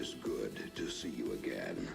is good to see you again.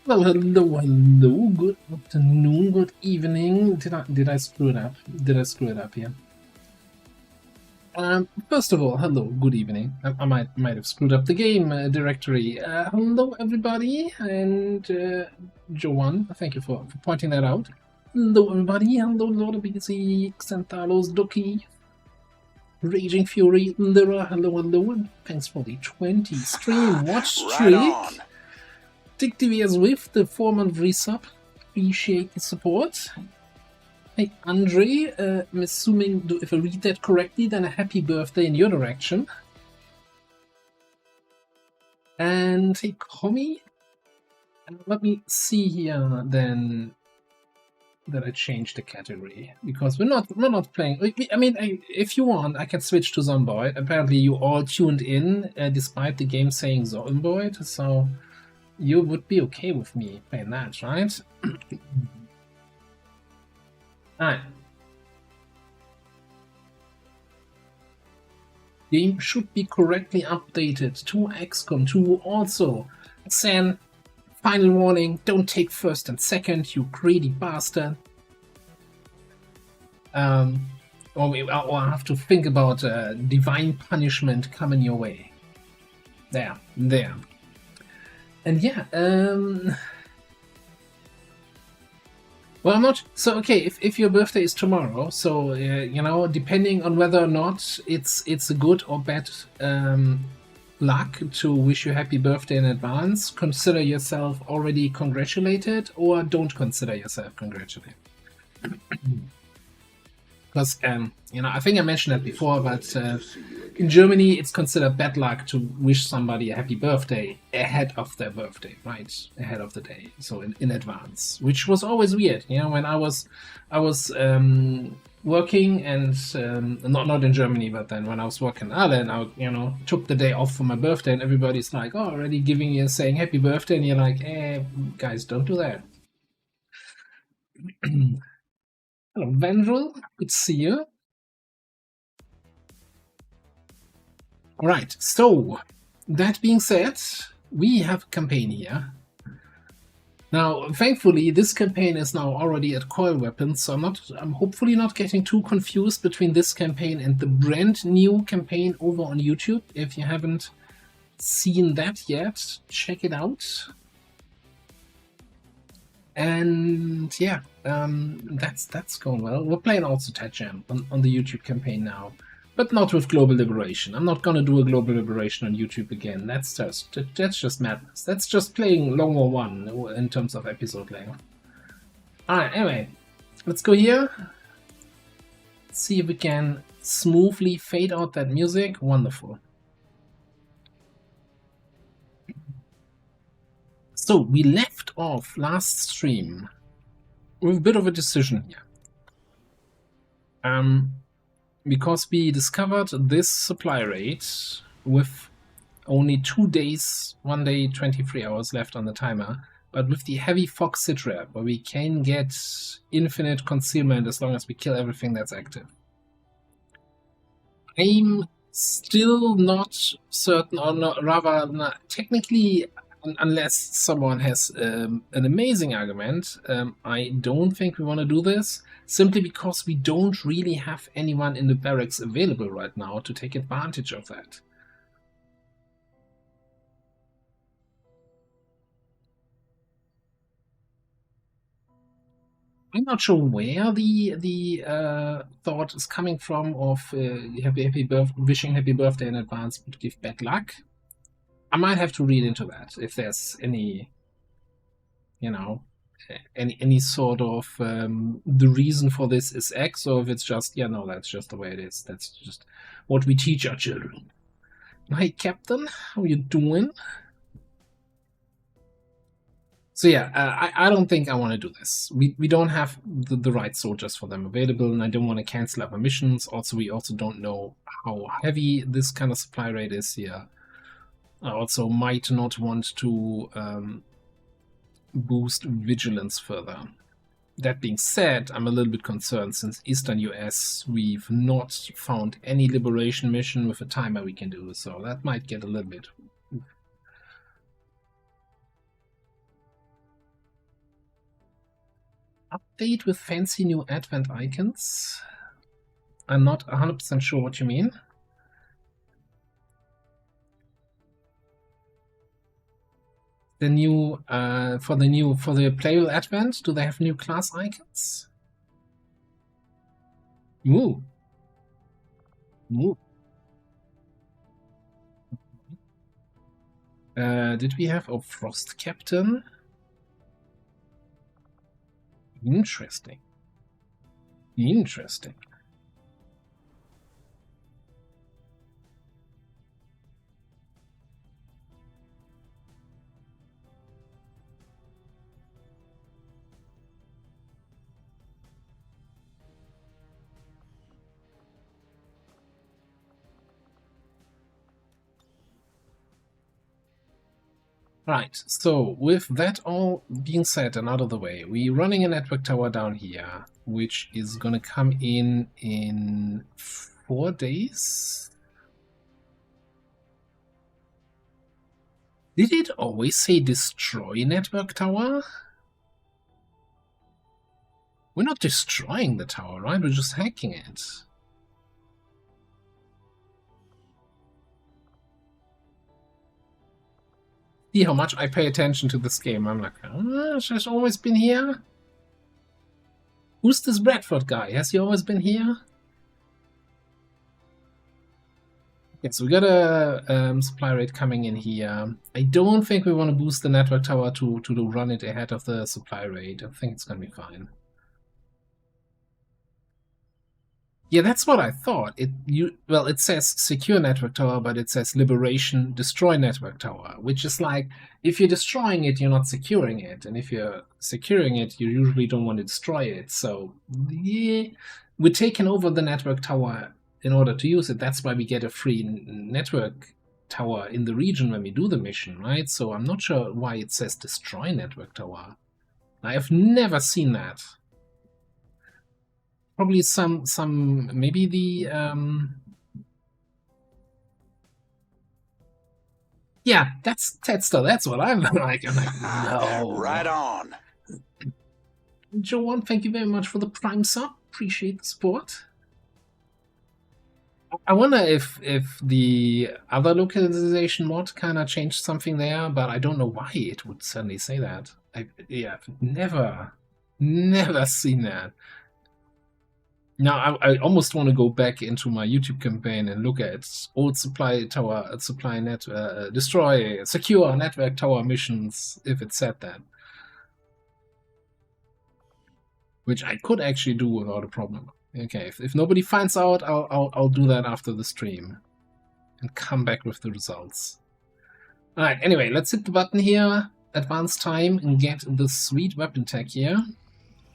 Well, hello, good afternoon, good evening. Did I screw it up? Did I screw it up here? First of all, hello, good evening. I might have screwed up the game directory. Hello, everybody, and Joanne, thank you for pointing that out. Hello, everybody. Hello, Lord BC, Xanthalos, Doki, Raging Fury, Lyra. Hello, and thanks for the 20 stream watch streak. Right on. Dick TVS with the 4-month resub. Appreciate the support. Hey, Andre, I'm assuming if I read that correctly, then a happy birthday in your direction. And hey, Comi, Let me see here then that I changed the category because we're not playing. I mean, if you want, I can switch to Zomboid. Apparently, you all tuned in despite the game saying Zomboid, so you would be okay with me playing that, right? Alright. Game should be correctly updated to XCOM 2 also. Sen, final warning, don't take first and second, you greedy bastard. Or I have to think about divine punishment coming your way. There. And yeah, well, I'm not. So, okay, if your birthday is tomorrow, so, you know, depending on whether or not it's a good or bad luck to wish you happy birthday in advance, consider yourself already congratulated or don't consider yourself congratulated. Because, you know, I think I mentioned that before, but in Germany, it's considered bad luck to wish somebody a happy birthday ahead of their birthday, right? Ahead of the day, so in advance, which was always weird. You know, when I was working and not in Germany, but then when I was working in Ireland, I took the day off for my birthday, and everybody's like, "Oh, already giving you saying happy birthday," and you're like, guys, don't do that." Hello, Vendril. Good to see you. All right, so that being said, we have a campaign here. Now, thankfully, this campaign is now already at Coil Weapons, so I'm hopefully not getting too confused between this campaign and the brand new campaign over on YouTube. If you haven't seen that yet, check it out. And yeah, that's going well. We're playing also Tetjam on the YouTube campaign now, but not with Global Liberation. I'm not gonna do a Global Liberation on YouTube again. That's just madness. That's just playing Long War 1 in terms of episode length. Alright, anyway, let's go here. Let's see if we can smoothly fade out that music. Wonderful. So we left off last stream with a bit of a decision here. Because we discovered this supply rate with only 2 days, 1 day, 23 hours left on the timer, but with the heavy fog sitrep, where we can get infinite concealment as long as we kill everything that's active. I'm still not certain, or not, rather, not, technically, unless someone has an amazing argument, I don't think we want to do this, simply because we don't really have anyone in the barracks available right now to take advantage of that. I'm not sure where the thought is coming from of wishing happy birthday in advance would give bad luck. I might have to read into that if there's any, any sort of the reason for this is X, or if it's just, no, that's just the way it is. That's just what we teach our children. Hey, Captain, how you doing? So yeah, I don't think I want to do this. We don't have the right soldiers for them available, and I don't want to cancel our missions. Also, we also don't know how heavy this kind of supply rate is here. I also might not want to boost vigilance further. That being said, I'm a little bit concerned since Eastern US we've not found any liberation mission with a timer we can do, so that might get a little bit. Update with fancy new advent icons? I'm not 100% sure what you mean. The new for the playable advent, do they have new class icons? Ooh. Did we have a Frost Captain? Interesting. Right, so with that all being said and out of the way, we're running a network tower down here, which is going to come in 4 days. Did it always say destroy network tower? We're not destroying the tower, right? We're just hacking it. See how much I pay attention to this game. I'm like, oh, she's always been here? Who's this Bradford guy? Has he always been here? Okay, so we got a supply rate coming in here. I don't think we want to boost the network tower to run it ahead of the supply rate. I think it's going to be fine. Yeah, that's what I thought. Well, it says secure network tower, but it says liberation, destroy network tower, which is like, if you're destroying it, you're not securing it. And if you're securing it, you usually don't want to destroy it. So yeah, we're taking over the network tower in order to use it. That's why we get a free network tower in the region when we do the mission, right? So I'm not sure why it says destroy network tower. I have never seen that. Probably maybe the yeah, that's what I'm like. I'm like, no. Right on. Joan, thank you very much for the Prime sub. Appreciate the support. I wonder if the other localization mod kind of changed something there, but I don't know why it would suddenly say that. I've never seen that. Now, I almost want to go back into my YouTube campaign and look at old supply tower, destroy, secure network tower missions, if it said that. Which I could actually do without a problem. Okay, if nobody finds out, I'll do that after the stream. And come back with the results. Alright, anyway, let's hit the button here, advance time, and get the sweet weapon tech here.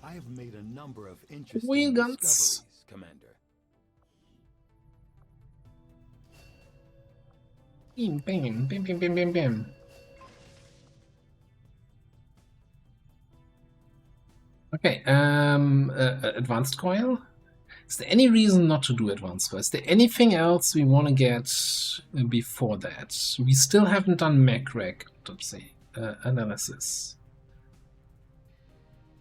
I have made a number of interesting Wheel guns, discoveries, Commander. Bim, bim, bim, bim, bim, bim, bim. Okay, advanced coil. Is there any reason not to do advanced coil? Is there anything else we want to get before that? We still haven't done MacReg autopsy analysis.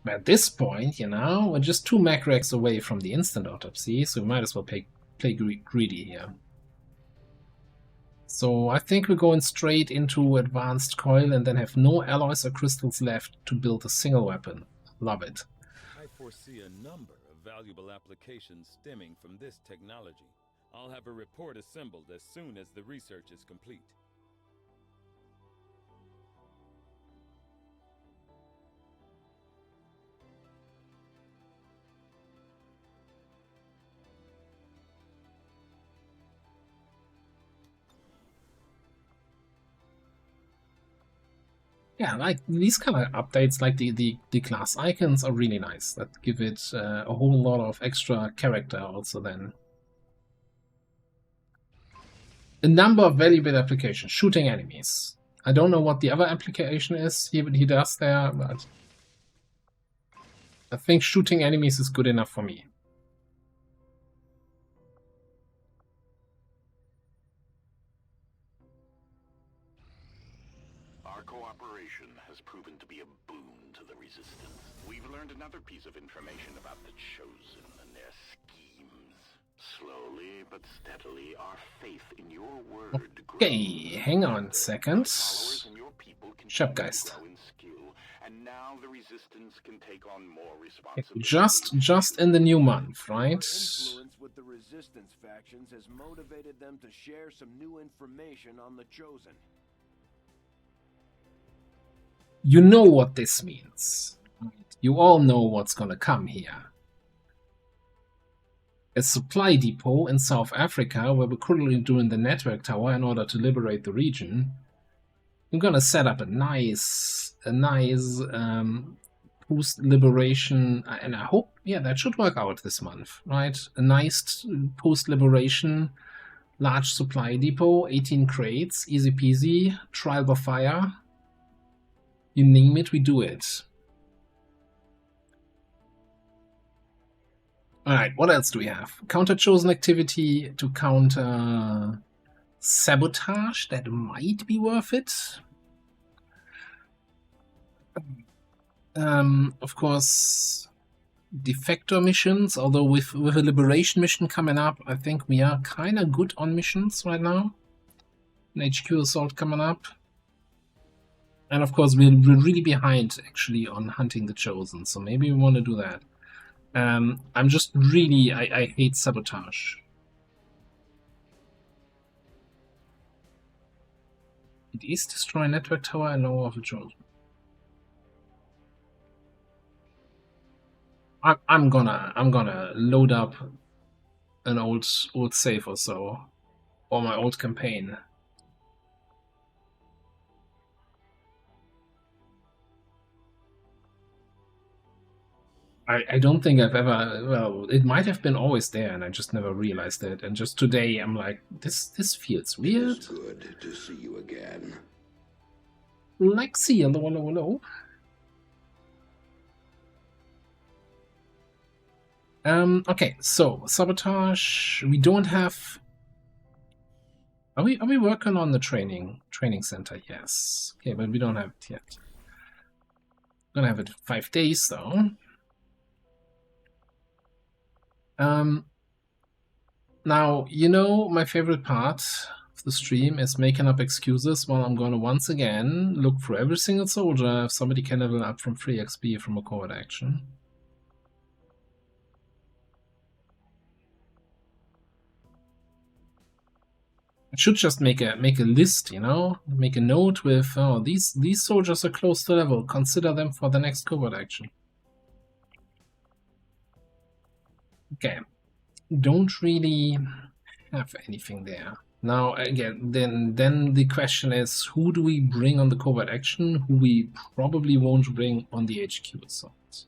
At this point, you know, we're just 2 MacRegs away from the instant autopsy, so we might as well play greedy here. So I think we're going straight into advanced coil and then have no alloys or crystals left to build a single weapon. Love it. I foresee a number of valuable applications stemming from this technology. I'll have a report assembled as soon as the research is complete. Yeah, like these kind of updates, like the class icons are really nice. That give it a whole lot of extra character also then. A number of valuable applications. Shooting enemies. I don't know what the other application is he does there, but I think shooting enemies is good enough for me. Cooperation has proven to be a boon to the Resistance. We've learned another piece of information about the Chosen and their schemes. Slowly but steadily, our faith in your word Okay, hang on a second. Shopgeist. And now the Resistance can take on more responsibility. Just in the new month, right? Influence with the Resistance factions has motivated them to share some new information on the Chosen. You know what this means. You all know what's gonna come here. A supply depot in South Africa, where we're currently doing the network tower in order to liberate the region. I'm gonna set up a nice post-liberation, and I hope, yeah, that should work out this month, right? A nice post-liberation large supply depot, 18 crates, easy peasy, trial by fire. You name it, we do it. Alright, what else do we have? Counter chosen activity to counter sabotage. That might be worth it. Of course, defector missions, although with a liberation mission coming up, I think we are kind of good on missions right now. An HQ assault coming up. And of course, we're really behind, actually, on hunting the Chosen, so maybe we want to do that. I'm just really... I hate sabotage. It is destroy network tower and lower of the Chosen. I'm gonna load up an old save or so, or my old campaign. I don't think I've ever, well, it might have been always there and I just never realized it, and just today I'm like, this feels weird. It's good to see you again. Lexi, hello. Okay, so sabotage. We don't have. Are we working on the training center? Yes. Okay, but we don't have it yet. Gonna have it in 5 days though. Now, you know, my favorite part of the stream is making up excuses while I'm gonna once again look for every single soldier if somebody can level up from free XP from a covert action. I should just make a list, you know, make a note with, oh, these soldiers are close to level. Consider them for the next covert action. Okay, don't really have anything there. Now again, then the question is, who do we bring on the covert action? Who we probably won't bring on the HQ assault.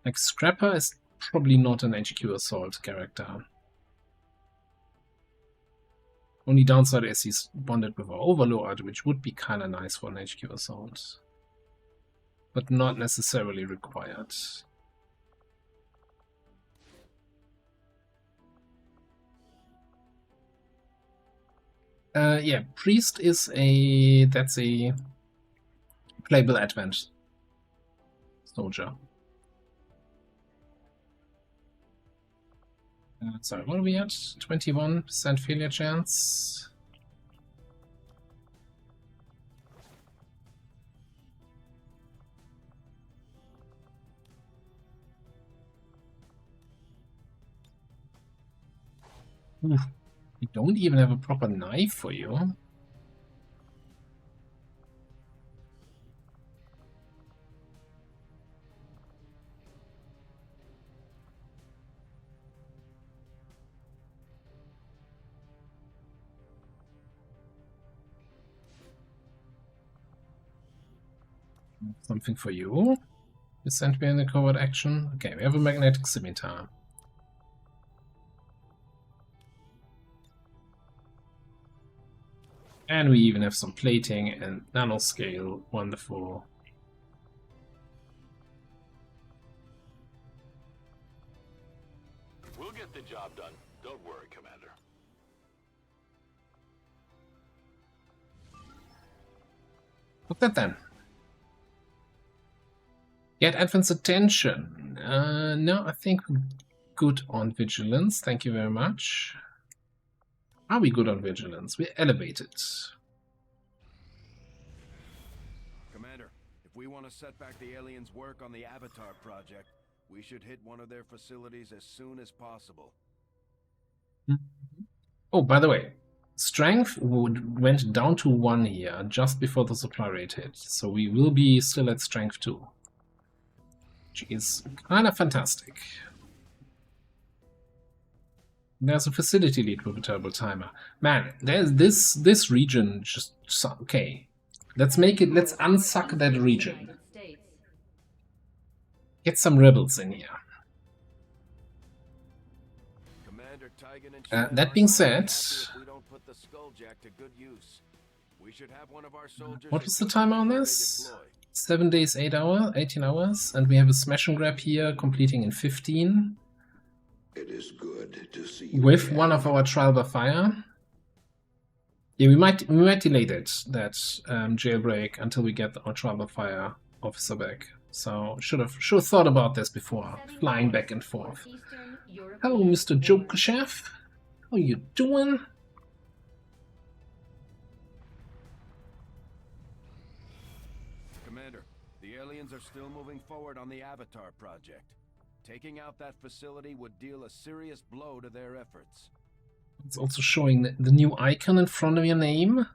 Like, Scrapper is probably not an HQ assault character. Only downside is he's bonded with our Overlord, which would be kind of nice for an HQ assault. But not necessarily required. Yeah, Priest is that's a playable advent soldier. Sorry, what are we at? 21% failure chance. Oof. We don't even have a proper knife for you. Something for you. You sent me in the covert action. Okay, we have a magnetic scimitar. And we even have some plating and nanoscale. Wonderful. We'll get the job done. Don't worry, Commander. Look at that then. Get Advent's attention. No, I think we're good on vigilance. Thank you very much. Are we good on vigilance? We're elevated. Commander, if we want to set back the aliens' work on the Avatar project, we should hit one of their facilities as soon as possible. Oh, by the way, strength went down to 1 here just before the supply rate hit, so we will be still at strength 2. Which is kind of fantastic. There's a facility lead with a turbo timer. Man, there's this region just okay. Let's unsuck that region. Get some rebels in here. Tigan and That Schmidt being aren't going to be said, happy if we don't put the Skulljack to good use. We should have one of our soldiers what is the equipped timer on before they this? deploy. 7 days, 8 hours, 18 hours, and we have a smash and grab here completing in 15 It is good to see you with again. one of our trial by fire. Yeah, we might delay that jailbreak until we get our trial by fire officer back. So should have thought about this before flying back and forth. Hello, Mr. Joker Chef. How you doing? Commander, the aliens are still moving forward on the Avatar project. Taking out that facility would deal a serious blow to their efforts. It's also showing the new icon in front of your name.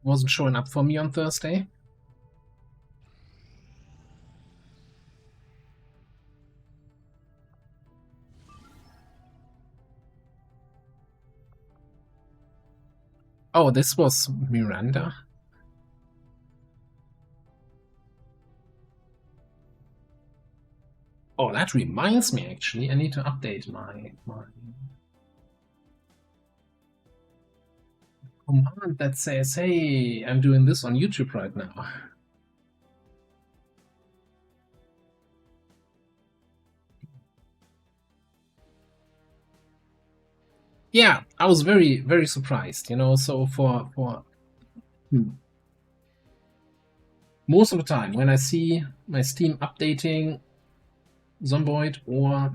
Wasn't showing up for me on Thursday. Oh, this was Miranda. Oh, that reminds me, actually. I need to update my command that says, hey, I'm doing this on YouTube right now. Yeah, I was very, very surprised, you know, so for most of the time when I see my Steam updating Zomboid or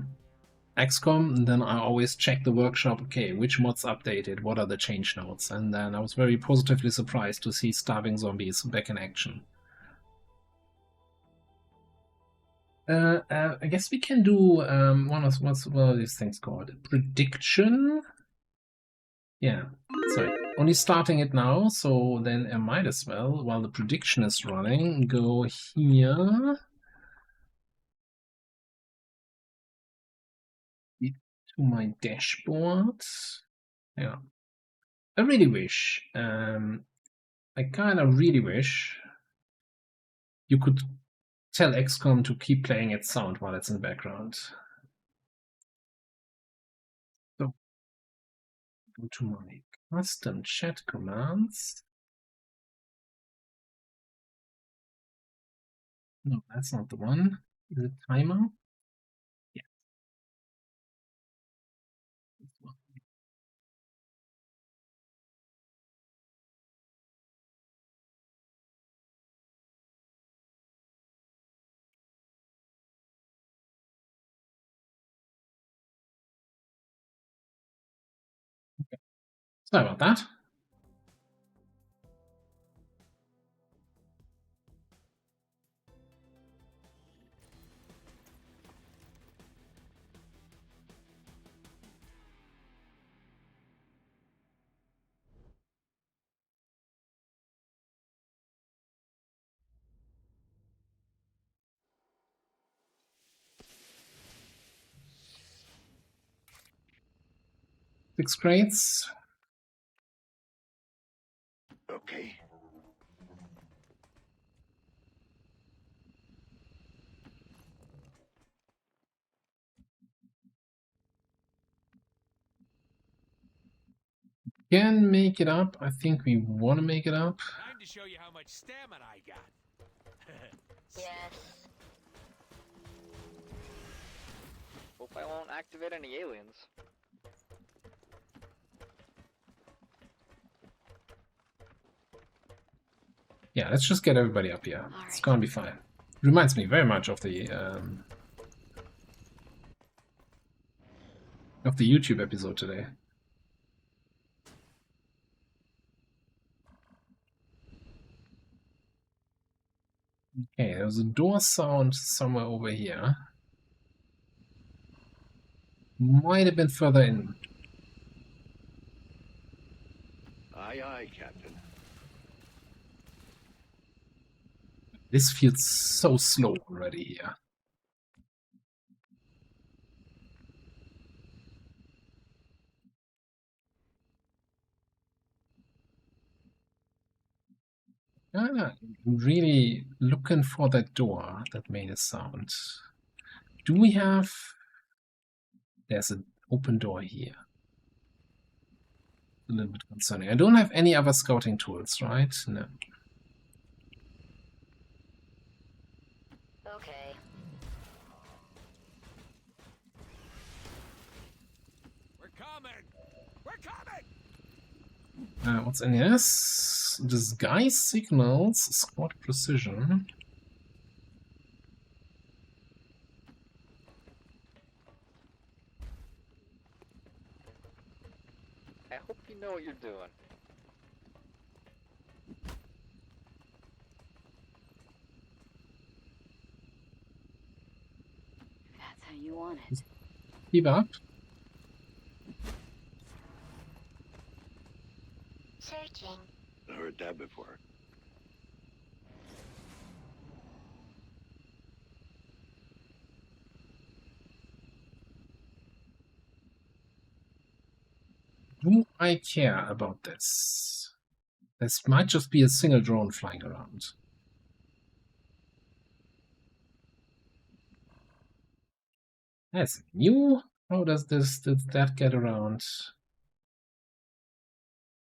XCOM, then I always check the workshop, okay, which mods updated, what are the change notes, and then I was very positively surprised to see Starving Zombies back in action. I guess we can do what's one of these things called? Prediction? Yeah, sorry, only starting it now, so then I might as well, while the prediction is running, go here. To my dashboard. Yeah. I really wish, I kind of really wish you could tell XCOM to keep playing its sound while it's in the background. So, go to my custom chat commands. No, that's not the one. Is it timer? Yeah. This one. Okay. Sorry about that. Six crates. Okay. Can make it up. I think we want to make it up. Time to show you how much stamina I got. Yes. Hope I won't activate any aliens. Yeah, let's just get everybody up here. All It's right. gonna be fine. Reminds me very much of the YouTube episode today. Okay, there's a door sound somewhere over here. Might have been further in. Aye, aye, Captain. This feels so slow already here. Ah, really looking for that door that made a sound. Do we have... There's a... open door here. A little bit concerning. I don't have any other scouting tools, right? No. Okay. We're coming! We're coming! What's in here? Disguise signals, squad precision. I hope you know what you're doing. That's how you want it. Keep up. Searching. I heard that before. Do I care about this? This might just be a single drone flying around. That's new. How does that get around?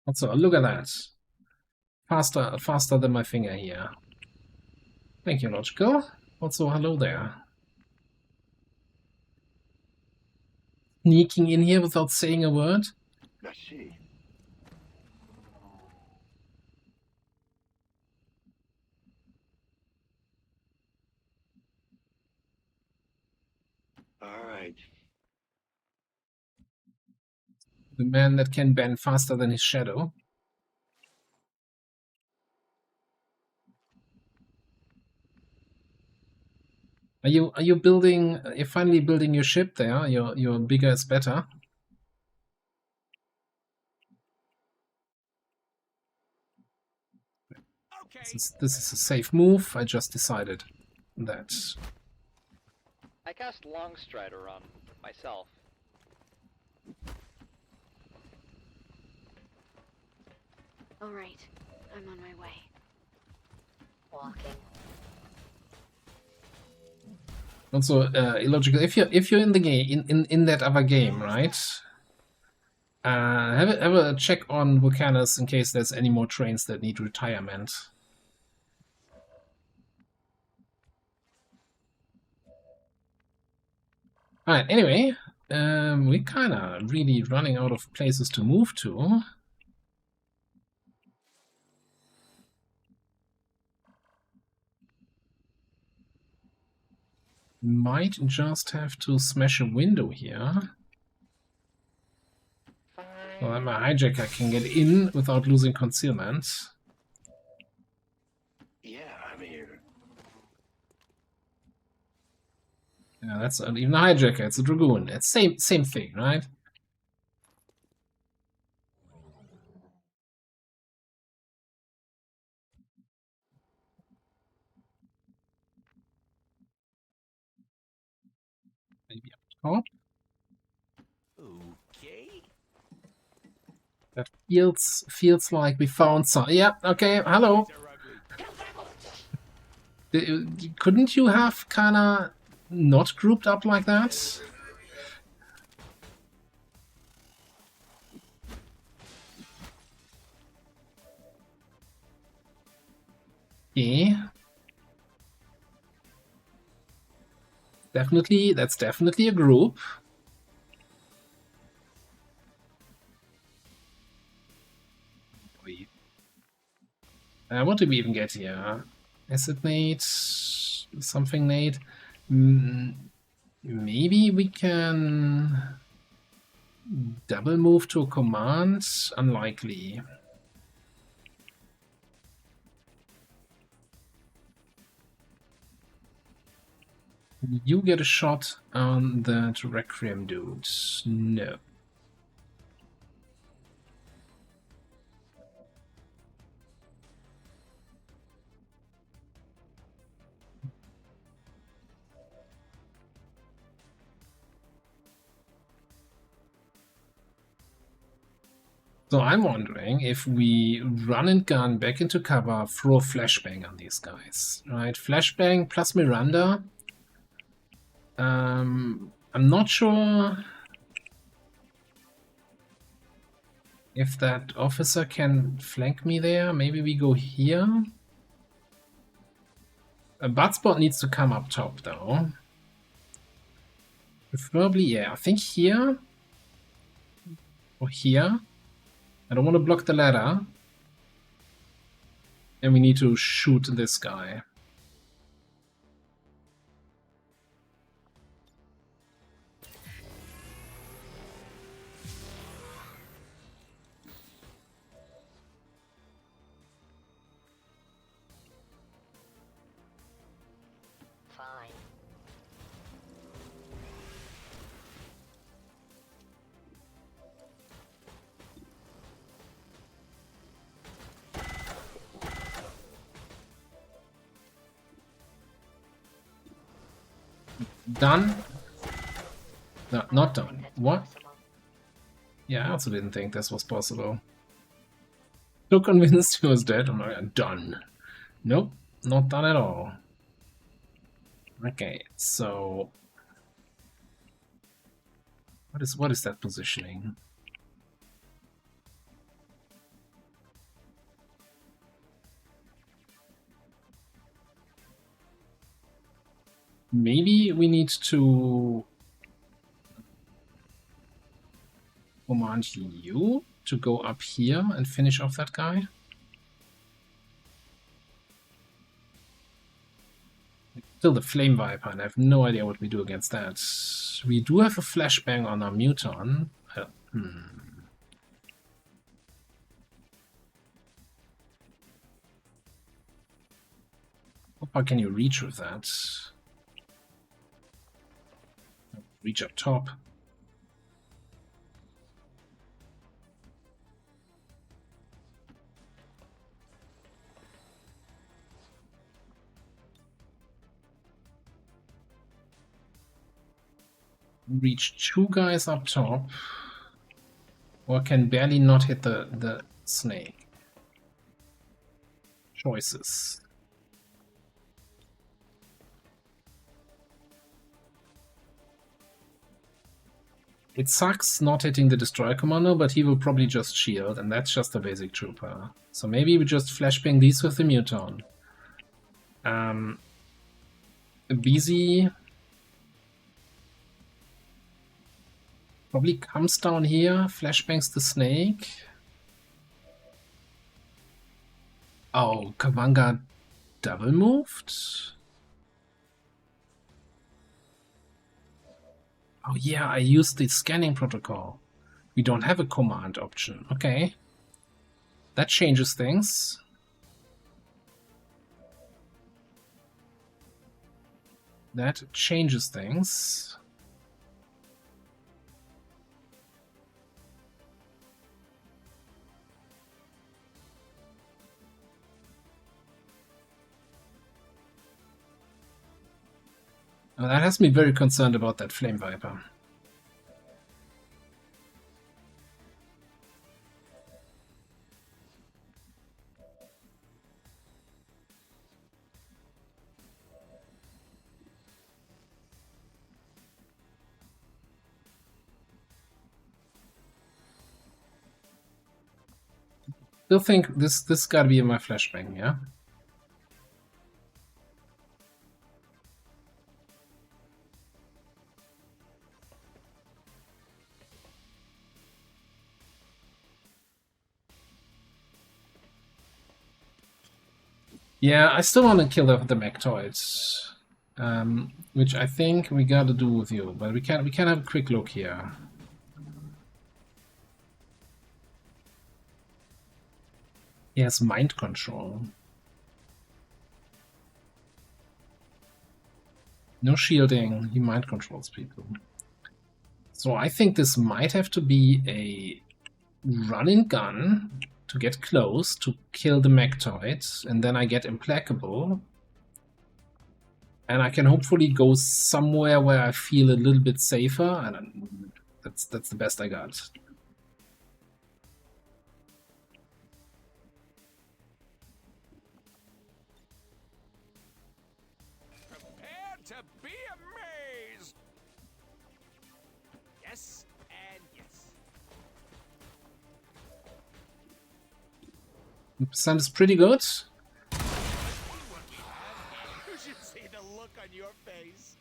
Also, look at that. Faster than my finger here. Thank you, Logical. Also, hello there. Sneaking in here without saying a word. Let's see. All right. The man that can bend faster than his shadow. Are you building? You're finally building your ship there. Your bigger is better. Okay. This is a safe move. I just decided that. I cast Long Strider on myself. All right. I'm on my way. Walking. Also, illogical. If you're in the game in that other game, right? Have a check on Vulcanus in case there's any more trains that need retirement. Alright, anyway, we're kinda really running out of places to move to. Might just have to smash a window here. So that my hijacker can get in without losing concealment. Yeah, I'm here. Yeah, that's not even a hijacker, it's a dragoon. It's same thing, right? Maybe up top. Okay. That feels like we found some. Yeah, okay, hello. They're ugly. Couldn't you have kinda not grouped up like that? Okay. That's definitely a group. What do we even get here? Acid nade, something nade. Maybe we can double move to a command. Unlikely. You get a shot on the Requiem dude. No. So I'm wondering if we run and gun back into cover, throw a flashbang on these guys, right? Flashbang plus Miranda. I'm not sure If that officer can flank me there, maybe we go here. A Buttspot needs to come up top, though. Preferably, yeah, I think here. Or here. I don't want to block the ladder. And we need to shoot this guy. Fine. Done? No, not done. That's What? possible. Yeah, I also didn't think this was possible. So convinced he was dead. I'm like, done. Nope, not done at all. Okay, so what is that positioning? Maybe we need to command you to go up here and finish off that guy. Still the Flame Viper, and I have no idea what we do against that. We do have a flashbang on our Muton. How far can you reach with that? Reach up top. Reach two guys up top, or can barely not hit the snake. Choices. It sucks not hitting the Destroyer Commander, but he will probably just shield, and that's just a basic trooper. So maybe we just flashbang these with the Muton. BZ probably comes down here, flashbangs the snake. Oh, Kavanga double moved? Oh yeah, I used the scanning protocol. We don't have a command option. Okay. That changes things. That changes things. Well, that has me very concerned about that Flame Viper. Still think this gotta be in my flashbang, yeah? Yeah, I still want to kill the Mechtoids, which I think we gotta do with you, but we can have a quick look here. He has mind control. No shielding, he mind controls people. So I think this might have to be a run and gun to get close to kill the Mechtoids, and then I get implacable. And I can hopefully go somewhere where I feel a little bit safer, and that's the best I got. Prepare to be amazed. Yes and yes. % is pretty good. You should see the look on your face.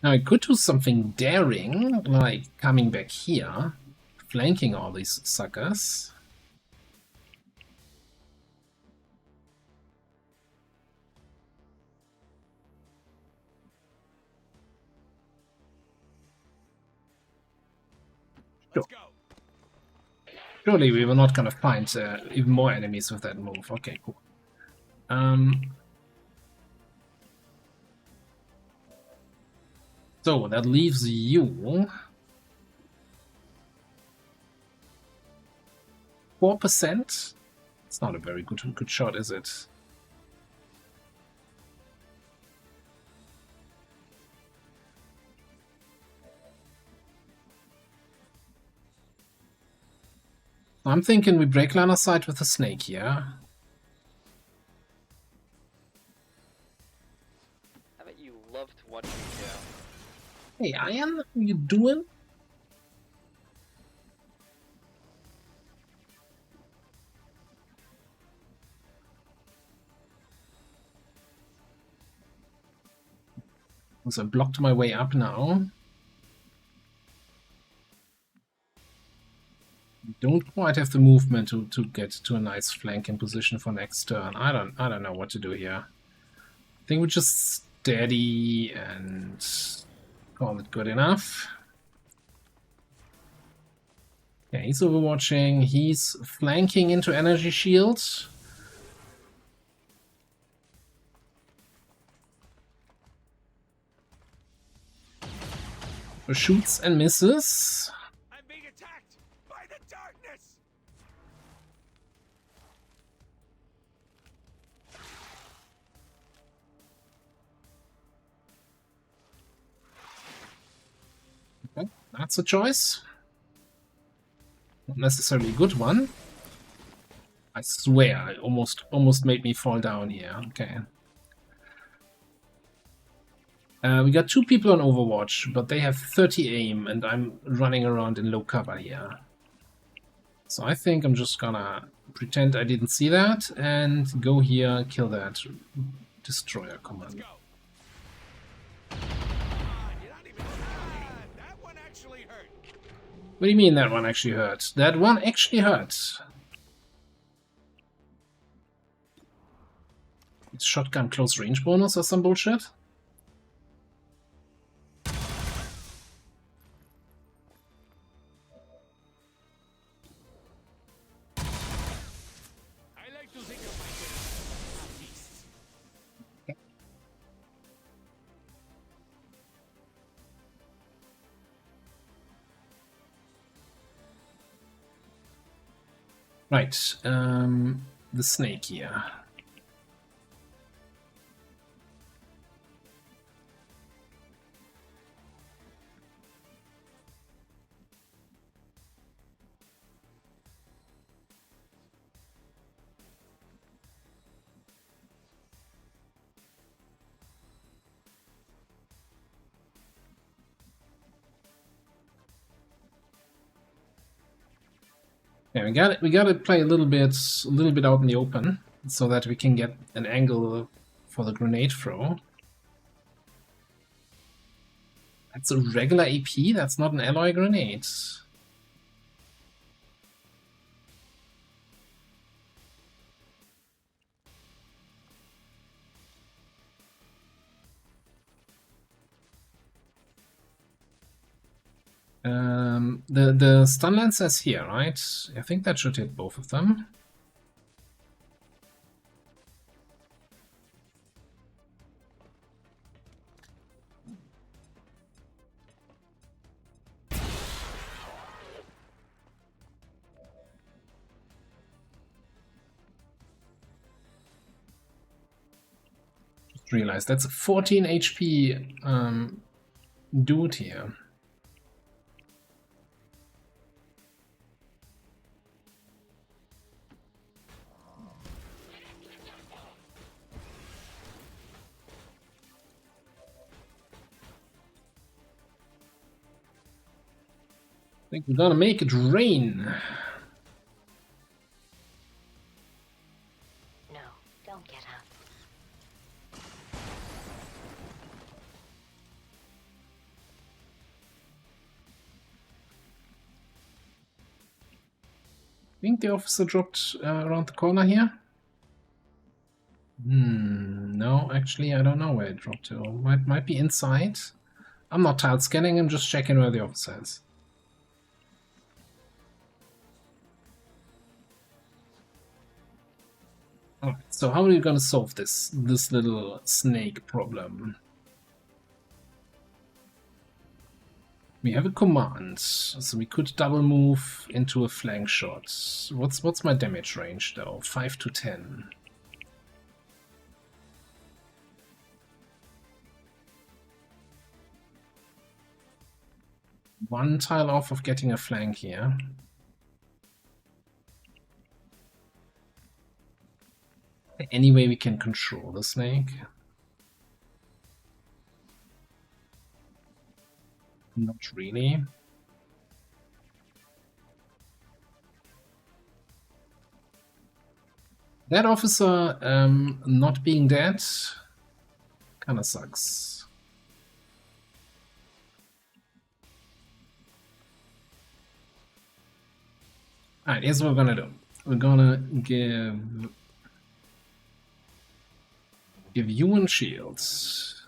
Now I could do something daring, like coming back here, flanking all these suckers. Let's go. Surely we were not gonna find even more enemies with that move. Okay, cool. So that leaves you 4%. It's not a very good shot, is it? I'm thinking we break line of sight with the snake here. I bet you love to watch me go. Hey, Ian, how you doing? So I blocked my way up now. Don't quite have the movement to get to a nice flanking position for next turn. I don't know what to do here. I think we just steady and call it good enough. Okay, he's overwatching. He's flanking into energy shield. Shoots and misses. I'm being attacked by the darkness. Okay, that's a choice. Not necessarily a good one. I swear, it almost made me fall down here. Okay. We got 2 people on Overwatch, but they have 30 aim, and I'm running around in low cover here. So I think I'm just gonna pretend I didn't see that, and go here, kill that destroyer command. Go. You're not even mad. That one actually hurt. What do you mean that one actually hurt? That one actually hurt. It's shotgun close range bonus or some bullshit? I like to think of myself as beasts. Right, the snake here. Yeah, we gotta play a little bit out in the open so that we can get an angle for the grenade throw. That's a regular AP, that's not an alloy grenade. The stun lance is here, right? I think that should hit both of them. Just realized that's a 14 HP dude here. I think we're gonna make it rain. Don't get up. I think the officer dropped around the corner here. No, actually, I don't know where it dropped to. Might be inside. I'm not tile scanning, I'm just checking where the officer is. Alright, so how are we gonna solve this little snake problem? We have a command, so we could double move into a flank shot. What's my damage range though? 5 to 10. One tile off of getting a flank here. Any way we can control the snake? Not really. That officer not being dead kind of sucks. Alright, here's what we're gonna do. We're gonna give you one shields.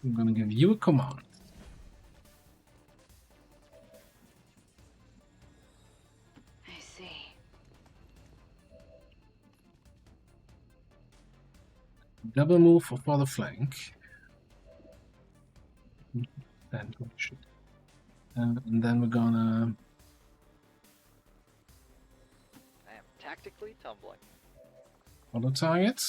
I'm gonna give you a command. I see. Double move for the flank. And then we're gonna... I am tactically tumbling. follow target.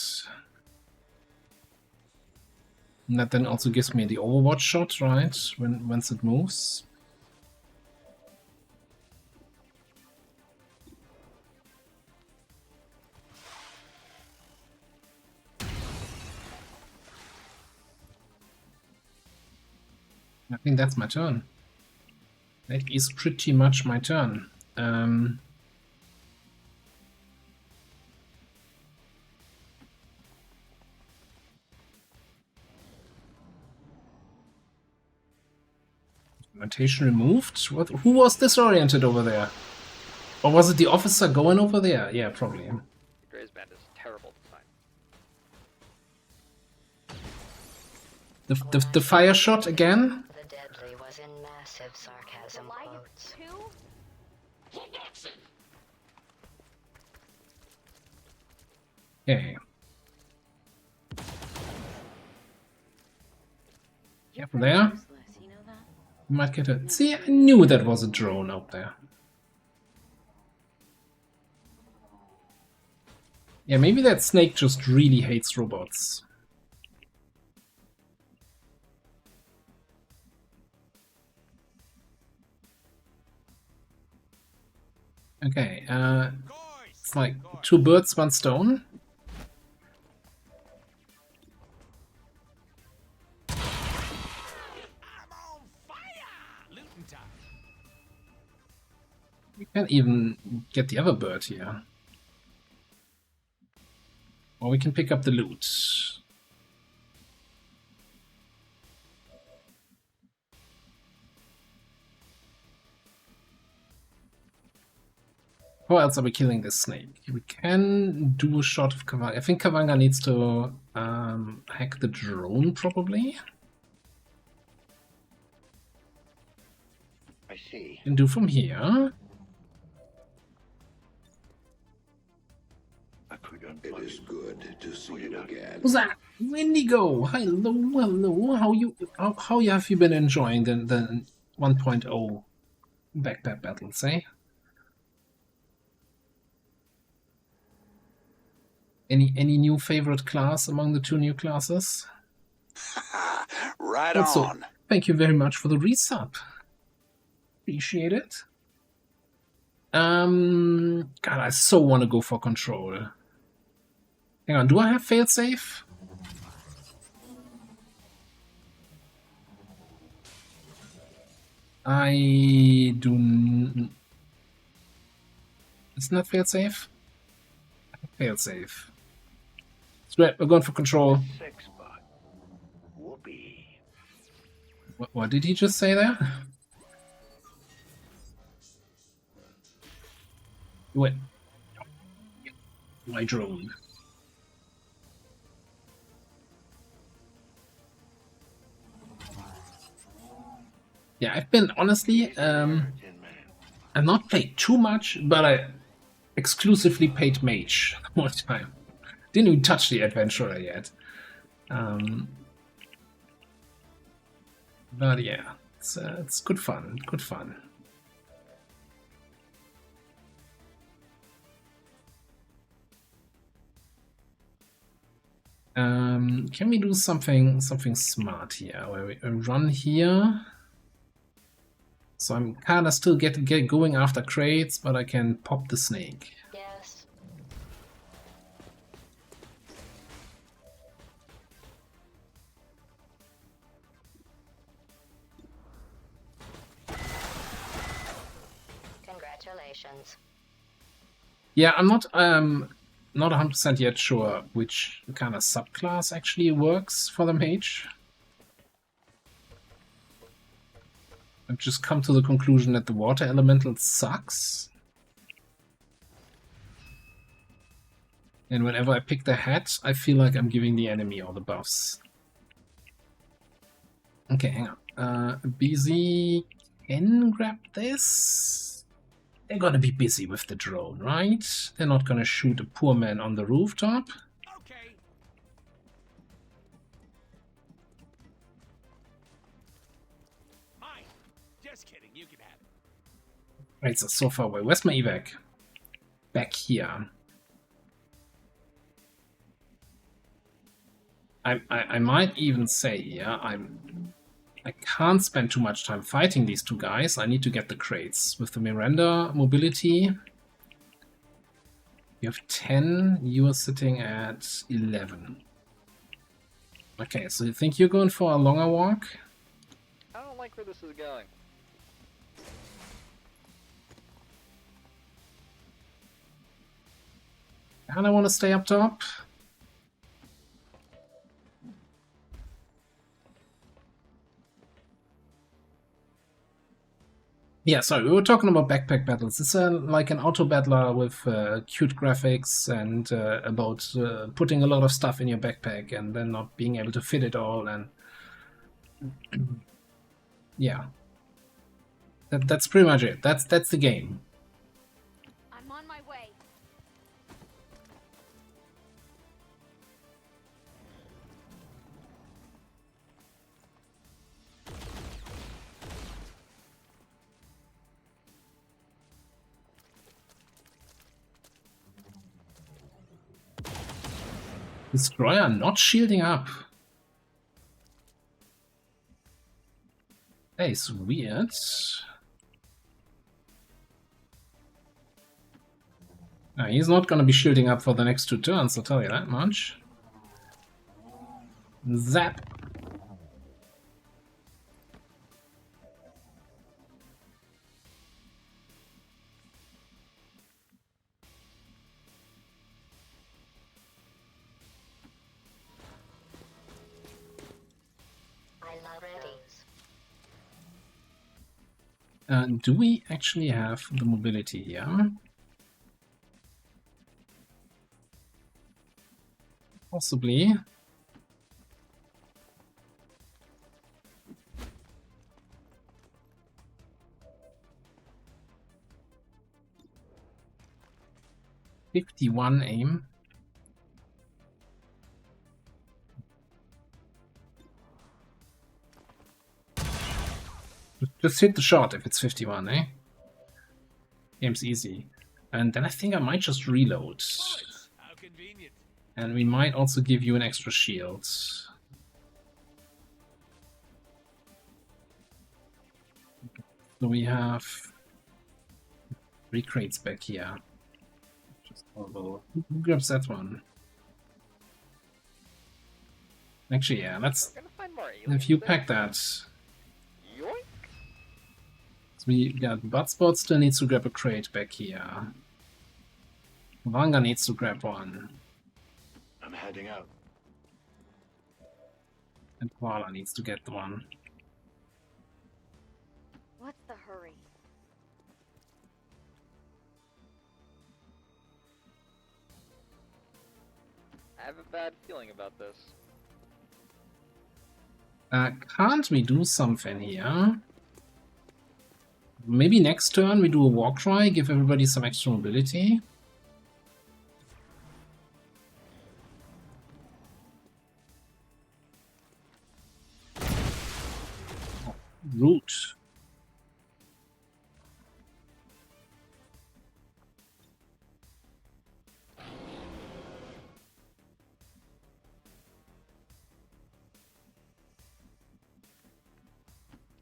And that then also gives me the overwatch shot, right? Once it moves. I think that's my turn. That is pretty much my turn. Orientation removed? What? Who was disoriented over there? Or was it the officer going over there? Yeah, probably. The Graze Band is terrible design. The fire shot again? The deadly was in massive sarcasm quotes. Okay. Careful there. Useless, you know that? We might get a... See, I knew that was a drone out there. Yeah, maybe that snake just really hates robots. Okay, it's like 2 birds, 1 stone. I'm on fire! Looting time. We can't even get the other bird here. Or we can pick up the loot. How else are we killing this snake? We can do a shot of Kavanga. I think Kavanga needs to hack the drone, probably. I see. And do from here. I put on It is good to see you again. Who's that? Wendigo! Hello, hello. How have you been enjoying the 1.0 backpack battles, eh? Any new favorite class among the 2 new classes? Right Also, on. thank you very much for the resub. Appreciate it. God, I so want to go for control. Hang on, do I have failsafe? I do. It's not fail safe. Fail safe. Great. We're going for control. Six-buck. Whoopee. What did he just say there? Wait. My drone. Yeah, I've been honestly, I've not played too much, but I exclusively played mage one time. Didn't even touch the adventurer yet. But yeah, it's good fun. Good fun. Can we do something smart here? Where we run here. So I'm kinda still get going after crates, but I can pop the snake. Yes. Congratulations. Yeah, I'm not 100% yet sure which kind of subclass actually works for the mage. I've just come to the conclusion that the water elemental sucks. And whenever I pick the hat, I feel like I'm giving the enemy all the buffs. Okay, hang on. BZ can grab this. They're gonna be busy with the drone, right? They're not gonna shoot a poor man on the rooftop. Okay. Mine. Just kidding. You can have it. Right, so far away. Where's my evac? Back here. I might even say, yeah, I can't spend too much time fighting these two guys. I need to get the crates. With the Miranda mobility, you have 10, you are sitting at 11. Okay, so you think you're going for a longer walk? I don't like where this is going. And I want to stay up top. Yeah, sorry, we were talking about backpack battles. It's like an auto battler with cute graphics and about putting a lot of stuff in your backpack and then not being able to fit it all. And yeah, that's pretty much it. That's the game. I'm on my way. Destroyer not shielding up. That is weird. No, he's not going to be shielding up for the next 2 turns, I'll tell you that much. Zap. Do we actually have the mobility here? Possibly. .51 aim. Just hit the shot if it's 51, eh? Game's easy. And then I think I might just reload. How convenient. And we might also give you an extra shield. So we have 3 crates back here. Just horrible. Who grabs that one? Actually, yeah, let's... We're gonna find more aliens If you there. pack that... Yoink. So we got Buttspot still needs to grab a crate back here. Vanga needs to grab one. I'm heading out. And Koala needs to get one. What's the hurry? I have a bad feeling about this. Can't we do something here? Maybe next turn we do a war cry, give everybody some extra mobility. Oh, root.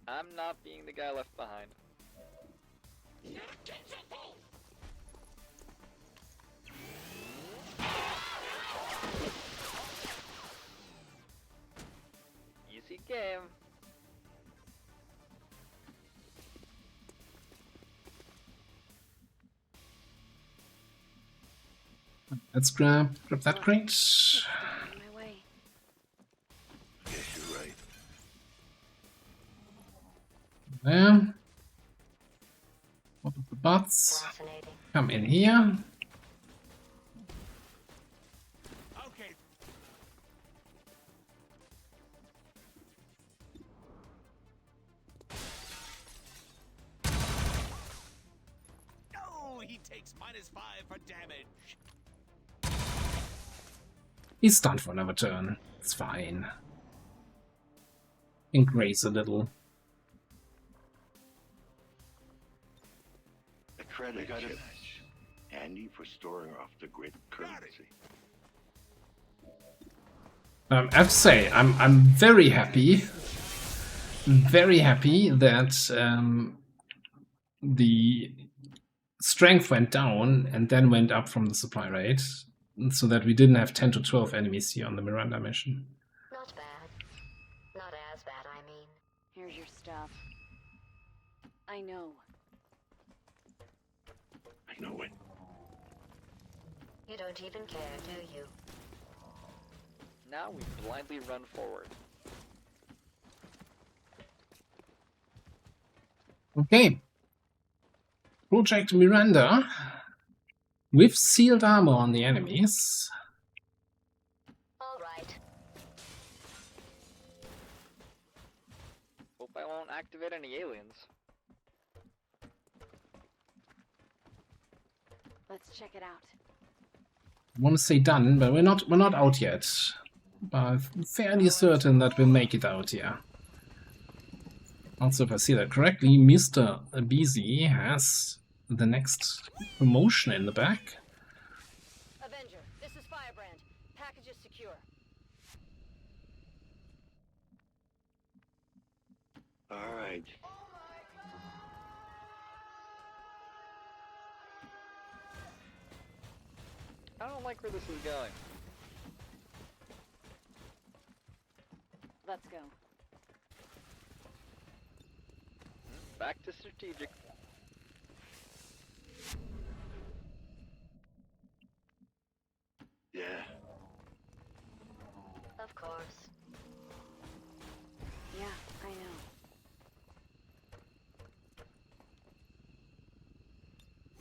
I'm not being the guy left behind. Easy game. Let's grab that crate. On my way. Yes, you're right. There. What of the butts? Fascinating. Come in here. Okay. Oh, he takes -5 for damage. He's stunned for another turn. It's fine. Increase a little. A credit chip. Handy for storing off-the-grid currency. I have to say, I'm very happy that the strength went down and then went up from the supply rate, so that we didn't have 10 to 12 enemies here on the Miranda mission. Not bad. Not as bad, I mean. Here's your stuff. I know. I know it. You don't even care, do you? Now we blindly run forward. Okay. Project Miranda with sealed armor on the enemies. All right. Hope I won't activate any aliens. Let's check it out. I want to say done, but we're not out yet. But I'm fairly certain that we'll make it out here. Also, if I see that correctly, Mr. BZ has the next promotion in the back. Avenger, this is Firebrand. Package is secure. All right. I don't like where this is going. Let's go. Back to strategic. Yeah. Of course. Yeah, I know.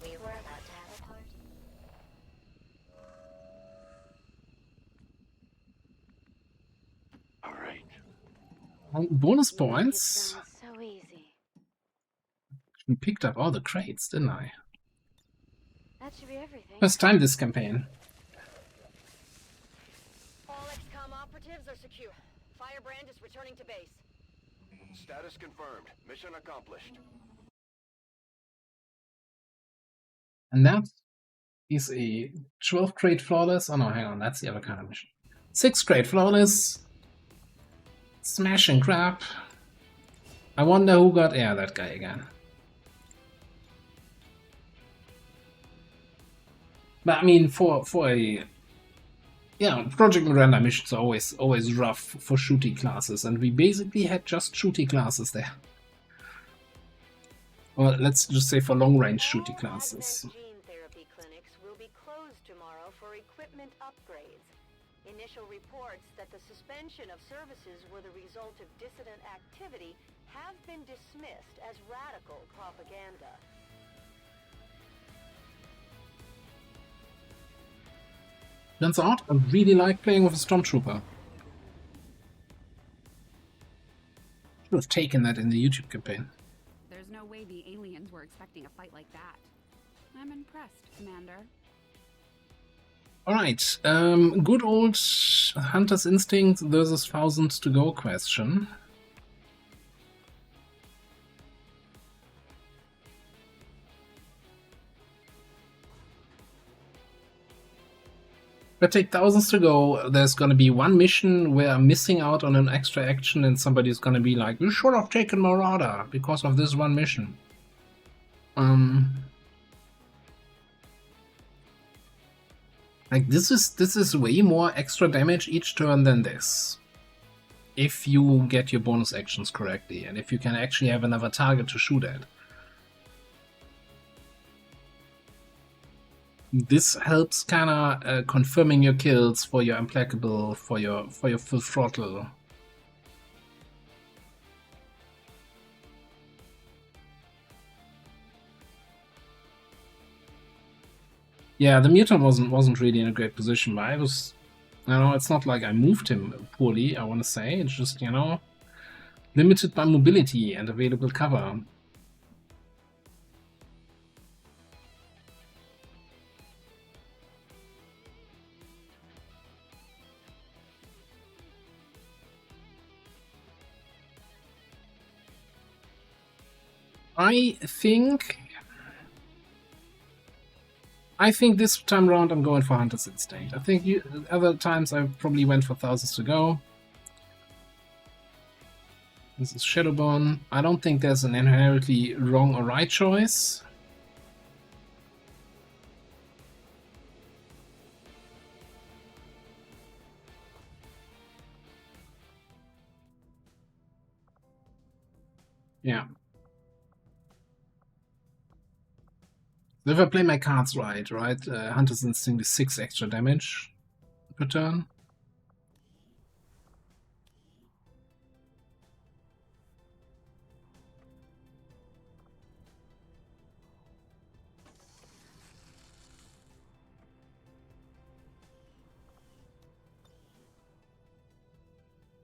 We were about to have a party. All right. Bonus It points. sounds so easy. We picked up all the crates, didn't I? That should be everything. First time this campaign. All XCOM operatives are secure. Firebrand is returning to base. Status confirmed. Mission accomplished. And that is a 12 crate flawless. Oh no, hang on, that's the other kind of mission. 6 crate flawless. Smash and grab. I wonder who got that guy again. But I mean, for a Project Miranda missions are always rough for shooty classes, and we basically had just shooty classes there. Well, let's just say for long-range shooting All classes. Advent gene therapy clinics will be closed tomorrow for equipment upgrades. Initial reports that the suspension of services were the result of dissident activity have been dismissed as radical propaganda. Turns out, I really like playing with a Stormtrooper. Should have taken that in the YouTube campaign. There's no way the aliens were expecting a fight like that. I'm impressed, Commander. Alright, good old Hunter's Instinct versus Thousands to Go question. If I take Thousands to Go, there's gonna be one mission where I'm missing out on an extra action and somebody's gonna be like, you should have taken Marauder because of this one mission. Like this is way more extra damage each turn than this. If you get your bonus actions correctly and if you can actually have another target to shoot at. This helps kinda confirming your kills for your implacable, for your full throttle. Yeah, the mutant wasn't really in a great position, but I was, you know, it's not like I moved him poorly, I want to say. It's just, you know, limited by mobility and available cover. I think this time around I'm going for Hunter's Instinct. I think other times I probably went for Thousands to Go. This is Shadowborn. I don't think there's an inherently wrong or right choice. Yeah. If I play my cards right, Hunter's Instinct is 6 extra damage per turn.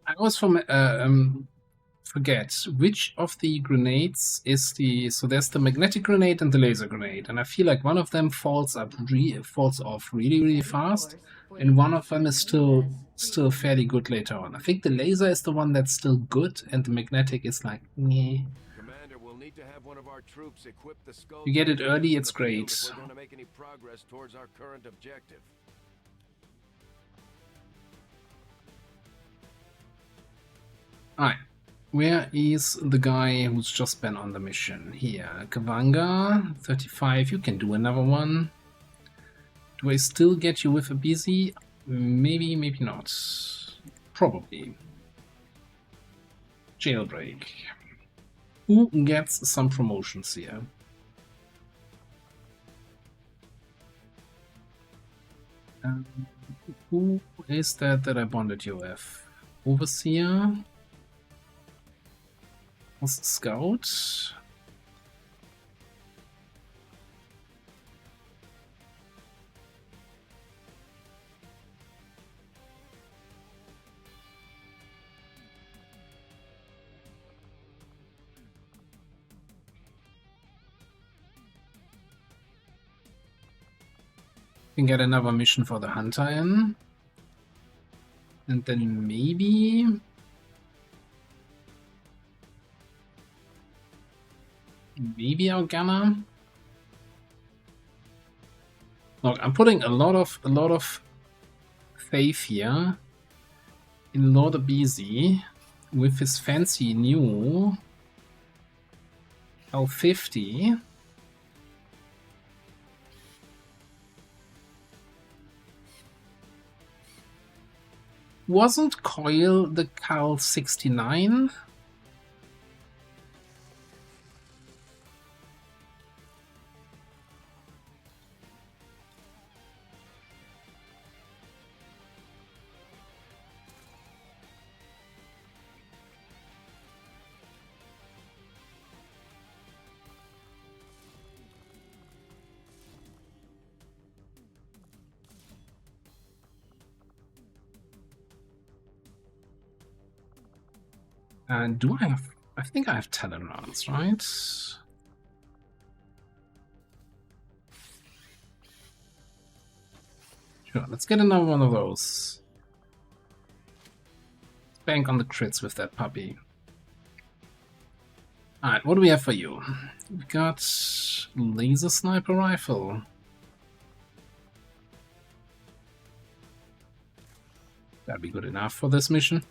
I always forget which of the grenades is the. So there's the magnetic grenade and the laser grenade, and I feel like one of them falls off really fast, and one of them is still fairly good later on. I think the laser is the one that's still good, and the magnetic is like, meh. Commander, we'll need to have one of our troops equip the skull. You get it early, it's great. If we're going to make any progress towards our current objective. Alright, where is the guy who's just been on the mission? Here, Kavanga, 35, you can do another one. Do I still get you with a busy? Maybe, maybe not. Probably. Jailbreak. Who gets some promotions here? Who is that I bonded you with? Overseer? Was Scout? Can get another mission for the Hunter in. And then maybe... Maybe Organa. Look, I'm putting a lot of faith here in Lord Abizi with his fancy new L50. Wasn't Coil the Cal 69? And do I have... I think I have talent rounds, right? Sure, let's get another one of those. Let's bank on the crits with that puppy. Alright, what do we have for you? We got laser sniper rifle. That'd be good enough for this mission.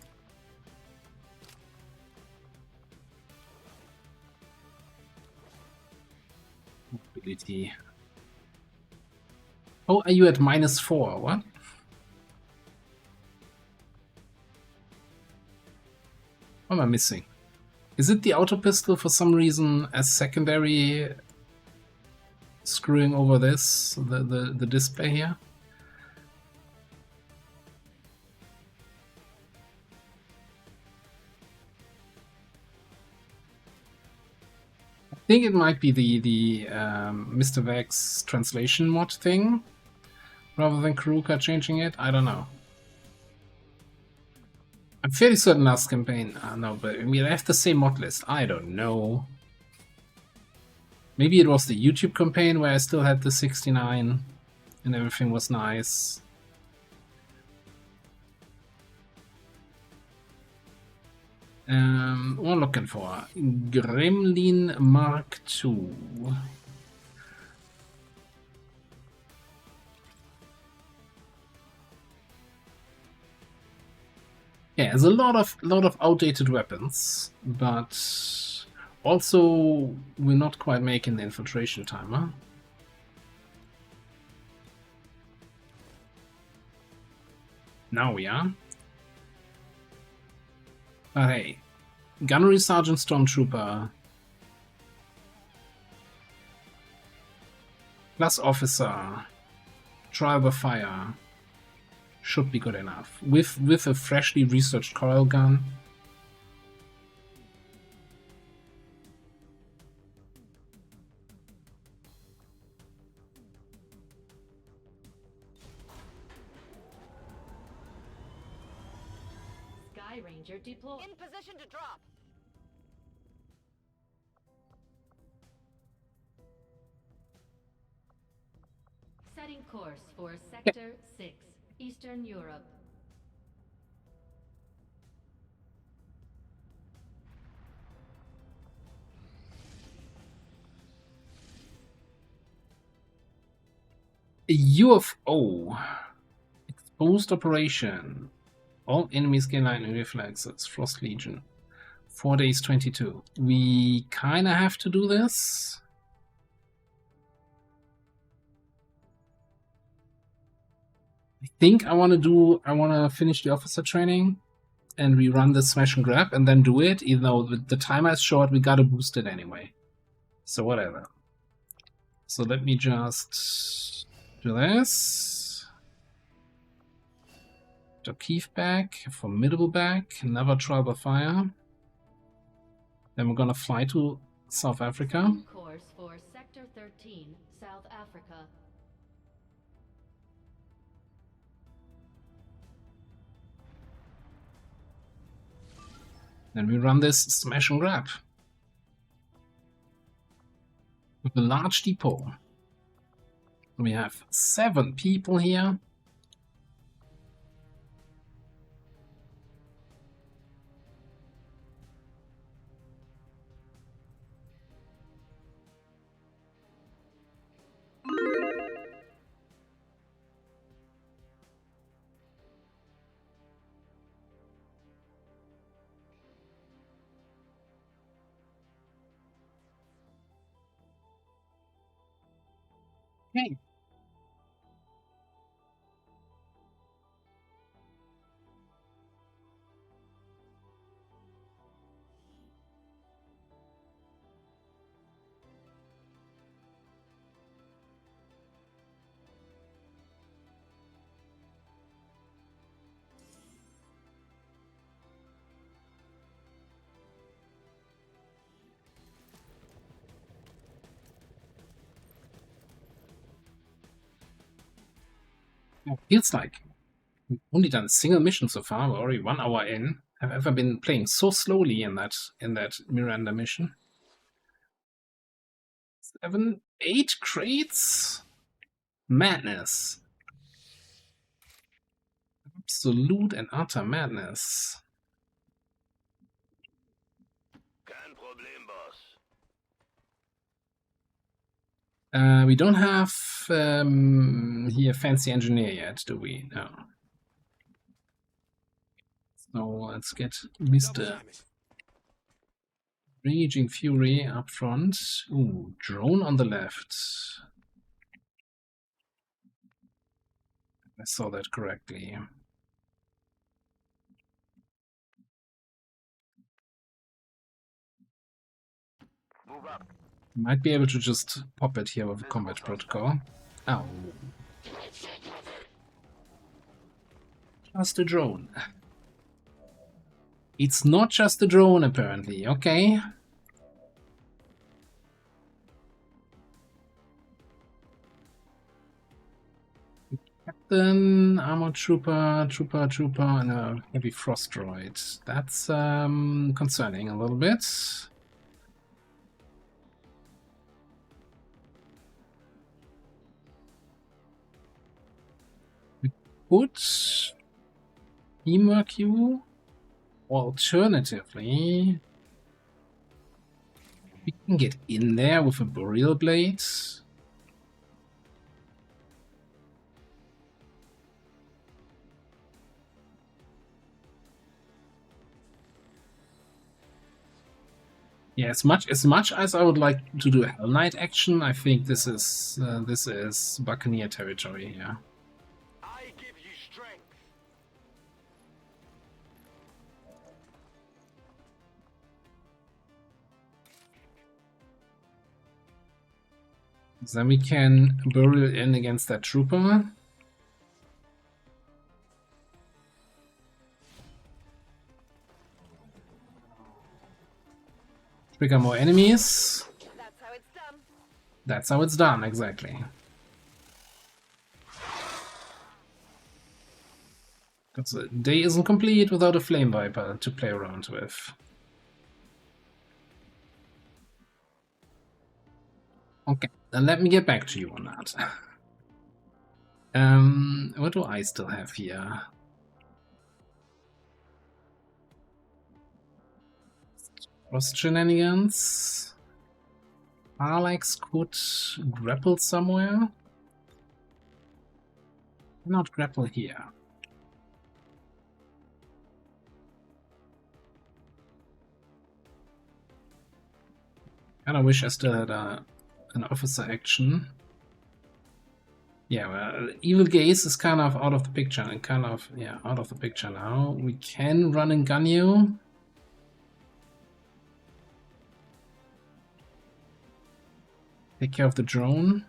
Mobility. Oh, are you at -4? What? What am I missing? Is it the auto pistol for some reason as secondary screwing over this, the display here? I think it might be the Mr. Vex translation mod thing, rather than Kuruka changing it. I don't know. I'm fairly certain last campaign. No, but I mean, I have the same mod list. I don't know. Maybe it was the YouTube campaign where I still had the 69 and everything was nice. What am I looking for? Gremlin Mark II. Yeah, there's a lot of outdated weapons, but also we're not quite making the infiltration timer. Now we are. But hey, Gunnery Sergeant Stormtrooper plus Officer, Trial by Fire should be good enough. With a freshly researched coil gun. Sky Ranger deployed. In position to drop. Setting course for Sector 6, Eastern Europe. A UFO. Exposed operation. All enemies gain lightning reflexes. Frost Legion. 4 days 22. We kinda have to do this. I think I wanna finish the officer training and we run the smash and grab and then do it, even though the timer is short, we gotta boost it anyway. So whatever. So let me just do this. O'Keefe back, Formidable back, another Trial by Fire. Then we're gonna fly to South Africa. Course for Sector 13, South Africa. Then we run this smash and grab. With a large depot. We have 7 people here. Okay. Feels like we've only done a single mission so far. We're already 1 hour in. I've ever been playing so slowly in that Miranda mission. 7, 8 crates? Madness. Absolute and utter madness. Kein Problem, boss. We don't have here fancy engineer yet, do we? No. So let's get Mr. Raging Fury up front. Ooh, drone on the left. I saw that correctly. Move up. Might be able to just pop it here with a combat protocol. Oh. Just a drone. It's not just a drone, apparently. Okay. Captain, armored trooper, and a heavy frost droid. That's concerning a little bit. We could teamwork you, or alternatively, we can get in there with a burial blade. Yeah, as much as I would like to do a Hell Knight action, I think this is Buccaneer territory here. I give you strength. Then we can burial in against that trooper. Trigger more enemies. That's how it's done. That's how it's done, exactly. Because the day isn't complete without a Flame Viper to play around with. Okay, then let me get back to you on that. What do I still have here? Cross shenanigans. Alex could grapple somewhere. Not grapple here. Kinda wish I still had an officer action. Yeah, well, Evil Gaze is kind of out of the picture, and out of the picture now. We can run and gun you. Take care of the drone.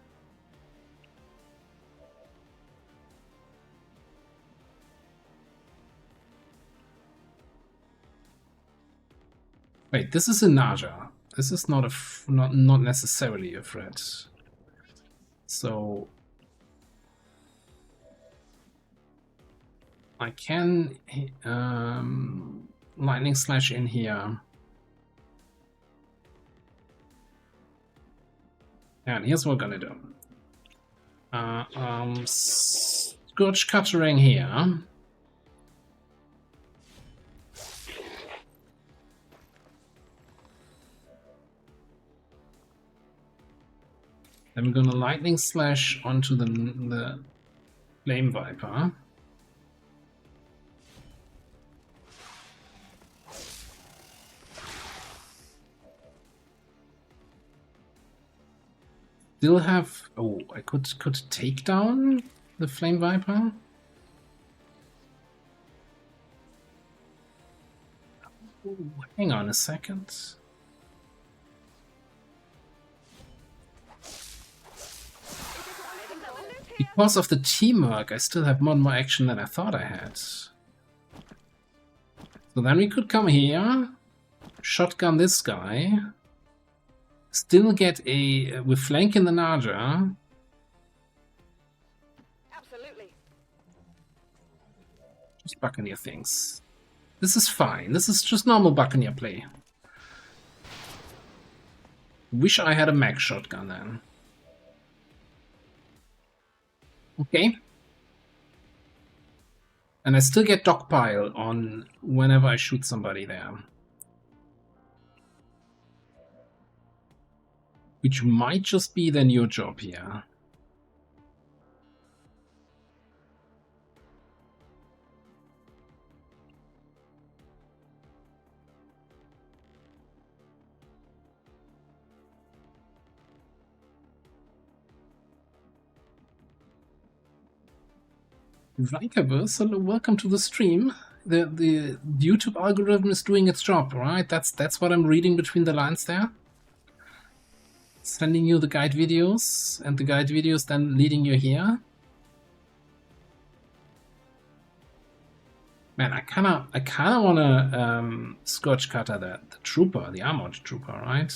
Wait, this is a Naja. This is not not necessarily a threat. So I can lightning slash in here. And here's what we're gonna do. Scorch Cuttering here. Then we're gonna lightning slash onto the Flame Viper. Still have... Oh, I could take down the Flame Viper. Ooh, hang on a second. Because of the teamwork, I still have more action than I thought I had. So then we could come here, shotgun this guy, still get with flank in the Naja. Absolutely. Just Buccaneer things. This is fine. This is just normal Buccaneer play. Wish I had a mag shotgun then. Okay. And I still get dogpile on whenever I shoot somebody there. Which might just be then your job here. Rikerverse, hello, welcome to the stream. The YouTube algorithm is doing its job, right? That's what I'm reading between the lines there. Sending you the guide videos, and the guide videos then leading you here. Man, I kinda wanna scorch cutter the trooper, the armored trooper, right?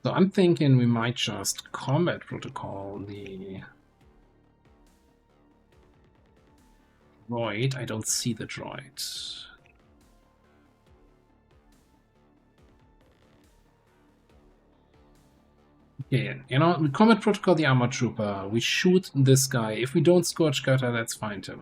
So I'm thinking we might just combat protocol the droid. I don't see the droid. Okay, you know, we combat protocol the armor trooper. We shoot this guy. If we don't scorch cutter, that's fine too.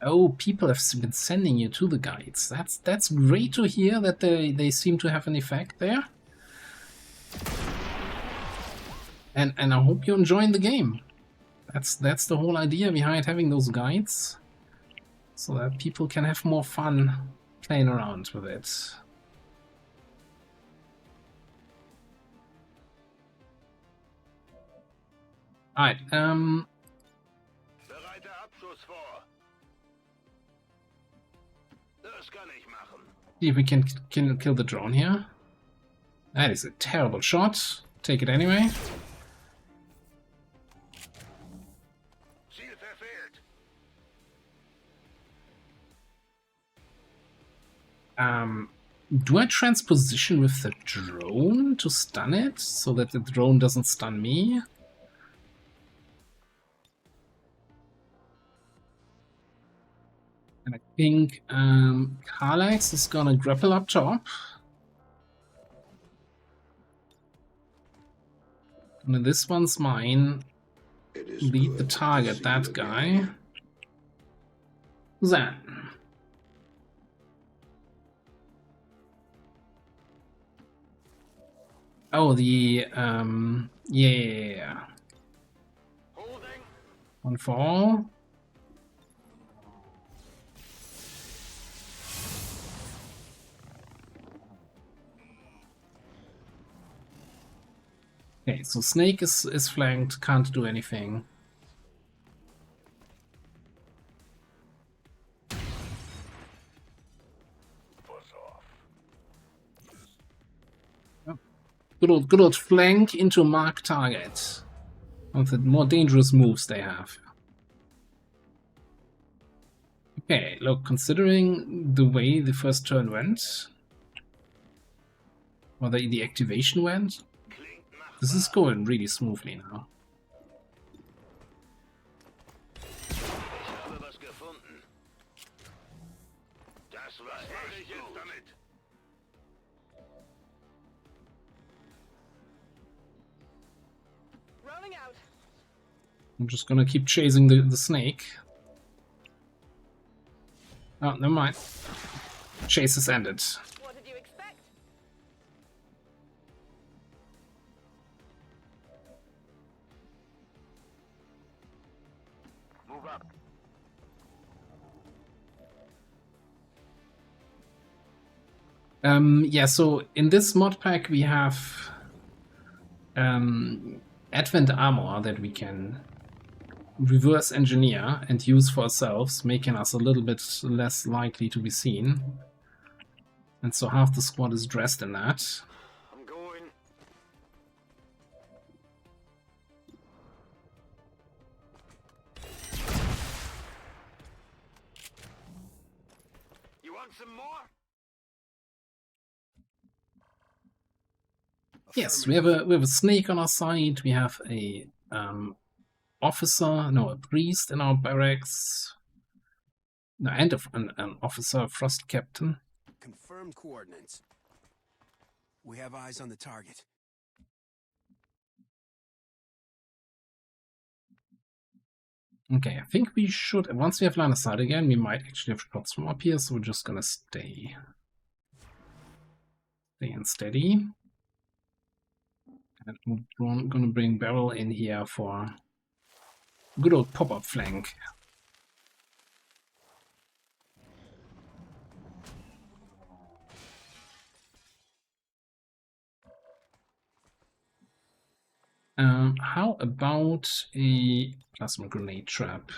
Oh, people have been sending you to the guides. That's great to hear that they seem to have an effect there. And I hope you're enjoying the game. That's the whole idea behind having those guides, so that people can have more fun playing around with it. Alright, see if we can kill the drone here. That is a terrible shot. Take it anyway. Do I transposition with the drone to stun it, so that the drone doesn't stun me? And I think Carlax is gonna grapple up top. And this one's mine. Lead the target, that guy. Who's that? Oh, the yeah. One for all. Okay, so Snake is flanked, can't do anything. Oh. Good old flank into mark target. One of the more dangerous moves they have. Okay, look, considering the way the first turn went, or the activation went, this is going really smoothly now. I'm just gonna keep chasing the snake. Oh, never mind. Chase has ended. What did you expect? Move up. Yeah, so in this mod pack we have Advent armor that we can reverse engineer and use for ourselves, making us a little bit less likely to be seen. And so half the squad is dressed in that. I'm Want some more? Yes, we have a snake on our side. We have a officer, no, a priest in our barracks. No, and an officer, a frost captain. Confirmed coordinates. We have eyes on the target. Okay, I think we should, once we have line of sight again, we might actually have shots from up here, so we're just gonna stay and steady. And we're gonna bring Beryl in here for good old pop-up flank. How about a plasma grenade trap?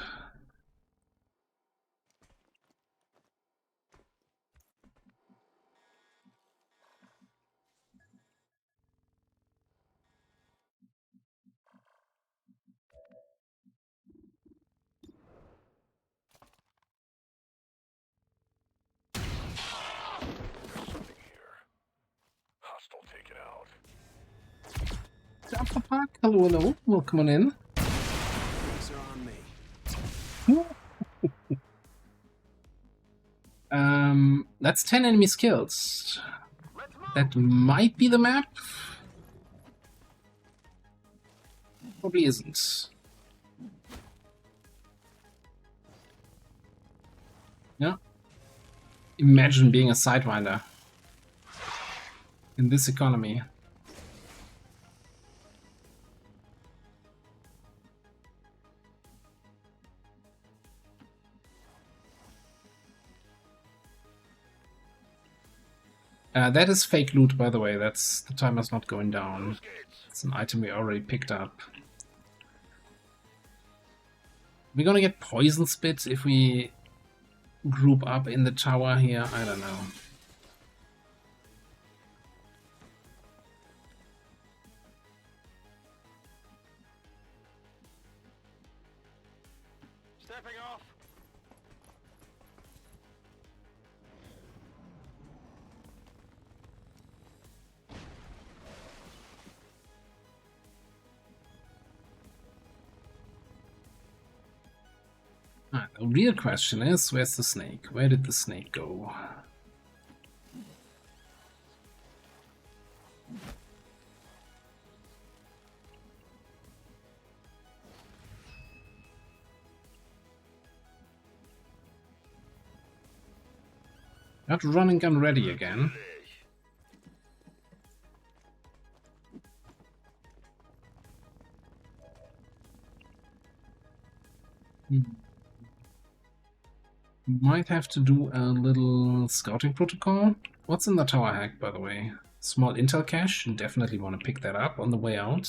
Hostile taken out. Alpha Park, hello, hello, welcome on in. Drinks are on me. That's 10 enemy skills. That might be the map. Probably isn't. Yeah. Imagine being a sidewinder in this economy. That is fake loot, by the way. That's the timer's not going down. It's an item we already picked up. We're gonna get poison spit if we group up in the tower here. I don't know. Stepping off. The real question is, where's the snake? Where did the snake go? Got running gun ready again. Might have to do a little scouting protocol. What's in the tower hack, by the way? Small intel cache. You definitely want to pick that up on the way out.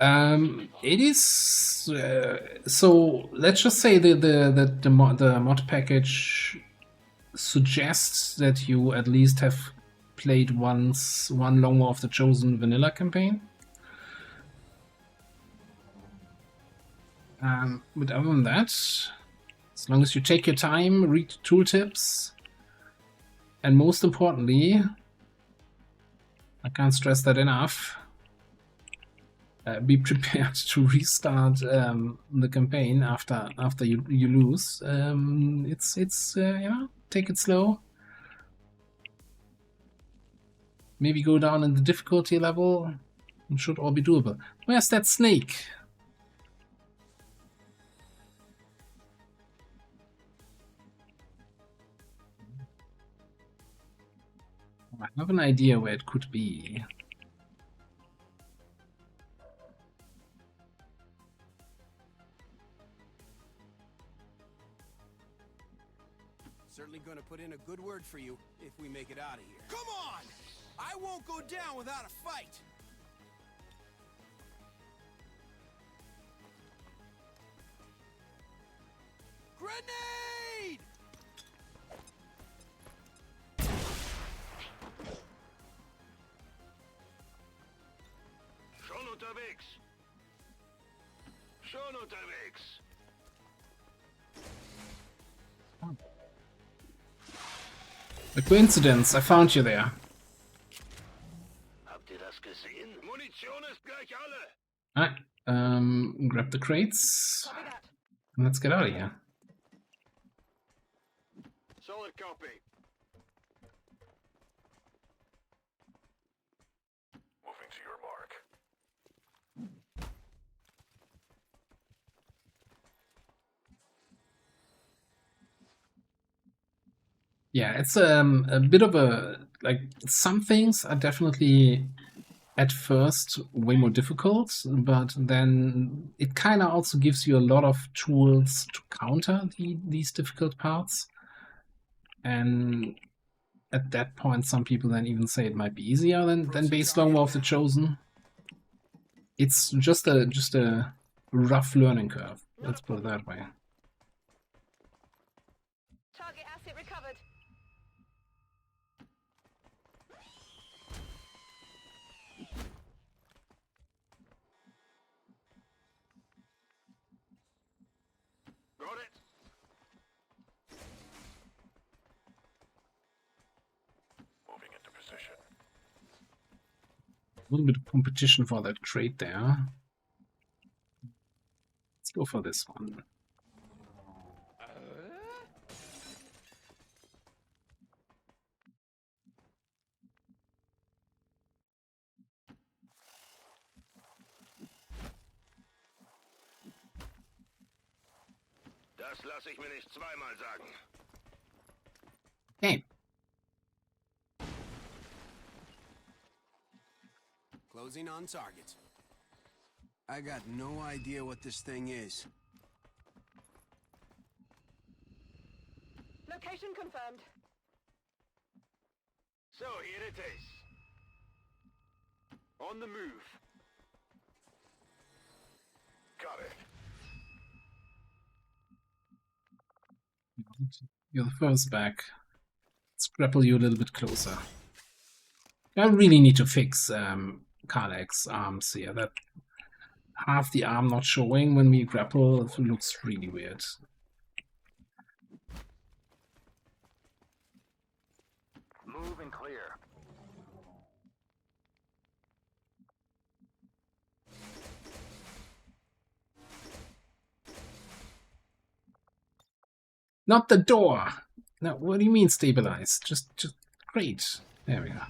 It is so. Let's just say the mod package suggests that you at least have played one Long War of the Chosen vanilla campaign. But other than that, as long as you take your time, read tooltips, and most importantly, I can't stress that enough, be prepared to restart the campaign after you lose. It's yeah, take it slow. Maybe go down in the difficulty level. It should all be doable. Where's that snake? I have an idea where it could be. Certainly gonna put in a good word for you if we make it out of here. Come on! I won't go down without a fight! Grenade! Schon unterwegs. Schon unterwegs. A coincidence, I found you there. Habt ihr das gesehen? Munition ist gleich alle. Alright, grab the crates. And let's get out of here. Solid copy. Moving to your mark. Yeah, it's a bit of a, like, some things are definitely at first way more difficult, but then it kind of also gives you a lot of tools to counter these difficult parts. And at that point, some people then even say it might be easier than base Long War of the Chosen. It's just a rough learning curve, let's put it that way. Target asset recovered. Got it. Moving into position. A little bit of competition for that crate there. Let's go for this one. Das lasse ich mir nicht zweimal sagen. Okay. Closing on target. I got no idea what this thing is. Location confirmed. So here it is. On the move. Got it. You're the first back. Let's grapple you a little bit closer. I really need to fix Karlak's arms here. That half the arm not showing when we grapple looks really weird. Move and clear. Not the door! No, what do you mean stabilize? Just great. There we go.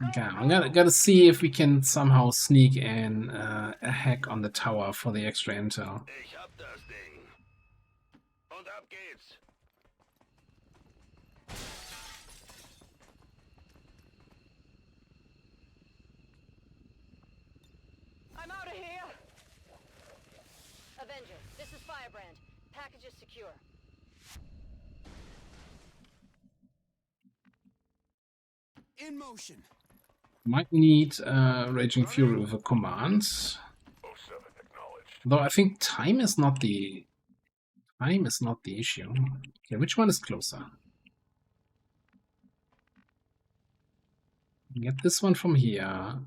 Okay, I'm gotta see if we can somehow sneak in a hack on the tower for the extra intel. Ich hab das Ding. Und ab geht's. I'm out of here. Avenger, this is Firebrand. Package is secure. In motion. Might need Raging Fury with a command. 07 acknowledged. Though I think time is not the issue. Okay, which one is closer? Get this one from here.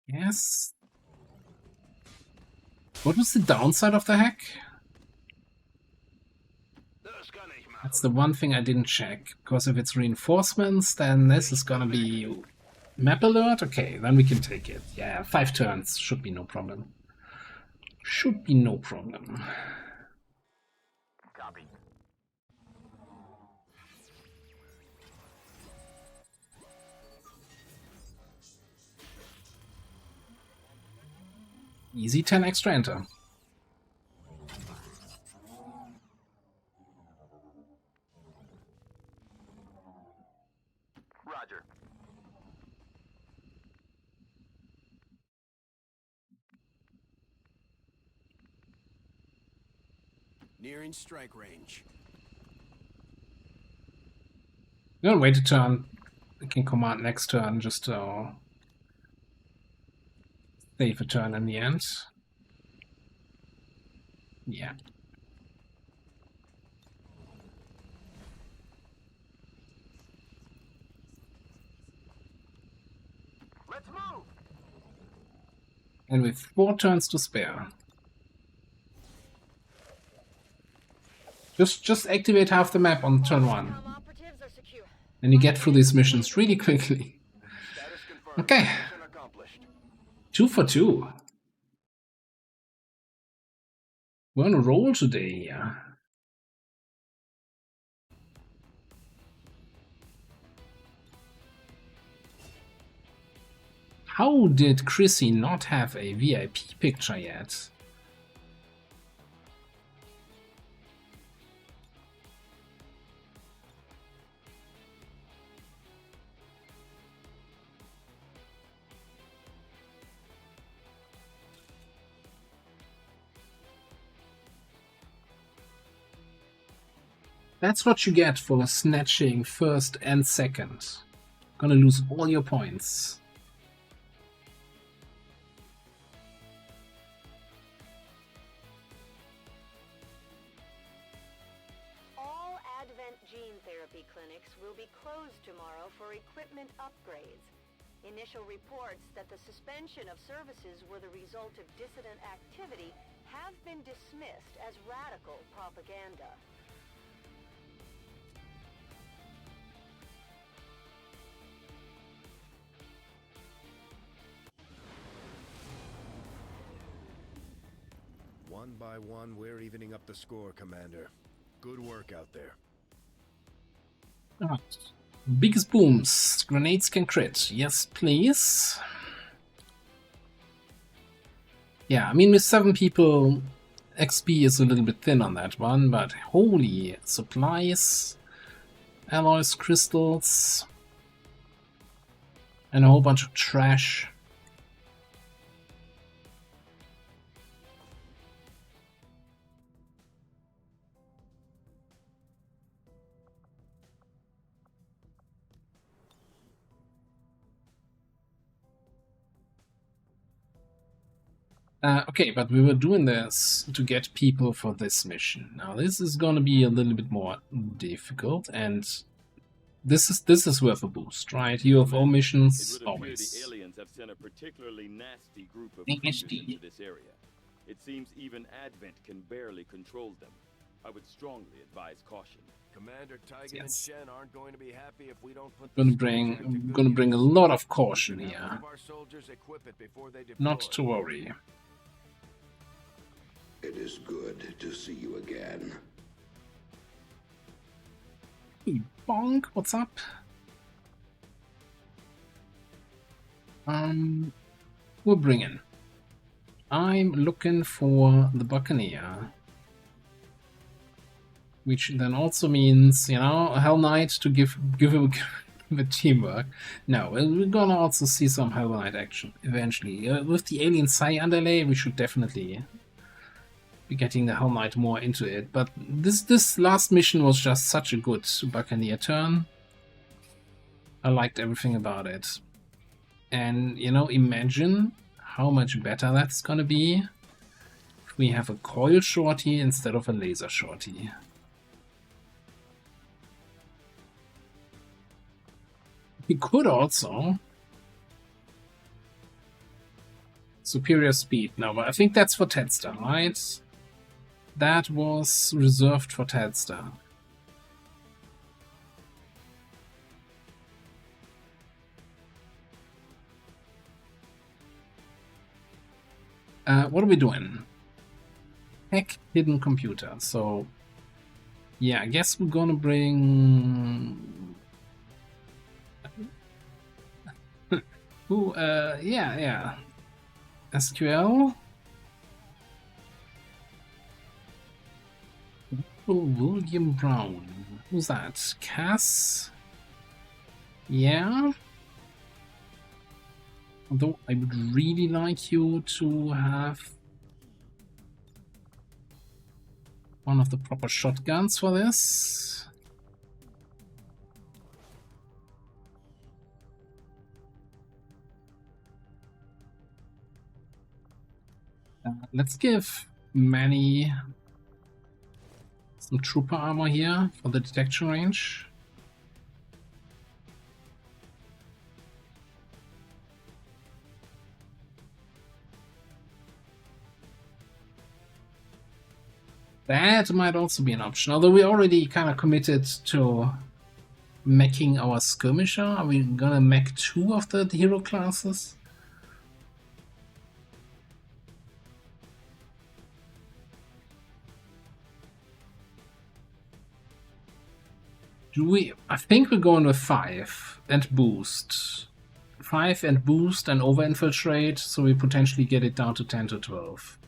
Yes. What was the downside of the hack? Das kann ich machen. That's the one thing I didn't check. Because if it's reinforcements, then this is gonna be map alert. Okay, then we can take it. Yeah, 5 turns should be no problem. Should be no problem. Copy. Easy 10 extra enter. Roger. Nearing strike range. I'm gonna wait a turn. We can command next turn just to save a turn in the end. Yeah. And with 4 turns to spare. Just activate half the map on turn 1. And you get through these missions really quickly. Okay. 2 for 2. We're on a roll today here. How did Chrissy not have a VIP picture yet? That's what you get for snatching first and second. Gonna lose all your points. All Advent gene therapy clinics will be closed tomorrow for equipment upgrades. Initial reports that the suspension of services were the result of dissident activity have been dismissed as radical propaganda. One by one, we're evening up the score, Commander. Good work out there. Alright. Biggest booms. Grenades can crit. Yes, please. Yeah, I mean, with 7 people, XP is a little bit thin on that one, but holy supplies, alloys, crystals, and a whole bunch of trash. Okay, but we were doing this to get people for this mission. Now this is gonna be a little bit more difficult, and this is worth a boost, right? You have all missions always. The aliens have sent a particularly nasty group of creatures into this area. It seems even Advent can barely control them. I would strongly advise caution. Commander Tigan and Shen aren't going to be happy if we don't put gonna bring a lot of caution here. Not to worry. It is good to see you again. Hey, Bonk, what's up? We're bringing. I'm looking for the Buccaneer. Which then also means, you know, a Hell Knight to give him a teamwork. No, we're gonna also see some Hell Knight action eventually. With the alien Psi underlay, we should definitely be getting the Hell Knight more into it. But this last mission was just such a good Buccaneer turn. I liked everything about it. And, you know, imagine how much better that's gonna be if we have a coil shorty instead of a laser shorty. We could also superior speed. No, but I think that's for Tedster, right? That was reserved for Tedster. What are we doing? Hack hidden computer. So, yeah, I guess we're gonna bring. Ooh, yeah. SQL. Oh, William Brown. Who's that? Cass? Yeah. Although I would really like you to have one of the proper shotguns for this. Let's give Manny some trooper armor here for the detection range. That might also be an option, although we already kind of committed to meching our skirmisher. Are we gonna mech 2 of the hero classes? Do we? I think we're going with 5 and boost. 5 and boost and over infiltrate, so we potentially get it down to 10 to 12.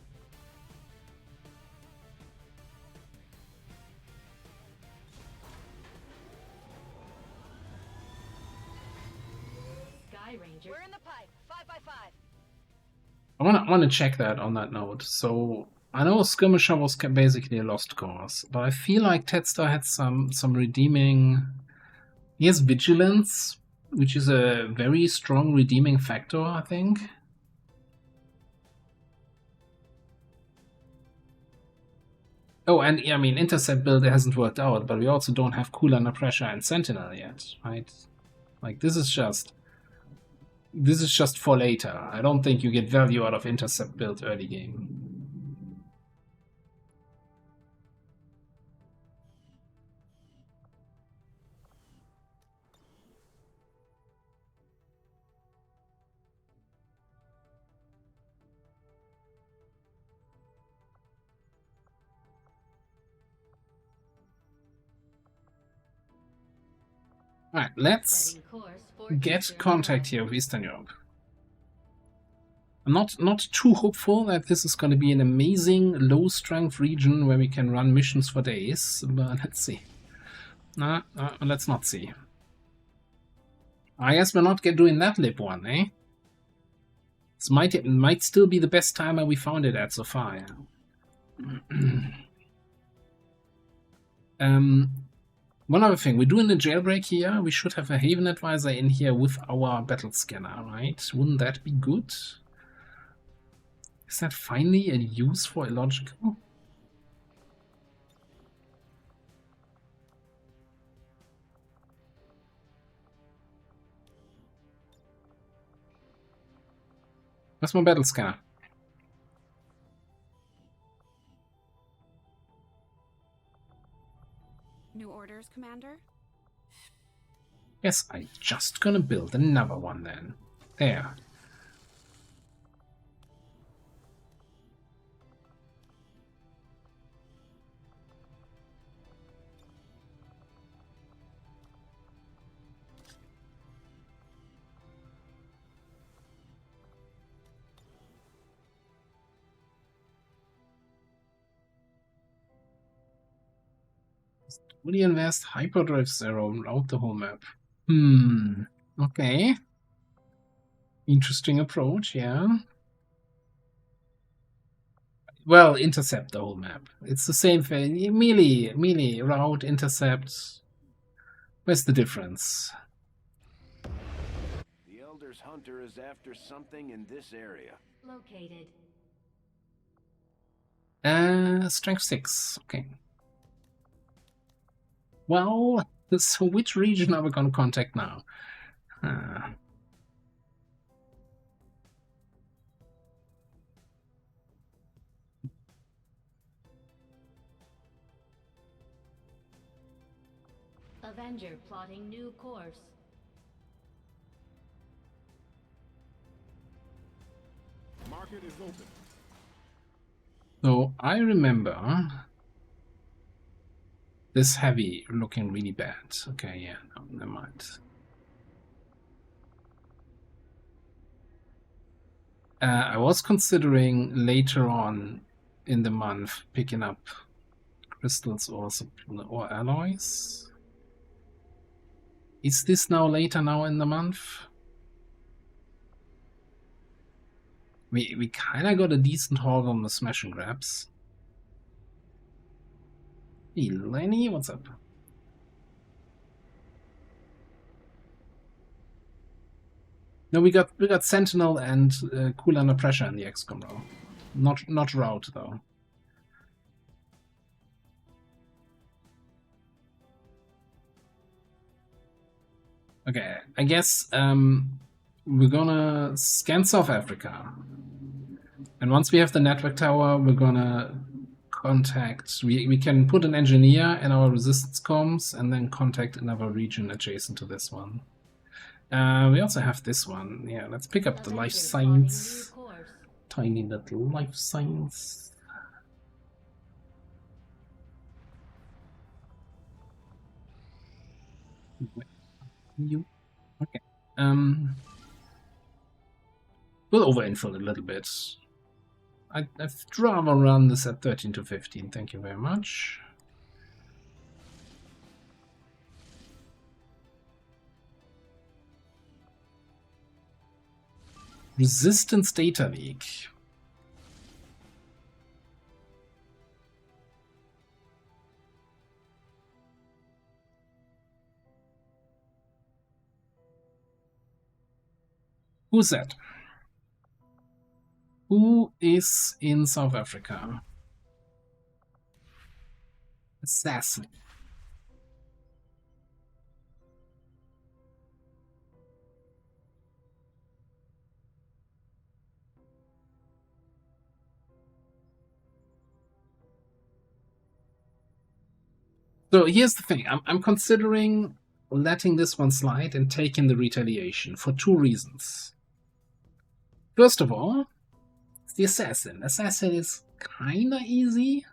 We're in the pipe. 5 by 5. I wanna check that on that note. So I know Skirmisher was basically a lost cause, but I feel like Tedstar had some redeeming. He has vigilance, which is a very strong redeeming factor, I think. Oh, and I mean, intercept build hasn't worked out, but we also don't have Cool Under Pressure and Sentinel yet, right? Like this is just for later. I don't think you get value out of intercept build early game. Alright, let's get contact here with Eastern Europe. I'm not too hopeful that this is going to be an amazing low-strength region where we can run missions for days, but let's see. Let's not see. I guess we're not doing that lib one, eh? This might still be the best timer we found it at so far. One other thing, we're doing the jailbreak here. We should have a Haven Advisor in here with our battle scanner, right? Wouldn't that be good? Is that finally a use for illogical? Where's my battle scanner? New orders, Commander? Yes, I'm just gonna build another one then. There. Fully invest hyperdrive zero around the whole map. Okay. Interesting approach, yeah. Well, intercept the whole map. It's the same thing. Melee, route, intercept. Where's the difference? The Elder's Hunter is after something in this area. Located. Strength 6. Okay. Well, so which region are we going to contact now? Avenger plotting new course. Market is open. So I remember this heavy looking really bad. Okay, yeah, no, never mind. I was considering later on in the month picking up crystals or alloys. Is this now later now in the month? We kind of got a decent haul on the smash and grabs. Hey Lenny, what's up? No, we got Sentinel and Cool Under Pressure in the XCOM row. Not route though. Okay, I guess we're gonna scan South Africa. And once we have the network tower, we're gonna contact. We can put an engineer in our resistance comms and then contact another region adjacent to this one. We also have this one. Yeah, let's pick up the life science. Tiny little life science. You. Okay. We'll over-infill a little bit. I'd rather run this at 13 to 15. Thank you very much. Resistance data leak. Who's that? Who is in South Africa? Assassin. So here's the thing. I'm considering letting this one slide and taking the retaliation for two reasons. First of all, it's the assassin. Assassin is kinda easy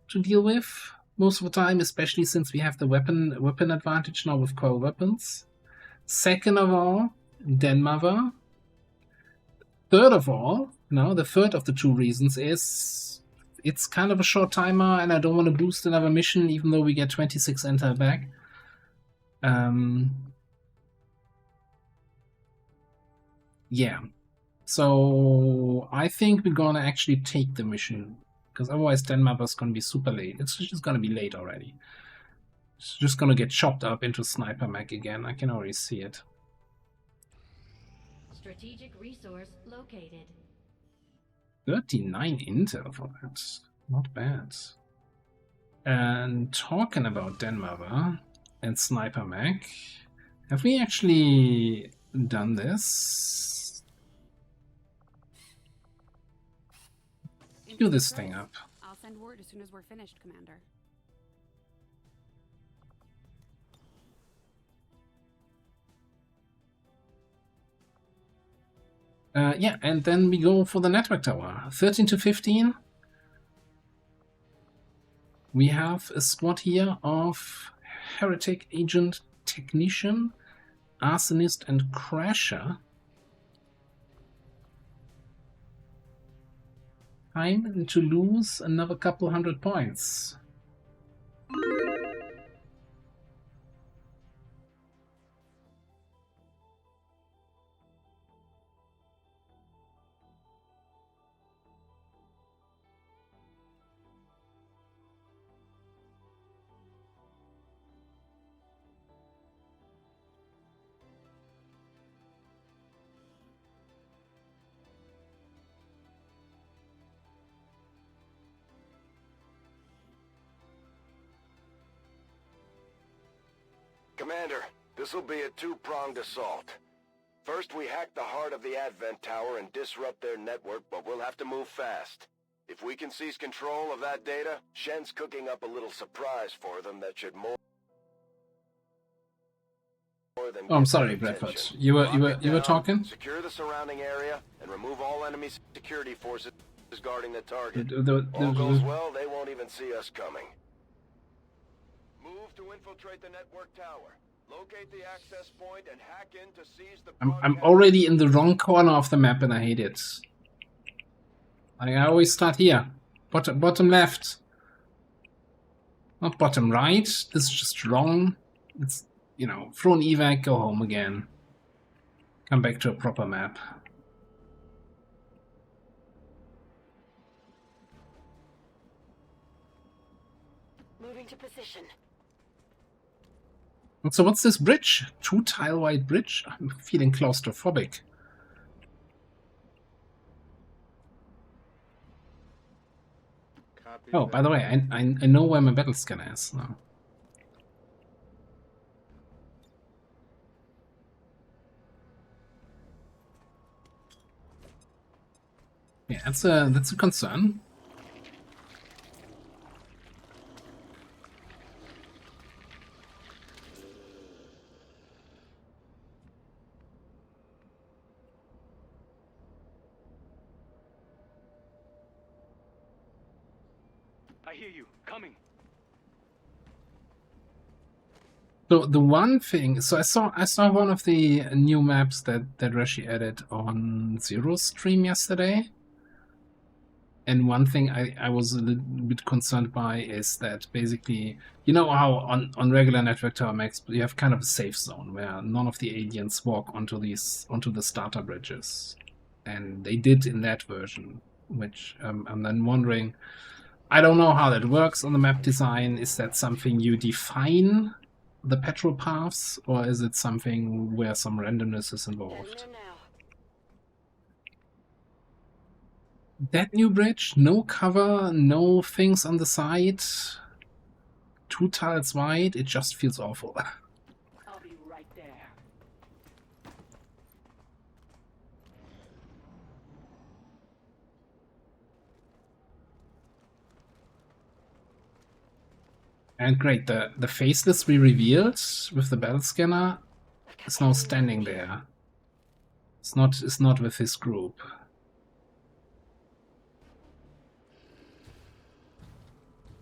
to deal with most of the time, especially since we have the weapon advantage now with coil weapons. Second of all, Den Mother. Third of all, the third of the two reasons is it's kind of a short timer and I don't want to boost another mission even though we get 26 intel back. Yeah. So I think we're gonna actually take the mission, because otherwise Den Mother's gonna be super late. It's just gonna be late already. It's just gonna get chopped up into Sniper Mech again. I can already see it. Strategic resource located. 39 intel for that. Not bad. And talking about Den Mother and Sniper Mech, have we actually done this? Do this thing up. I'll send word as soon as we're finished, Commander. Yeah, and then we go for the network tower. 13 to 15. We have a squad here of Heretic, Agent, Technician, Arsonist, and Crasher. Time to lose another couple 100 points. Commander, this'll be a two-pronged assault. First, we hack the heart of the Advent Tower and disrupt their network, but we'll have to move fast. If we can seize control of that data, Shen's cooking up a little surprise for them that should more than... Oh, I'm sorry, Bradford. You were talking? Secure the surrounding area and remove all enemy security forces guarding the target. All goes well, they won't even see us coming. Move to infiltrate the network tower. Locate the access point and hack in to seize the... I'm already in the wrong corner of the map and I hate it. I always start here. Bottom left. Not bottom right. This is just wrong. It's, throw an evac, go home again. Come back to a proper map. Moving to position. So what's this bridge? 2-tile-wide bridge? I'm feeling claustrophobic. Oh, by the way, I know where my battle scanner is now. Yeah, that's a concern. I hear you. Coming. So the one thing, so I saw one of the new maps that Reshi added on Zero's stream yesterday. And one thing I was a little bit concerned by is that basically, you know how on regular network tower maps you have kind of a safe zone where none of the aliens walk onto the starter bridges, and they did in that version. Which I'm then wondering, I don't know how that works on the map design. Is that something you define the petrol paths, or is it something where some randomness is involved? That new bridge, no cover, no things on the side, 2 tiles wide, it just feels awful. I'll be right there. And great, the faceless we revealed with the battle scanner is now standing there. It's not with his group.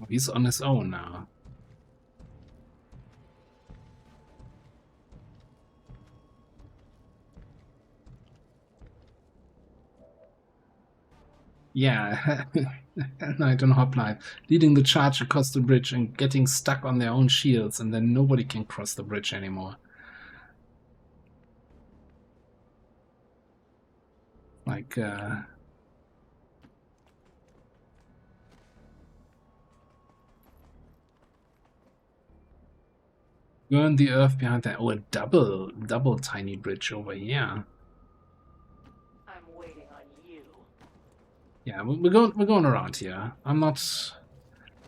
He's on his own now. Yeah, Night on Hotline, leading the charge across the bridge and getting stuck on their own shields, and then nobody can cross the bridge anymore. Like, burn the earth behind that. Oh, a double tiny bridge over here. I'm waiting on you. Yeah, we're going around here. I'm not.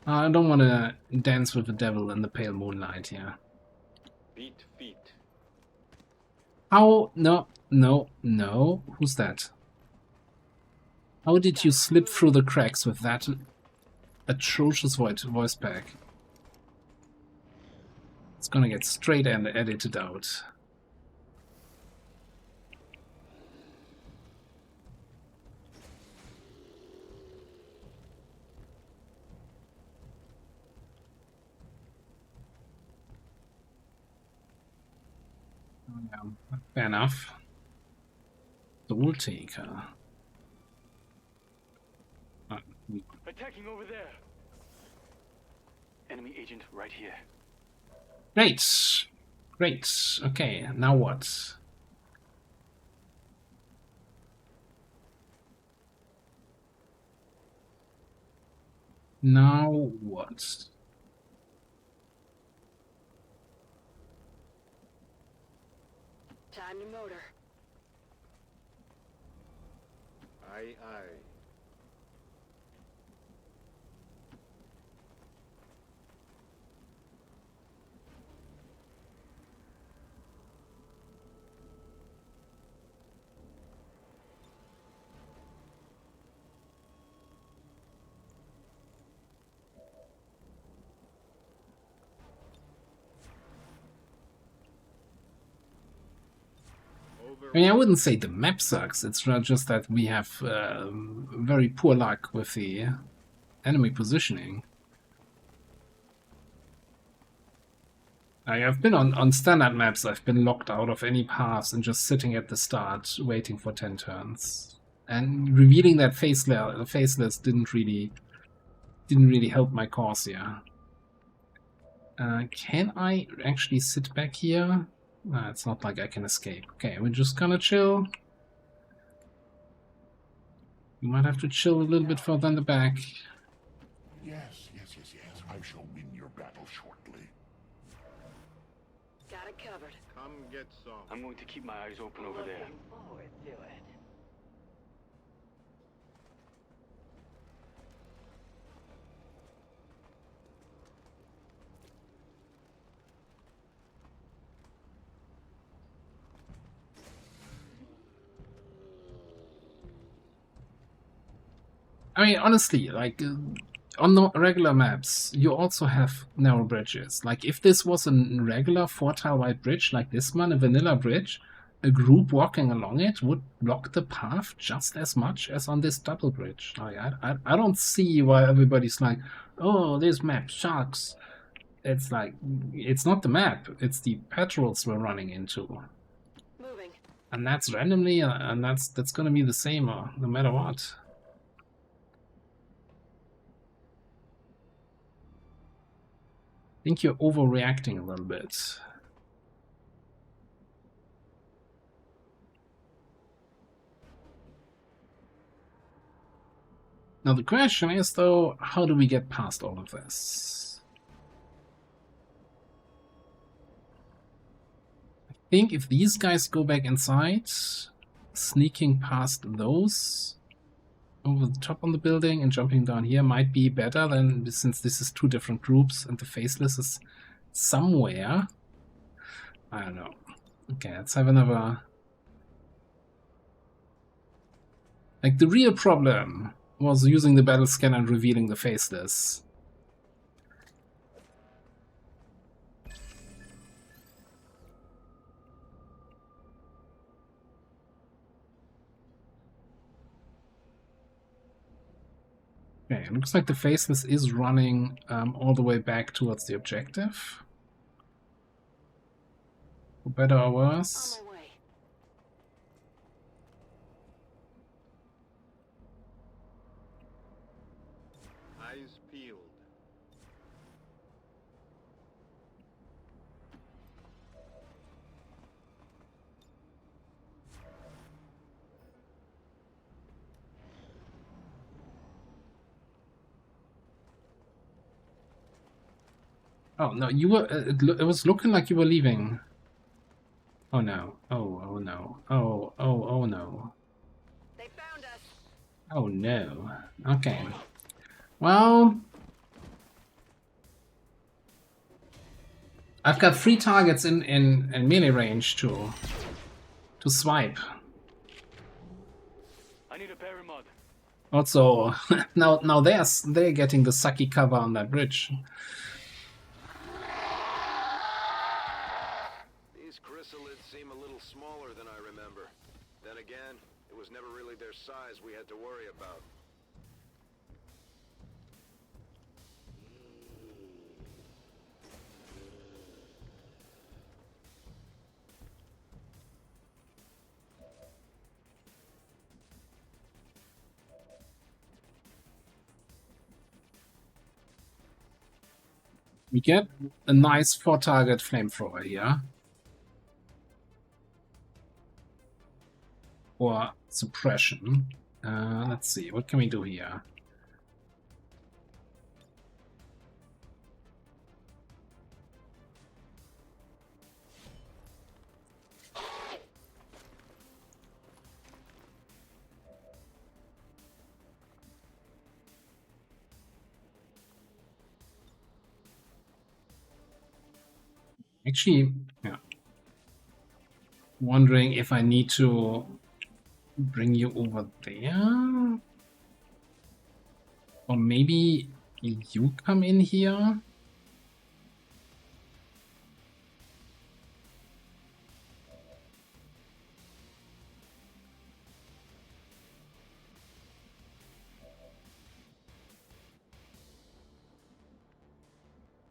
I don't want to dance with the devil in the pale moonlight here. Beat feet. How? No. Who's that? How did you slip through the cracks with that atrocious voice pack? It's gonna get straight and edited out. Yeah, fair enough. Soul Taker. Attacking over there. Enemy agent right here. Great. Okay, now what? Now what? Time to motor. Aye. I mean, I wouldn't say the map sucks, it's just that we have very poor luck with the enemy positioning. I've been on standard maps, I've been locked out of any paths and just sitting at the start waiting for 10 turns. And revealing that faceless didn't really help my cause here. Can I actually sit back here? It's not like I can escape. Okay, we're just gonna chill. You might have to chill a little bit further in the back. Yes. I shall win your battle shortly. Got it covered. Come get some. I'm going to keep my eyes open over there. Looking forward to it. I mean, honestly, like, on the regular maps, you also have narrow bridges. Like, if this was a regular 4-tile wide bridge like this one, a vanilla bridge, a group walking along it would block the path just as much as on this double bridge. I don't see why everybody's like, oh, this map sucks. It's like, it's not the map, it's the patrols we're running into. Moving. And that's randomly, and that's gonna be the same no matter what. I think you're overreacting a little bit. Now the question is, though, how do we get past all of this? I think if these guys go back inside, sneaking past those over the top on the building and jumping down here might be better than, since this is two different groups and the faceless is somewhere. I don't know. Okay, let's have another. Like, the real problem was using the battle scanner and revealing the faceless. Okay, it looks like the faceless is running all the way back towards the objective. For better or worse. Eyes peeled. Oh no, you were. It was looking like you were leaving. Oh no! Oh no! Oh no! They found us. Oh no! Okay. Well, I've got 3 targets in melee range to swipe. I need a berry mud. Also, now they're getting the sucky cover on that bridge. These chrysalids seem a little smaller than I remember. Then again, it was never really their size we had to worry about. We get a nice 4-target flamethrower here. Or suppression. Let's see, what can we do here? Actually, yeah. Wondering if I need to bring you over there? Or maybe you come in here?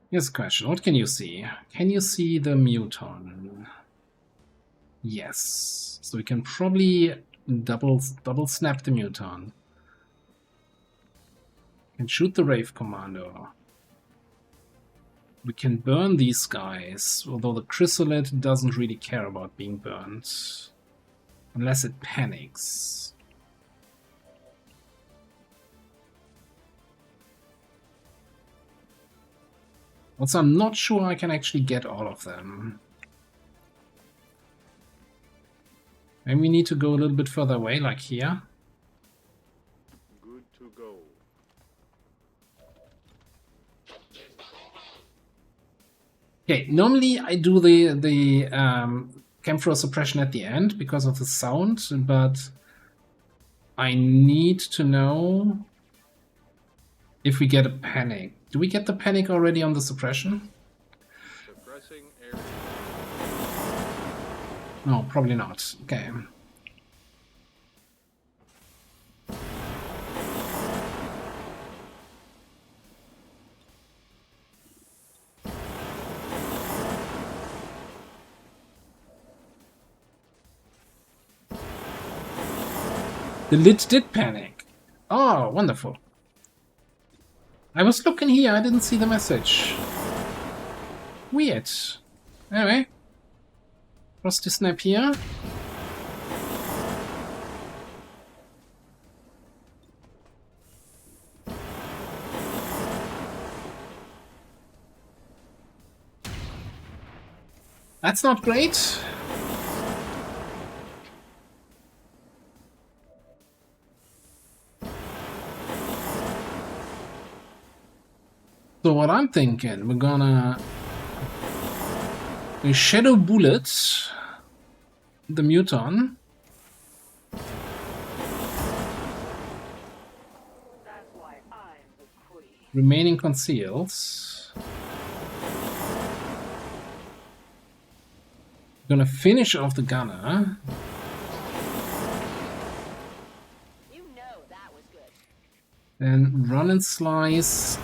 Here's a question. What can you see? Can you see the muton? Yes. So we can probably double snap the muton. Can shoot the Wraith Commando. We can burn these guys, although the Chrysalid doesn't really care about being burned. Unless it panics. Also, I'm not sure I can actually get all of them. Maybe we need to go a little bit further away, like here. Good to go. Okay, normally I do the camphor suppression at the end because of the sound, but I need to know if we get a panic. Do we get the panic already on the suppression? Suppressing air. No, probably not. Okay. The lid did panic. Oh, wonderful. I was looking here, I didn't see the message. Weird. Anyway. Frosty Snap here. That's not great. So what I'm thinking, we're gonna shadow bullet the muton. Remaining conceals. Gonna finish off the gunner. You know that was good. Then run and slice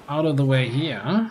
out of the way here.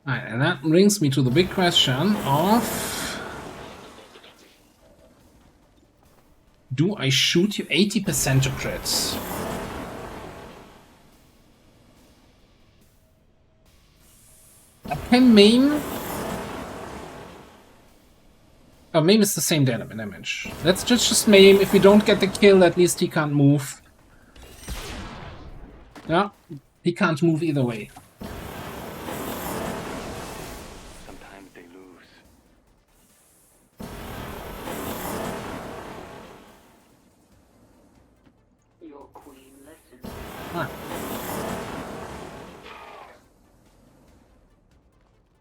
Alright, and that brings me to the big question of... do I shoot you 80% to crits? I can maim... oh, maim is the same damage. Let's just maim. If we don't get the kill, at least he can't move. Yeah, he can't move either way.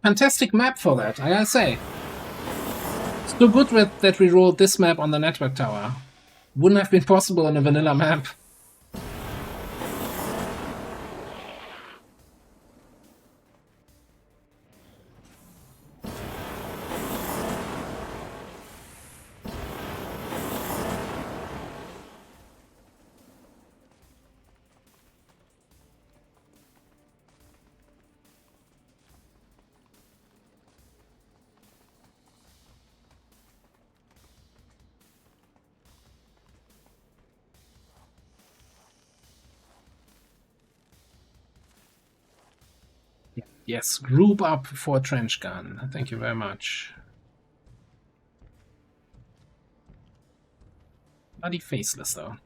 Fantastic map for that, I gotta say. So good that we rolled this map on the network tower. Wouldn't have been possible on a vanilla map. Yes, group up for a trench gun. Thank you very much. Bloody faceless, though.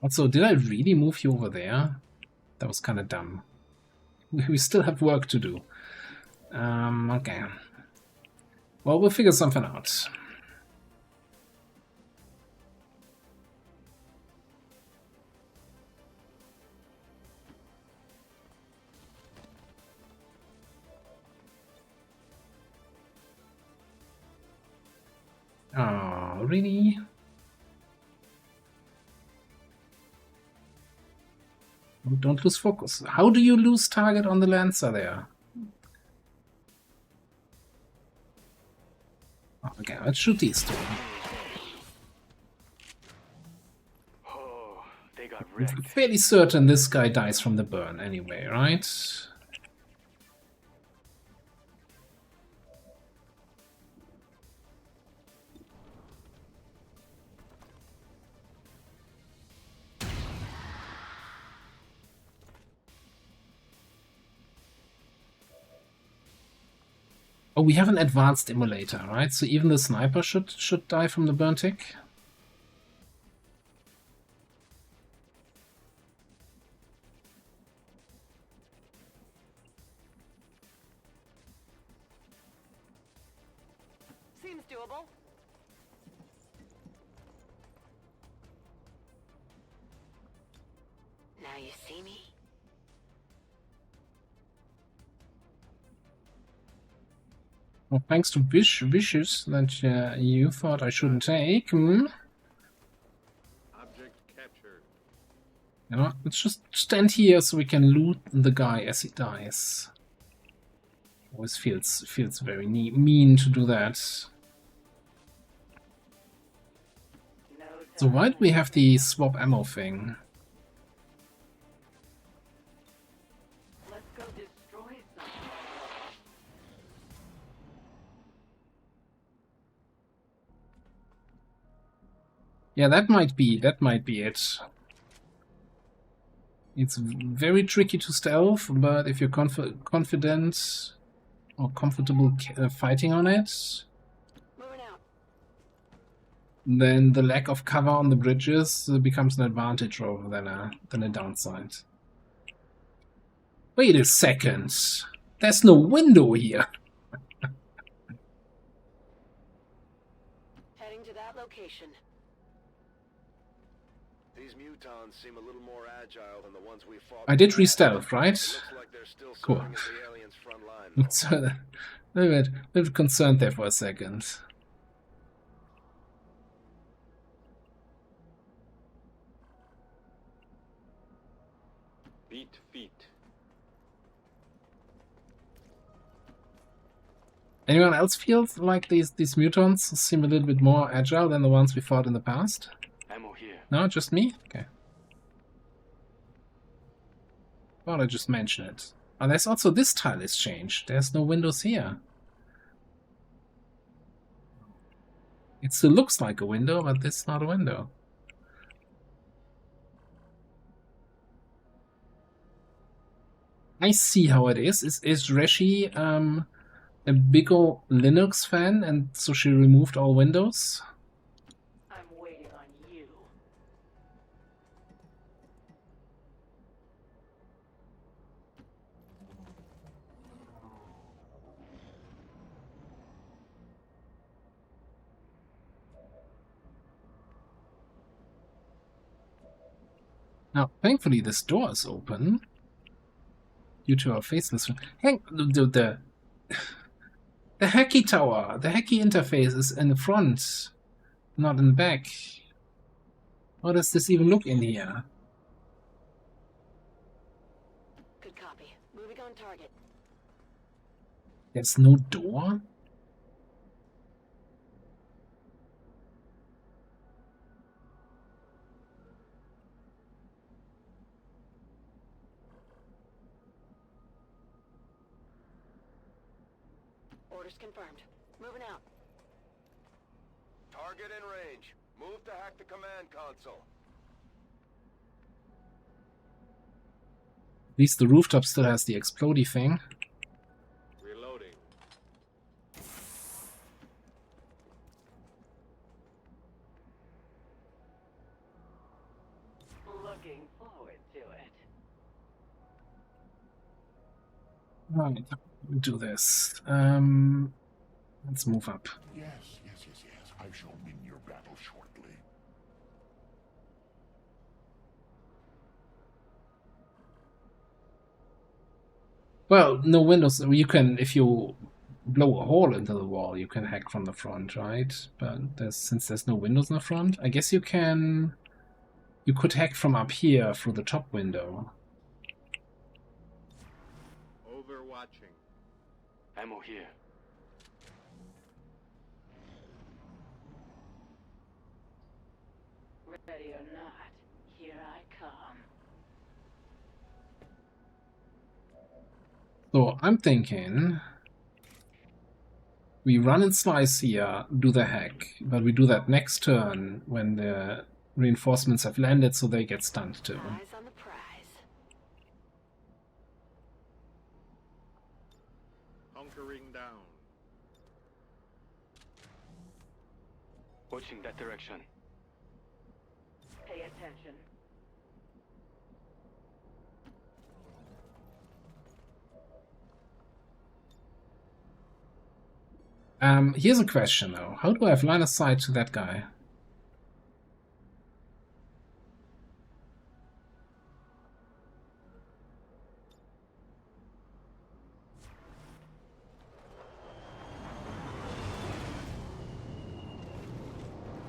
Also, did I really move you over there? That was kind of dumb. We still have work to do. Okay. Well, we'll figure something out. Oh, really? Don't lose focus. How do you lose target on the Lancer there? Okay, let's shoot these two. Oh, they got I'm wrecked. fairly certain this guy dies from the burn anyway, right? Oh, we have an advanced emulator, right? So even the sniper should die from the burn tick. Seems doable. Now you see me? Well, thanks to wishes that you thought I shouldn't take. Hmm? Object captured. You know, let's just stand here so we can loot the guy as he dies. Always feels very mean to do that. So why do we have the swap ammo thing? Let's go destroy something. Yeah, that might be it. It's very tricky to stealth, but if you're confident or comfortable fighting on it, then the lack of cover on the bridges becomes an advantage rather than a downside. Wait a second. There's no window here. Heading to that location. These mutons seem a little more agile than the ones we fought. I did re-stealth, right? Looks like they're still Cool. serving as the aliens' front line. So, a little bit concerned there for a second. Beat feet. Anyone else feels like these mutants seem a little bit more agile than the ones we fought in the past? Ammo here. No, just me? Okay. Thought I just mentioned it. Oh, there's also this tile is changed. There's no windows here. It still looks like a window, but this is not a window. I see how it is. Is Reshi a big ol' Linux fan, and so she removed all windows? I'm waiting on you. Now, thankfully, this door is open due to our faceless. Hang the hacky tower, the hacky interface is in the front, not in the back. How does this even look in here? Good copy. Moving on target. There's no door? Orders confirmed. Moving out. Target in range. Move to hack the command console. At least the rooftop still has the explodey thing. Reloading. Looking forward to it. Right, do this. Let's move up. Yes. I shall win your battle shortly. Well, no windows. You can, if you blow a hole into the wall, you can hack from the front, right? But since there's no windows in the front, I guess you can. You could hack from up here through the top window. Overwatching. Ammo here. Ready or not, here I come. So I'm thinking we run and slice here, do the hack, but we do that next turn when the reinforcements have landed, so they get stunned too. Eyes on the prize. Hunkering down. Watching that direction. Pay attention. Here's a question though. How do I have line of sight to that guy?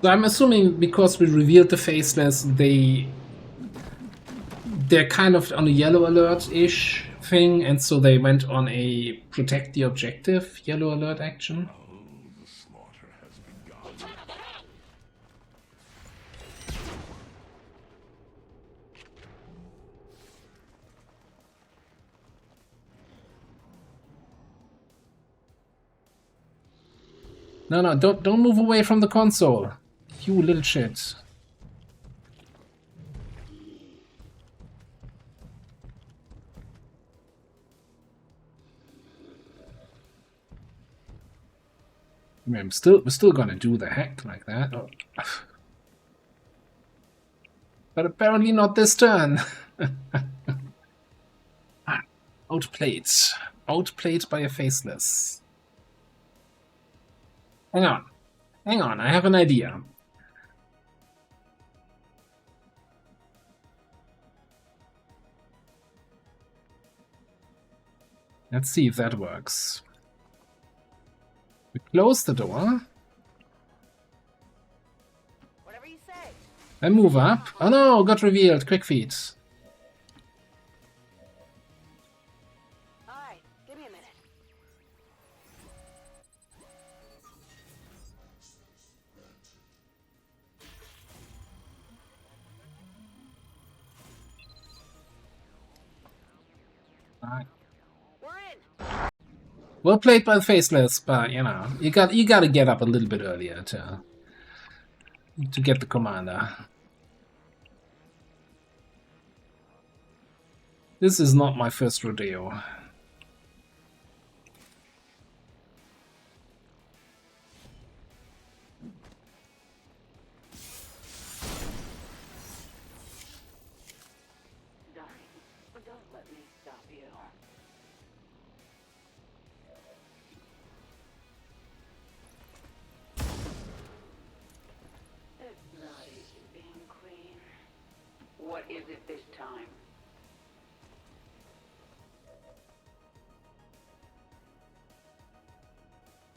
So I'm assuming because we revealed the faceless, they're kind of on a yellow alert-ish thing, and so they went on a protect the objective yellow alert action. No, don't move away from the console, you little shit. I mean, we're still gonna do the hack like that. Oh. But apparently not this turn. Outplayed. Outplayed by a faceless. Hang on, I have an idea. Let's see if that works. We close the door. Whatever you say. And move up. Oh no, got revealed. Quick feet. Alright, give me a minute. Alright. We're in. Well played by the faceless, but you know, you gotta get up a little bit earlier to get the commander. This is not my first rodeo. Don't let me stop you. It's not easy being queen. What is it this time?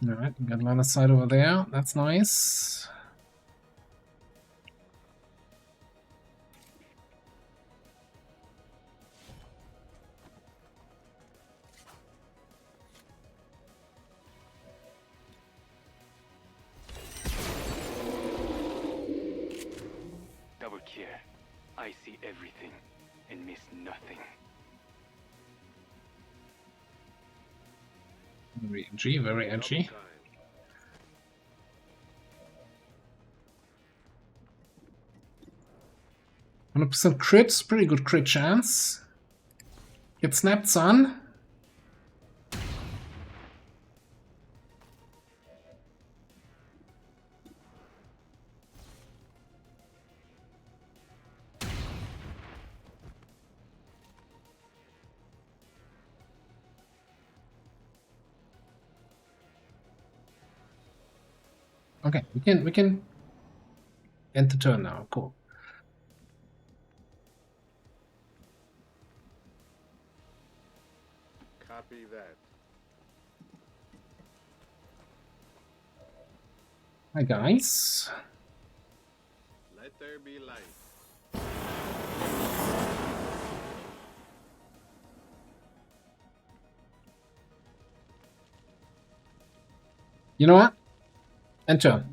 Alright, got a line of sight over there. That's nice. Double care. I see everything and miss nothing. Very edgy, very edgy. 100% crit, pretty good crit chance. Get snapped, son. Okay, we can end the turn now. Cool. Copy that. Hi guys. Let there be light. You know what? Enter.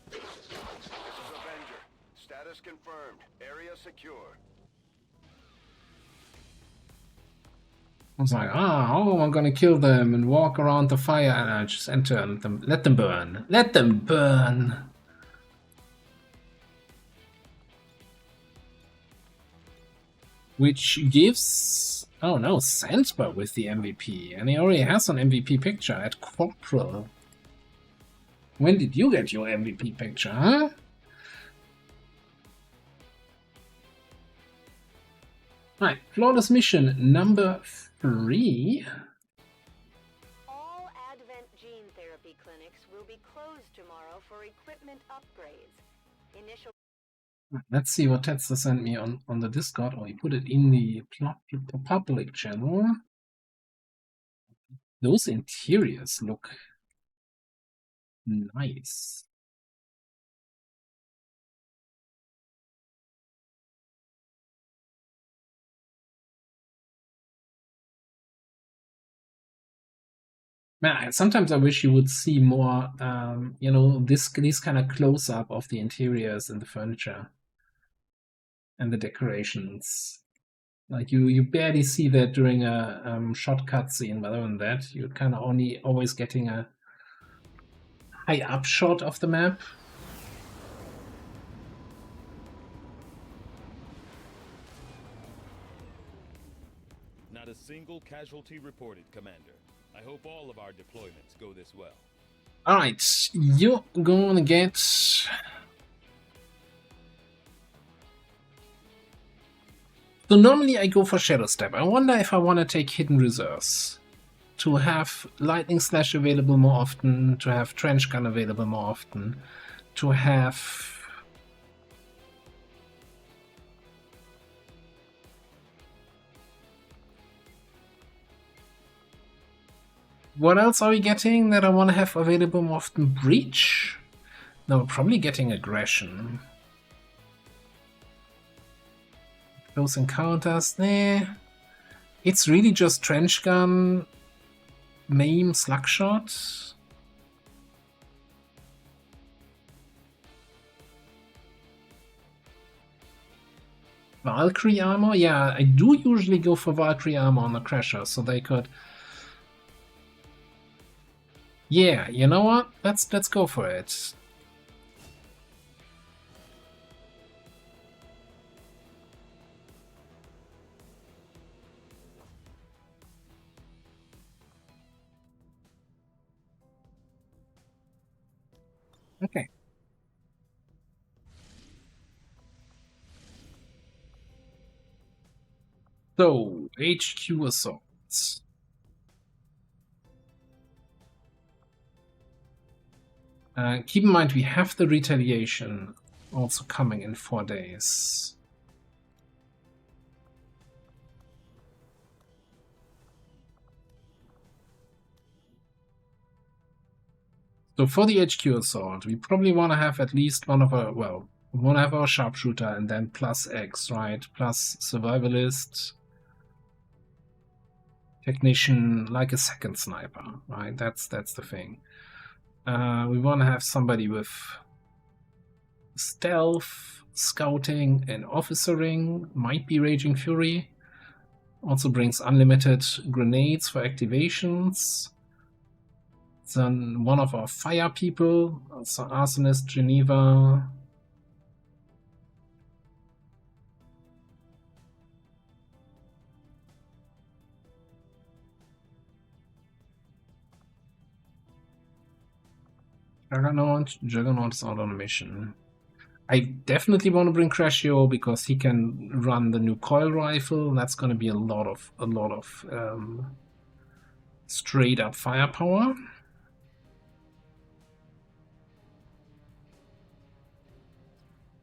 This is Avenger. Status confirmed. Area secure. I was like, oh, I'm gonna kill them and walk around the fire, and I just enter and let them burn. Let them burn. Which gives, oh no, Sandbar with the MVP, and he already has an MVP picture at Corporal. When did you get your MVP picture, huh? Right, flawless mission number 3. All Advent gene therapy clinics will be closed tomorrow for equipment upgrades. Initial. Let's see what Tetsu sent me on the Discord, or he put it in the public channel. Those interiors look nice. Man, sometimes I wish you would see more, you know, this kind of close-up of the interiors and the furniture and the decorations. Like you barely see that during a shot cutscene, but other than that, you're kind of only always getting a high-up shot of the map. Not a single casualty reported, Commander. I hope all of our deployments go this well. Alright, you're gonna get... So normally I go for Shadow Step. I wonder if I want to take Hidden Reserves. To have Lightning Slash available more often, to have Trench Gun available more often, to have... What else are we getting that I want to have available more often? Breach? No, we're probably getting Aggression. Close Encounters, nah. It's really just Trench Gun, Maim, Slugshot. Valkyrie Armor? Yeah, I do usually go for Valkyrie Armor on the Crasher, so they could... Yeah, you know what? Let's go for it. Okay. So, HQ assaults. Keep in mind we have the Retaliation also coming in 4 days. So for the HQ assault, we probably want to have at least one of our, well, we want to have our sharpshooter and then plus X, right? Plus survivalist, technician, like a second sniper, right? That's the thing. We want to have somebody with stealth, scouting, and officering. Might be Raging Fury. Also brings unlimited grenades for activations. Then one of our fire people, also Arsonist, Geneva. Juggernaut is out on a mission. I definitely want to bring Crashio because he can run the new coil rifle. That's going to be a lot of straight up firepower.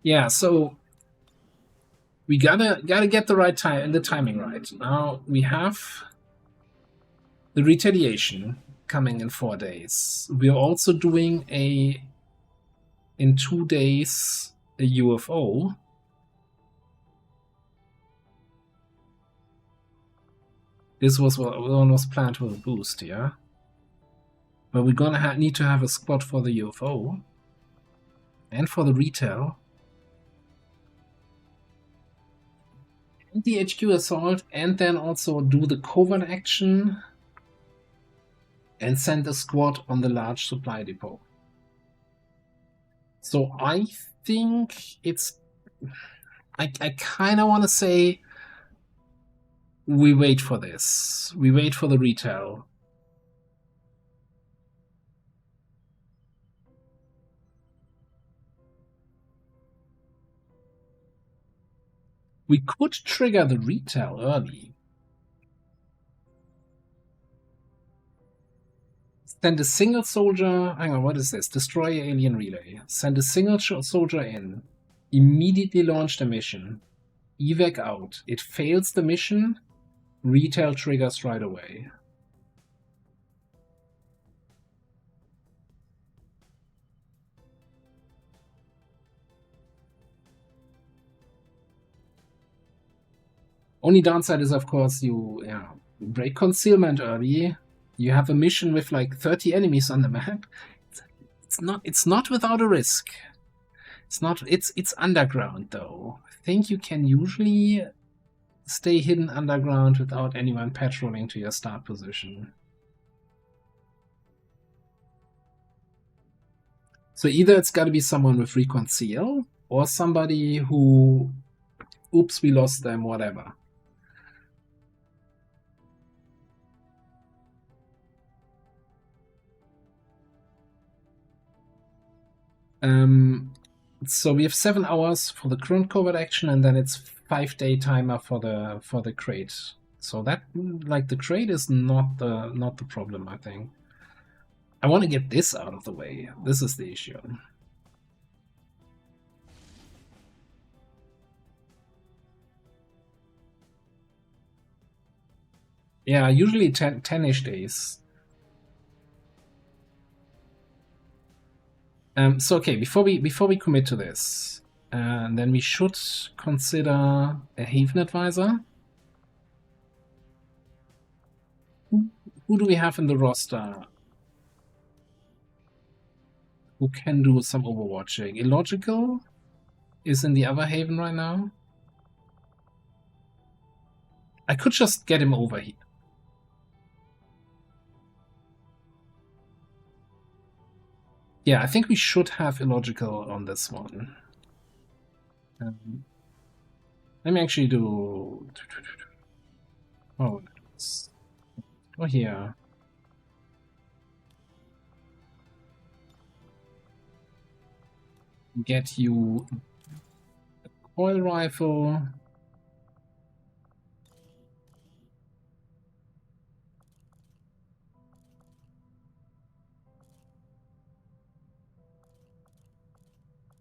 Yeah, so we gotta get the right time, the timing right. Now we have the Retaliation coming in 4 days. We're also doing in 2 days a UFO. This was what one was planned with a boost, yeah. But we're gonna need to have a squad for the UFO and for the retail. And the HQ assault, and then also do the covert action and send a squad on the large supply depot. So I think it's... I kind of want to say we wait for this. We wait for the retail. We could trigger the retail early. Send a single soldier. Hang on, what is this? Destroy alien relay. Send a single soldier in. Immediately launch the mission. Evac out. It fails the mission. Retail triggers right away. Only downside is, of course, you break concealment early. You have a mission with like 30 enemies on the map. It's not without a risk. It's underground though. I think you can usually stay hidden underground without anyone patrolling to your start position. So either it's got to be someone with reconceal or somebody who, oops, we lost them, whatever. So we have 7 hours for the current covert action, and then it's 5-day timer for the crate. So that, like, the crate is not the problem, I think. I want to get this out of the way. This is the issue. Yeah, usually 10-ish days. So okay, before we commit to this, then we should consider a Haven advisor. Who do we have in the roster who can do some overwatching? Illogical is in the other Haven right now. I could just get him over here. Yeah, I think we should have illogical on this one. Let me actually do... Oh, go here. Get you a coil rifle.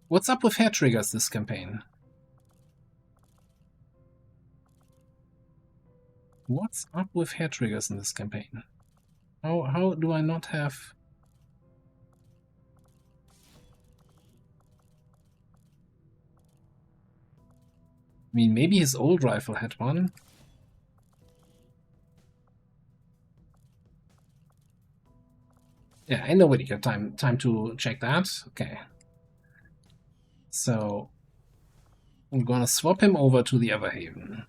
What's up with hair triggers this campaign? What's up with hair triggers in this campaign? How do I not have... I mean, maybe his old rifle had one. Yeah, ain't nobody got time to check that. Okay. So I'm gonna swap him over to the other Haven.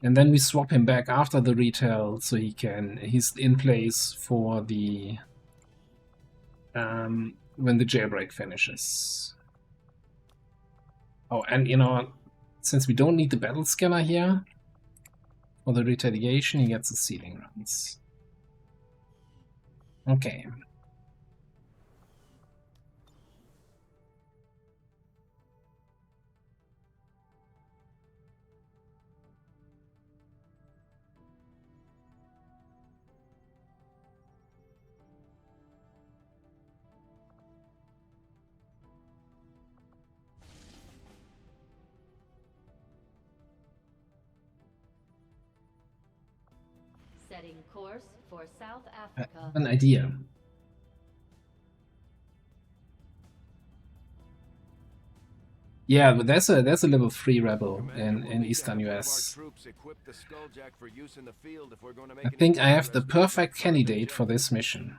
And then we swap him back after the retail so he's in place for the when the jailbreak finishes. Oh, and you know, since we don't need the battle scanner here for the retaliation, he gets the sealing runs. Okay. Setting course for South Africa. An idea. Yeah, but there's a level 3 rebel in Eastern US. I think I have the perfect candidate for this mission.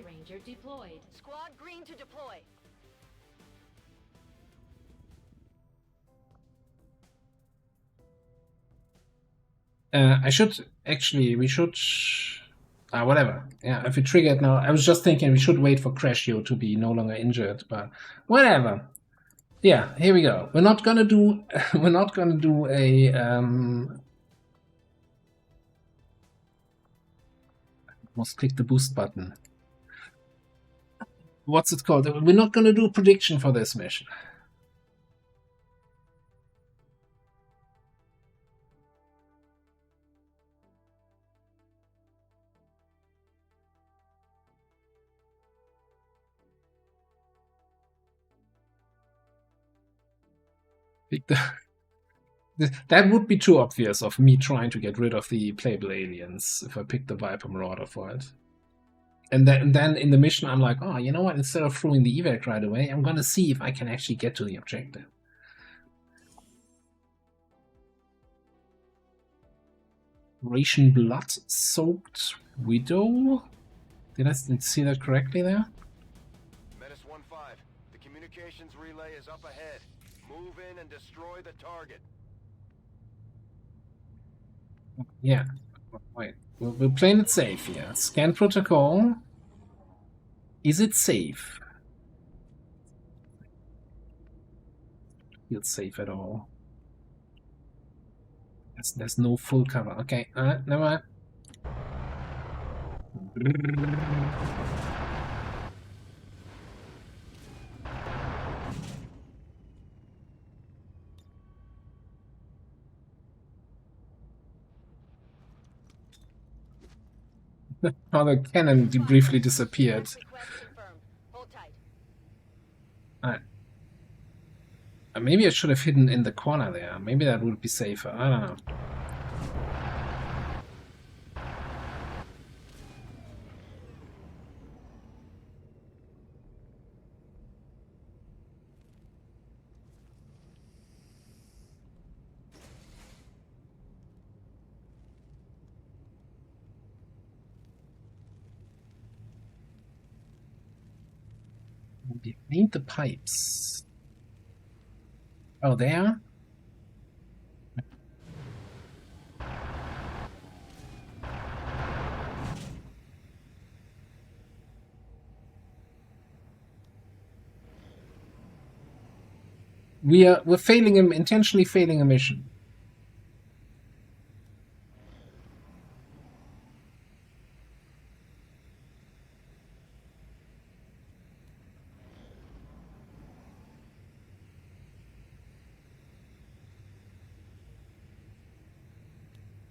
Ranger deployed. Squad green to deploy. We should Whatever. Yeah, if we trigger it now, I was just thinking we should wait for Crashio to be no longer injured, but whatever. Yeah, here we go. We're not gonna do a almost click the boost button. What's it called? We're not gonna do a prediction for this mission. That would be too obvious of me trying to get rid of the playable aliens if I pick the Viper Marauder for it. And then in the mission I'm like, oh, you know what? Instead of throwing the evac right away, I'm gonna see if I can actually get to the objective. Ration blood-soaked widow? Did I see that correctly there? Menace 1-5, the communications relay is up ahead. Move in and destroy the target. Yeah. Wait. We're playing it safe here. Scan protocol. Is it safe? Feels safe at all. There's no full cover. Okay, alright, never mind. Oh, the cannon briefly disappeared. Alright. Maybe I should have hidden in the corner there. Maybe that would be safer. I don't know. Behind the pipes. Oh, there? We're failing him, intentionally failing a mission.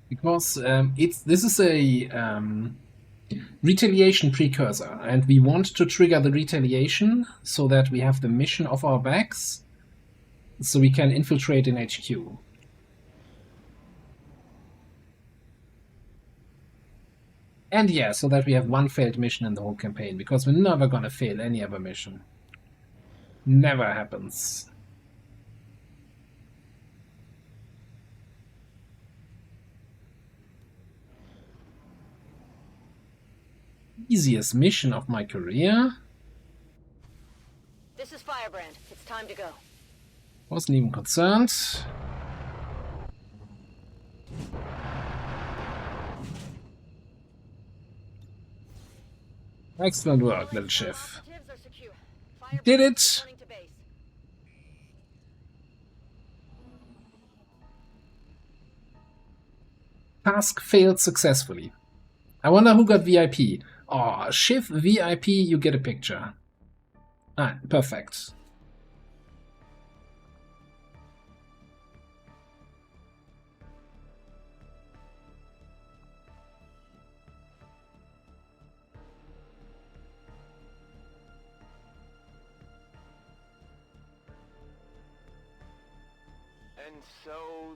Because this is a retaliation precursor, and we want to trigger the retaliation so that we have the mission off our backs, so we can infiltrate in HQ. And yeah, so that we have one failed mission in the whole campaign, because we're never gonna fail any other mission. Never happens. Easiest mission of my career. This is Firebrand. It's time to go. Wasn't even concerned. Excellent work, little chef. Did it! Task failed successfully. I wonder who got VIP. Oh, Shiv VIP, you get a picture. Ah, perfect. And so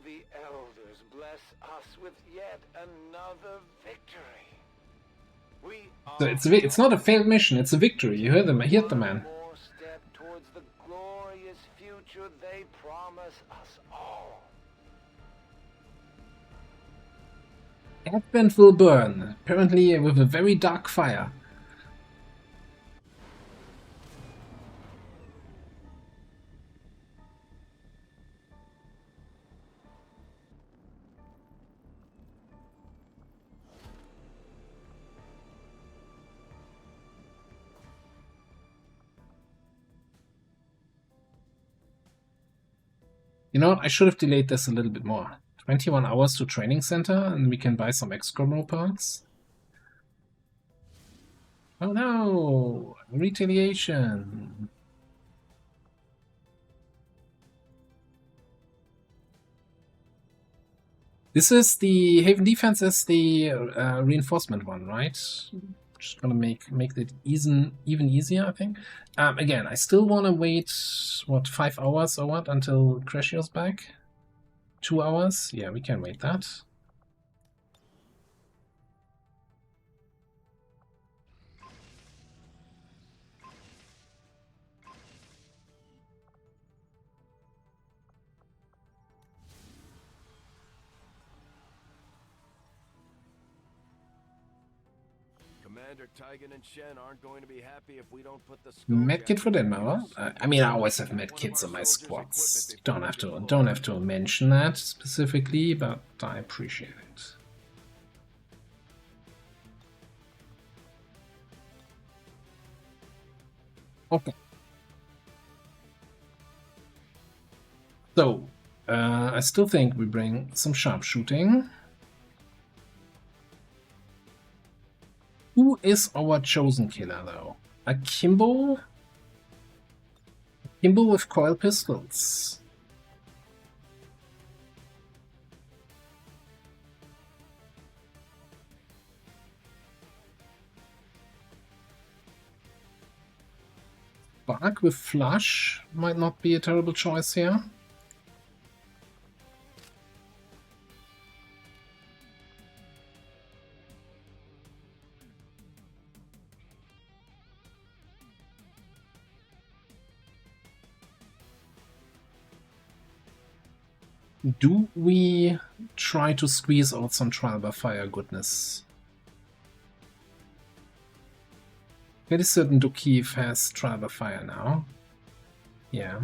the elders bless us with yet another victory. It's not a failed mission, it's a victory. You heard the man. More step towards the glorious future they promise us all. Advent will burn, apparently with a very dark fire. You know what? I should have delayed this a little bit more. 21 hours to training center, and we can buy some Excremo parts. Oh no! Retaliation! This is the Haven Defense is the reinforcement one, right? Just gonna make it even easier, I think. Again, I still want to wait, what, 5 hours or what, until Crescio's back? 2 hours? Yeah, we can wait that. Commander Tigan and Shen aren't going to be happy if we don't put the Medkit for Denmark. I mean, I always have medkits on my squads. Don't have to mention that specifically, but I appreciate it. Okay. So, I still think we bring some sharpshooting. Who is our chosen killer, though? A Kimbo? Kimbo with coil pistols. Spark with flush might not be a terrible choice here. Do we try to squeeze out some trial by fire goodness? Pretty certain Dukiv has trial by fire now. Yeah.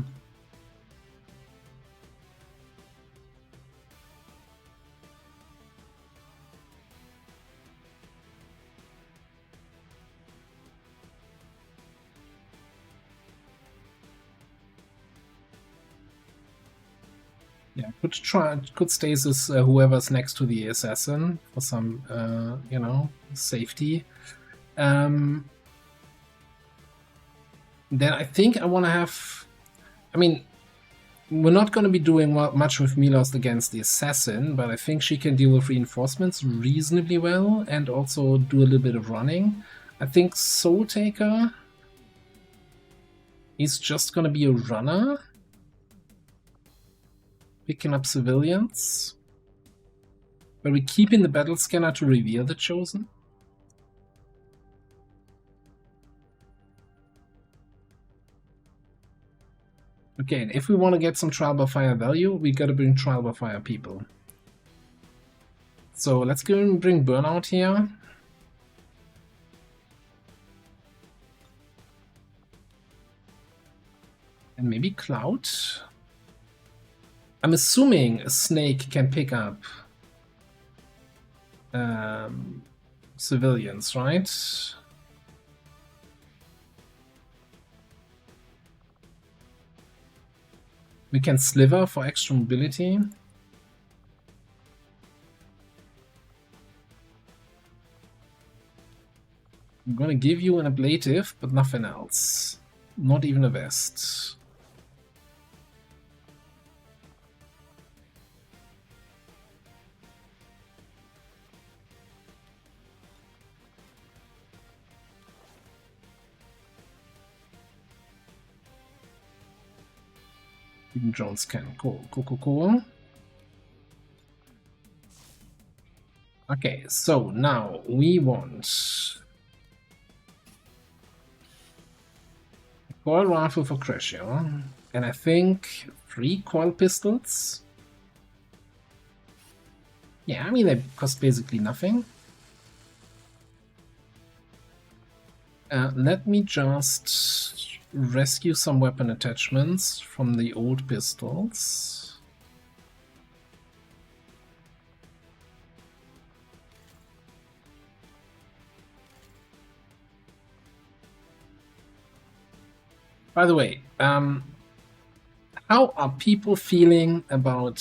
Yeah, could stasis whoever's next to the assassin for some, you know, safety. Then I think I want to have... I mean, we're not going to be doing much with Milos against the assassin, but I think she can deal with reinforcements reasonably well and also do a little bit of running. I think Soul Taker is just going to be a runner. Picking up civilians. But we keep in the battle scanner to reveal the chosen. Okay, and if we want to get some trial by fire value, we gotta bring trial by fire people. So let's go and bring Burnout here. And maybe Cloud. I'm assuming a snake can pick up civilians, right? We can sliver for extra mobility. I'm gonna give you an ablative, but nothing else. Not even a vest. Even Jones can. Cool, cool, cool, cool. Okay, so now we want a coil rifle for Crescio, and I think 3 coil pistols. Yeah, I mean they cost basically nothing. Let me just rescue some weapon attachments from the old pistols. By the way, how how are people feeling about...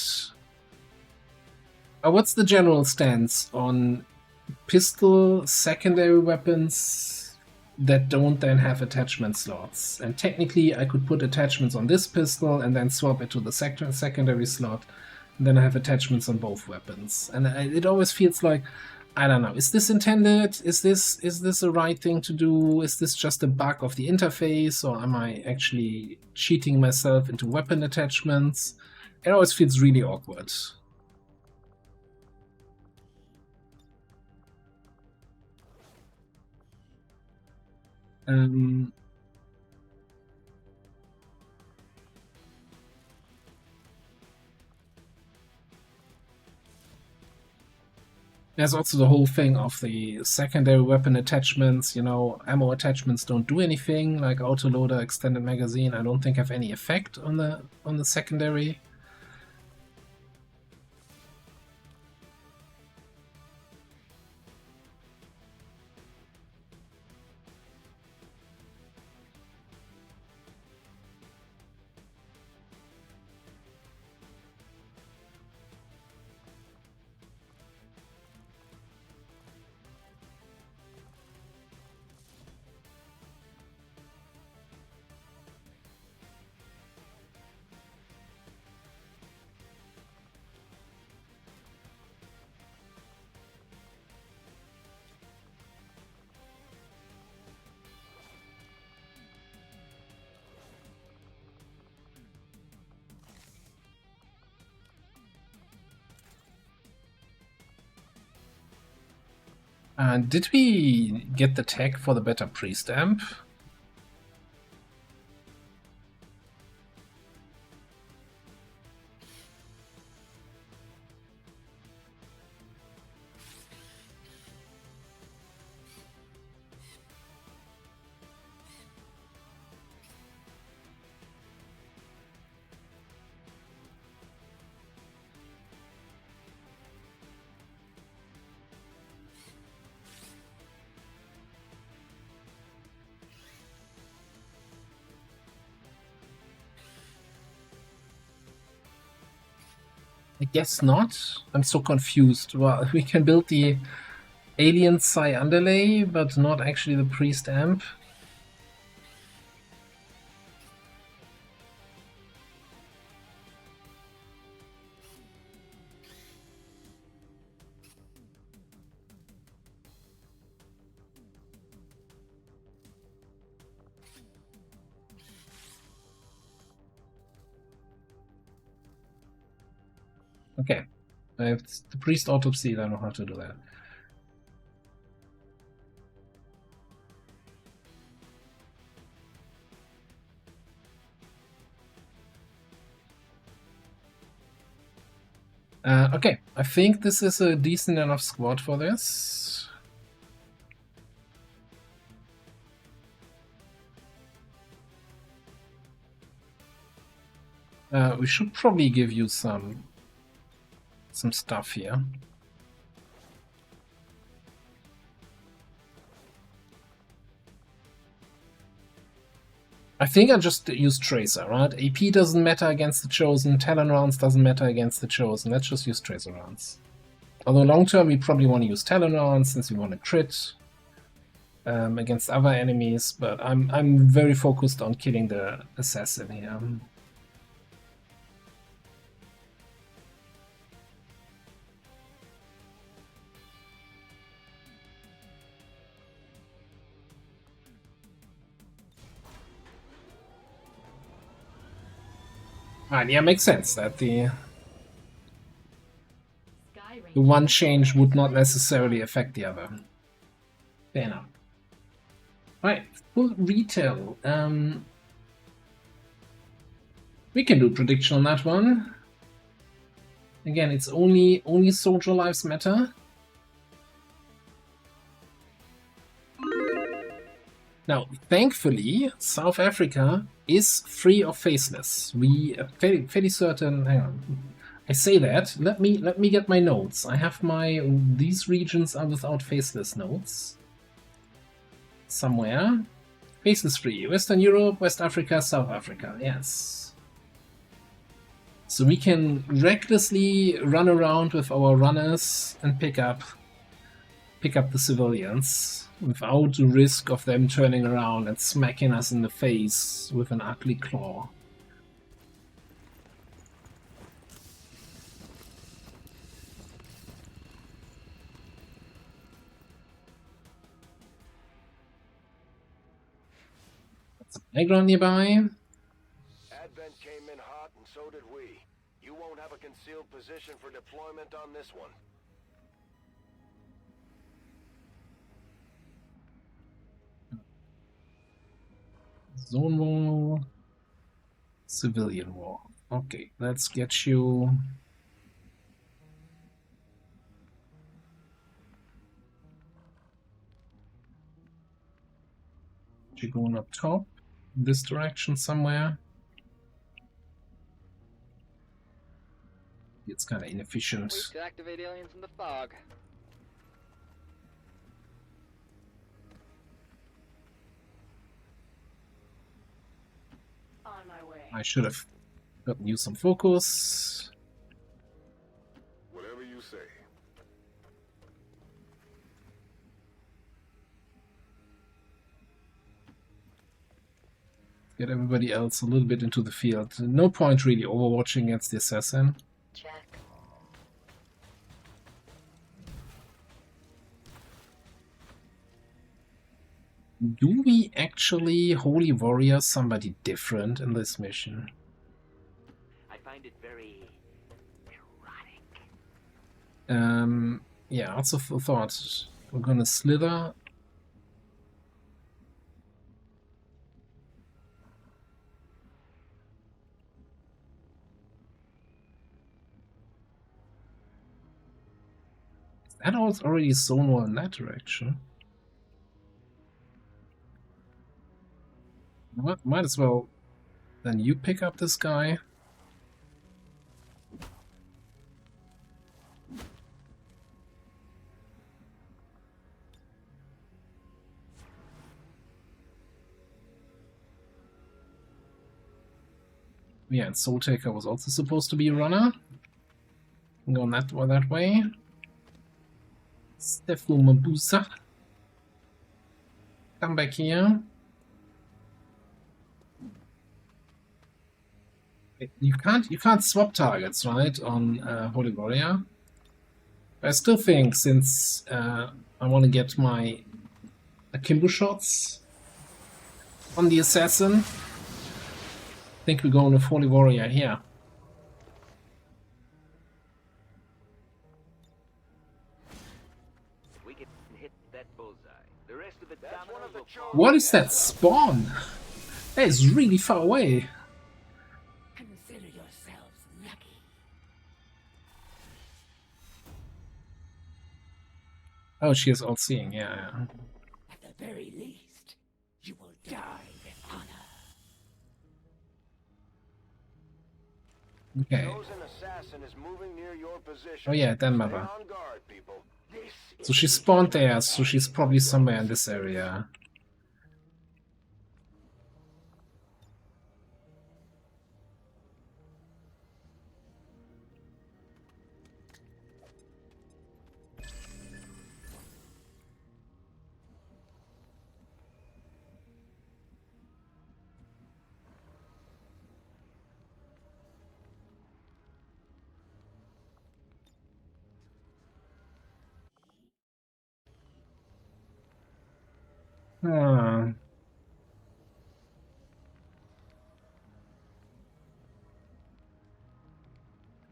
what's the general stance on pistol secondary weapons that don't then have attachment slots? And technically I could put attachments on this pistol and then swap it to the secondary slot, and then I have attachments on both weapons. And it always feels like, I don't know, is this intended? Is this the right thing to do? Is this just a bug of the interface, or am I actually cheating myself into weapon attachments? It always feels really awkward. There's also the whole thing of the secondary weapon attachments. You know, ammo attachments don't do anything, like autoloader, extended magazine. I don't think have any effect on the secondary. Did we get the tag for the better priest amp? I guess not. I'm so confused. Well, we can build the alien psi underlay, but not actually the priest amp. Okay, I have the priest autopsy. I know how to do that. Okay, I think this is a decent enough squad for this. We should probably give you some stuff here. I think I just use Tracer, right? AP doesn't matter against the Chosen, Talon rounds doesn't matter against the Chosen. Let's just use Tracer rounds. Although long term we probably want to use Talon rounds since we want to crit against other enemies, but I'm very focused on killing the assassin here. Yeah, makes sense that the one change would not necessarily affect the other. Fair enough. Alright, full retail. We can do prediction on that one. Again, it's only soldier lives matter. Now, thankfully, South Africa is free of faceless. We are fairly certain. Hang on, I say that. Let me get my notes. I have these regions are without faceless notes somewhere. Faceless free. Western Europe, West Africa, South Africa. Yes. So we can recklessly run around with our runners and pick up the civilians without the risk of them turning around and smacking us in the face with an ugly claw. That's a playground nearby. Advent came in hot and so did we. You won't have a concealed position for deployment on this one. Zone wall, civilian wall. Okay, let's get you. You're going up top, this direction somewhere. It's kind of inefficient. Ways to activate aliens in the fog. On my way. I should have gotten you some focus. Whatever you say. Get everybody else a little bit into the field. No point really overwatching against the assassin. Check. Do we actually Holy Warrior somebody different in this mission? I find it very erotic. Yeah, also thought we're gonna slither. That was already zonal in that direction. Might as well then you pick up this guy. Yeah, and Soul Taker was also supposed to be a runner. Going that way. Stefu Mabusa. Come back here. You can't swap targets, right, on Holy Warrior. I still think, since I want to get my akimbo shots on the assassin, I think we're going with Holy Warrior here. We can hit that bullseye. The rest of the dominoes will fall. What is that spawn? That is really far away. Consider yourselves lucky. Oh, she is all-seeing, yeah. At the very least, you will die with honor. Okay. Chosen assassin is moving near your position. Oh yeah, then Stay mother. on guard, people. So she spawned there, so she's probably somewhere in this area. Hmm.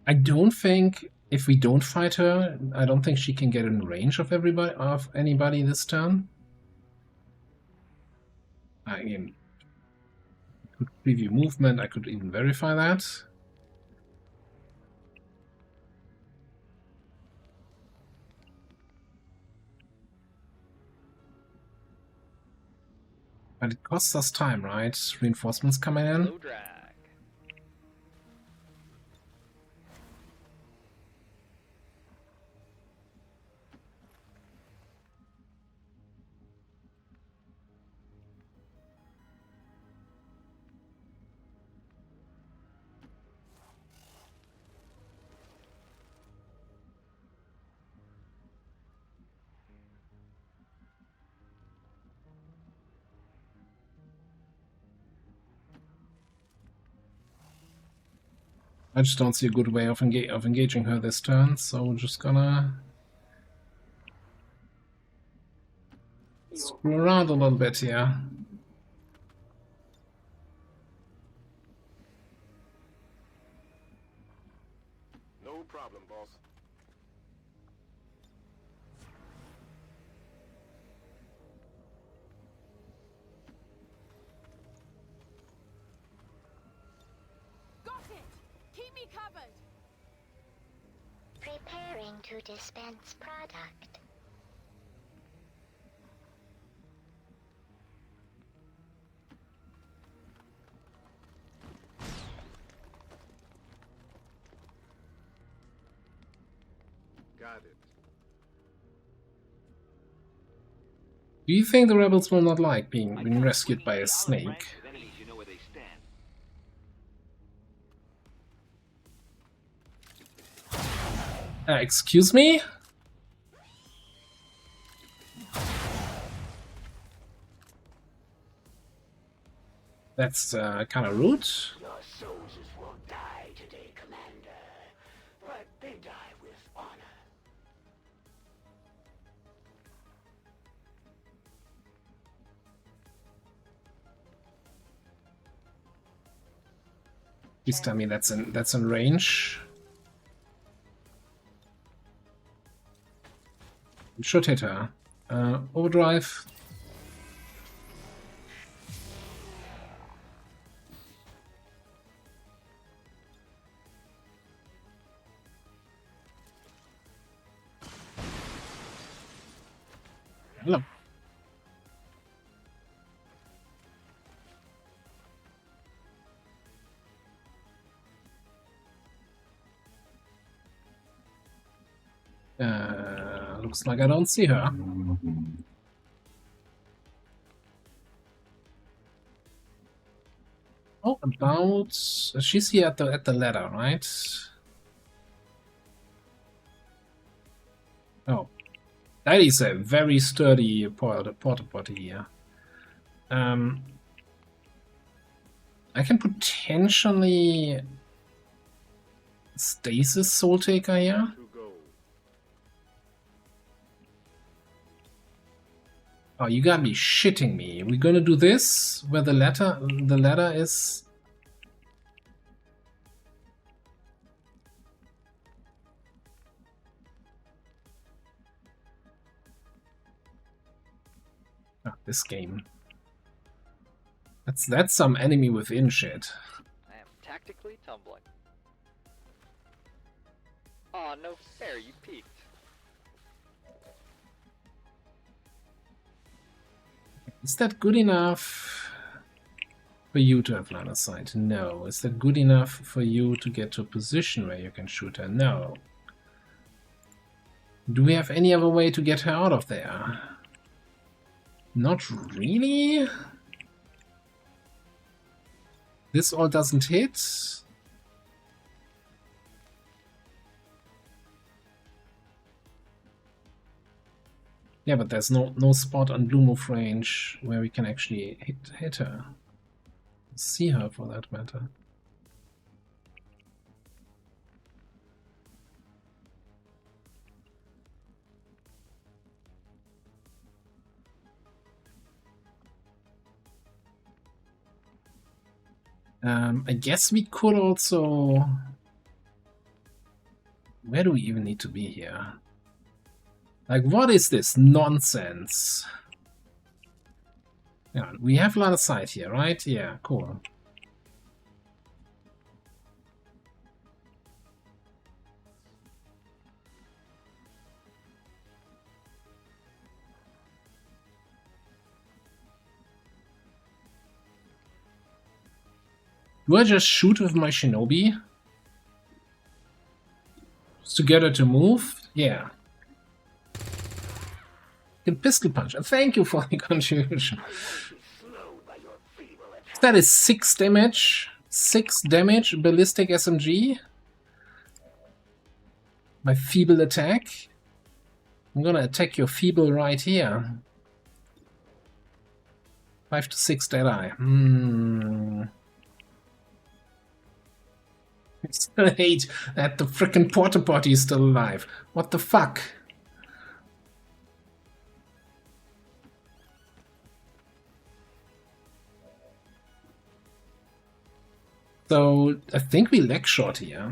I don't think, if we don't fight her, I don't think she can get in range of anybody this turn. I mean, could preview movement, I could even verify that. But it costs us time, right? Reinforcements coming in. Low drag. I just don't see a good way of engaging her this turn, so we're just gonna screw around a little bit here. No problem, boss. Got it! Keep me covered! Preparing to dispense product. Got it. Do you think the rebels will not like being rescued by a snake? Excuse me? That's kind of rude. Your soldiers will die today, Commander, but they die with honor. Please tell me that's in range. It should hit her. Overdrive. Hello. Looks like I don't see her. Oh, about she's here at the ladder, right? Oh, that is a very sturdy porta potty here. I can potentially stasis Soul Taker here. Oh, you gotta be shitting me. We're gonna do this where the ladder is. Ah, this game. That's some enemy within shit. I am tactically tumbling. Aw, no fair, you peeked. Is that good enough for you to have line of sight? No. Is that good enough for you to get to a position where you can shoot her? No. Do we have any other way to get her out of there? Not really. This all doesn't hit. Yeah, but there's no spot on Blue Move range where we can actually hit her. See her, for that matter. I guess we could also... Where do we even need to be here? Like, what is this nonsense? Yeah, we have line of sight here, right? Yeah, cool. Do I just shoot with my shinobi? Just to get her to move? Yeah. Can pistol punch. Thank you for the contribution. That is 6 damage. 6 damage, ballistic SMG. My feeble attack. I'm gonna attack your feeble right here. 5 to 6 Deadeye. I still hate that the frickin' porta potty is still alive. What the fuck? So I think we leg shot here.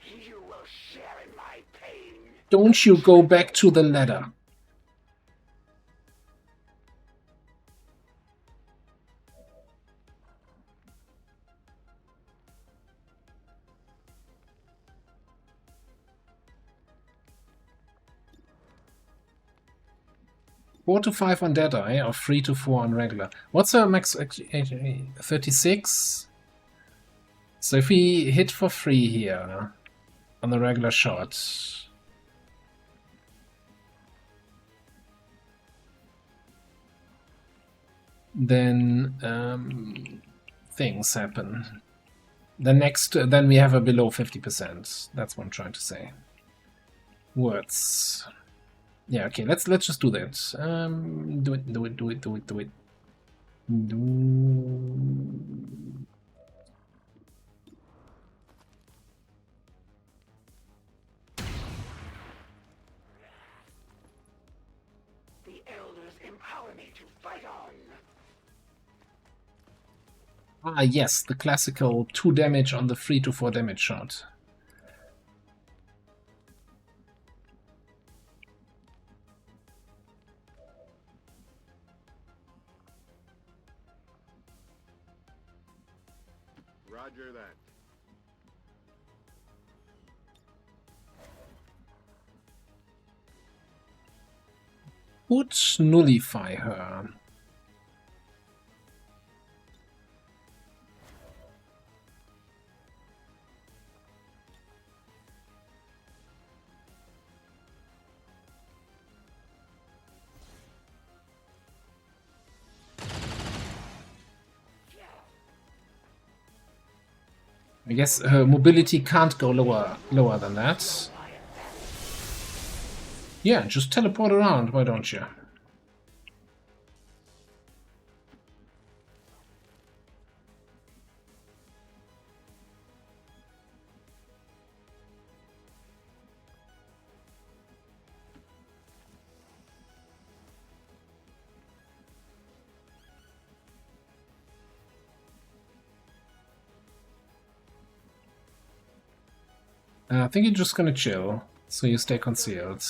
You will share in my pain. Don't you go back to the ladder. Four to 5 on dead eye, or 3 to 4 on regular. What's our max? 36. So if we hit for 3 here on the regular shot, then things happen. Then we have a below 50%. That's what I'm trying to say. Words. Yeah, okay, let's just do that. Do it. The elders empower me to fight on. Ah, yes, the classical 2 damage on the 3 to 4 damage shot. Roger that. Would nullify her. I guess her mobility can't go lower than that. Yeah, just teleport around, why don't you? I think you're just gonna chill, so you stay concealed.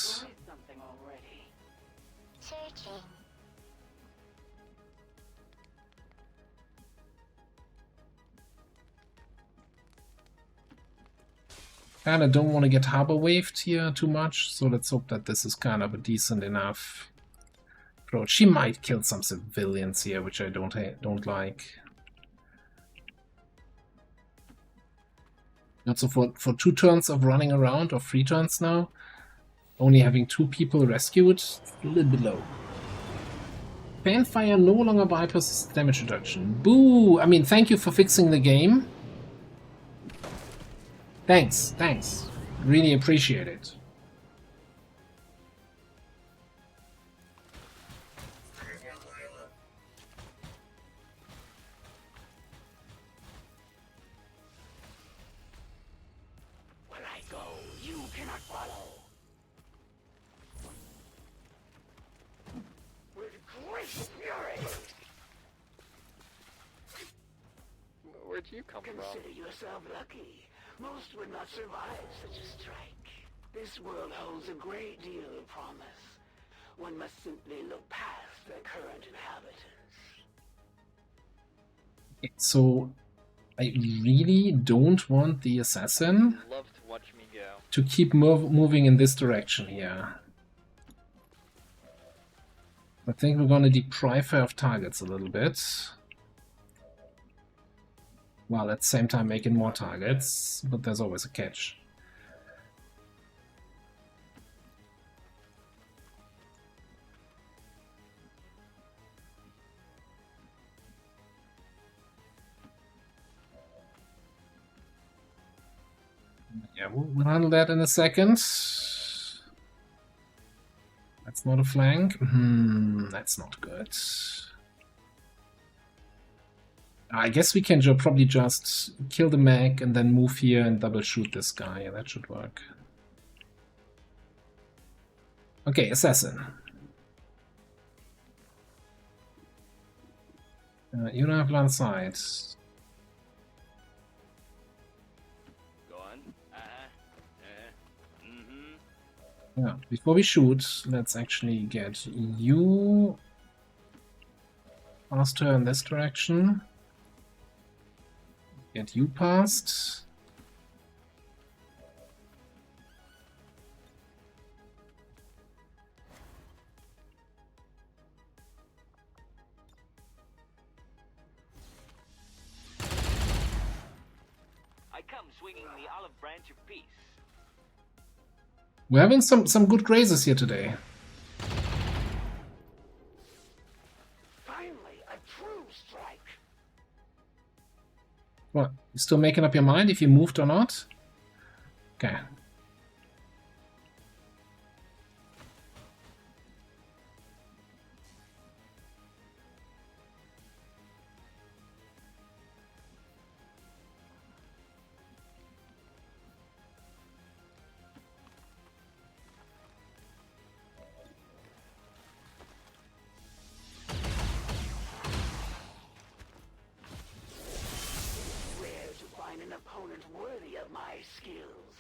Kinda don't want to get harbor waved here too much, so let's hope that this is kind of a decent enough approach. She might kill some civilians here, which I don't like. Also for 2 turns of running around, or 3 turns now, only having 2 people rescued, a little bit low. Fanfire no longer bypasses damage reduction. Boo! I mean, thank you for fixing the game. Thanks. Really appreciate it. Where I go, you cannot follow. With great fury. Where'd you come from? Consider yourself lucky. Most would not survive such a strike. This world holds a great deal of promise. One must simply look past their current inhabitants. So, I really don't want the assassin Love to watch me go. to keep moving in this direction here. I think we're gonna deprive her of targets a little bit. While at the same time making more targets, but there's always a catch. Yeah, we'll handle that in a second. That's not a flank. That's not good. I guess we can probably just kill the mech and then move here and double shoot this guy. That should work. Okay, assassin. You don't have line of sight. Go on. Yeah, before we shoot, let's actually get you past her in this direction. Get you past. I come swinging the olive branch of peace. We're having some good grazes here today. Finally, a true strike. What? You still making up your mind if you moved or not? Okay. An opponent worthy of my skills.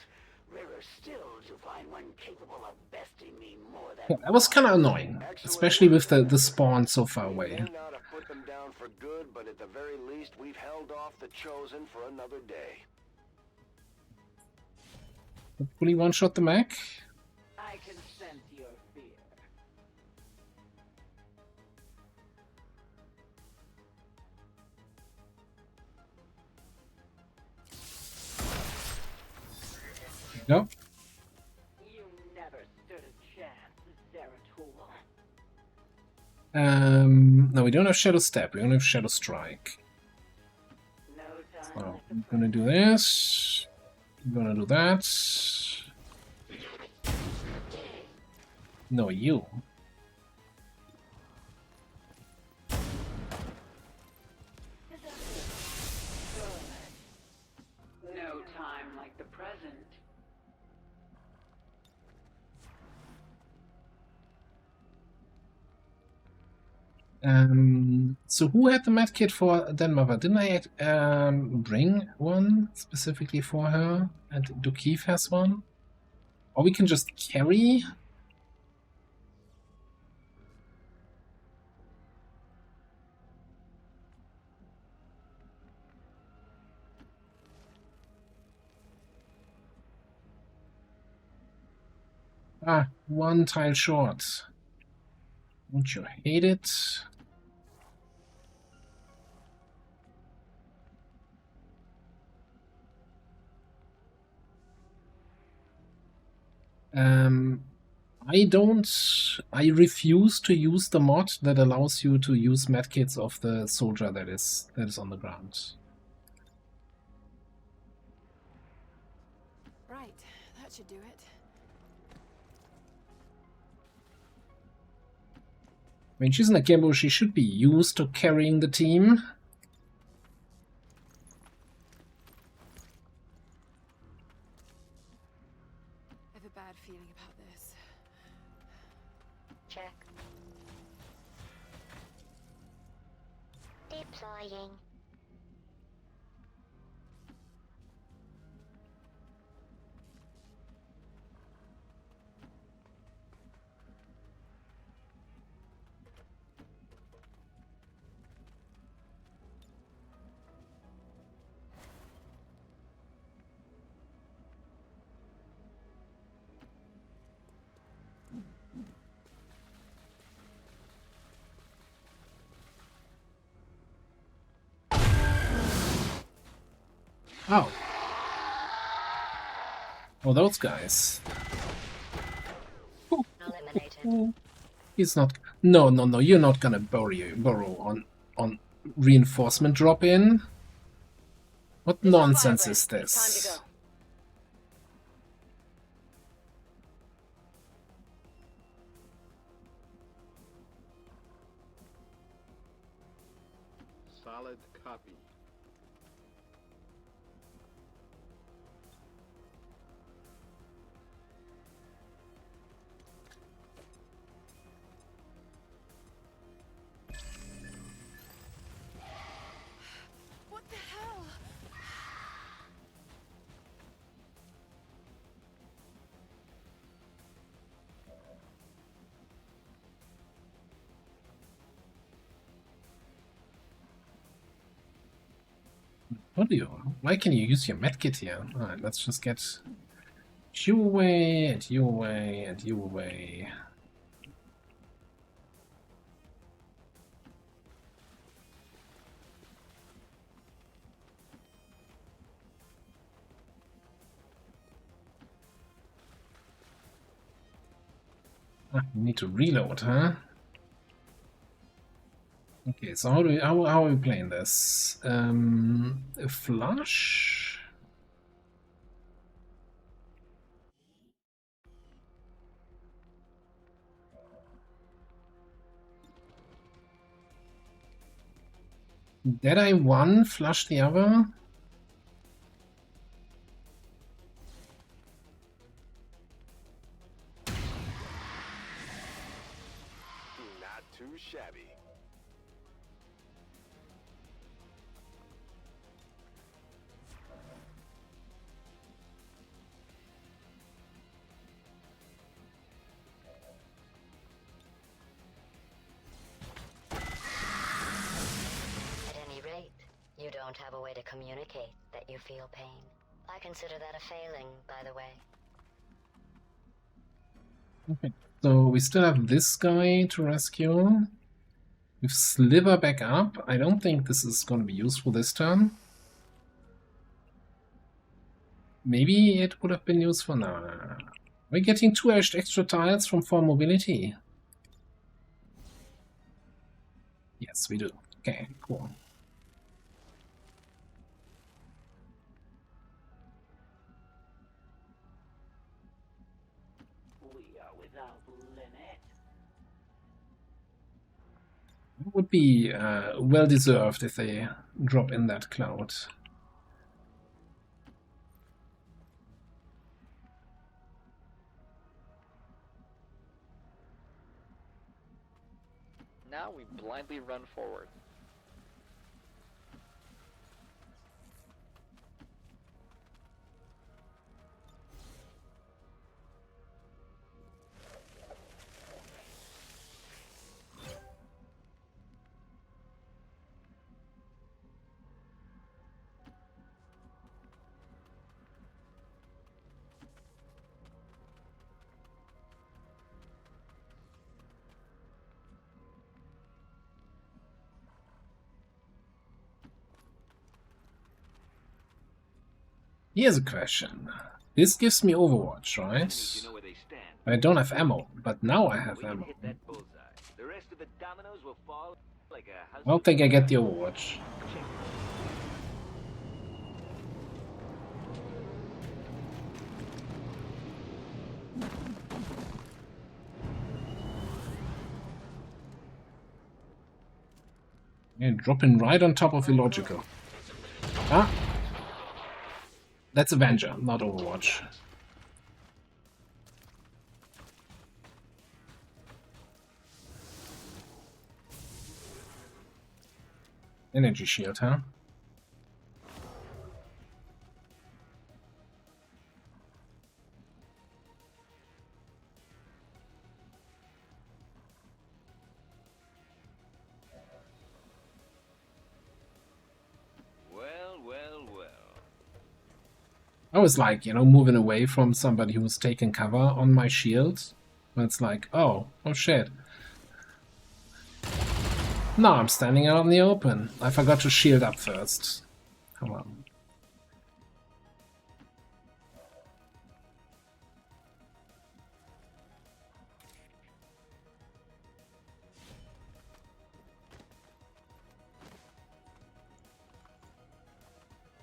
Rarer still to find one capable of besting me more than Yeah, that was kind of annoying, especially with the spawn so far away. We may not have put them down for good, but at the very least, we've held off the Chosen for another day. Hopefully one-shot the mech. I can sense your fear. Go. You never stood a chance, Zeratul. No, we don't have Shadow Step, we only have Shadow Strike. No time. So, I'm gonna do this. I'm gonna do that. No, you. No time like the present. So who had the medkit for Denmother? Didn't I bring one specifically for her? And Dukeef has one? Or we can just carry? Ah, one tile short. Don't you hate it? I refuse to use the mod that allows you to use medkits of the soldier that is on the ground. Right, that should do it. I mean, she's in a Gembo, she should be used to carrying the team. I have a bad feeling about this. Check. Deploying. Oh. Oh, those guys. Eliminated. He's not. No, no, no. You're not gonna burrow on reinforcement drop in. What nonsense is this? Time to go. valid copy. What the hell? What do you? Why can you use your medkit here? Alright, let's just get you away, and you away, and you away. Ah, we need to reload, huh? Okay, so how are we playing this? A flush? Did I one flush the other? Not too shabby. At any rate, you don't have a way to communicate that you feel pain. I consider that a failing, by the way. Okay, so we still have this guy to rescue. With Sliver back up, I don't think this is going to be useful this turn. Maybe it would have been useful now. We're getting 2 extra tiles from 4 mobility. Yes, we do. Okay, cool. We are without limit. It would be well deserved if they drop in that cloud. Now we blindly run forward. Here's a question. This gives me Overwatch, right? I don't have ammo, but now I have ammo. I don't think I get the Overwatch. Yeah, dropping right on top of Illogical. Ah! That's Avenger, not Overwatch. Energy shield, huh? I was like, you know, moving away from somebody who's taking cover on my shield. But it's like, oh shit. Now I'm standing out in the open. I forgot to shield up first. Come on.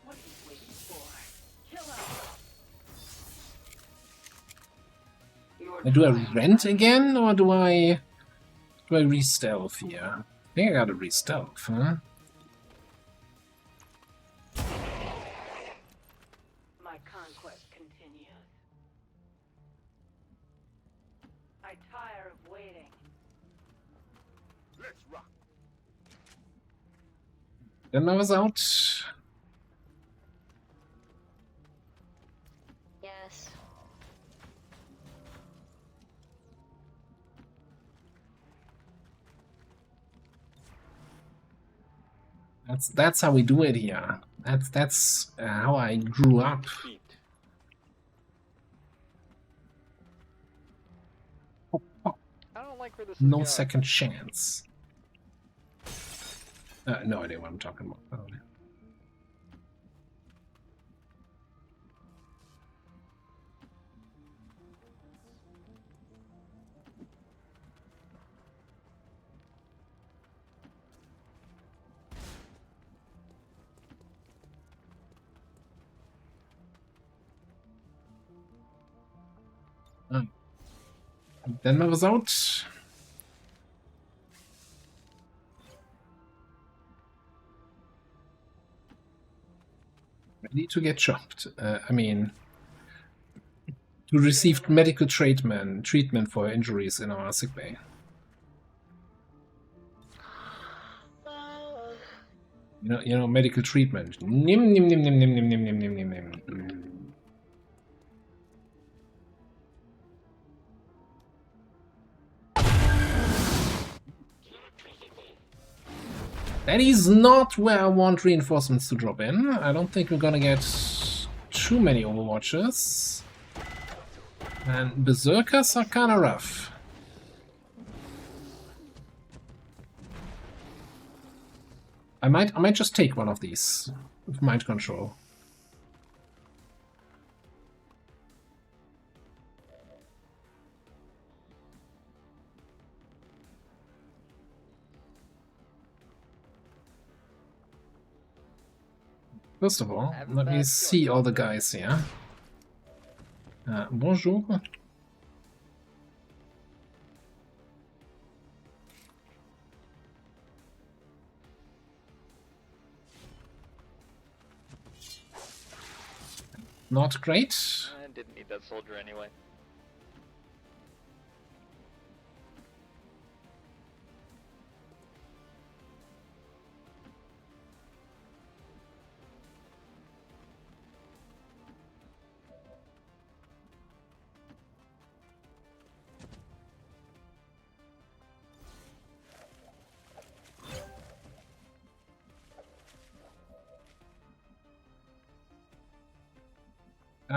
What are you waiting for? Kill him! Do I rent again, or do I re-stealth here? I think I gotta re-stealth, huh? conquest continues. I tire of waiting. Let's rock. Then I was out. Yes. That's how we do it here. That's how I grew up. I don't like where this is No going. second chance. No idea what I'm talking about. Oh, yeah. Then I was out. Ready to get chopped. I mean, who received medical treatment for injuries in our sickbay. You know, medical treatment. Nim nim nim nim nim nim nim nim nim nim nim. That is not where I want reinforcements to drop in. I don't think we're gonna get too many overwatches. And berserkers are kinda rough. I might just take one of these with mind control. First of all, let me see all the guys here. Bonjour. Not great. I didn't need that soldier anyway.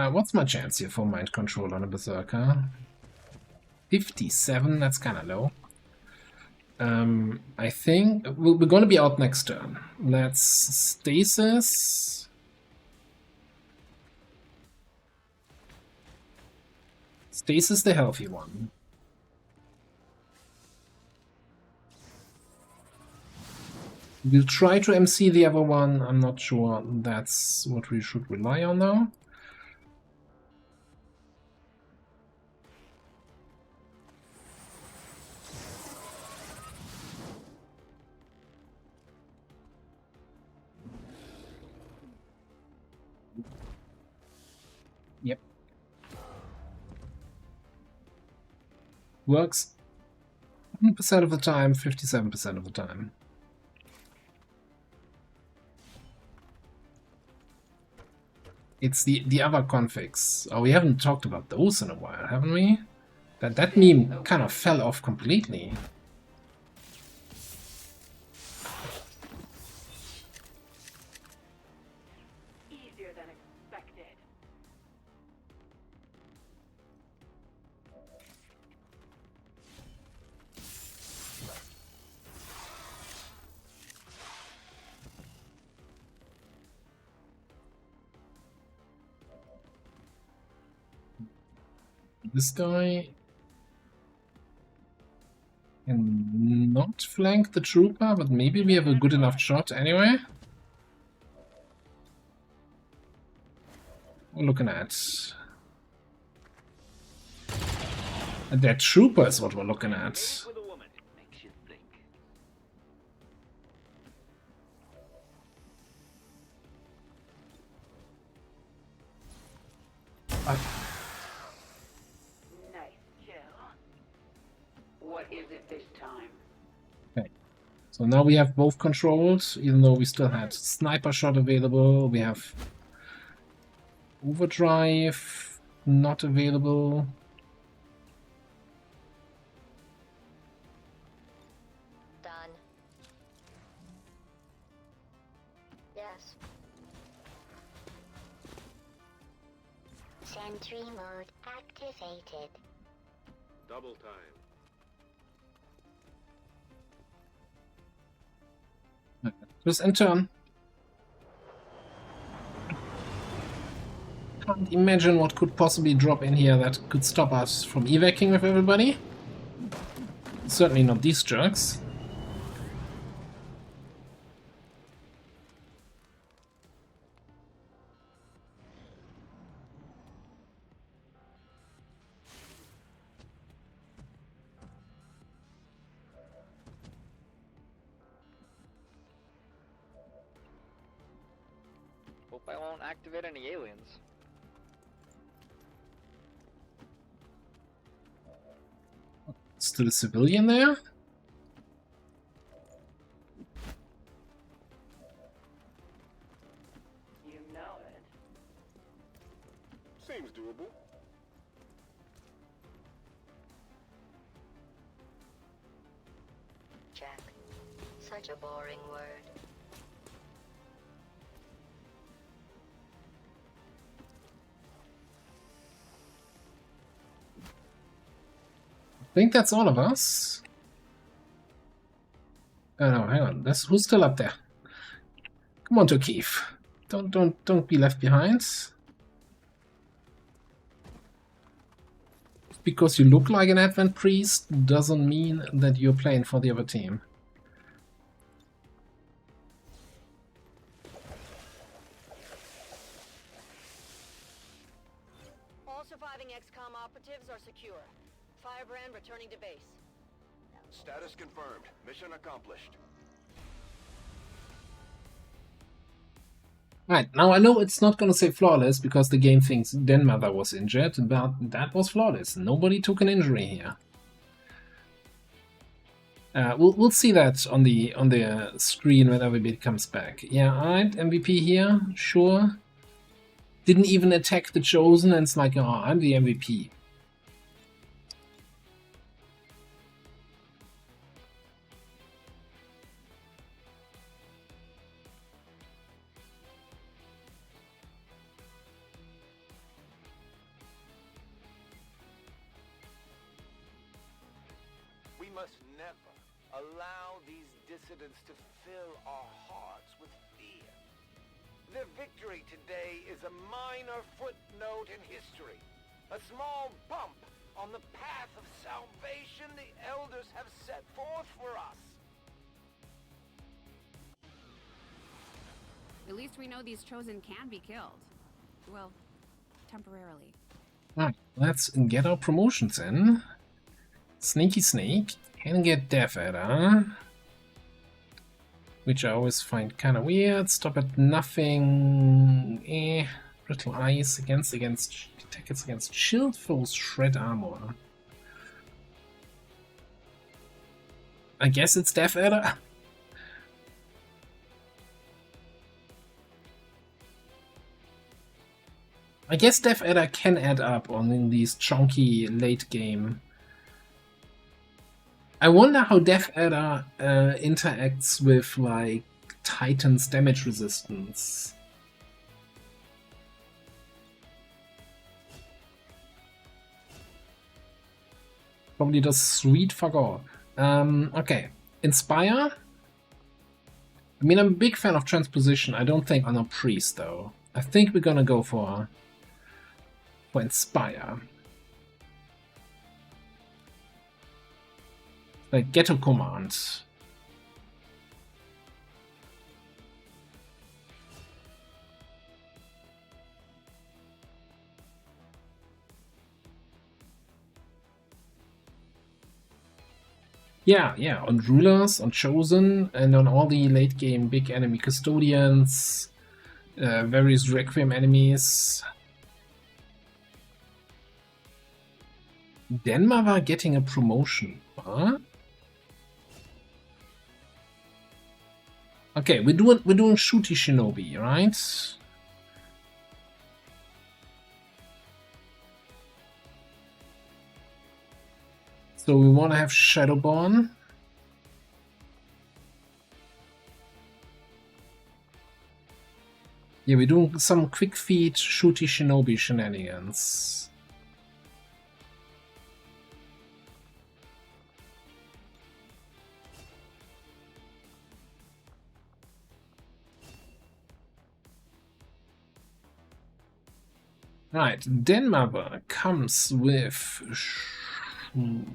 What's my chance here for mind control on a berserker? 57, that's kind of low. I think we're going to be out next turn. Let's stasis. Stasis the healthy one. We'll try to MC the other one. I'm not sure that's what we should rely on though. Yep. Works 100% of the time, 57% of the time. It's the other configs. Oh, we haven't talked about those in a while, haven't we? That meme kind of fell off completely. Easier than expected. This guy can not flank the trooper, but maybe we have a good enough shot anyway. What we're looking at. And that trooper is what we're looking at. Nice kill. What is it this time? Okay. So now we have both controls, even though we still had sniper shot available. We have overdrive not available. Done. Yes. Sentry mode activated. Double time. Just enter. Can't imagine what could possibly drop in here that could stop us from evacuing with everybody. Certainly not these jerks. Hope I won't activate any aliens. Still a civilian there? You know it. Seems doable. Check. Such a boring word. I think that's all of us. Oh no, hang on. Who's still up there? Come on, Keith. Don't be left behind. Just because you look like an Advent priest doesn't mean that you're playing for the other team. All surviving XCOM operatives are secure. Firebrand returning to base. Status confirmed. Mission accomplished. Right, now I know it's not gonna say flawless because the game thinks Denmother was injured, but that was flawless. Nobody took an injury here. We'll see that on the screen when everybody comes back. Yeah, alright, MVP here, sure. Didn't even attack the Chosen, and it's like, oh, I'm the MVP. We must never allow these dissidents to fill our hearts with fear. Their victory today is a minor footnote in history, a small bump on the path of salvation the elders have set forth for us. At least we know these Chosen can be killed. Well, temporarily. Alright, let's get our promotions in. Sneaky Snake can get Death Adder, which I always find kind of weird. Stop at nothing. Brittle Ice against attackers against shield foes, shred armor. I guess it's Death Adder. I guess Death Adder can add up on these chunky late game. I wonder how Death Adder interacts with like Titan's damage resistance. Probably does sweet fuck all. Okay, Inspire. I mean, I'm a big fan of Transposition. I don't think on a Priest though. I think we're gonna go for Inspire. Like Ghetto Command. Yeah, on Rulers, on Chosen, and on all the late game big enemy custodians, various Requiem enemies. Denmark getting a promotion. Huh? Okay, we're doing Shooty Shinobi, right? So we want to have Shadowborn. Yeah, we're doing some quick feed Shooty Shinobi shenanigans. Right, Denmark comes with,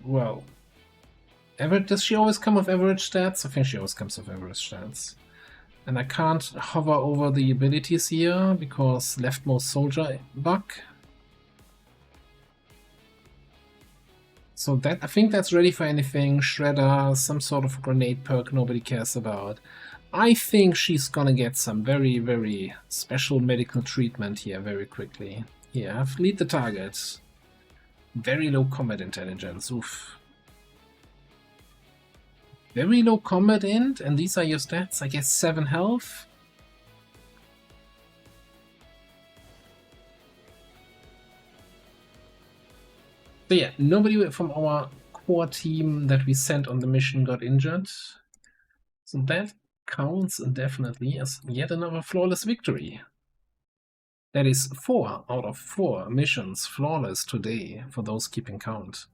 well, does she always come with average stats? I think she always comes with average stats. And I can't hover over the abilities here because leftmost soldier bug. So that, I think that's ready for anything. Shredder, some sort of grenade perk nobody cares about. I think she's gonna get some very, very special medical treatment here very quickly. Here, have lead the target. Very low combat intelligence, oof. Very low combat int, and these are your stats, I guess 7 health. So yeah, nobody from our core team that we sent on the mission got injured. So that counts definitely as yet another flawless victory. That is 4 out of 4 missions flawless today, for those keeping count.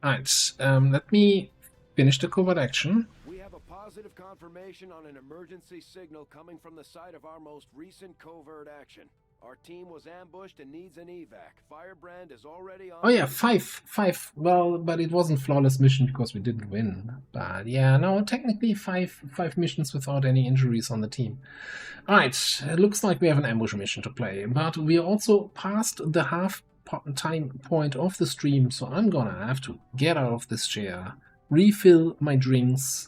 Alright, let me finish the covert action. We have a positive confirmation on an emergency signal coming from the site of our most recent covert action. Our team was ambushed and needs an evac. Firebrand is already on. Oh yeah, 5. Well, but it wasn't flawless mission because we didn't win. But yeah, no, technically 5 missions without any injuries on the team. Alright, it looks like we have an ambush mission to play, but we are also past the half time point of the stream, so I'm gonna have to get out of this chair, refill my drinks,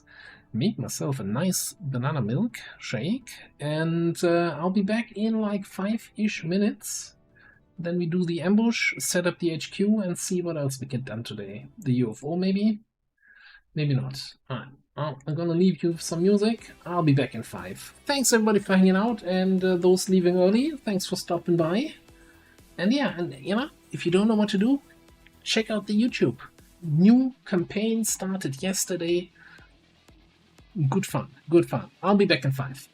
make myself a nice banana milk shake, and I'll be back in like 5-ish minutes. Then we do the ambush, set up the HQ, and see what else we get done today. The UFO maybe? Maybe not. Alright, well, I'm gonna leave you with some music. I'll be back in 5. Thanks everybody for hanging out, and those leaving early, thanks for stopping by. And yeah, and you know, if you don't know what to do, check out the YouTube. New campaign started yesterday. Good fun, good fun. I'll be back in 5.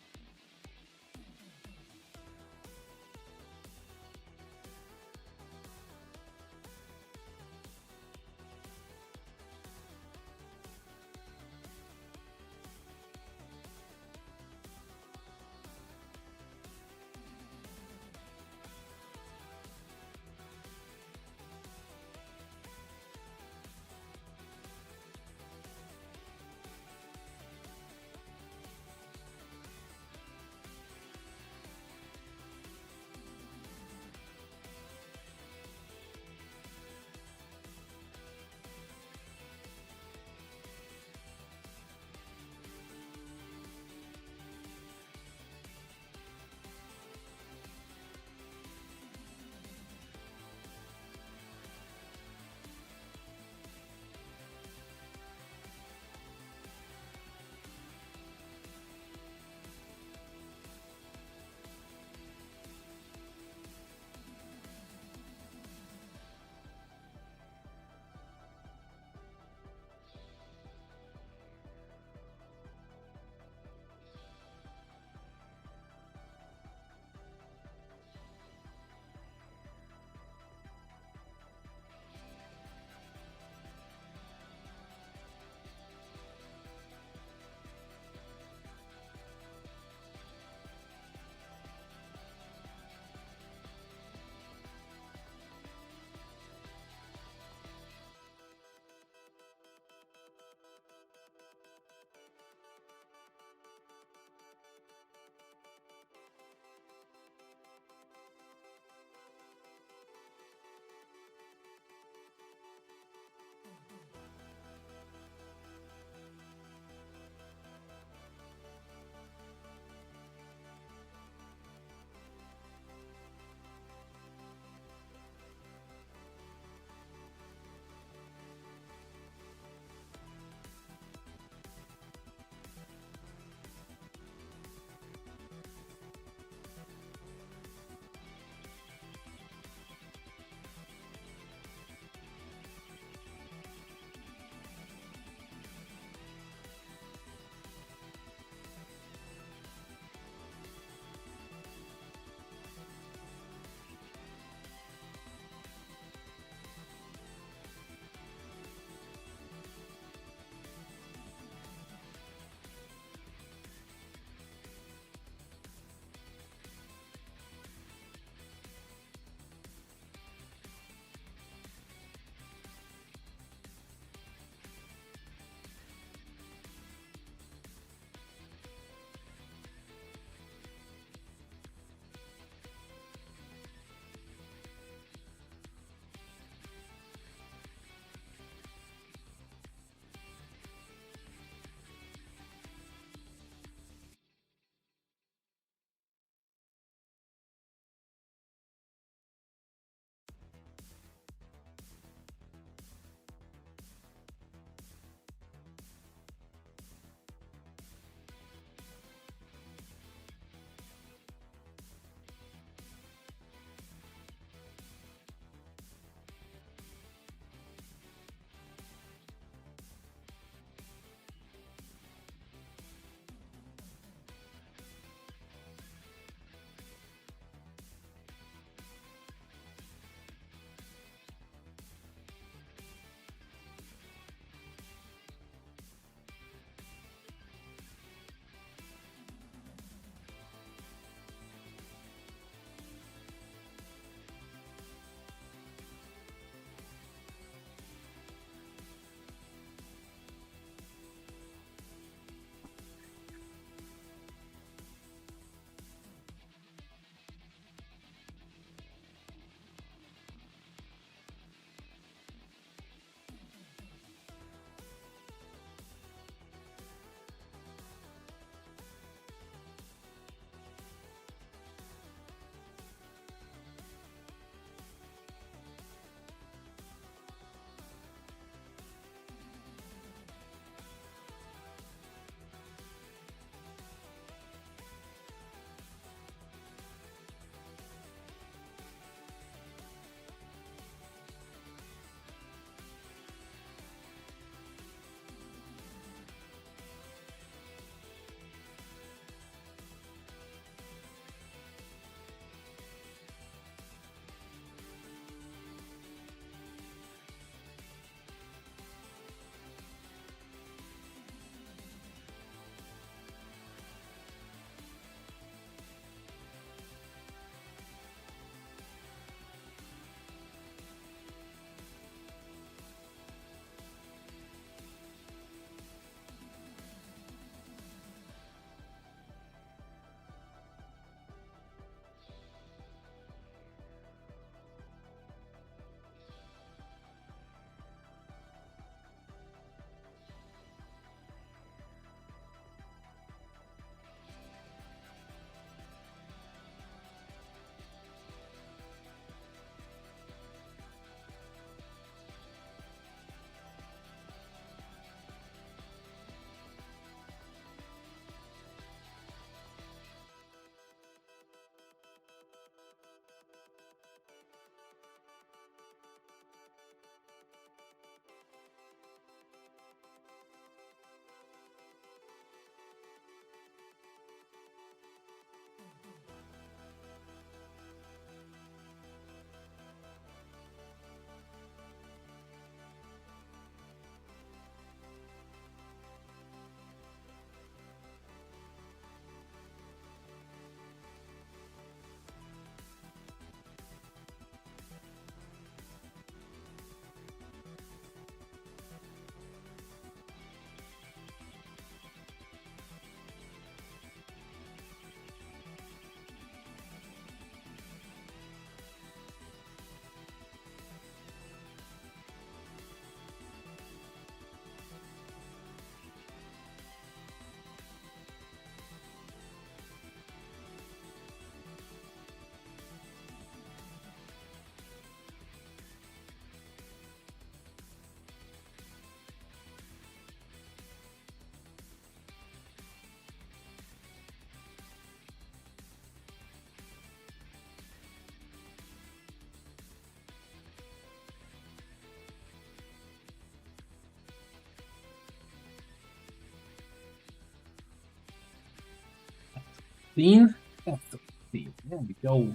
clean. That's the clean. There we go.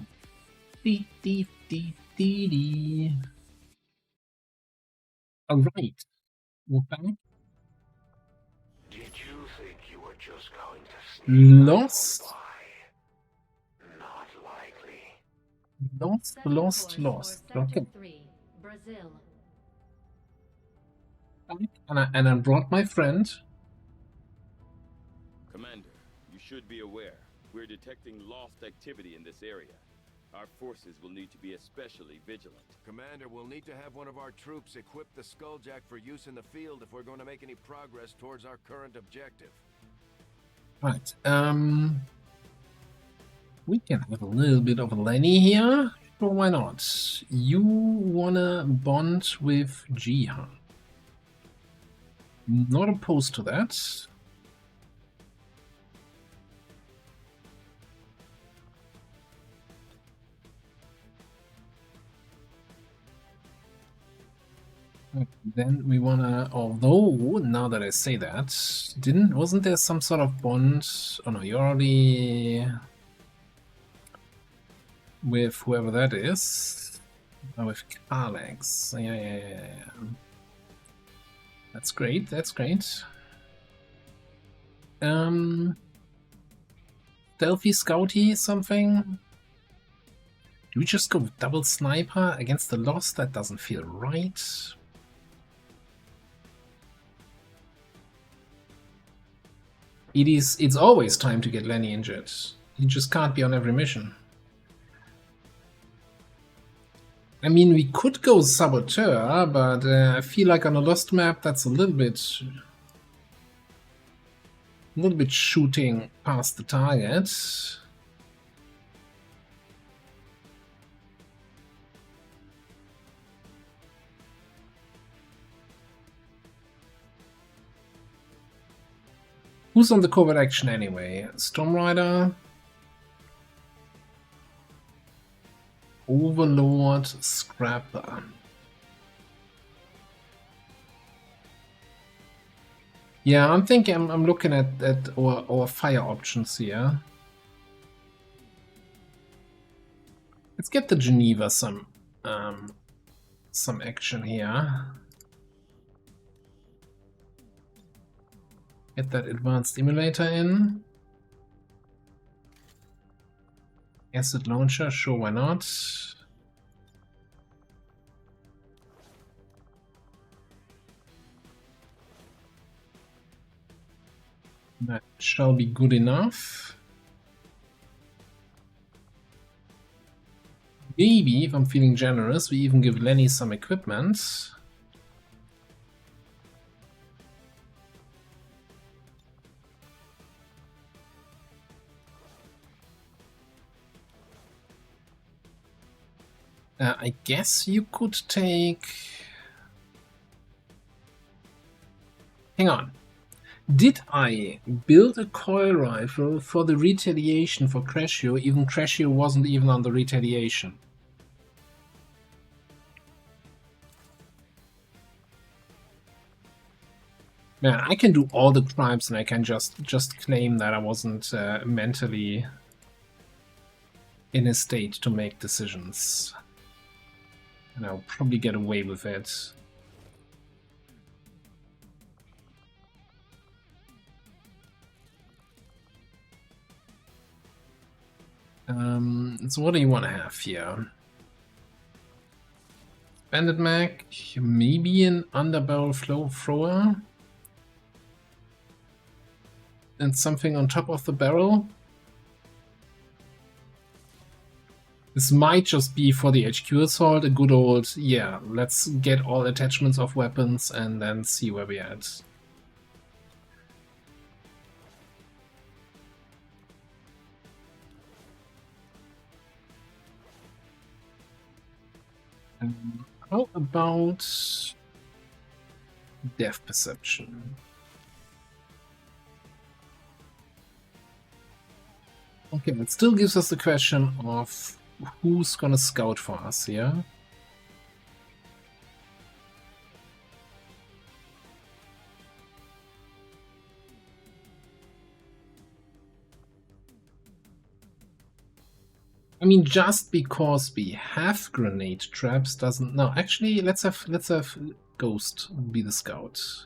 Dee, dee, dee, dee, dee. Alright. We're back. Did you think you were just going to Lost. Not likely. Lost. Okay. 3, Brazil. And I brought my friend. Commander, you should be aware. We're detecting lost activity in this area. Our forces will need to be especially vigilant. Commander, we'll need to have one of our troops equip the Skulljack for use in the field if we're going to make any progress towards our current objective. Right. We can have a little bit of a Lenny here. Sure, why not? You wanna bond with Jihan. Not opposed to that. Then we wanna, although now that I say that, wasn't there some sort of bond? Oh no, you're already with whoever that is. Oh, with Alex. Yeah. That's great, that's great. Stealthy Scouty something? Do we just go with double sniper against the Lost? That doesn't feel right. It's always time to get Lenny injured. He just can't be on every mission. I mean, we could go Saboteur, but I feel like on a Lost map that's a little bit shooting past the target. Who's on the covert action anyway? Stormrider, Overlord, Scrapper. Yeah, I'm thinking I'm looking at our fire options here. Let's get the Geneva some action here. Get that advanced emulator in. Acid launcher, sure, why not? That shall be good enough. Maybe, if I'm feeling generous, we even give Lenny some equipment. I guess you could take... Hang on. Did I build a coil rifle for the retaliation for Crashio? Even Crashio wasn't even on the retaliation. Man, I can do all the crimes and I can just claim that I wasn't mentally in a state to make decisions. And I'll probably get away with it. So what do you want to have here? Bandit mag, maybe an underbarrel flow thrower? And something on top of the barrel? This might just be for the HQ assault, a good old, yeah, let's get all attachments of weapons and then see where we're at. How about depth perception? Okay, it still gives us the question of who's gonna scout for us here. I mean, just because we have grenade traps doesn't. No, actually, let's have Ghost be the scout.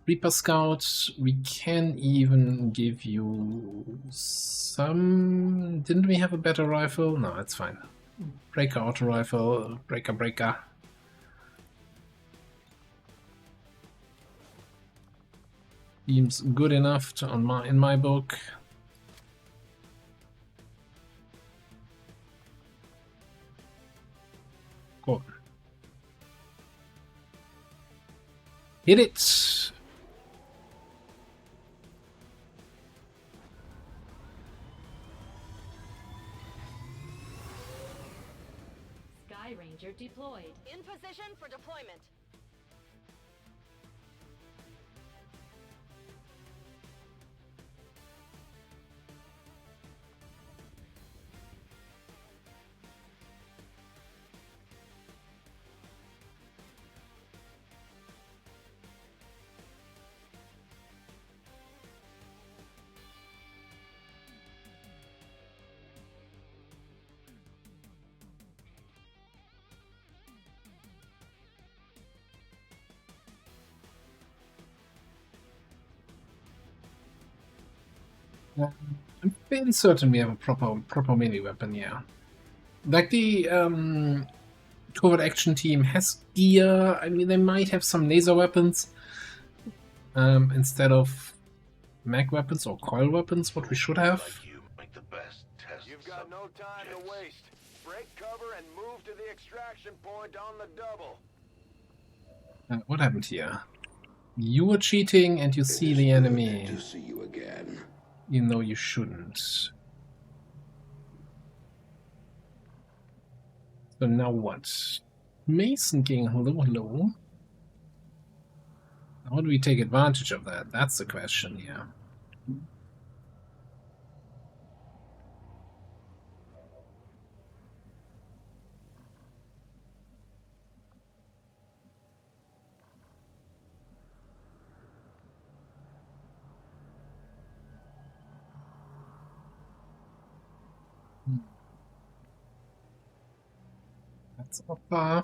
Reaper Scout. We can even give you some. Didn't we have a better rifle? No, it's fine. Breaker auto rifle. Breaker. Seems good enough to, in my book. Cool. Hit it! Sky Ranger deployed. In position for deployment. I'm fairly certain we have a proper melee weapon, yeah. Like the covert action team has gear. I mean, they might have some laser weapons instead of mag weapons or coil weapons. What we should have. You've got no time to waste. Break cover and move to the extraction point on the double. What happened here? You were cheating and you see the enemy. To see you again. You know you shouldn't. So now what? Mason King, hello. How do we take advantage of that? That's the question here. That's not far.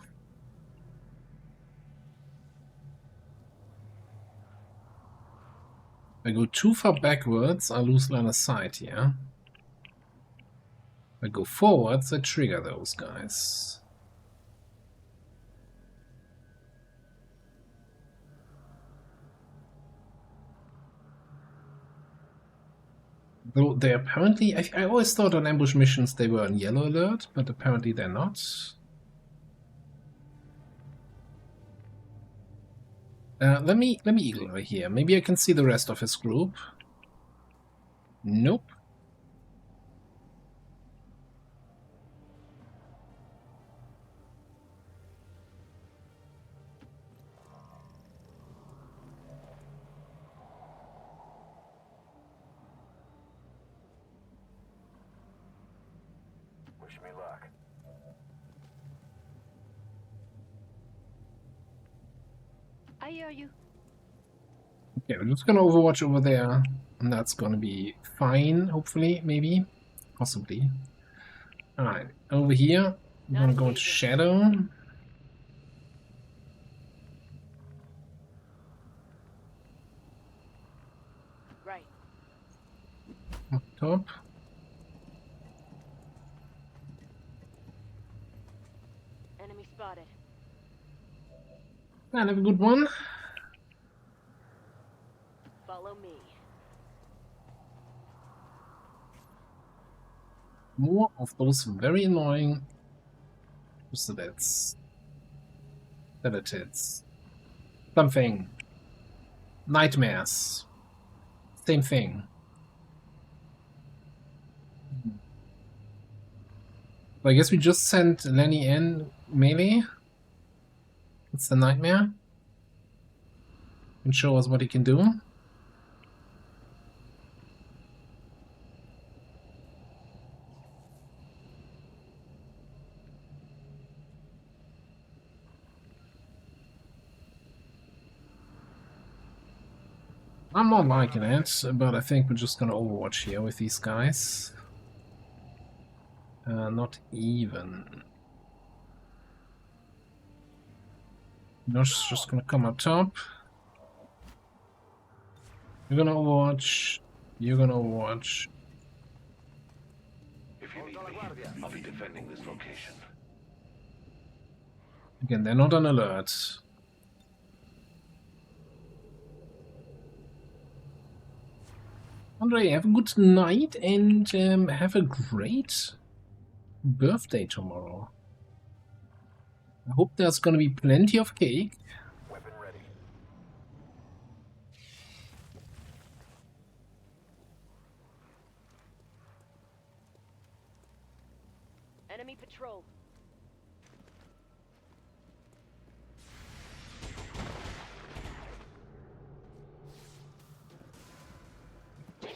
If I go too far backwards, I lose line of sight here. If I go forwards, I trigger those guys. Though they apparently... I always thought on ambush missions they were on yellow alert, but apparently they're not. Let me eagle over here. Maybe I can see the rest of his group. Nope. Wish me luck. I hear you. Okay, we're just gonna overwatch over there, and that's gonna be fine, hopefully, maybe, possibly. Alright, over here, we're gonna go into shadow. Right. Up top. Enemy spotted. I'll have a good one. Follow me. More of those very annoying Sedats. Sedatids. Something. Nightmares. Same thing. I guess we just sent Lenny in melee. It's the nightmare. And show us what he can do. I'm not liking it, but I think we're just gonna overwatch here with these guys. Not even. Nosh's just gonna come up top. You're gonna overwatch. You're gonna overwatch. If you need me, I'll be defending this location. Again, they're not on alert. Andre, have a good night and have a great birthday tomorrow. I hope there's gonna be plenty of cake. Weapon ready. Enemy patrol.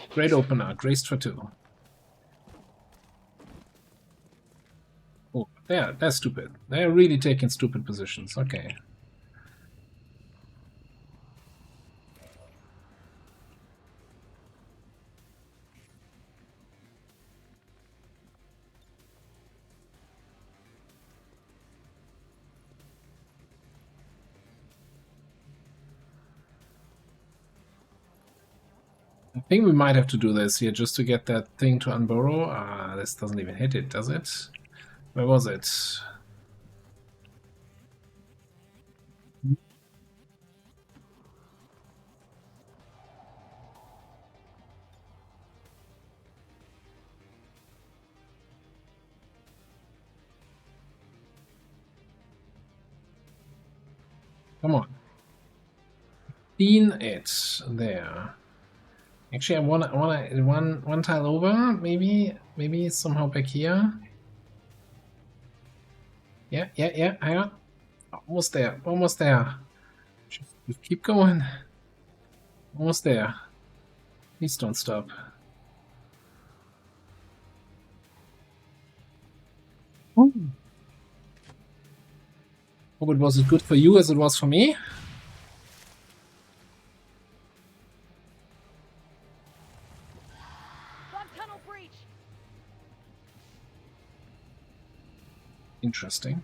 Great opener, graced for 2. Oh, they're stupid. They're really taking stupid positions. Okay. I think we might have to do this here just to get that thing to unburrow. Ah, this doesn't even hit it, does it? Where was it? Come on. Clean it. There. Actually, I want one tile over. Maybe somehow back here. Yeah. Hang on. Almost there. Almost there. Just keep going. Almost there. Please don't stop. Hope it was as good for you as it was for me. Interesting.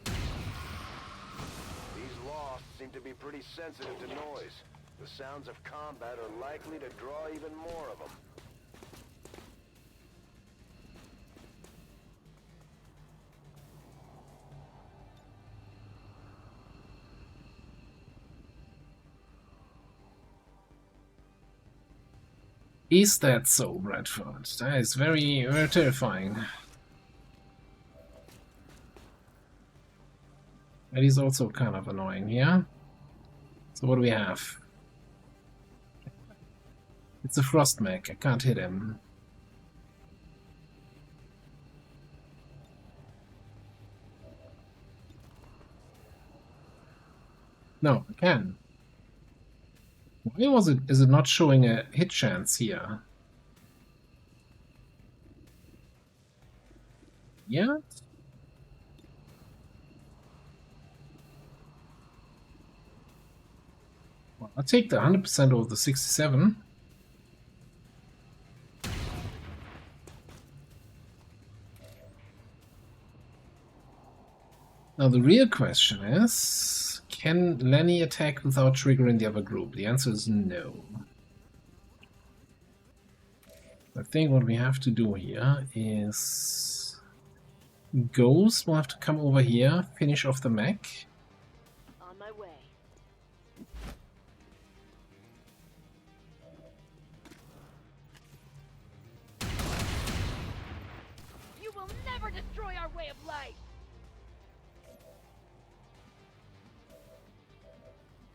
These lost seem to be pretty sensitive to noise. The sounds of combat are likely to draw even more of them. Is that so, Bradford? That is very, very terrifying. That is also kind of annoying here. So what do we have? It's a frost mech. I can't hit him. No, I can. Why was it? Is it not showing a hit chance here? Yeah. Well, I'll take the 100% over the 67. Now the real question is, can Lenny attack without triggering the other group? The answer is no. I think what we have to do here is Ghost will have to come over here, finish off the mech. On my way. You will never destroy our way of life.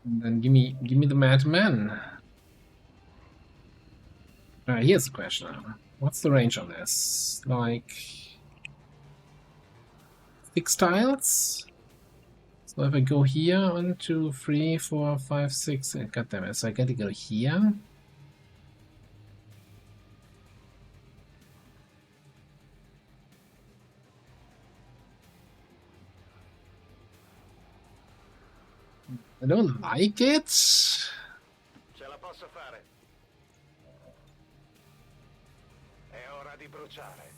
And then give me the madman. Alright, here's the question. What's the range on this? Like 6 tiles? So if I go here, 1, 2, 3, 4, 5, 6, god damn it, so I gotta go here. I don't like it. posso fare? È ora di bruciare.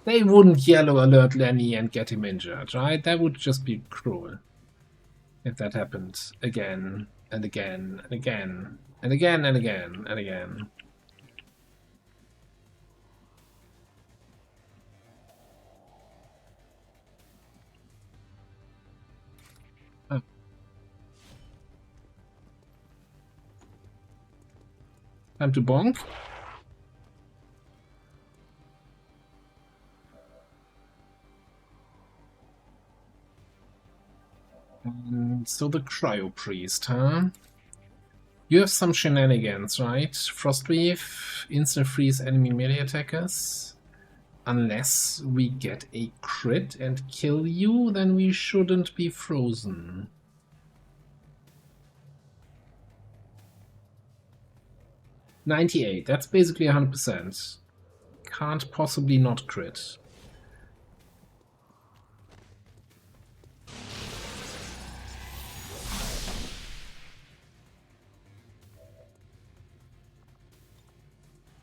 They wouldn't yellow alert Lenny and get him injured, right? That would just be cruel. If that happened again and again and again and again and again and again. Oh. Time to bonk. And so the cryo priest, huh? You have some shenanigans, right? Frostweave, instant freeze enemy melee attackers. Unless we get a crit and kill you, then we shouldn't be frozen. $98, that's basically 100%. Can't possibly not crit.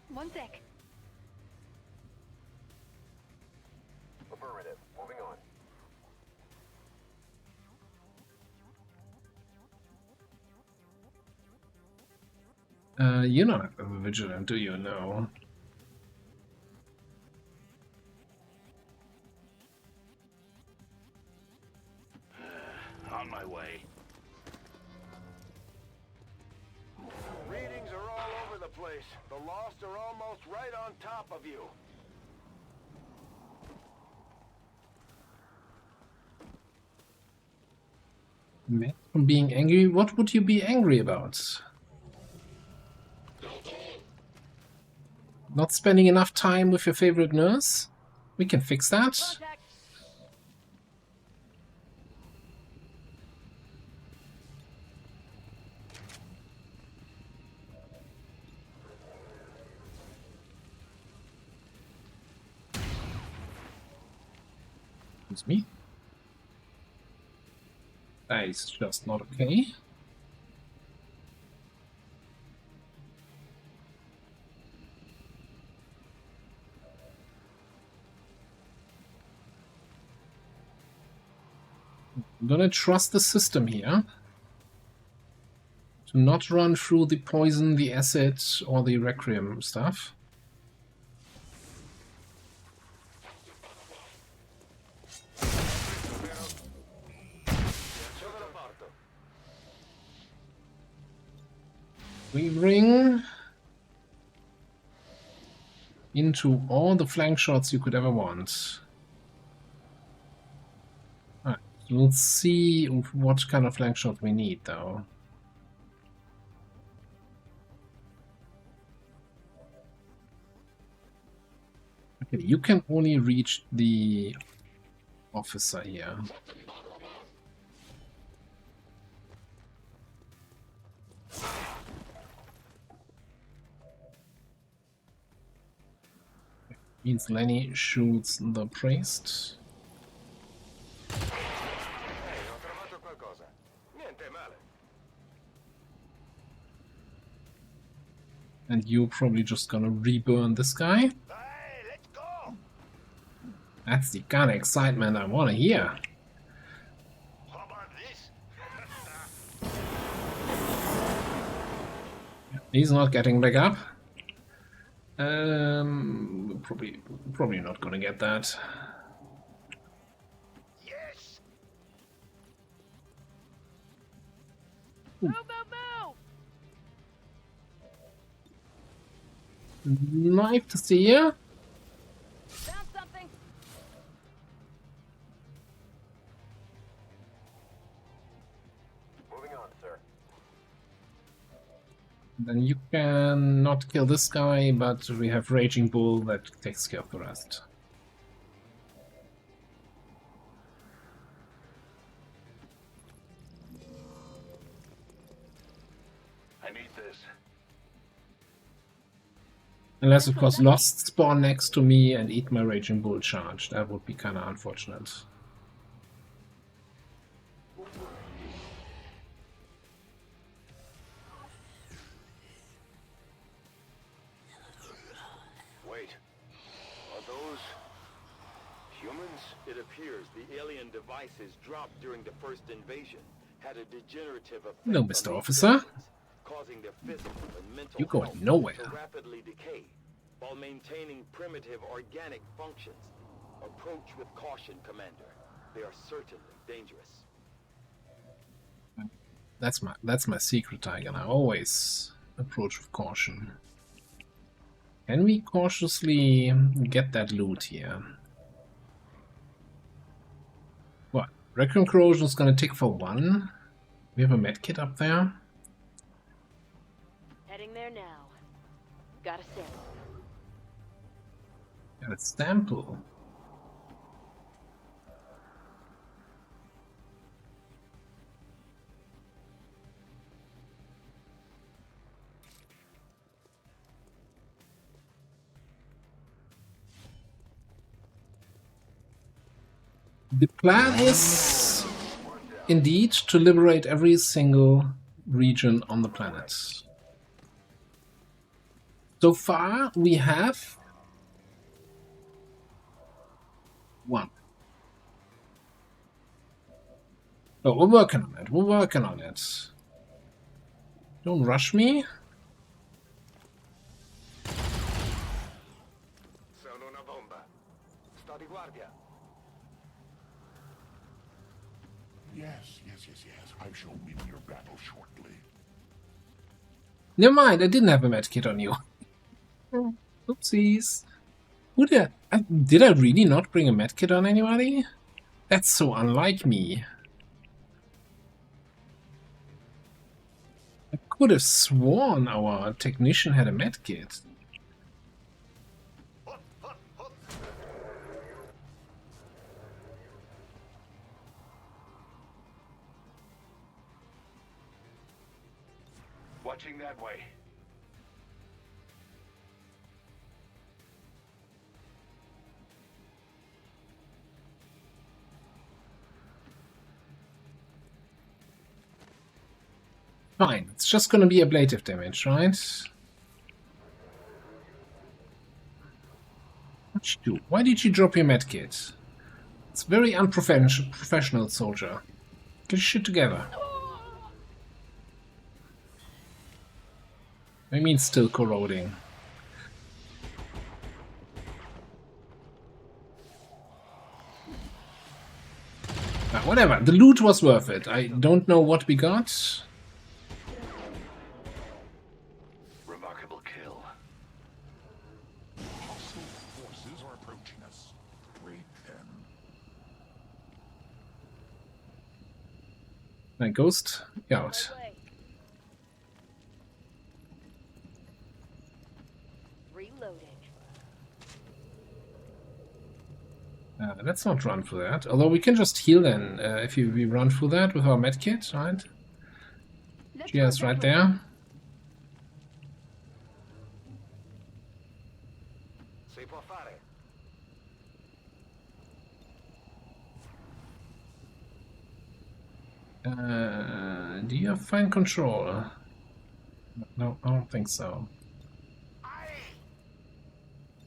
One sec. Affirmative. Moving on. You're not vigilant, do you? No. On my way. Readings are all over the place. The Lost are almost right on top of you. Man, from being angry? What would you be angry about? Not spending enough time with your favorite nurse? We can fix that. Excuse me. That is just not okay. I'm gonna trust the system here to not run through the poison, the acid, or the requiem stuff. We bring into all the flank shots you could ever want. Alright, we'll see what kind of flank shot we need though. Okay, you can only reach the officer here. Means Lenny shoots the priest. And you're probably just gonna reburn this guy. That's the kind of excitement I want to hear. He's not getting back up. Probably not gonna get that. Yes. Move, move, move! Nice to see you. Found something. Moving on, sir. Then you can not kill this guy, but we have Raging Bull that takes care of the rest. I need this. Unless, of course, Lost spawn next to me and eat my Raging Bull charge. That would be kind of unfortunate. It appears the alien devices dropped during the first invasion had a degenerative effect. No, Mr. Officer. Causing their physical and mental You're going health nowhere. to rapidly decay while maintaining primitive organic functions. Approach with caution, Commander. They are certainly dangerous. That's my secret, Tiger. I always approach with caution. Can we cautiously get that loot here? What? Recon corrosion is gonna tick for 1. We have a medkit up there. Heading there now. Got a sample. Got a sample. The plan is indeed to liberate every single region on the planet. So far we have 1. Oh, we're working on it. We're working on it. Don't rush me. Sono una bomba. Sto di guardia. Yes. I shall win your battle shortly. Never mind, I didn't have a medkit on you. Oopsies. Did I really not bring a medkit on anybody? That's so unlike me. I could have sworn our technician had a medkit. Watching that way. Fine, it's just gonna be ablative damage, right? What'd you do? Why did you drop your medkit? It's very unprofessional, soldier. Get your shit together. I mean, still corroding. Whatever, the loot was worth it. I don't know what we got. Remarkable kill. Hostile forces are approaching us. Wait them. My ghost out. Let's not run through that. Although we can just heal then if we run through that with our medkit, right? Cheers, right there. Si può fare. Do you have fine control? No, I don't think so.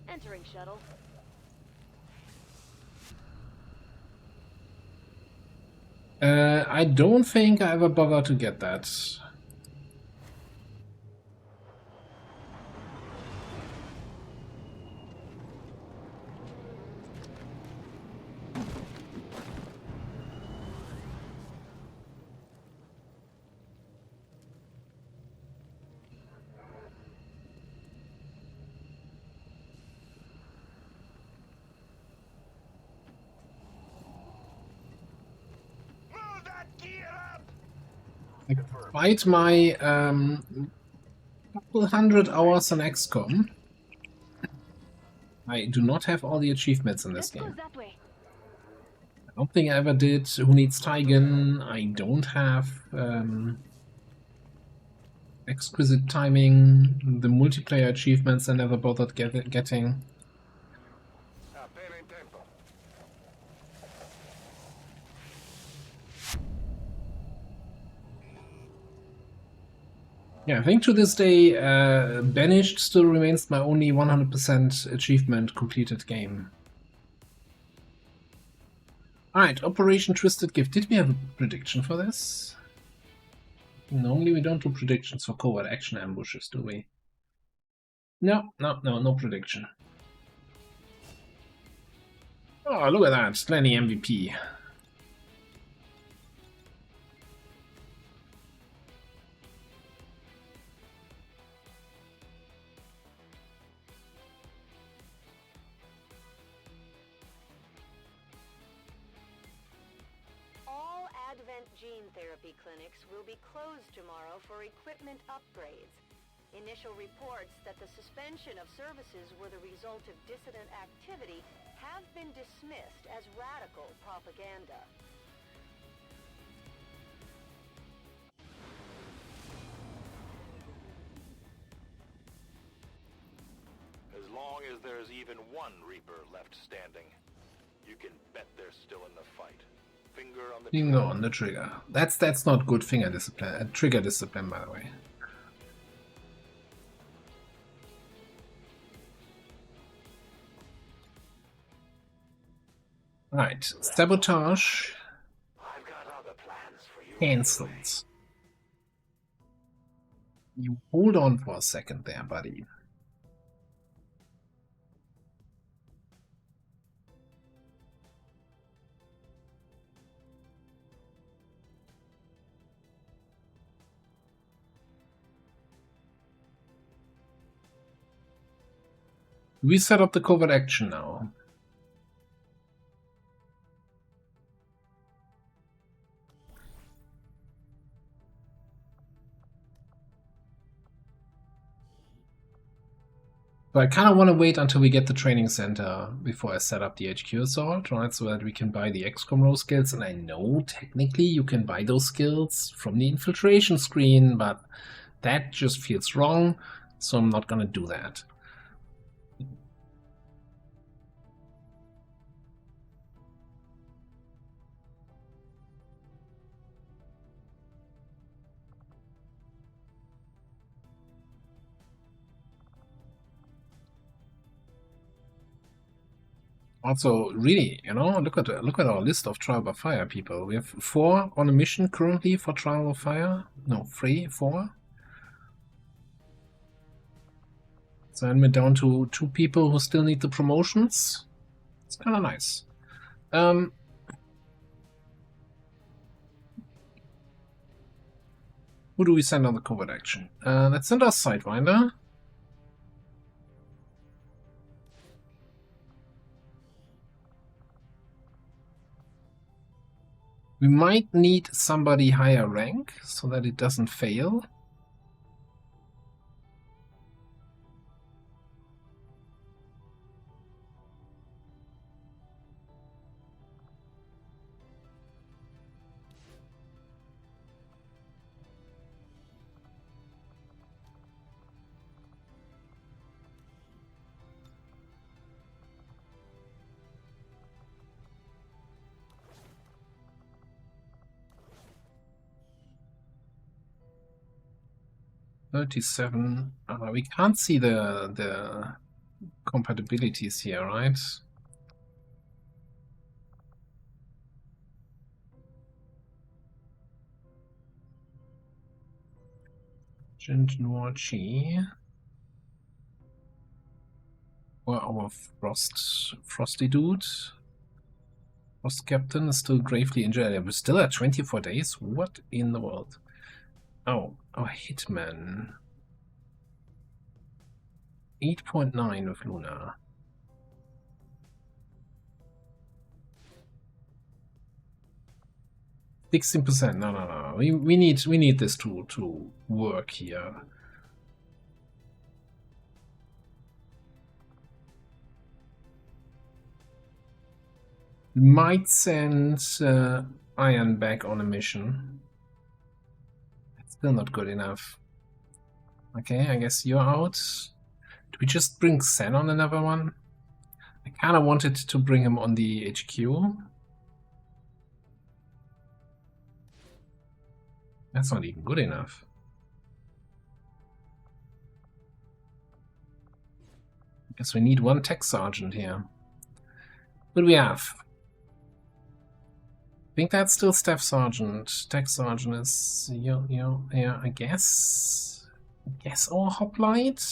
Entering shuttle. I don't think I ever bothered to get that. Despite my couple hundred hours on XCOM, I do not have all the achievements in this game. I don't think I ever did. Who Needs Tigan? I don't have exquisite timing. The multiplayer achievements I never bothered getting. Yeah, I think to this day, Banished still remains my only 100% achievement completed game. Alright, Operation Twisted Gift. Did we have a prediction for this? Normally we don't do predictions for covert action ambushes, do we? No prediction. Oh, look at that, Lenny MVP. Gene therapy clinics will be closed tomorrow for equipment upgrades. Initial reports that the suspension of services were the result of dissident activity have been dismissed as radical propaganda. As long as there's even one Reaper left standing, you can bet they're still in the fight. Finger on the trigger. That's not good finger discipline. Trigger discipline, by the way. Right, sabotage. I've got other plans for you. Cancelled. You hold on for a second there, buddy. We set up the covert action now. But I kind of want to wait until we get the training center before I set up the HQ assault, right? So that we can buy the XCOM row skills. And I know technically you can buy those skills from the infiltration screen, but that just feels wrong. So I'm not going to do that. Also, really, you know, look at our list of Trial by Fire people. We have 4 on a mission currently for Trial by Fire. No, 4. So then we're down to 2 people who still need the promotions. It's kind of nice. Who do we send on the covert action? Let's send our Sidewinder. We might need somebody higher rank so that it doesn't fail. $37. We can't see the compatibilities here, right? Gent Noir Chi. Or our Frosty dude. Frost Captain is still gravely injured. We're still at 24 days? What in the world? Oh, our Hitman. 8.9 with Luna. $16%. No. We need this to work here. We might send Iron back on a mission. It's still not good enough. Okay, I guess you're out. Do we just bring Sen on another one? I kind of wanted to bring him on the HQ. That's not even good enough. Guess we need one tech sergeant here. What do we have? think that's still Staff Sergeant. Tech Sergeant is, yeah, I guess. Our hoplite.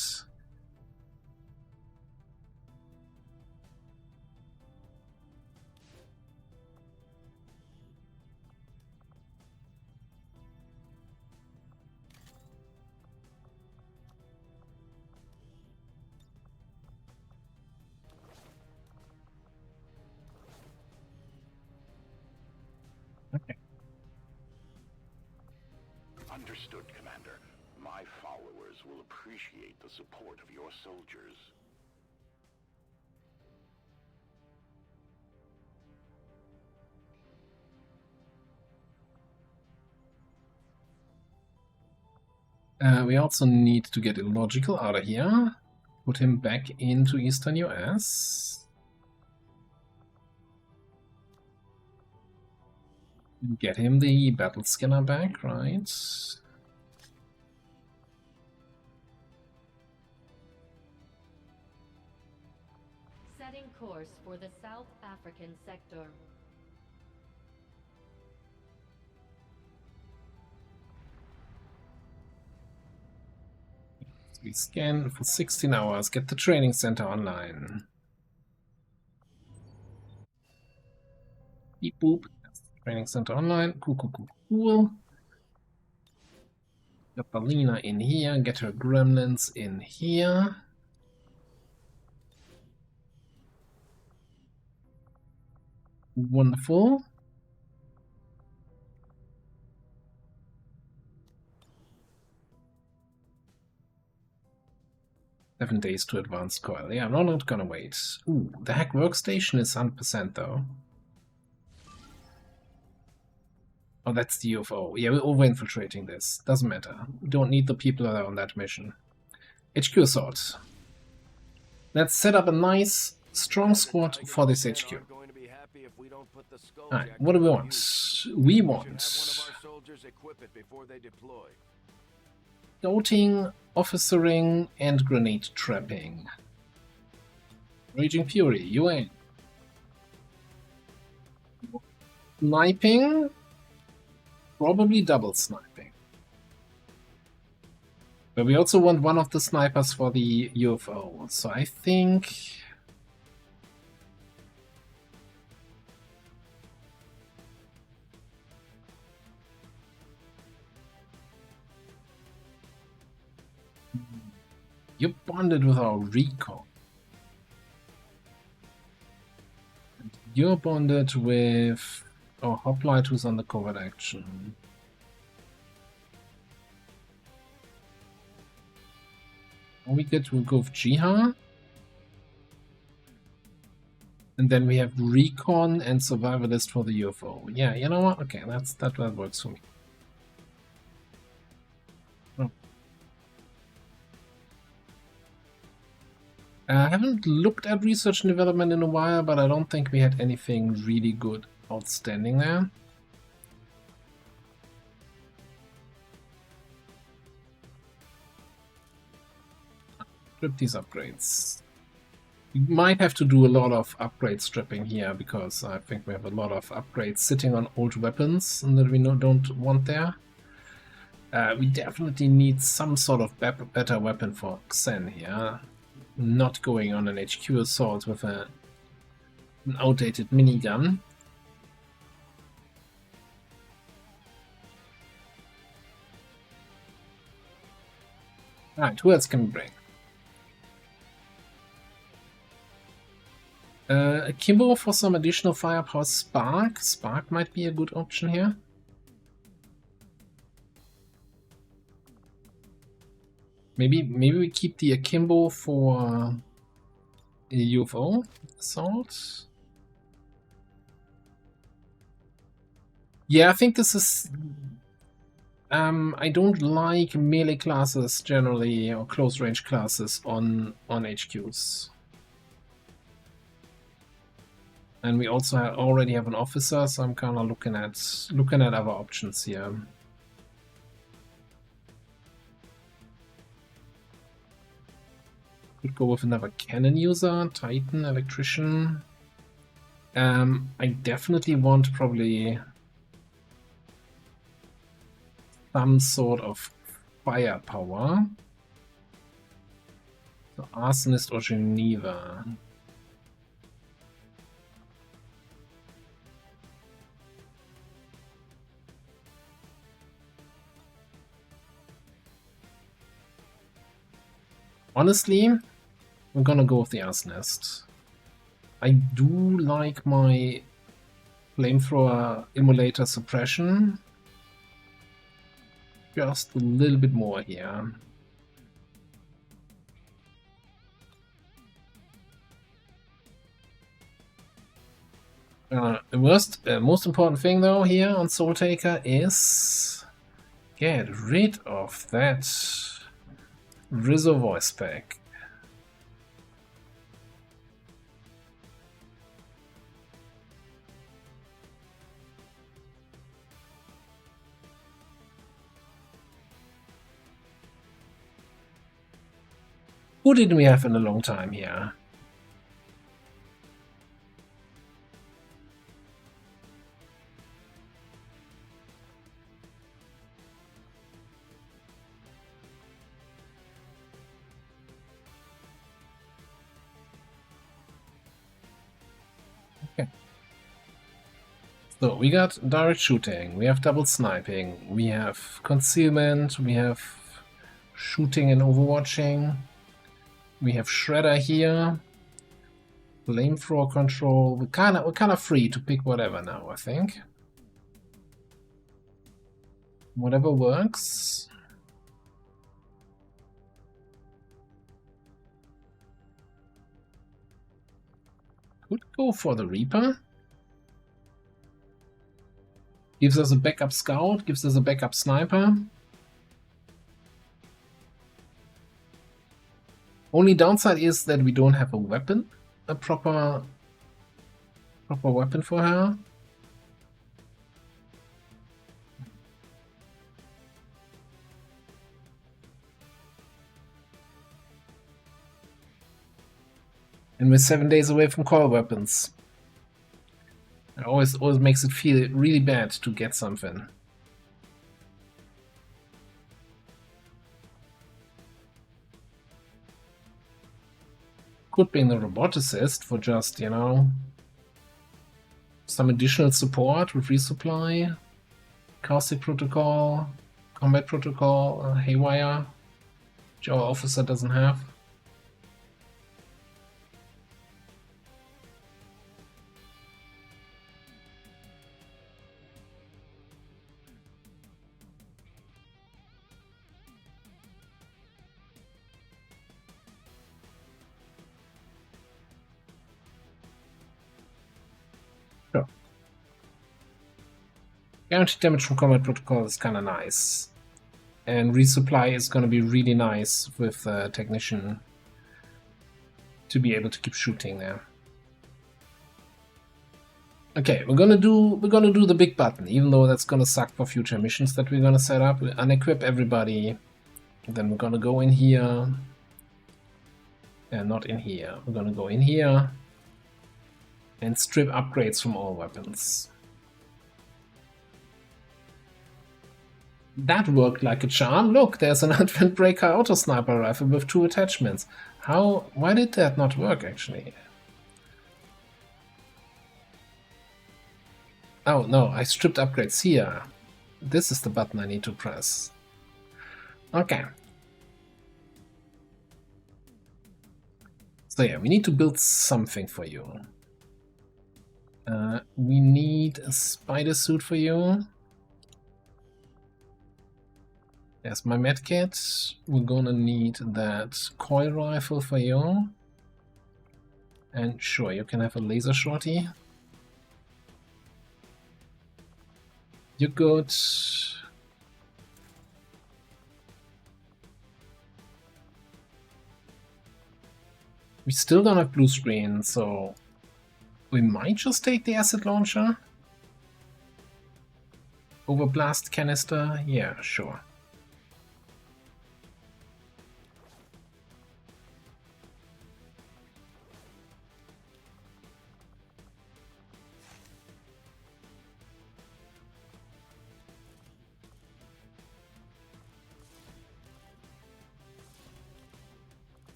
Okay. Understood, Commander. My followers will appreciate the support of your soldiers. We also need to get Illogical out of here. Put him back into Eastern US. Get him the battle scanner back, right? Setting course for the South African sector. We scan for 16 hours, get the training center online. Beep boop. Training center online. Cool. Get Balina in here, get her gremlins in here. Wonderful. Seven days to advance coil. Yeah, I'm not gonna wait. Ooh, the hack workstation is 100% though. Oh, that's the UFO. Yeah, we're over-infiltrating this. Doesn't matter. We don't need the people that are on that mission. HQ assault. Let's set up a nice, strong squad for this HQ. Alright, what do we want? We want scouting, officering, and grenade trapping. Raging Fury, UN. Sniping. Probably double sniping. But we also want one of the snipers for the UFO. So I think... You're bonded with our recon. And you're bonded with our hoplite who's on the covert action. We we'll go with Jiha. And then we have recon and survivalist for the UFO. Yeah, you know what? Okay, that works for me. I haven't looked at research and development in a while, but I don't think we had anything really good outstanding there. Strip these upgrades. We might have to do a lot of upgrade stripping here, because I think we have a lot of upgrades sitting on old weapons and that we don't want there. We definitely need some sort of better weapon for Xen here. Not going on an HQ assault with an outdated minigun. Alright, who else can we bring? Kimbo for some additional firepower. Spark. Spark might be a good option here. Maybe we keep the Akimbo for a UFO assault. Yeah, I think this is... I don't like melee classes generally, or close range classes on HQs. And we also already have an officer, so I'm kind of looking at other options here. Could go with another cannon user, Titan, Electrician. I definitely want probably some sort of firepower. So Arsonist or Geneva. Honestly, I'm gonna go with the Arsonist. I do like my Flamethrower Immolator Suppression. Just a little bit more here. The most important thing though here on Soul Taker is get rid of that Rizzo voice pack. Who didn't we have in a long time here? Okay. So we got direct shooting, we have double sniping, we have concealment, we have shooting and overwatching, we have shredder here, flamethrower control. We're kind of free to pick whatever now, I think. Whatever works. Could go for the Reaper. Gives us a backup scout, gives us a backup sniper. Only downside is that we don't have a weapon, a proper weapon for her. And we're 7 days away from coil weapons. It always makes it feel really bad to get something. Could be in the roboticist for just, you know, some additional support with resupply, caustic protocol, combat protocol, haywire, which our officer doesn't have. Guaranteed damage from combat protocol is kind of nice. And resupply is going to be really nice with Technician to be able to keep shooting there. Okay, we're gonna do the big button, even though that's gonna suck for future missions that we're gonna set up. We unequip everybody, then we're gonna go in here, and not in here. We're gonna go in here and strip upgrades from all weapons. That worked like a charm. Look, there's an Advent Breaker auto sniper rifle with 2 attachments. Why did that not work actually? Oh no, I stripped upgrades here. This is the button I need to press. Okay. So yeah, we need to build something for you. We need a spider suit for you. There's my medkit. We're gonna need that coil rifle for you. And sure, you can have a laser shorty. You're good. We still don't have blue screen, so we might just take the acid launcher. Over blast canister, yeah, sure.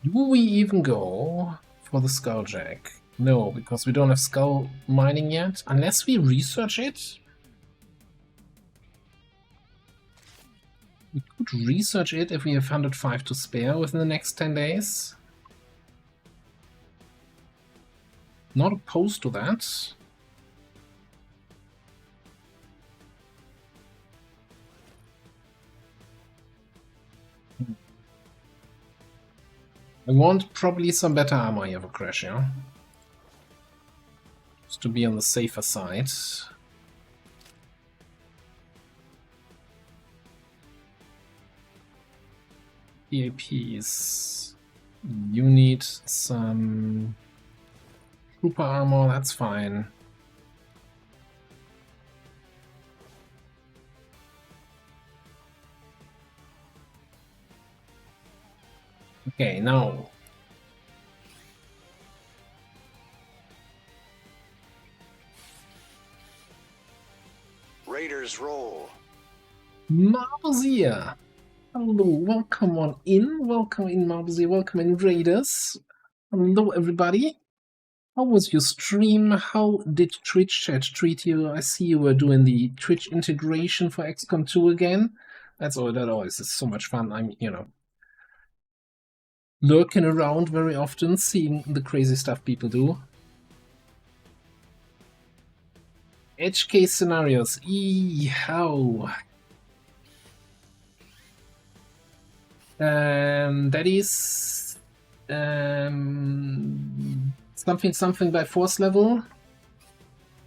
Do we even go for the Skulljack? No, because we don't have skull mining yet. Unless we research it. We could research it if we have 105 to spare within the next 10 days. Not opposed to that. I want probably some better armor here for Crash, yeah? Just to be on the safer side. PAPs. You need some trooper armor, that's fine. Okay, now. Raiders roll. Marbuzier. Hello, welcome on in. Welcome in, Marbuzier. Welcome in, Raiders. Hello, everybody. How was your stream? How did Twitch chat treat you? I see you were doing the Twitch integration for XCOM 2 again. That always is so much fun. I'm, lurking around very often, seeing the crazy stuff people do. Edge case scenarios. How? That is something by force level.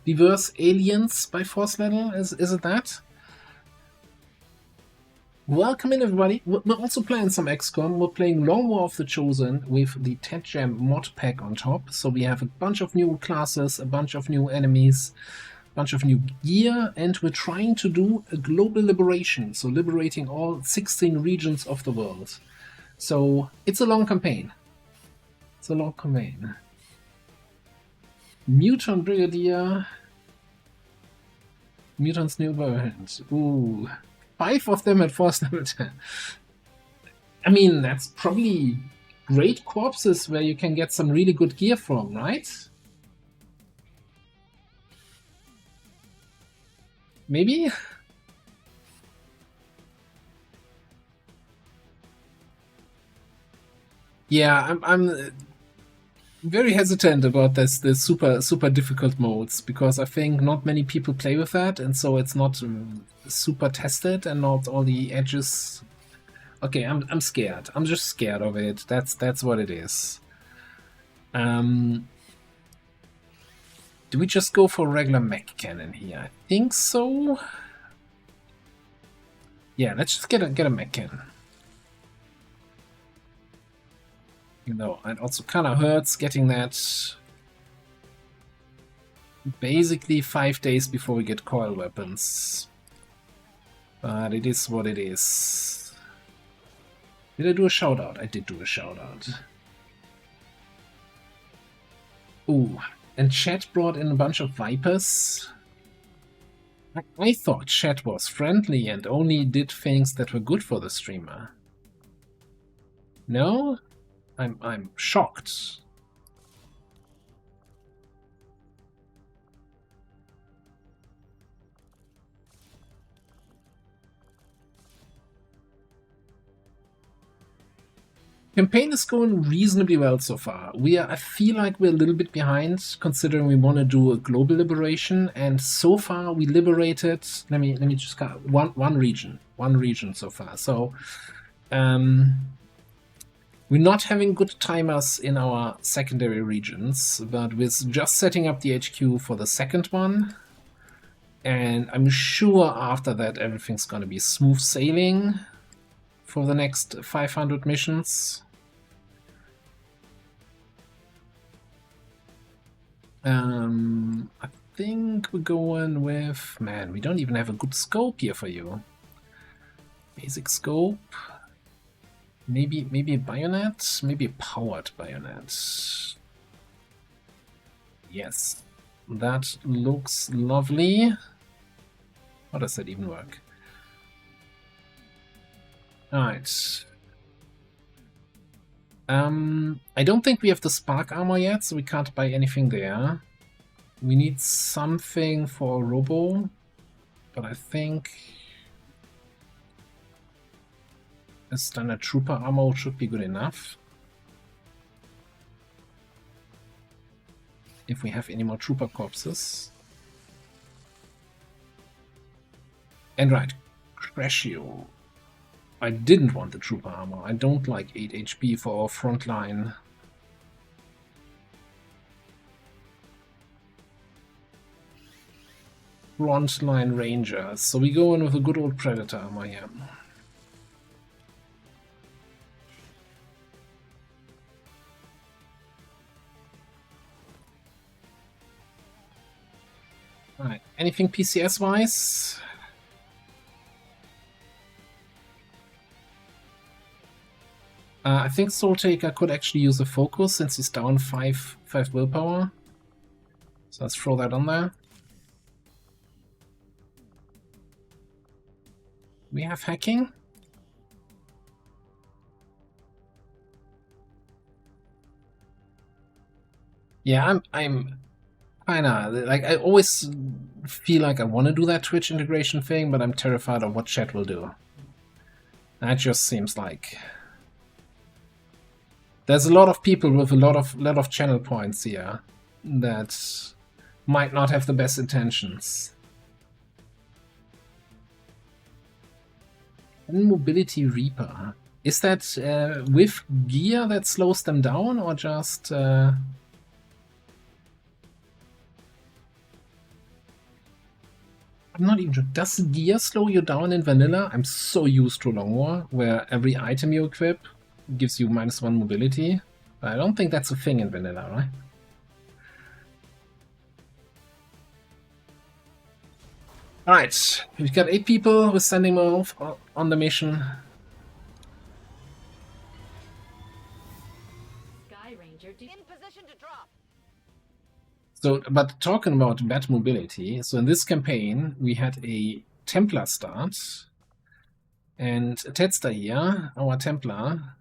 Diverse aliens by force level. Is it that? Welcome in, everybody. We're also playing some XCOM. We're playing Long War of the Chosen with the Ted Jam mod pack on top. So we have a bunch of new classes, a bunch of new enemies, a bunch of new gear, and we're trying to do a global liberation. So liberating all 16 regions of the world. So it's a long campaign. It's a long campaign. Mutant Brigadier. Mutant's new variant. Ooh. 5 of them at force level 10. I mean, that's probably great corpses where you can get some really good gear from, right? Maybe? Yeah, I'm very hesitant about the super difficult modes, because I think not many people play with that, and so it's not super tested, and not all the edges. Okay, I'm scared. I'm just scared of it. That's what it is. Do we just go for regular mech cannon here? I think so. Yeah, let's just get a mech cannon. You know, it also kind of hurts getting that basically 5 days before we get coil weapons. But it is what it is. Did I do a shout out? I did do a shout out. Ooh, and chat brought in a bunch of Vipers. I thought chat was friendly and only did things that were good for the streamer. No? I'm shocked. Campaign is going reasonably well so far. I feel like we're a little bit behind, considering we want to do a global liberation, and so far we liberated. Let me just count one region so far. So, we're not having good timers in our secondary regions, but we're just setting up the HQ for the second one, and I'm sure after that everything's going to be smooth sailing for the next 500 missions. I think we're going with... Man, we don't even have a good scope here for you. Basic scope. Maybe a bayonet? Maybe a powered bayonet. Yes. That looks lovely. How does that even work? Alright. I don't think we have the spark armor yet, so we can't buy anything there. We need something for a robo, but I think a standard trooper armor should be good enough. If we have any more trooper corpses. And right, Cratio. I didn't want the trooper armor. I don't like 8 HP for our front line. Front line rangers. So we go in with a good old predator armor here. Alright, anything PCS wise? I think Soul Taker could actually use a focus since he's down 5 willpower. So let's throw that on there. We have hacking. Yeah, I'm kinda like, I always feel like I want to do that Twitch integration thing, but I'm terrified of what chat will do. That just seems like there's a lot of people with a lot of channel points here that might not have the best intentions. And Mobility Reaper. Is that with gear that slows them down, or just... I'm not even sure. Does gear slow you down in vanilla? I'm so used to Long War, where every item you equip gives you -1 mobility. But I don't think that's a thing in vanilla, right? Alright, we've got 8 people. We're sending them off on the mission. Sky Ranger in position to drop. So, but talking about bad mobility, so in this campaign we had a Templar start, and Tetsta here, our Templar,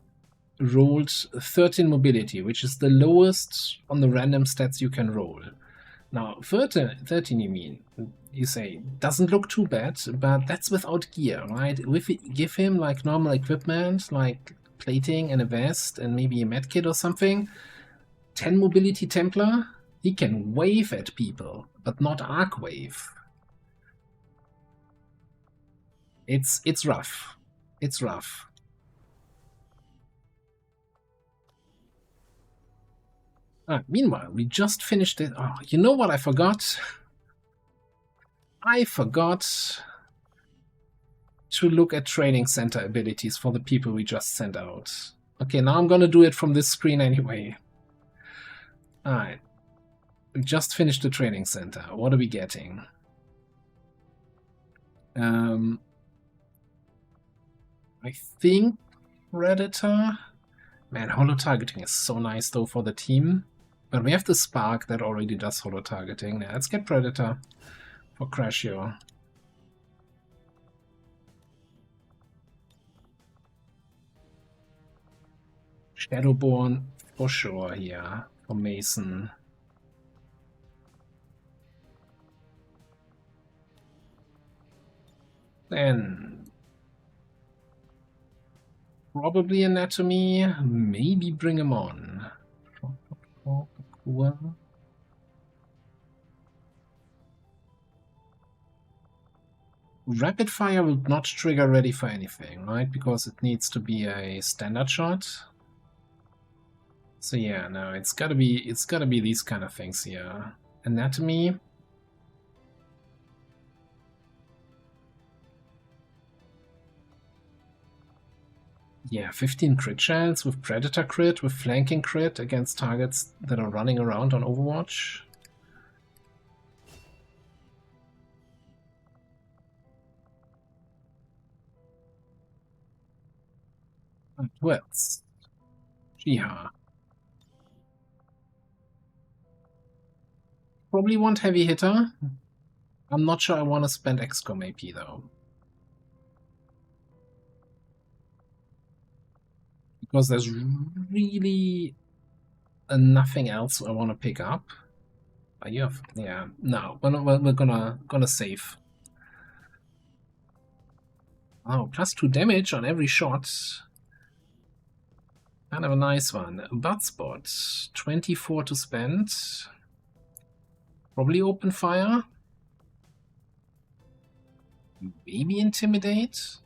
rolled 13 mobility, which is the lowest on the random stats you can roll. Now, 13 you say, doesn't look too bad, but that's without gear, right? Give him like normal equipment, like plating and a vest and maybe a medkit or something. 10 mobility Templar, he can wave at people, but not arc wave. It's rough. It's rough. Meanwhile, we just finished it. Oh, you know what I forgot? I forgot to look at training center abilities for the people we just sent out. Okay, now I'm gonna do it from this screen anyway. Alright. We just finished the training center. What are we getting? I think Predator. Man, holo targeting is so nice though for the team. But we have the Spark that already does holo targeting. Now let's get Predator for Cratio. Shadowborn for sure here for Mason. Then probably Anatomy, maybe bring him on. Rapid fire will not trigger ready for anything, right? Because it needs to be a standard shot. So yeah, no, it's gotta be these kind of things here. Anatomy. Yeah, 15 crit chance with Predator crit, with flanking crit against targets that are running around on Overwatch. Who else? Jiha. Probably want heavy hitter. I'm not sure I want to spend XCOM AP though. because there's really nothing else I want to pick up. You have, yeah, no, we're gonna save. Oh, +2 damage on every shot. Kind of a nice one. Butt spot, 24 to spend. Probably open fire. Maybe intimidate.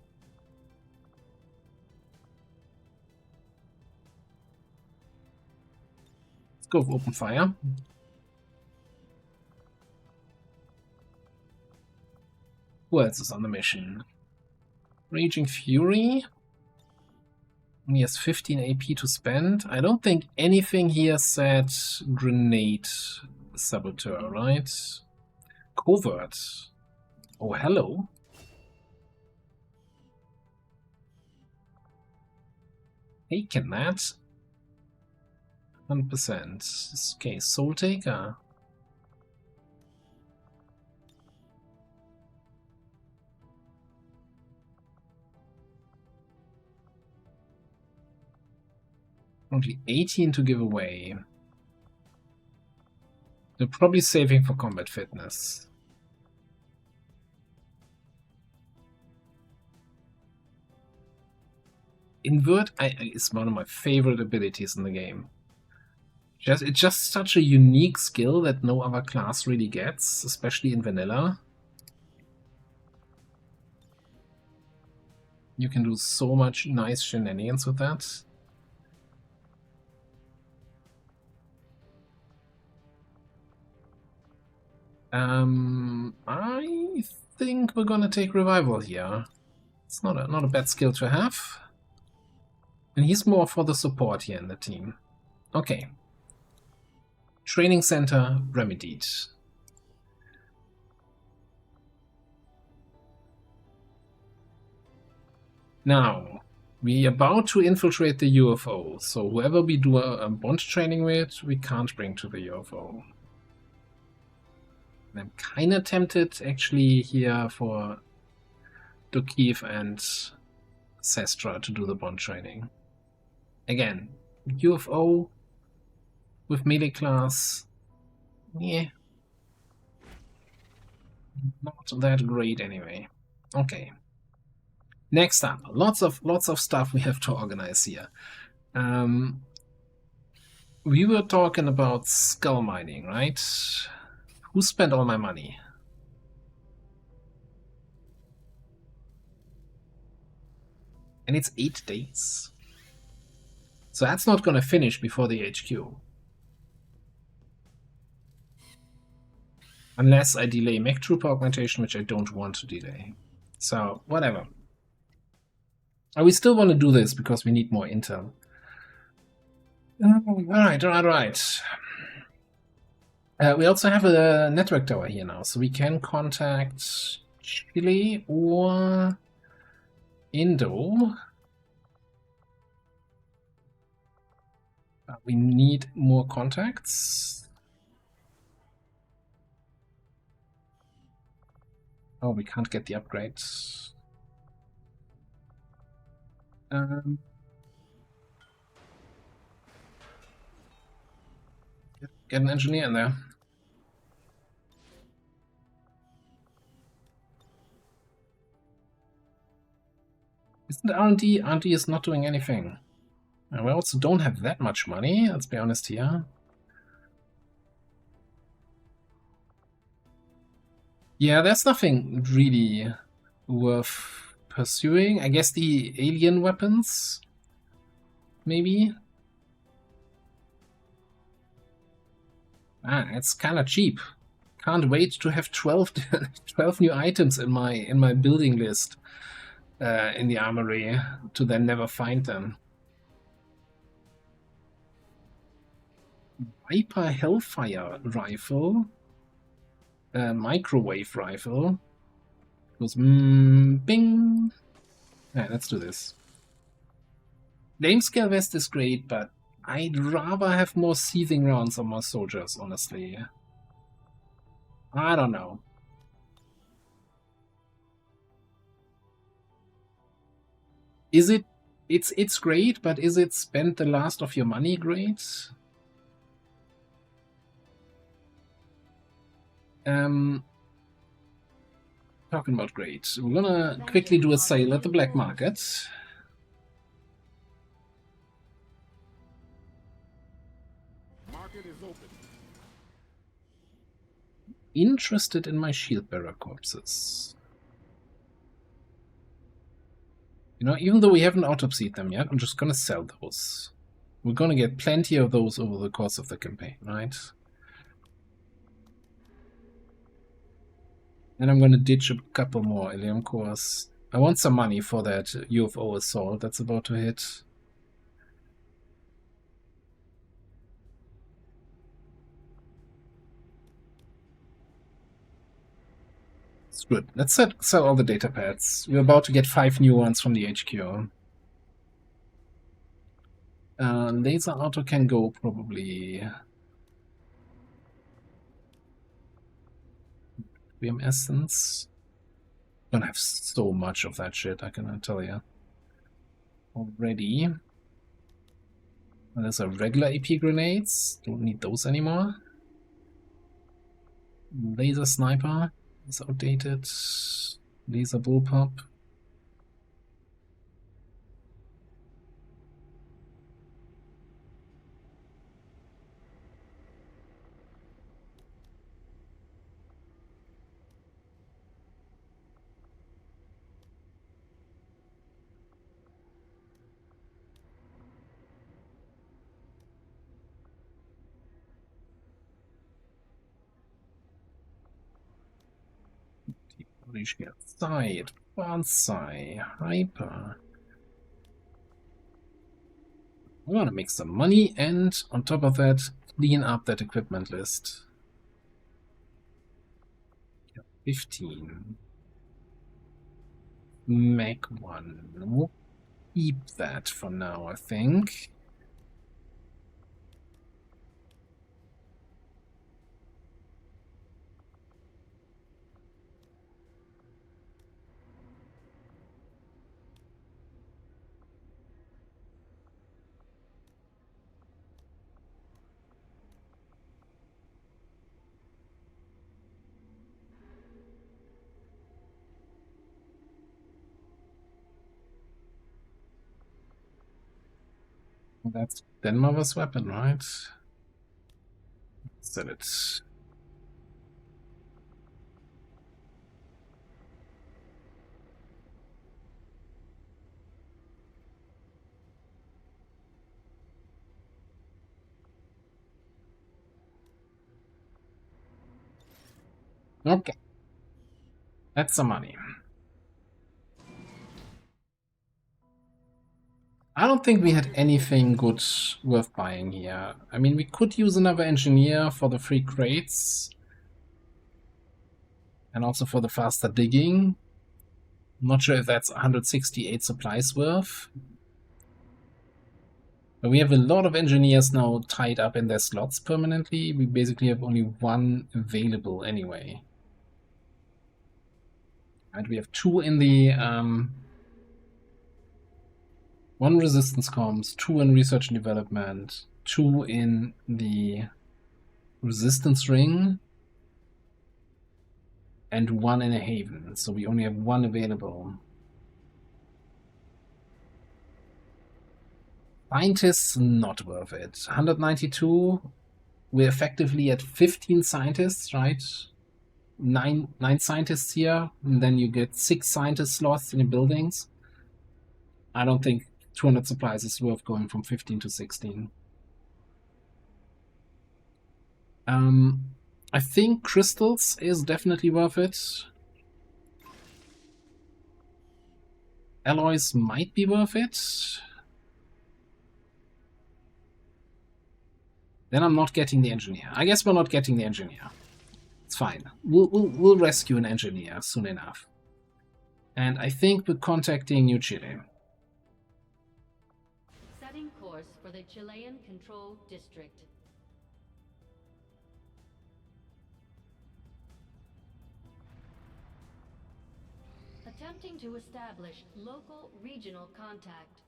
Let's go for open fire. Who else is on the mission? Raging Fury. He has 15 AP to spend. I don't think anything here said Grenade Saboteur, right? Covert. Oh, hello. Taken that. 100%. Okay, Soul Taker. Only 18 to give away. They're probably saving for combat fitness. Invert is one of my favorite abilities in the game. It's just such a unique skill that no other class really gets, especially in vanilla. You can do so much nice shenanigans with that. I think we're gonna take Revival here. It's not a bad skill to have. And he's more for the support here in the team. Okay. Training center remedied. Now, we're about to infiltrate the UFO, so whoever we do a bond training with, we can't bring to the UFO. And I'm kind of tempted, actually, here for Dukiv and Sestra to do the bond training. Again, UFO with melee class, yeah, not that great anyway. Okay. Next up, lots of stuff we have to organize here. We were talking about skull mining, right? Who spent all my money? And it's 8 days. So that's not going to finish before the HQ. Unless I delay mech trooper augmentation, which I don't want to delay. So, whatever. We still want to do this because we need more intel. Alright. We also have a network tower here now, so we can contact Chile or Indo. We need more contacts. Oh, we can't get the upgrades. Get an engineer in there. Isn't R&D? R&D is not doing anything. And we also don't have that much money, let's be honest here. Yeah, there's nothing really worth pursuing. I guess the alien weapons, maybe? It's kind of cheap. Can't wait to have 12 new items in my building list in the armory to then never find them. Viper Hellfire rifle, microwave rifle. Goes bing. Yeah, let's do this. Lame scale vest is great, but I'd rather have more seething rounds on my soldiers, honestly. I don't know. Is it It's great, but is it spend the last of your money great? Talking about great. We're gonna quickly do a sale at the black market. Market is open. Interested in my shield bearer corpses. You know, even though we haven't autopsied them yet, I'm just gonna sell those. We're gonna get plenty of those over the course of the campaign, right? And I'm gonna ditch a couple more Ilium cores. I want some money for that UFO assault that's about to hit. It's good. Let's sell all the data pads. We're about to get 5 new ones from the HQ. Laser auto can go probably. Essence. Gonna have so much of that shit, I can tell you. Already. There's a regular AP grenades. Don't need those anymore. Laser sniper is outdated. Laser bullpup. Side, Bonsai, Hyper. I want to make some money and, on top of that, clean up that equipment list. 15. Mac 1. We'll keep that for now, I think. That's Denmar's weapon, right? Sell it. Okay. That's some money. I don't think we had anything good worth buying here. I mean, we could use another engineer for the free crates. And also for the faster digging. I'm not sure if that's 168 supplies worth. But we have a lot of engineers now tied up in their slots permanently. We basically have only one available anyway. Right, we have 2 in the... 1 resistance comms, 2 in research and development, 2 in the resistance ring, and 1 in a haven. So we only have 1 available. Scientists, not worth it. 192, we're effectively at 15 scientists, right? 9 scientists here, and then you get 6 scientist slots in the buildings. I don't think 200 supplies is worth going from 15 to 16. I think crystals is definitely worth it. Alloys might be worth it. Then I'm not getting the engineer. I guess we're not getting the engineer. It's fine. We'll rescue an engineer soon enough. And I think we're contacting New Chile. Setting course for the Chilean Control District. Attempting to establish local regional contact.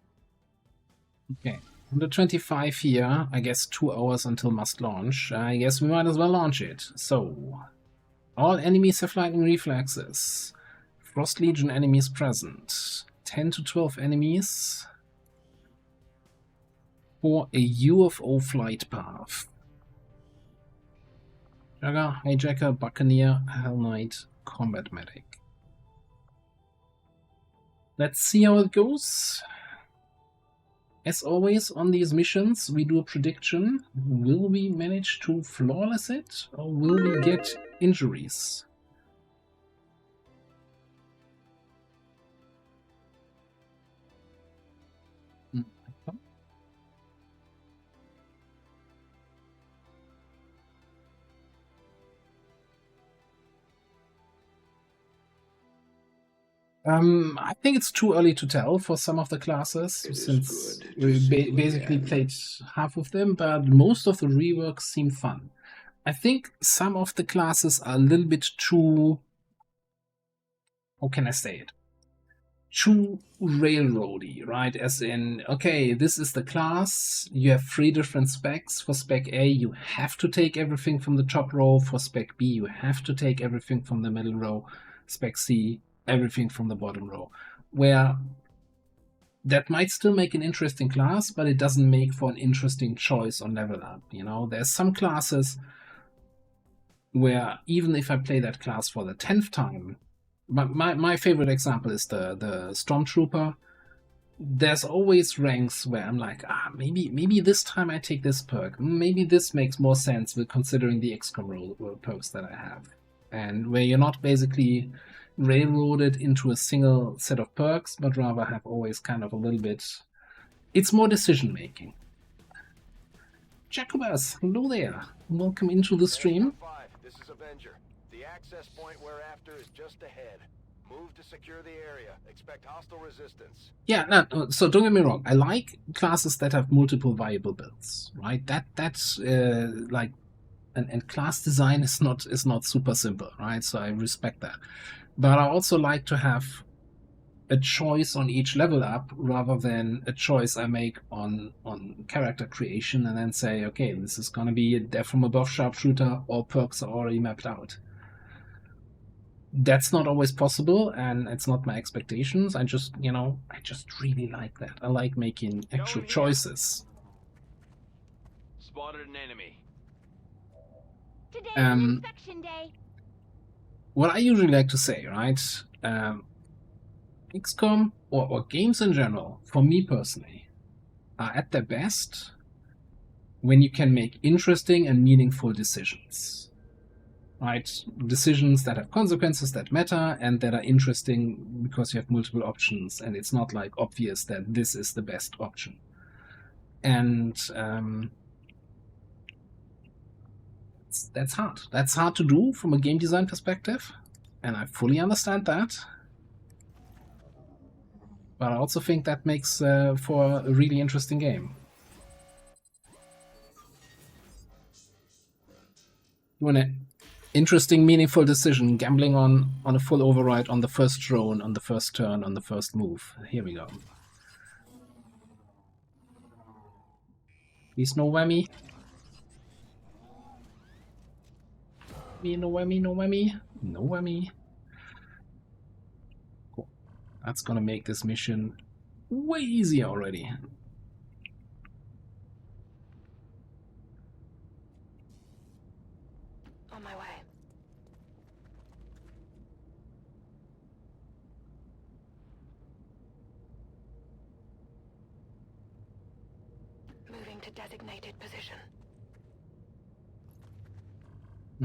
Okay. 125 here. I guess 2 hours until must launch. I guess we might as well launch it. So, all enemies have lightning reflexes. Frost Legion enemies present. 10 to 12 enemies for a UFO flight path. Jagger, Hijacker, Buccaneer, Hell Knight, Combat Medic. Let's see how it goes. As always on these missions, we do a prediction. Will we manage to flawless it, or will we get injuries? I think it's too early to tell for some of the classes, since we basically played half of them, but most of the reworks seem fun. I think some of the classes are a little bit too... how can I say it? Too railroady, right? As in, okay, this is the class, you have 3 different specs. For spec A, you have to take everything from the top row. For spec B, you have to take everything from the middle row. Spec C, everything from the bottom row. Where that might still make an interesting class, but it doesn't make for an interesting choice on level up. You know, there's some classes where even if I play that class for the 10th time, my favorite example is the Stormtrooper. There's always ranks where I'm like, maybe this time I take this perk. Maybe this makes more sense with considering the XCOM perks that I have. And where you're not basically railroaded into a single set of perks, but rather have always kind of a little bit... it's more decision making. Jacobus, hello there. Welcome into the stream. This is Avenger. The access point we're after is just ahead. Move to secure the area. Expect hostile resistance. Yeah, no, so don't get me wrong. I like classes that have multiple viable builds, right? That's like, and class design is not super simple, right? So I respect that. But I also like to have a choice on each level up rather than a choice I make on character creation and then say, okay, this is going to be a death from above sharpshooter, all perks are already mapped out. That's not always possible, and it's not my expectations. I just really like that. I like making actual choices. Spotted an enemy. Today's inspection day. What I usually like to say, right? XCOM or games in general, for me personally, are at their best when you can make interesting and meaningful decisions. Right? Decisions that have consequences that matter and that are interesting because you have multiple options and it's not like obvious that this is the best option. And that's hard. That's hard to do from a game design perspective, and I fully understand that. But I also think that makes for a really interesting game. You want an interesting, meaningful decision, gambling on a full override on the first drone, on the first turn, on the first move. Here we go. Please no whammy. No whammy, no whammy, no whammy. Cool. That's gonna make this mission way easier already. On my way. Moving to designated position.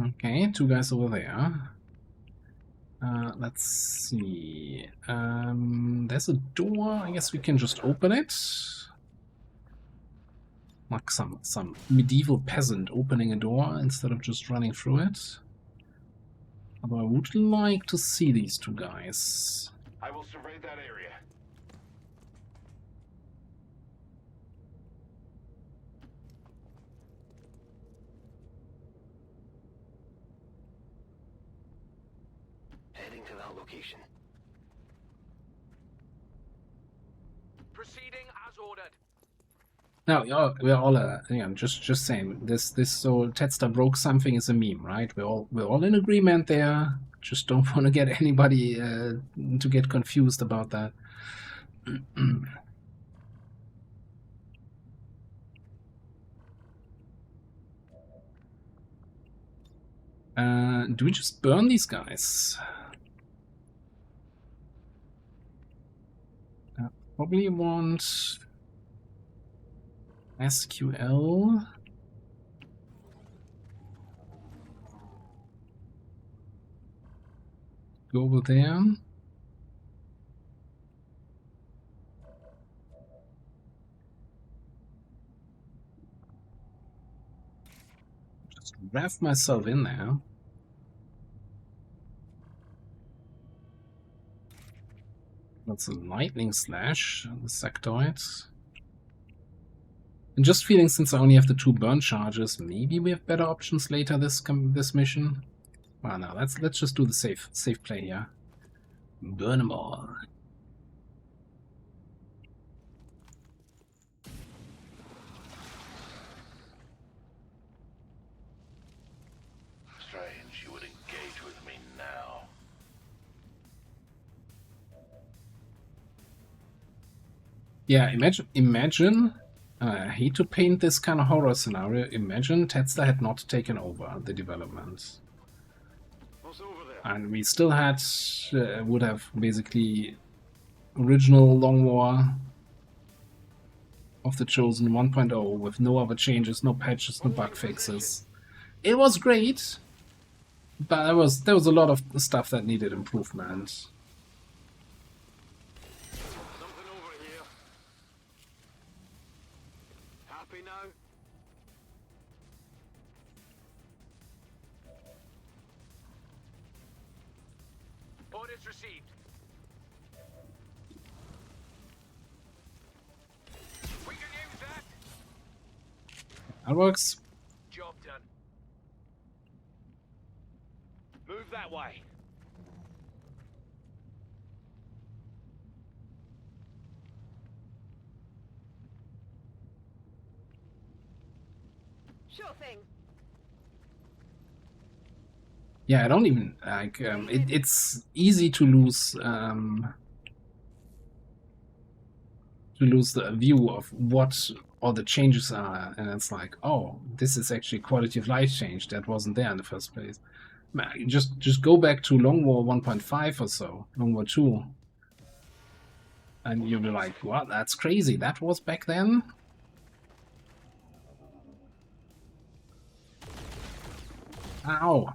Okay, 2 guys over there. Let's see. There's a door. I guess we can just open it. Like some medieval peasant opening a door instead of just running through it. Although I would like to see these 2 guys. I will survey that area. Heading to that location. Proceeding as ordered. No, we're all I'm just saying this so Tetster broke something is a meme, right? We're all in agreement there. Just don't want to get anybody to get confused about that. Do we just burn these guys? Probably want SQL. Go over there. Just wrap myself in there. That's a lightning slash, the sectoid. And just feeling since I only have the 2 burn charges, maybe we have better options later this mission. Well, no, let's just do the safe play here. Burn them all. Strange you would engage with me now. Yeah, imagine. I hate to paint this kind of horror scenario. Imagine Tetster had not taken over the development. And we still had, would have basically original Long War of the Chosen 1.0 with no other changes, no patches, no bug fixes. It was great, but there was a lot of stuff that needed improvement. Orders received. We can use that. That works. Job done. Move that way. Sure thing. Yeah, I don't even like. It's easy to lose the view of what all the changes are, and it's like, oh, this is actually quality of life change that wasn't there in the first place. Just go back to Long War 1.5 or so, Long War 2, and you'll be like, well, that's crazy. That was back then. Ow.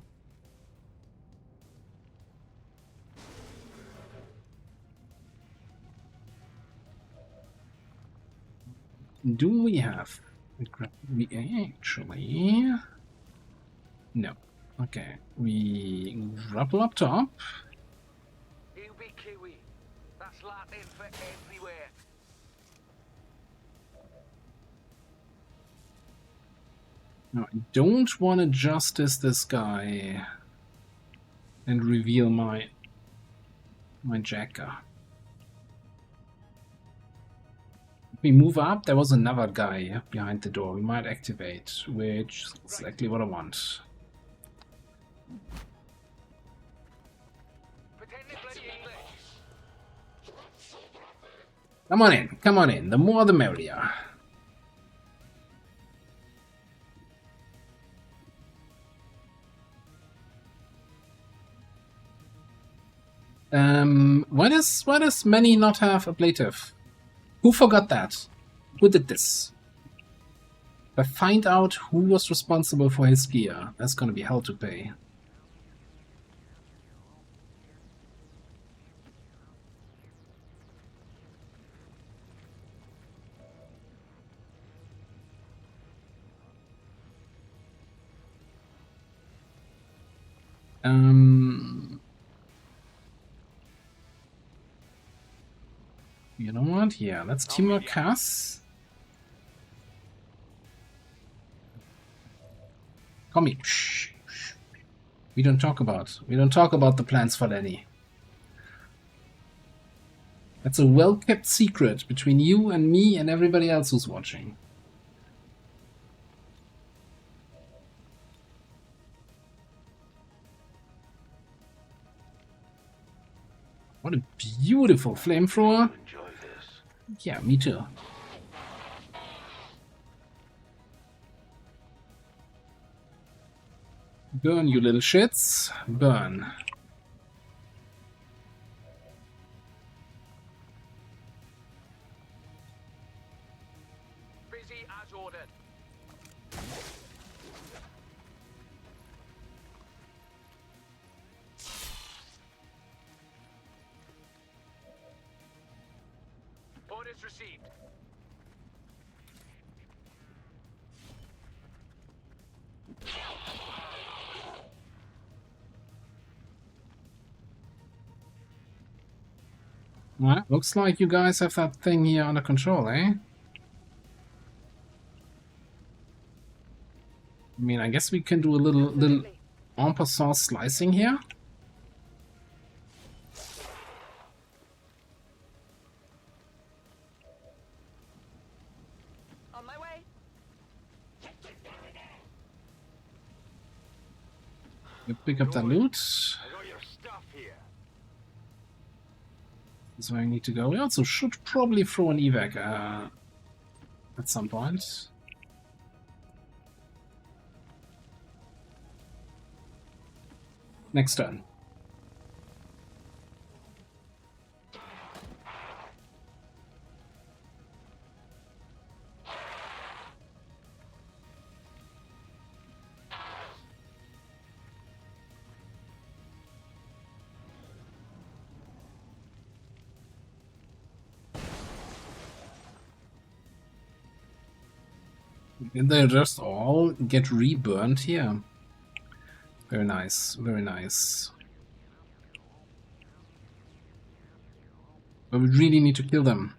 Do we have... We actually... No. Okay. We grapple up top. You be Kiwi. That's Latin for everywhere. No, I don't want to justice this guy and reveal my Jacker. We move up, there was another guy behind the door. We might activate, which is exactly what I want. Come on in. The more the merrier. Why does Manny not have ablative? Who forgot that? Who did this? If I find out who was responsible for his gear, that's gonna be hell to pay. You know what? Yeah, let's teamwork Cass. Come here. Shh. We don't talk about the plans for Lenny. That's a well-kept secret between you and me and everybody else who's watching. What a beautiful flamethrower. Yeah, me too. Burn, you little shits. Burn. Busy as ordered. Orders received. Well, looks like you guys have that thing here under control, eh? I mean, I guess we can do a little en passant slicing here. On my way. You pick up that loot. I got your stuff here. That's where I need to go. We also should probably throw an evac at some point. Next turn. Did they just all get reburned here? Very nice, very nice. But we really need to kill them.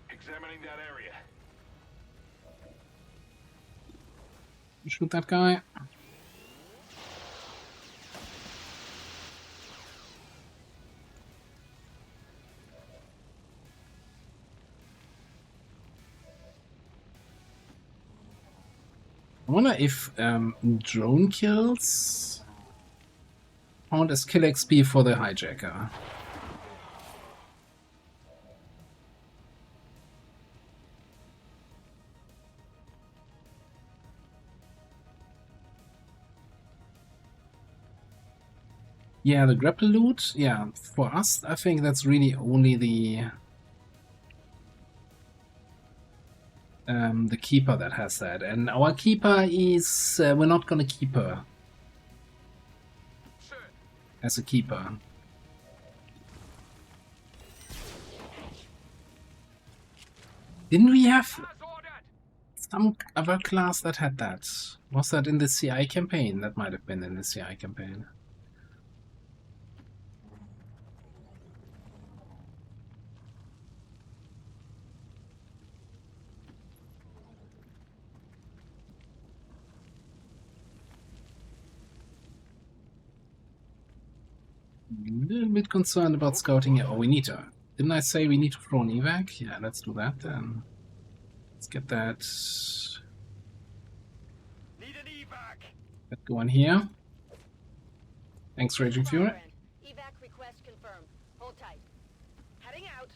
Examining that area. Shoot that guy. I wonder if drone kills count as kill XP for the hijacker. Yeah, the grapple loot. Yeah, for us, I think that's really only the keeper that has that, and our keeper is we're not gonna keep her as a keeper. Didn't we have some other class that had that? Was that in the CI campaign? That might have been in the CI campaign. A little bit concerned about scouting here. Oh, we need to. Didn't I say we need to throw an evac? Yeah, let's do that then. Let's get that. Need an evac. Let's go in here. Thanks, Raging Fury. Evac request confirmed. Hold tight. Heading out.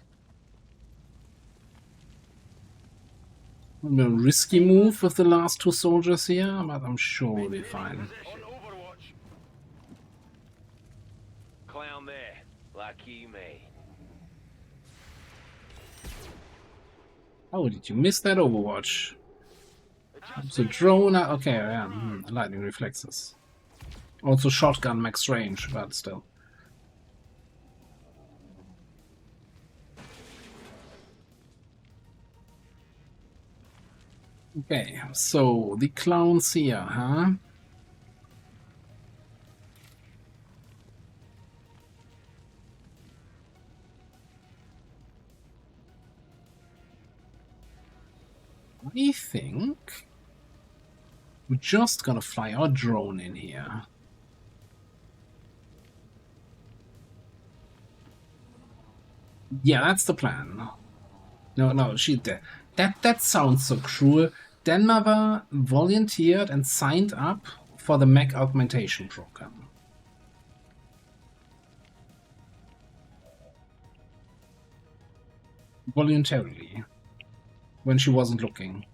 A risky move with the last two soldiers here, but I'm sure we'll be fine. Clown there, like you may. Oh, did you miss that Overwatch? It's a drone. Okay, yeah, lightning reflexes. Also shotgun max range, but still. Okay, so the clowns here, huh? I think we're just gonna fly our drone in here. Yeah, that's the plan. No, she that sounds so cruel. Denmother volunteered and signed up for the mech augmentation program. Voluntarily. When she wasn't looking.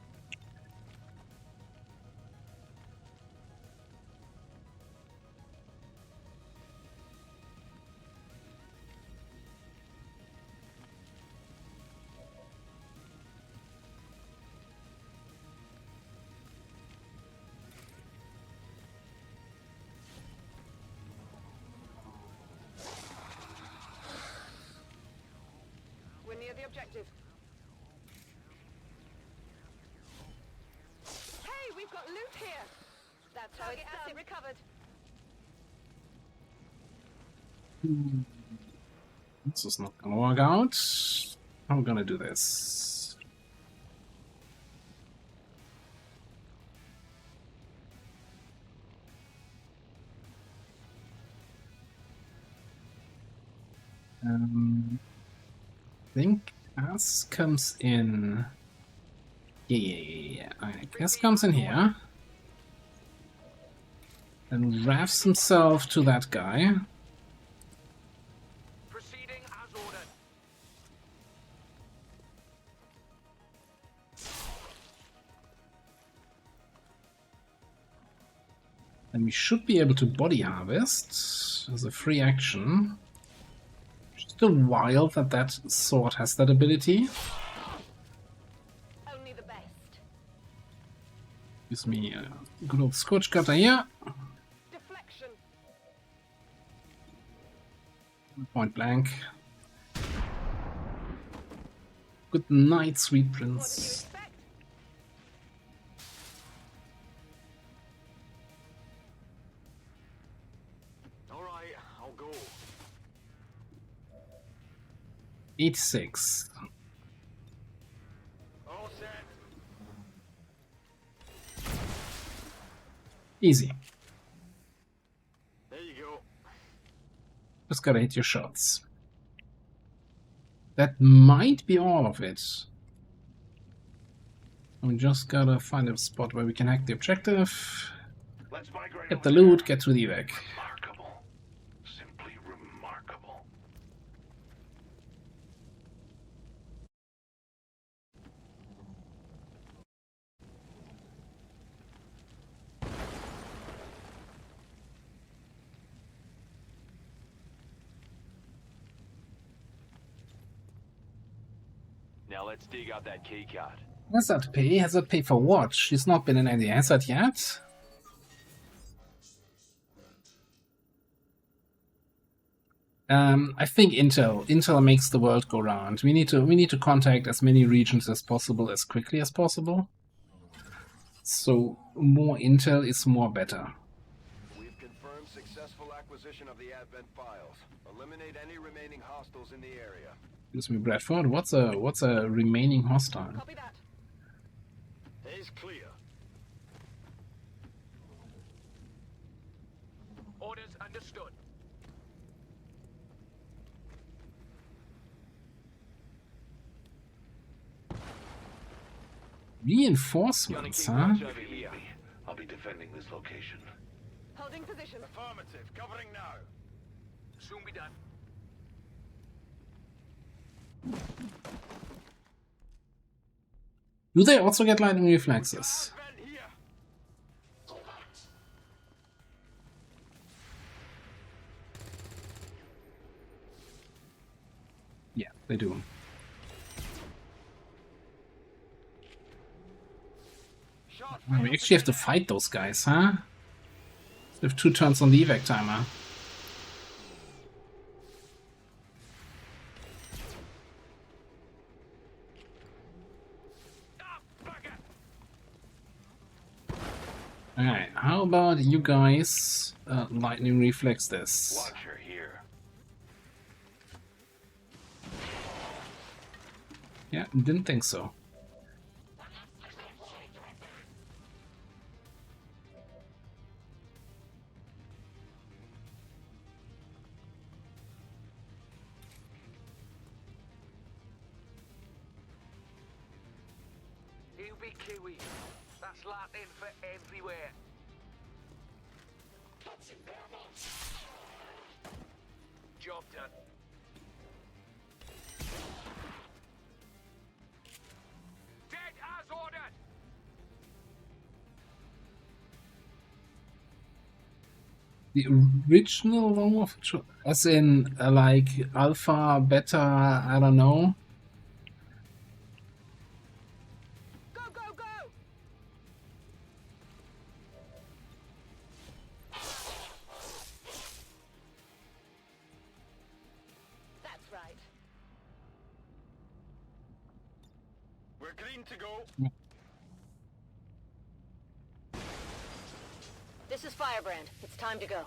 We're near the objective. Hey, we've got loot here. That's target asset recovered. This is not gonna work out. I'm gonna do this. I think Cass comes in. Yeah. Alright, Cass comes in here. And rafts himself to that guy. Proceeding as ordered. And we should be able to body harvest as a free action. Still wild that that sword has that ability. Only the best. Gives me a good old scorch cutter here. Deflection. Point blank. Good night, sweet prince. All right, I'll go. 86. All set. Easy. There you go. Just gotta hit your shots. That might be all of it. We just gotta find a spot where we can hack the objective. Let's migrate Get the loot, get to the evac. Remarkable. Simply remarkable. Now let's dig out that key card. Has that pay? Has that pay for what? She's not been in any hazard yet. I think Intel makes the world go round. We need to contact as many regions as possible as quickly as possible. So more Intel is more better. We've confirmed successful acquisition of the Advent files. Eliminate any remaining hostiles in the area. Excuse me, Bradford. What's a remaining hostile? Copy that. Is clear. Orders understood. Reinforcements, huh? I'll be defending this location. Holding position. Affirmative. Covering now. Soon be done. Do they also get lightning reflexes? Yeah, they do. Well, we actually have to fight those guys, huh? We have 2 turns on the evac timer. Alright, how about you guys lightning reflex this? Watcher here. Yeah, didn't think so. be Kiwi. That's Latin for everywhere. Job done. Dead as ordered. The original Long War Patrol, as in like Alpha, Beta, I don't know. Go, go, go! That's right. We're green to go. This is Firebrand. It's time to go.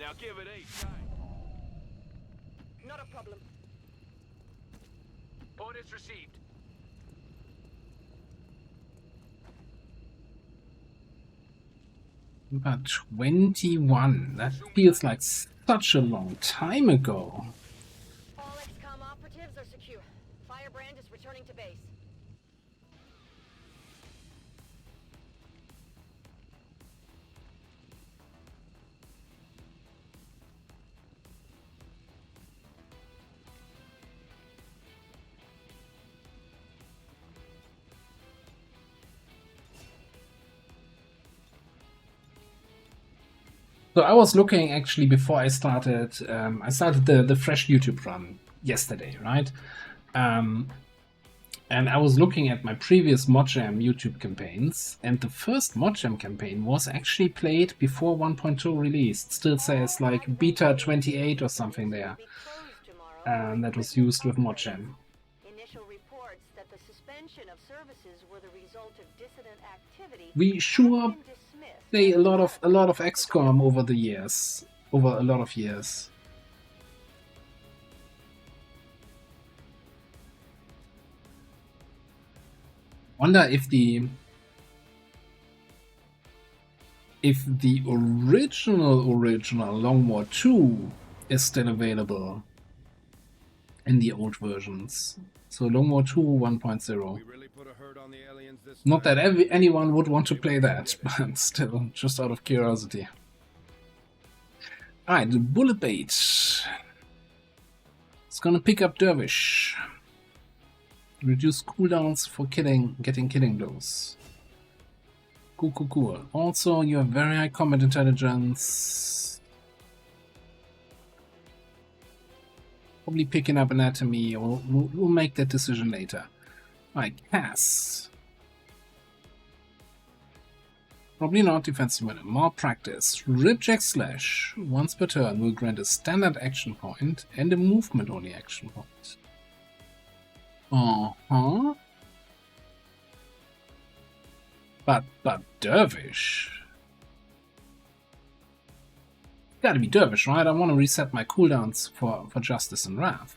Now give it 8 time. Not a problem. Orders received. About 21. That feels like such a long time ago. All XCOM operatives are secure. Firebrand is returning to base. So I was looking actually before I started the fresh YouTube run yesterday, right? And I was looking at my previous ModJam YouTube campaigns, and the first ModJam campaign was actually played before 1.2 released. Still says like beta 28 or something there. And that was used with ModJam. Initial reports that the suspension of services were the result of dissident activity. We sure play a lot of XCOM over the years, over a lot of years. Wonder if the original Long War 2 is still available in the old versions. So Long War 2 1.0. Not that anyone would want to play that, but still, just out of curiosity. Alright, the bullet bait. It's gonna pick up Dervish. Reduce cooldowns for getting killing blows. Cool. Also, you have very high combat intelligence. Probably picking up anatomy, or we'll make that decision later. Alright, Cass. Probably not defensive winner. Malpractice. Ripjack Slash. Once per turn will grant a standard action point and a movement only action point. But Dervish. Gotta be Dervish, right? I want to reset my cooldowns for Justice and Wrath.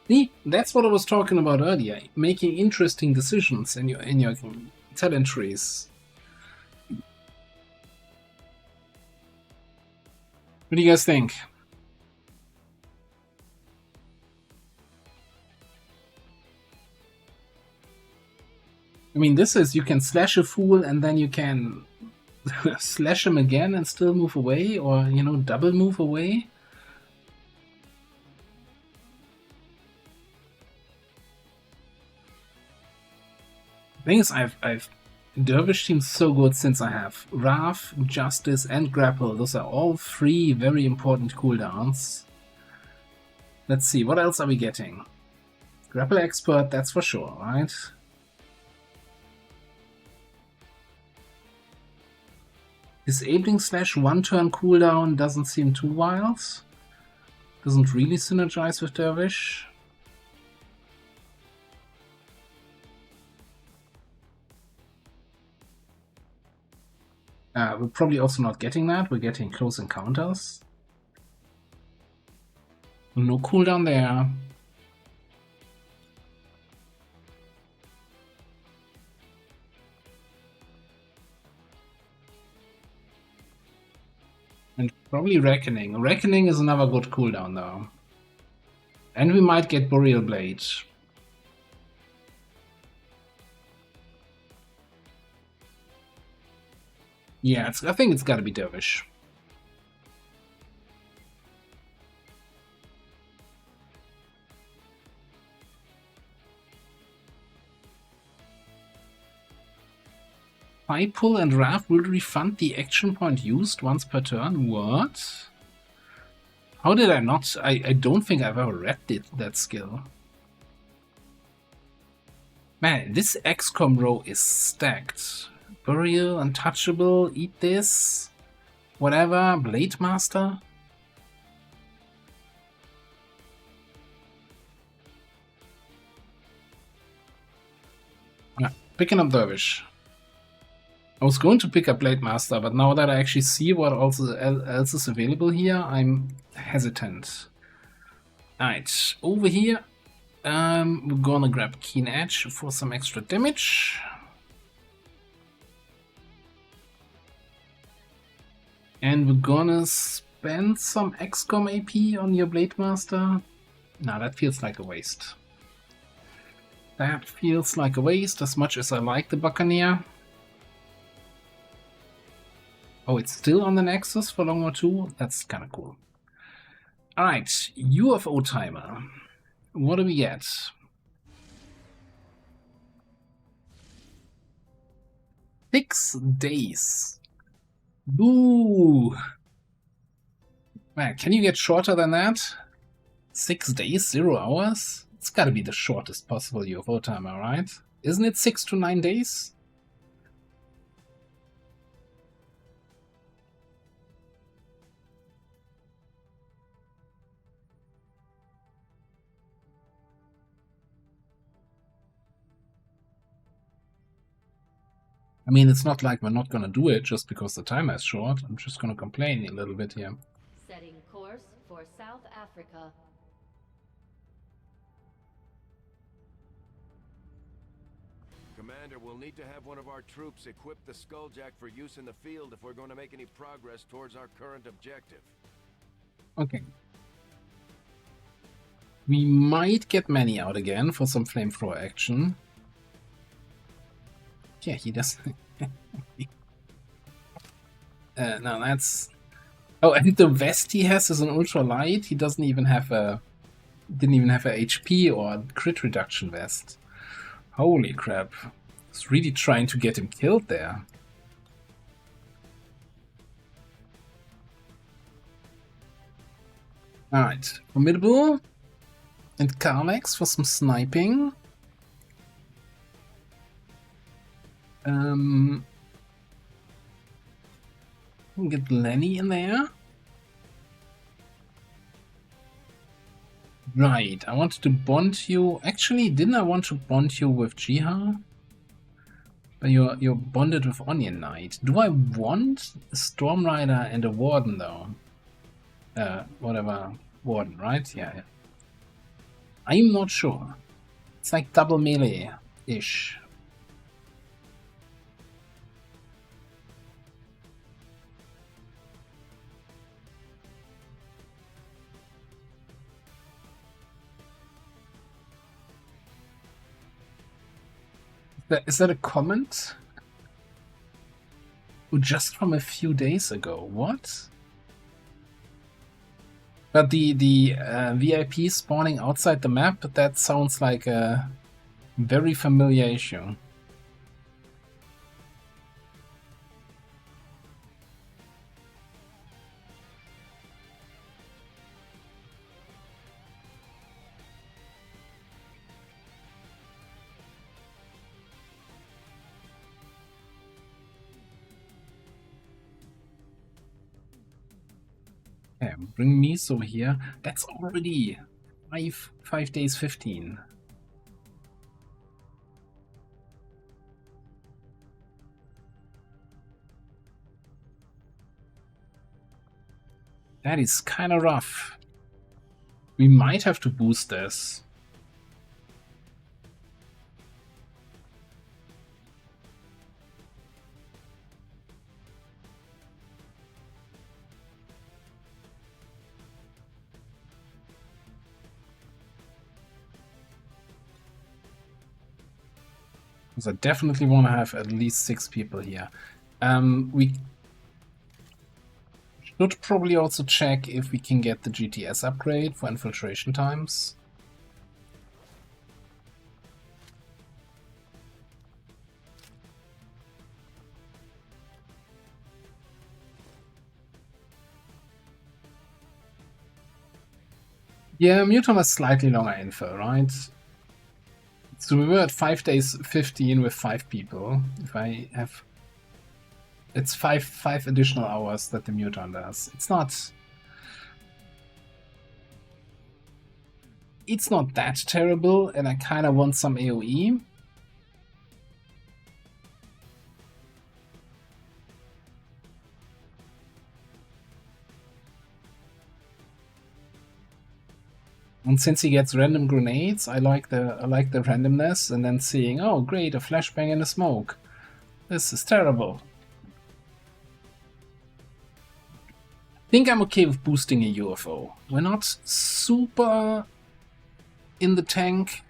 See, that's what I was talking about earlier. Making interesting decisions in your talent trees. What do you guys think? I mean, this is, you can slash a fool and then you can slash him again and still move away, or, you know, double move away. The thing is, I've Dervish seems so good since I have Wrath, Justice, and Grapple. Those are all three very important cooldowns. Let's see, what else are we getting? Grapple Expert, that's for sure, right? Disabling Slash 1-turn cooldown doesn't seem too wild. Doesn't really synergize with Dervish. We're probably also not getting that. We're getting Close Encounters. No cooldown there. And probably Reckoning. Reckoning is another good cooldown though. And we might get Boreal Blade. Yeah, I think it's gotta be Dervish. High pull and Wrath will refund the action point used once per turn. What? How did I not? I don't think I've ever read that skill. Man, this XCOM row is stacked. Burial, Untouchable, eat this. Whatever, Blade Master. Yeah, picking up Dervish. I was going to pick up Blade Master, but now that I actually see what else is available here, I'm hesitant. Alright, over here, we're gonna grab Keen Edge for some extra damage. And we're gonna spend some XCOM AP on your Blade Master. Nah, that feels like a waste. That feels like a waste, as much as I like the Buccaneer. Oh, it's still on the Nexus for Long War 2? That's kind of cool. Alright, UFO Timer. What do we get? 6 days. Boo! Man, can you get shorter than that? 6 days, 0 hours? It's gotta be the shortest possible UFO timer, right? Isn't it 6 to 9 days? I mean, it's not like we're not gonna do it just because the timer is short. I'm just gonna complain a little bit here. Setting course for South Africa. Commander, we'll need to have one of our troops equip the Skulljack for use in the field if we're going to make any progress towards our current objective. Okay. We might get Manny out again for some flamethrower action. Yeah, he does. No, that's... Oh, and the vest he has is an ultra light. He doesn't even have a... Didn't even have a HP or crit reduction vest. Holy crap. He's really trying to get him killed there. Alright, Formidable and Carlex for some sniping. Get Lenny in there. Right, I wanted to bond you. Actually, didn't I want to bond you with Jiha? But you're bonded with Onion Knight. Do I want a Storm Rider and a Warden though? Whatever, Warden, right? Yeah. I'm not sure. It's like double melee-ish. Is that a comment? Oh, just from a few days ago. What? But the VIP spawning outside the map, that sounds like a very familiar issue. Okay, bring Miso here. That's already 5 days 15. That is kind of rough. We might have to boost this. Because I definitely want to have at least 6 people here. We should probably also check if we can get the GTS upgrade for infiltration times. Yeah, Muton has slightly longer info, right? So we were at 5 days 15 with 5 people. If I have... It's 5 additional hours that the Muton does. It's not that terrible, and I kind of want some AoE. And since he gets random grenades, I like the randomness, and then seeing, oh great, a flashbang in the smoke. This is terrible. I think I'm okay with boosting a UFO. We're not super in the tank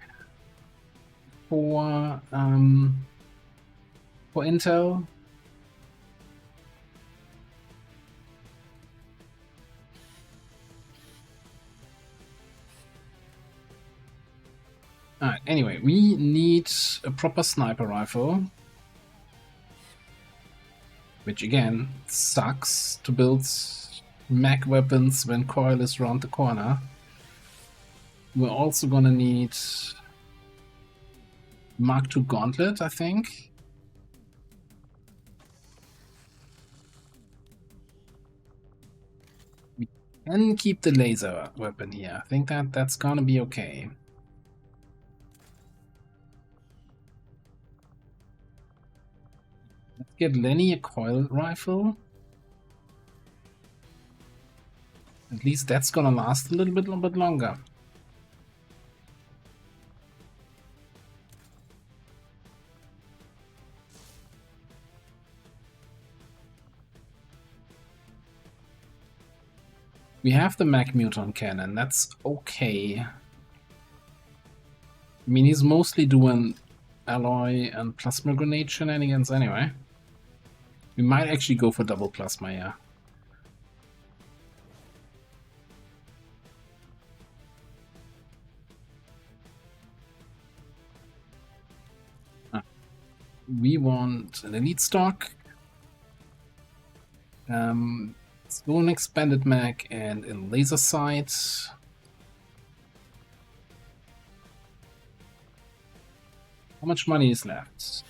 for intel. Alright, anyway, we need a proper sniper rifle. Which again, sucks to build mech weapons when Coil is around the corner. We're also gonna need Mark II Gauntlet, I think. We can keep the laser weapon here. I think that's gonna be okay. Let's get Lenny a coil rifle. At least that's gonna last a little bit longer. We have the Mech Muton cannon, that's okay. I mean, he's mostly doing alloy and plasma grenade shenanigans anyway. We might actually go for double plasma, yeah. We want an elite stock. Let's go an expanded mag and a laser sight. How much money is left?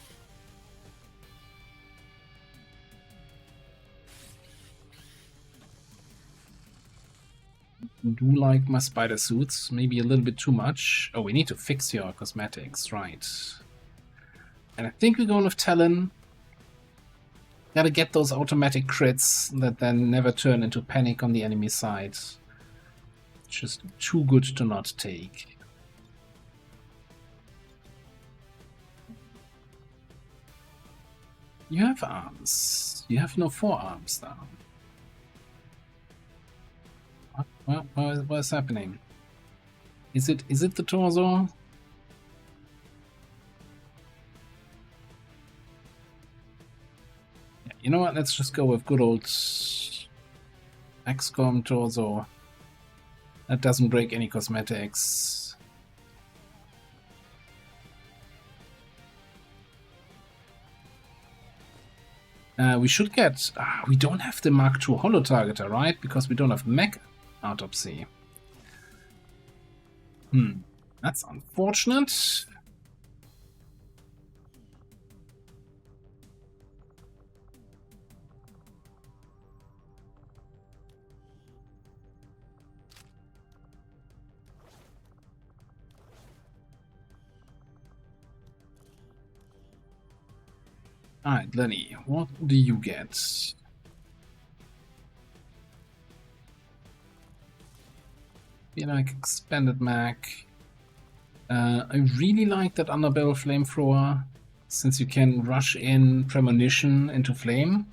I do like my spider suits, maybe a little bit too much. Oh, we need to fix your cosmetics, right. And I think we're going with Talon. Gotta get those automatic crits that then never turn into panic on the enemy side. Just too good to not take. You have arms. You have no forearms now. What's happening? Is it the torso? Yeah, you know what? Let's just go with good old XCOM torso. That doesn't break any cosmetics. We should get... we don't have the Mark II holo targeter, right? Because we don't have mech autopsy. That's unfortunate. Alright, Lenny, what do you get? Be like expanded mag. I really like that underbarrel flamethrower, since you can rush in premonition into flame.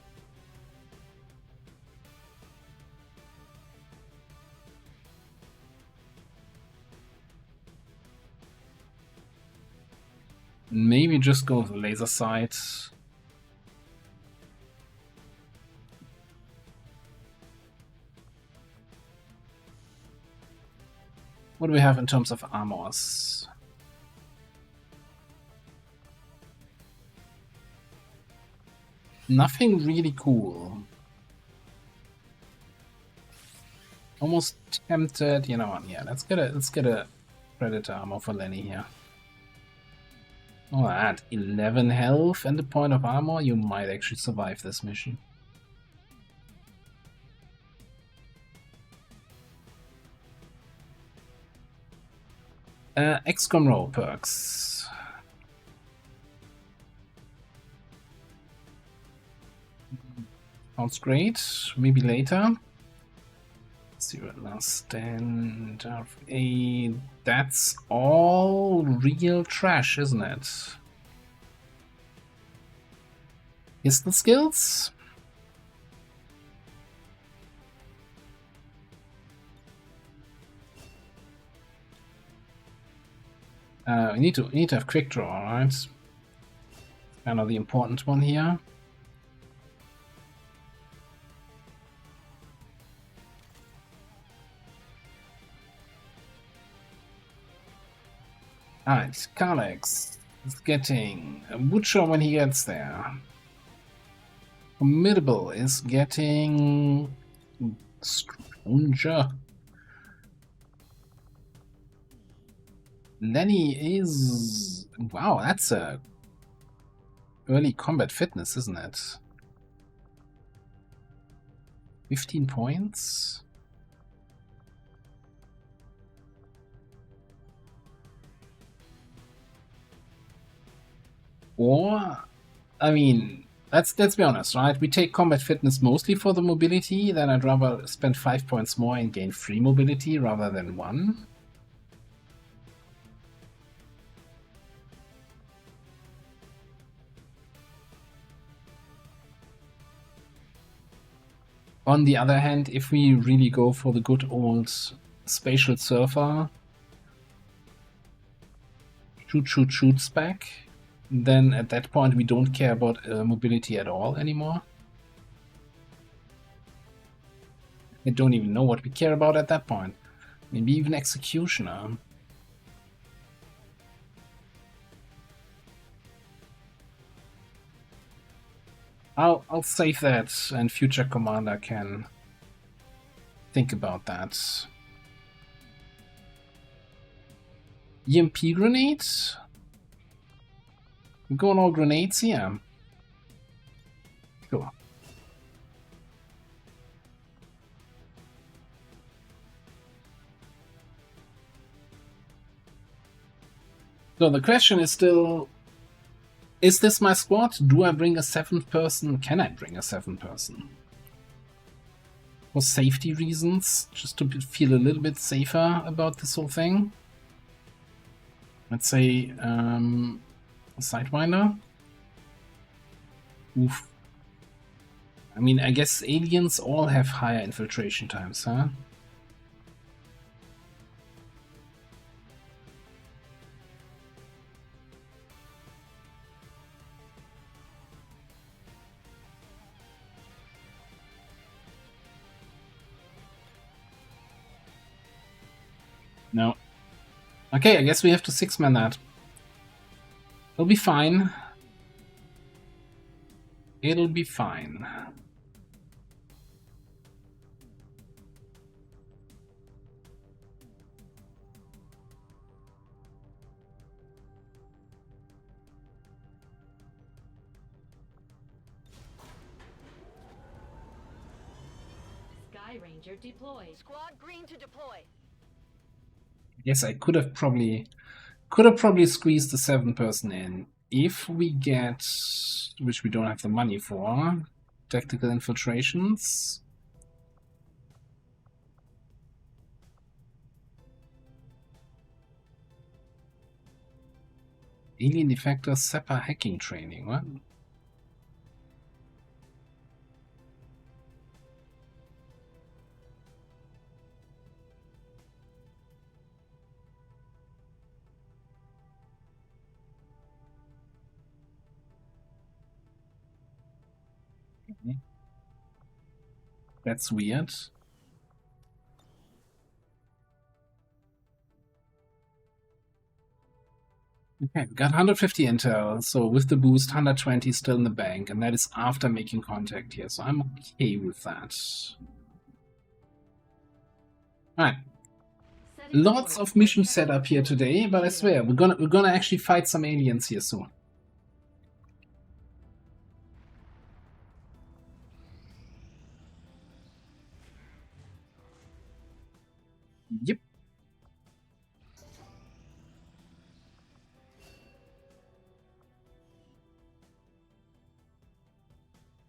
Maybe just go with the laser sight. What do we have in terms of armors? Nothing really cool. Almost tempted, you know what? Yeah, let's get a Predator armor for Lenny here. Oh, at 11 health and a point of armor, you might actually survive this mission. XCOM roll perks. Sounds great. Maybe later. Zero last stand of a. That's all real trash, isn't it? Pistol skills? We need to have quick draw, right? Kind of the important one here. Alright, Kalex is getting a Butcher when he gets there. Formidable is getting Stranger. Lenny is... Wow, that's a early combat fitness, isn't it? 15 points? Or, I mean, let's be honest, right? We take combat fitness mostly for the mobility, then I'd rather spend 5 points more and gain 3 mobility rather than 1. On the other hand, if we really go for the good old spatial surfer, shoot spec, then at that point we don't care about mobility at all anymore. I don't even know what we care about at that point. Maybe even executioner. I'll save that, and future commander can think about that. EMP grenades? We're going all grenades here. Cool. So the question is still, is this my squad? Do I bring a 7th person? Can I bring a 7th person? For safety reasons, just to feel a little bit safer about this whole thing. Let's say Sidewinder. Oof. I mean, I guess aliens all have higher infiltration times, huh? No. Okay, I guess we have to 6-man that. It'll be fine. It'll be fine. Sky Ranger deployed. Squad green to deploy. Yes, I could have probably squeezed the 7th person in if we get, which we don't have the money for, tactical infiltrations. Alien defector SEPA hacking training, what? That's weird. Okay, we got 150 intel, so with the boost, 120 still in the bank, and that is after making contact here, so I'm okay with that. Alright. Lots of mission setup here today, but I swear, we're gonna actually fight some aliens here soon. Yep.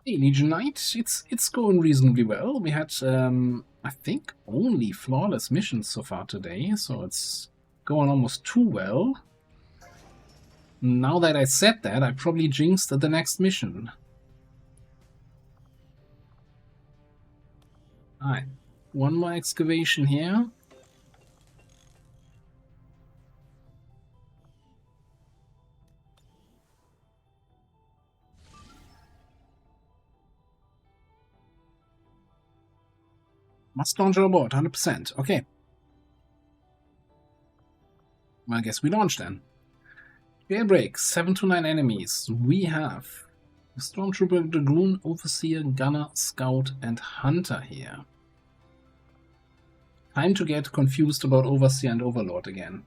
Hey, Legion Knight, it's going reasonably well. We had, I think, only flawless missions so far today, so it's going almost too well. Now that I said that, I probably jinxed the next mission. Alright, one more excavation here. Must launch our board, 100%. Okay. Well, I guess we launch then. Jailbreak, 7 to 9 enemies. We have Stormtrooper, Dragoon, Overseer, Gunner, Scout, and Hunter here. Time to get confused about Overseer and Overlord again.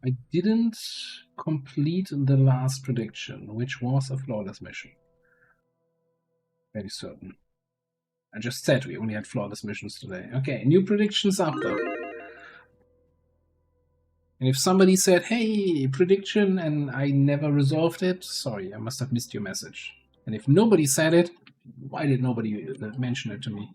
I didn't complete the last prediction, which was a flawless mission. Very certain. I just said we only had flawless missions today. Okay, new predictions up though. And if somebody said, hey, prediction, and I never resolved it, sorry, I must have missed your message. And if nobody said it, why did nobody mention it to me?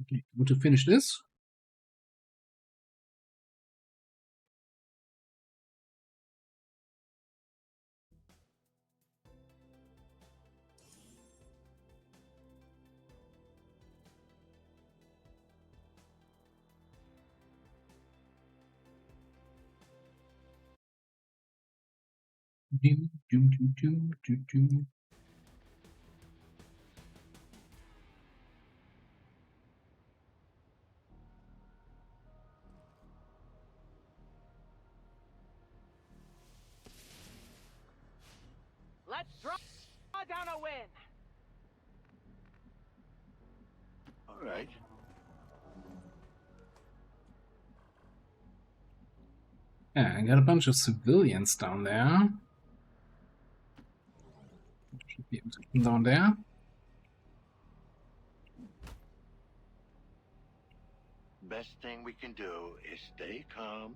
Okay, want to finish this? Doom, doom, doom, doom, doom, doom. Let's draw down a win. All right. Yeah, I got a bunch of civilians down there. Should be able to come down there. Best thing we can do is stay calm.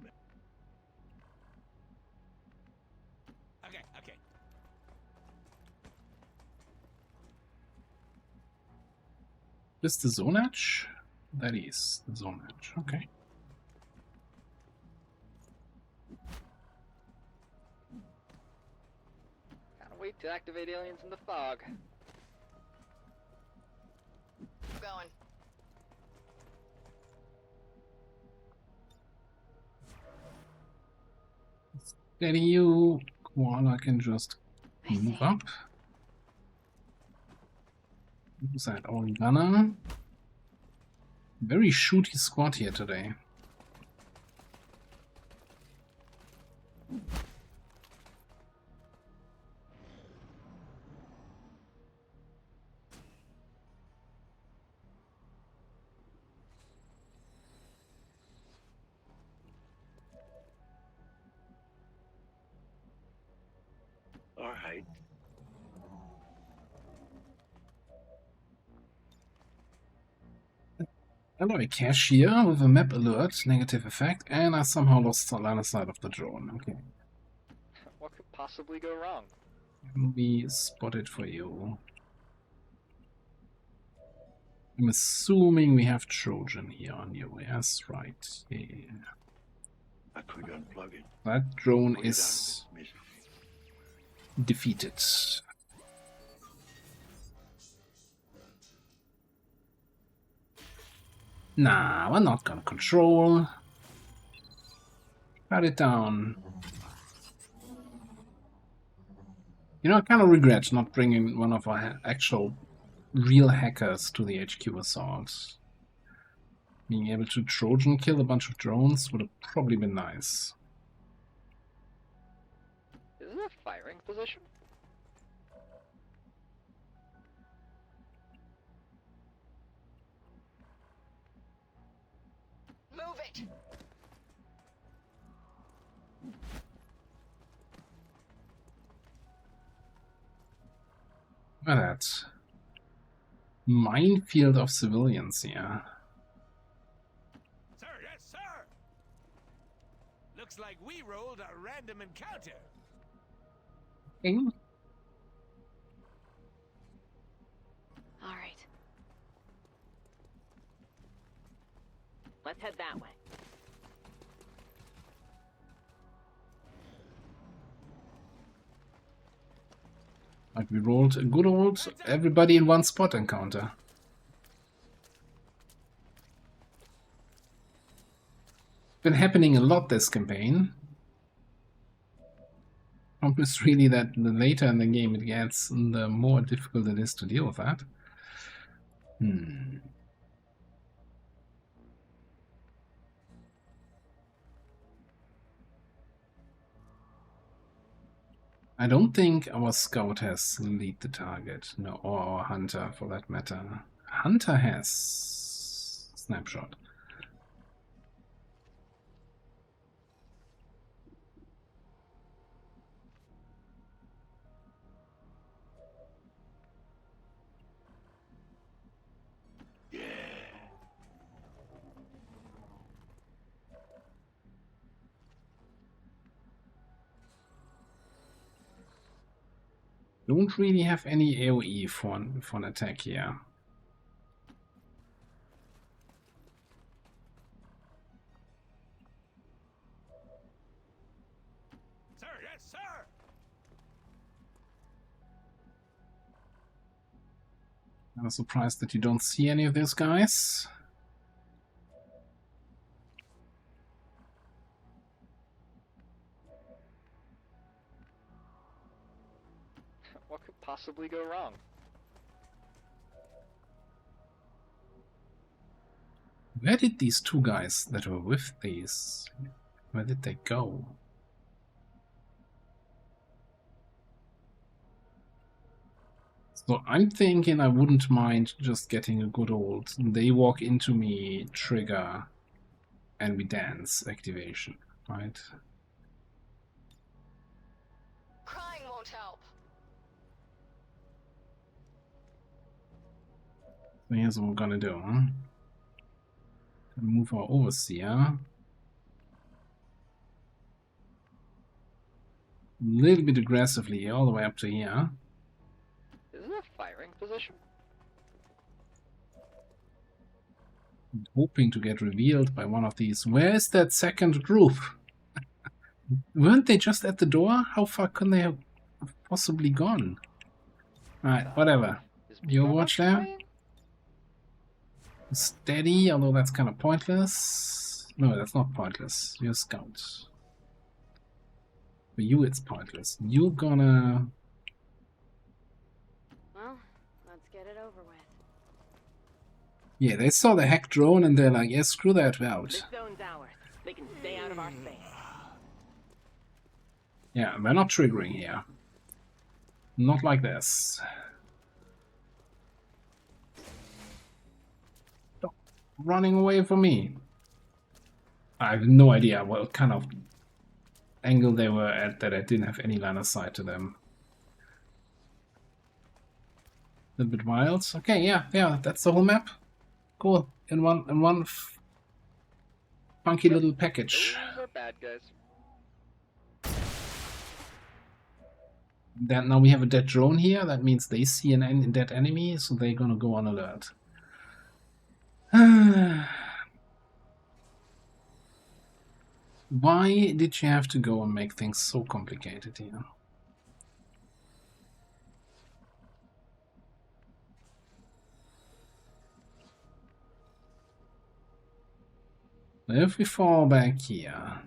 Okay. This the zone edge? That is the zone edge. Okay. Can't wait to activate aliens in the fog. Going. Steady you. Koala can just move up. Who's that? All Gunner. Very shooty squad here today. All right. Hello, a cache here with a map alert, negative effect, and I somehow lost the line of sight of the drone. Okay. What could possibly go wrong? We spot it for you. I'm assuming we have Trojan here on you. Yes, right. Yeah. I could unplug it. That drone is defeated. Nah, we're not gonna control. Cut it down. You know, I kind of regret not bringing one of our actual real hackers to the HQ assault. Being able to Trojan kill a bunch of drones would have probably been nice. Is this a firing position? Move it! Look at that. Minefield of civilians here. Sir, yes, sir! Looks like we rolled a random encounter. Okay. All right. Let's head that way. Like we rolled a good old everybody in one spot encounter. Been happening a lot this campaign. It's really that the later in the game it gets, the more difficult it is to deal with that. I don't think our scout has lead the target, no, or our hunter for that matter. Hunter has snapshot. Don't really have any AoE for an attack here. Sir, yes, sir! I'm surprised that you don't see any of these guys. What could possibly go wrong? Where did these two guys that were with these, where did they go? So I'm thinking I wouldn't mind just getting a good old they walk into me trigger and we dance activation, right? Crying won't help. So here's what we're gonna do. Move our overseer. A little bit aggressively all the way up to here. Is this a firing position? I'm hoping to get revealed by one of these. Where is that second group? Weren't they just at the door? How far could they have possibly gone? Alright, whatever. You watch there? Steady, although that's kind of pointless. No, that's not pointless. You're a scout. For you, it's pointless. You're gonna... Well, let's get it over with. Yeah, they saw the hack drone and they're like, yeah, screw that, we're out. This zone's ours. They can stay out of our space. Yeah, we're not triggering here. Not like this. Stop running away from me. I have no idea what kind of angle they were at that I didn't have any line of sight to them. A little bit wild. Okay, yeah, that's the whole map. Cool. In one funky little package. Those are bad guys. Then now we have a dead drone here. That means they see an dead enemy, so they're gonna go on alert. Why did you have to go and make things so complicated here? If we fall back here,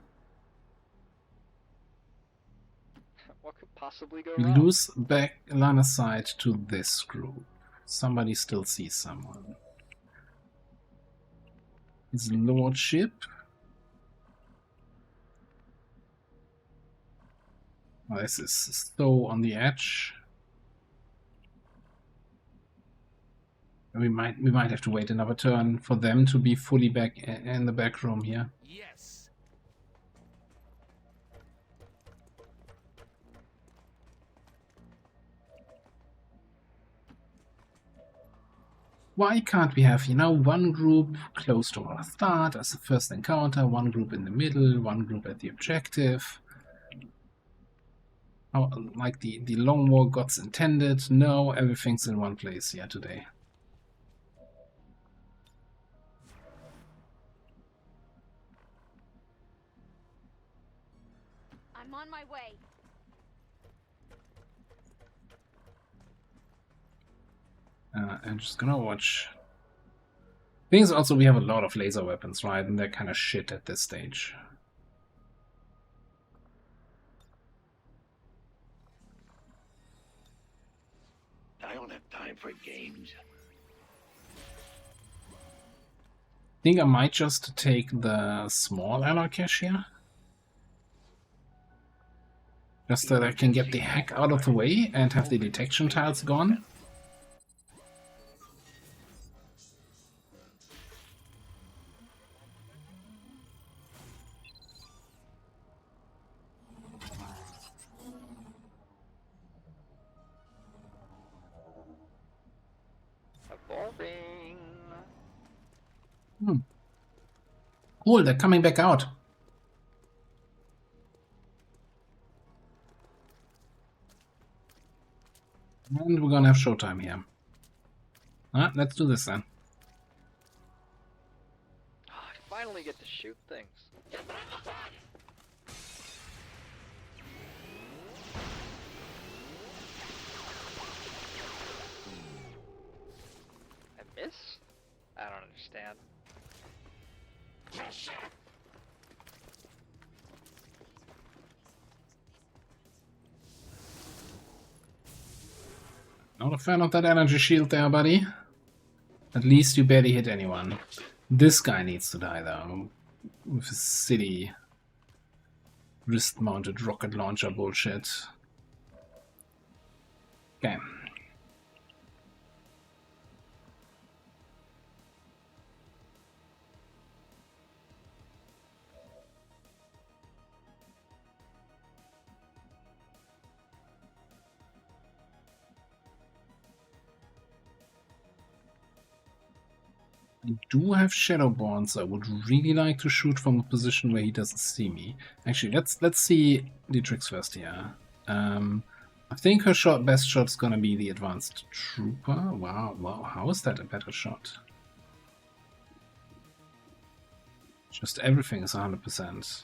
What could possibly go we wrong? lose back line of sight to this group. Somebody still sees someone. His lordship. Oh, this is so on the edge. We might have to wait another turn for them to be fully back in the back room here. Yes. Why can't we have, you know, one group close to our start as the first encounter, one group in the middle, one group at the objective? How, like the long war gods intended? No, everything's in one place here today. I'm on my way. I'm just gonna watch. Thing is also we have a lot of laser weapons, right? And they're kind of shit at this stage. I don't have time for games. Think I might just take the small alloy cache here. Just that I can get the heck out of the way and have the detection tiles gone. Evolving. Cool, they're coming back out. And we're gonna have showtime here. Let's do this then. I finally get to shoot things. I miss? I don't understand. Not a fan of that energy shield there, buddy. At least you barely hit anyone. This guy needs to die, though. With his silly wrist-mounted rocket launcher bullshit. Okay. I do have Shadowborns. I would really like to shoot from a position where he doesn't see me. Actually, let's see Dietrich's first here. I think her best shot's gonna be the Advanced Trooper. Wow, how is that a better shot? Just everything is 100%.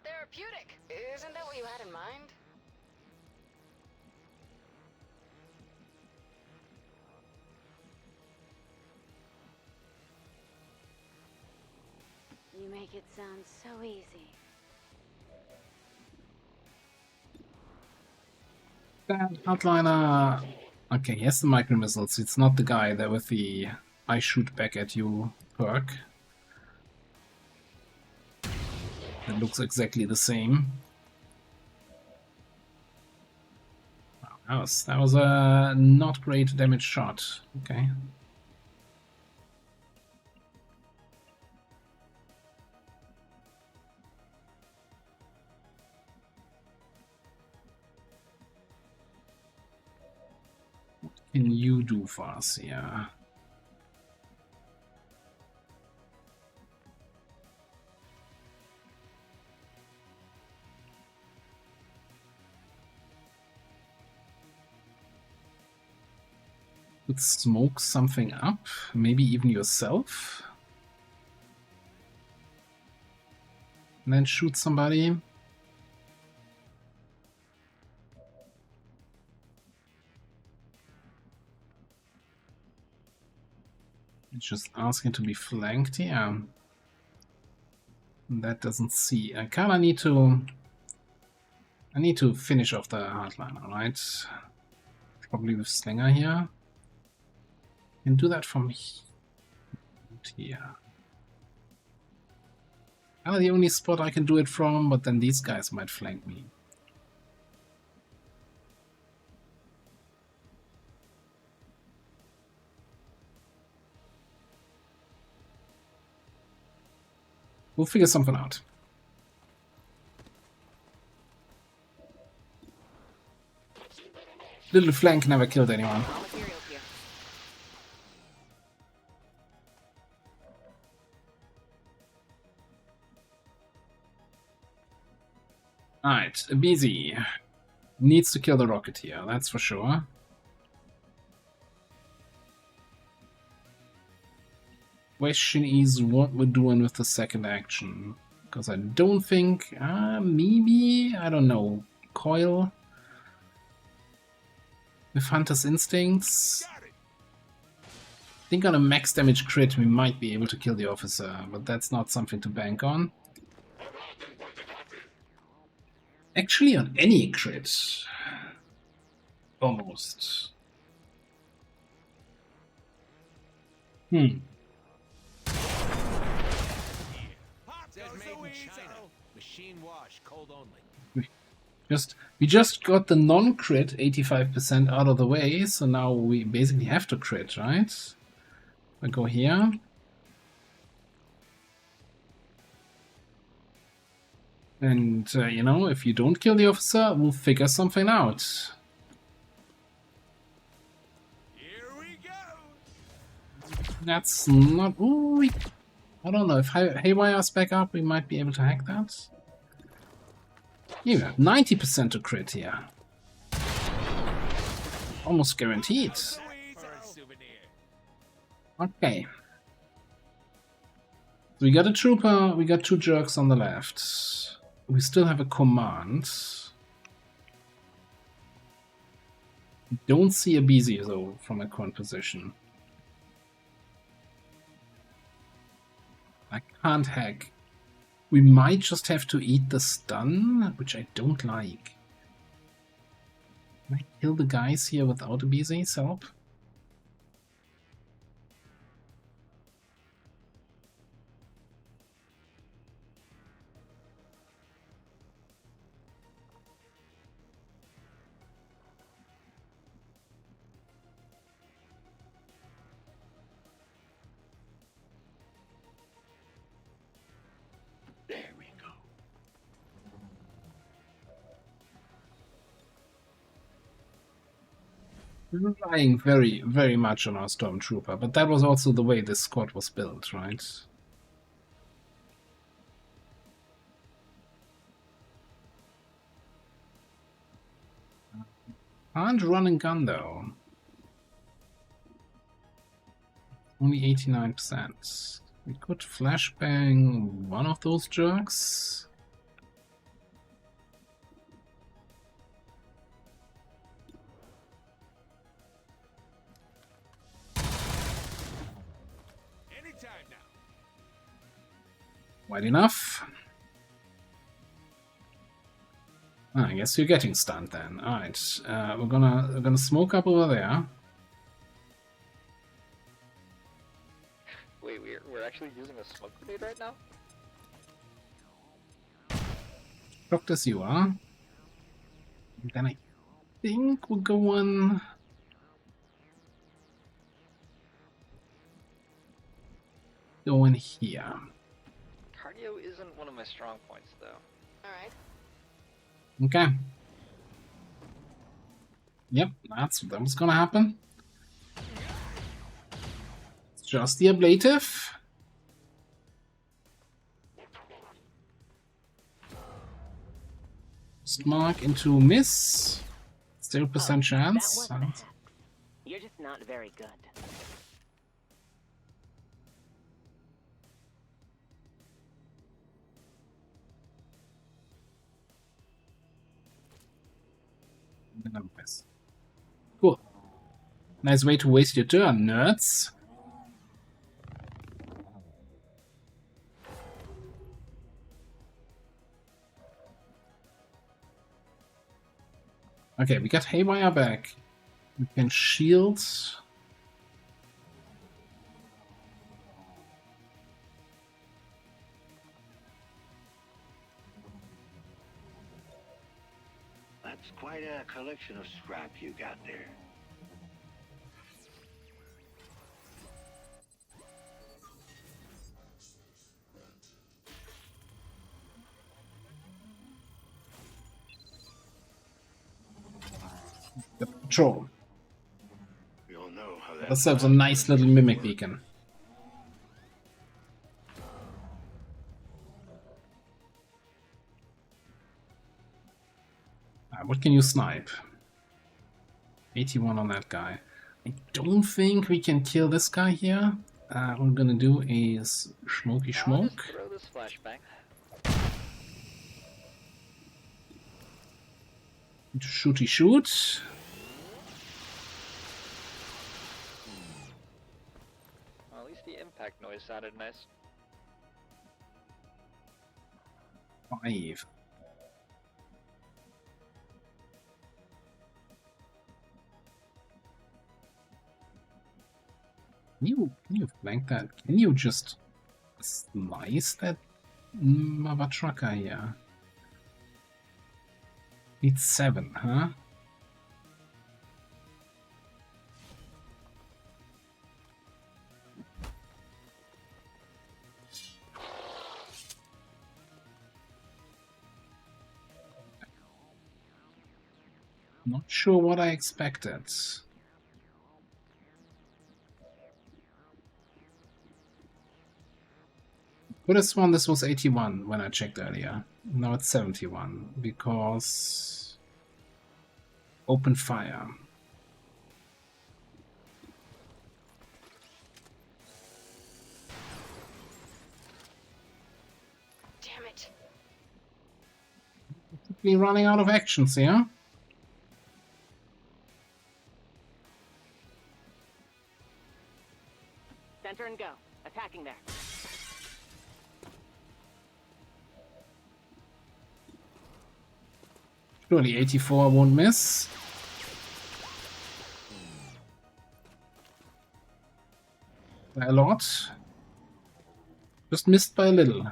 Therapeutic. Isn't that what you had in mind? You make it sound so easy. That outliner. Okay, he has the micro missiles. It's not the guy there with the I shoot back at you perk. It looks exactly the same. Wow, that was a not great damage shot. Okay. What can you do for us here? Could smoke something up, maybe even yourself. And then shoot somebody. It's just asking to be flanked here. That doesn't see. I kinda need to... I need to finish off the hardliner, right? Probably with Slinger here. Can do that from here. The only spot I can do it from, but then these guys might flank me. We'll figure something out. Little flank never killed anyone. Alright, BZ needs to kill the Rocketeer, that's for sure. Question is what we're doing with the second action. Because I don't think... maybe? I don't know. Coil? With Hunter's Instincts? I think on a max damage crit we might be able to kill the officer, but that's not something to bank on. Actually on any crit. Almost. Machine wash, cold only. We just got the non-crit 85% out of the way, so now we basically have to crit, right? I go here. And, you know, if you don't kill the officer, we'll figure something out. Here we go. That's not... Ooh, I don't know, if Haywire's back up, we might be able to hack that. You have 90% to crit here. Almost guaranteed. Okay. So we got a trooper, we got two jerks on the left. We still have a command. Don't see a BZ though from a current position. I can't hack. We might just have to eat the stun, which I don't like. Can I kill the guys here without a BZ help? There we go. We're relying very, very much on our Stormtrooper, but that was also the way this squad was built, right? Can't run and gun though. Only 89%. We could flashbang one of those jerks. Anytime now. Wide enough. I guess you're getting stunned then. Alright, we're gonna smoke up over there. Wait, we're actually using a smoke grenade right now? Shocked as you are. And then I think we're going... Going here. Cardio isn't one of my strong points, though. Alright. Okay. Yep, that was gonna happen. It's just the ablative. Mark into miss. 0% chance. That wasn't You're just not very good. Nice. Cool. Nice way to waste your turn, nerds. Okay, we got Haywire back. We can shield. That's quite a collection of scrap you got there. The patrol. You'll know how that Ourselves a nice little mimic beacon. What can you snipe? 81 on that guy. I don't think we can kill this guy here. What we're gonna do is smoky smoke. Throw this flashbang. Shooty shoot. Well, at least the impact noise sounded nice. 5. Can you flank that? Can you just slice that mother trucker here? It's 7, huh? Not sure what I expected. Could have sworn this was 81 when I checked earlier. Now it's 71 because open fire. Damn it. We're running out of actions here. Center and go. Attacking there. Surely 84 won't miss. By a lot. Just missed by a little.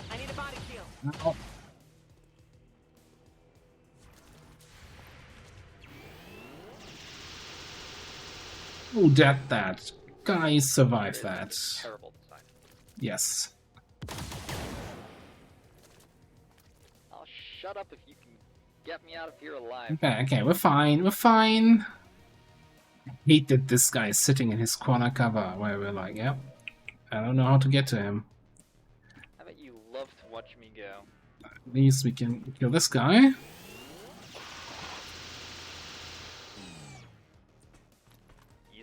I need a body shield. Oh. Oh, that guys survived that. Terrible design. Yes. I'll shut up if you can get me out of here alive. Okay, we're fine. I hate that this guy is sitting in his corner cover where we're like, yep, I don't know how to get to him. I bet you love to watch me go. At least we can kill this guy.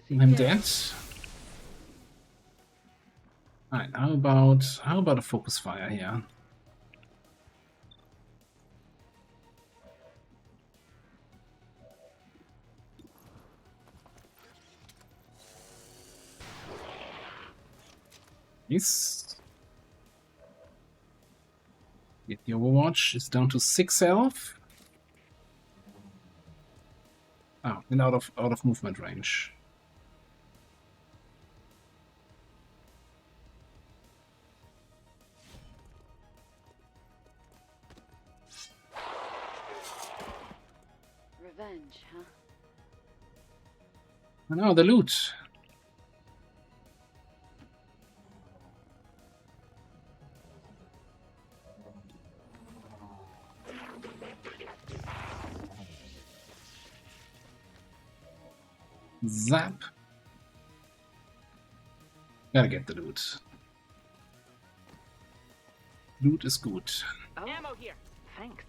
I'm dead. Alright, how about a focus fire here? Yes. Get the Overwatch. It's down to 6 health. Oh, and out of movement range. Revenge, huh? Oh no, the loot. Zap. Gotta get the loot. Loot is good. Oh. Ammo here. Thanks.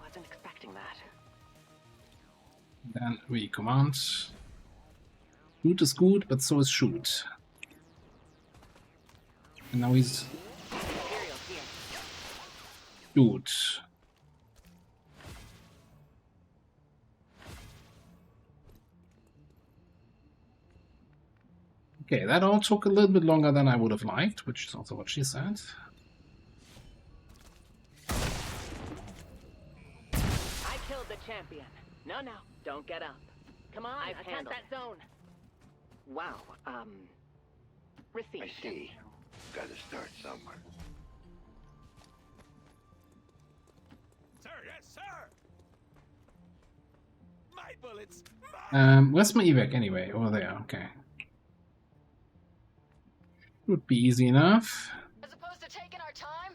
Wasn't expecting that. Then we command. Loot is good, but so is shoot. And now he's good. Okay, that all took a little bit longer than I would have liked, which is also what she said. I killed the champion. No, don't get up. Come on, attack that zone. Wow, received. I see. Gotta start somewhere. Sir, yes, sir! My bullets! Where's my evac anyway? Over there, okay. Would be easy enough. As opposed to taking our time?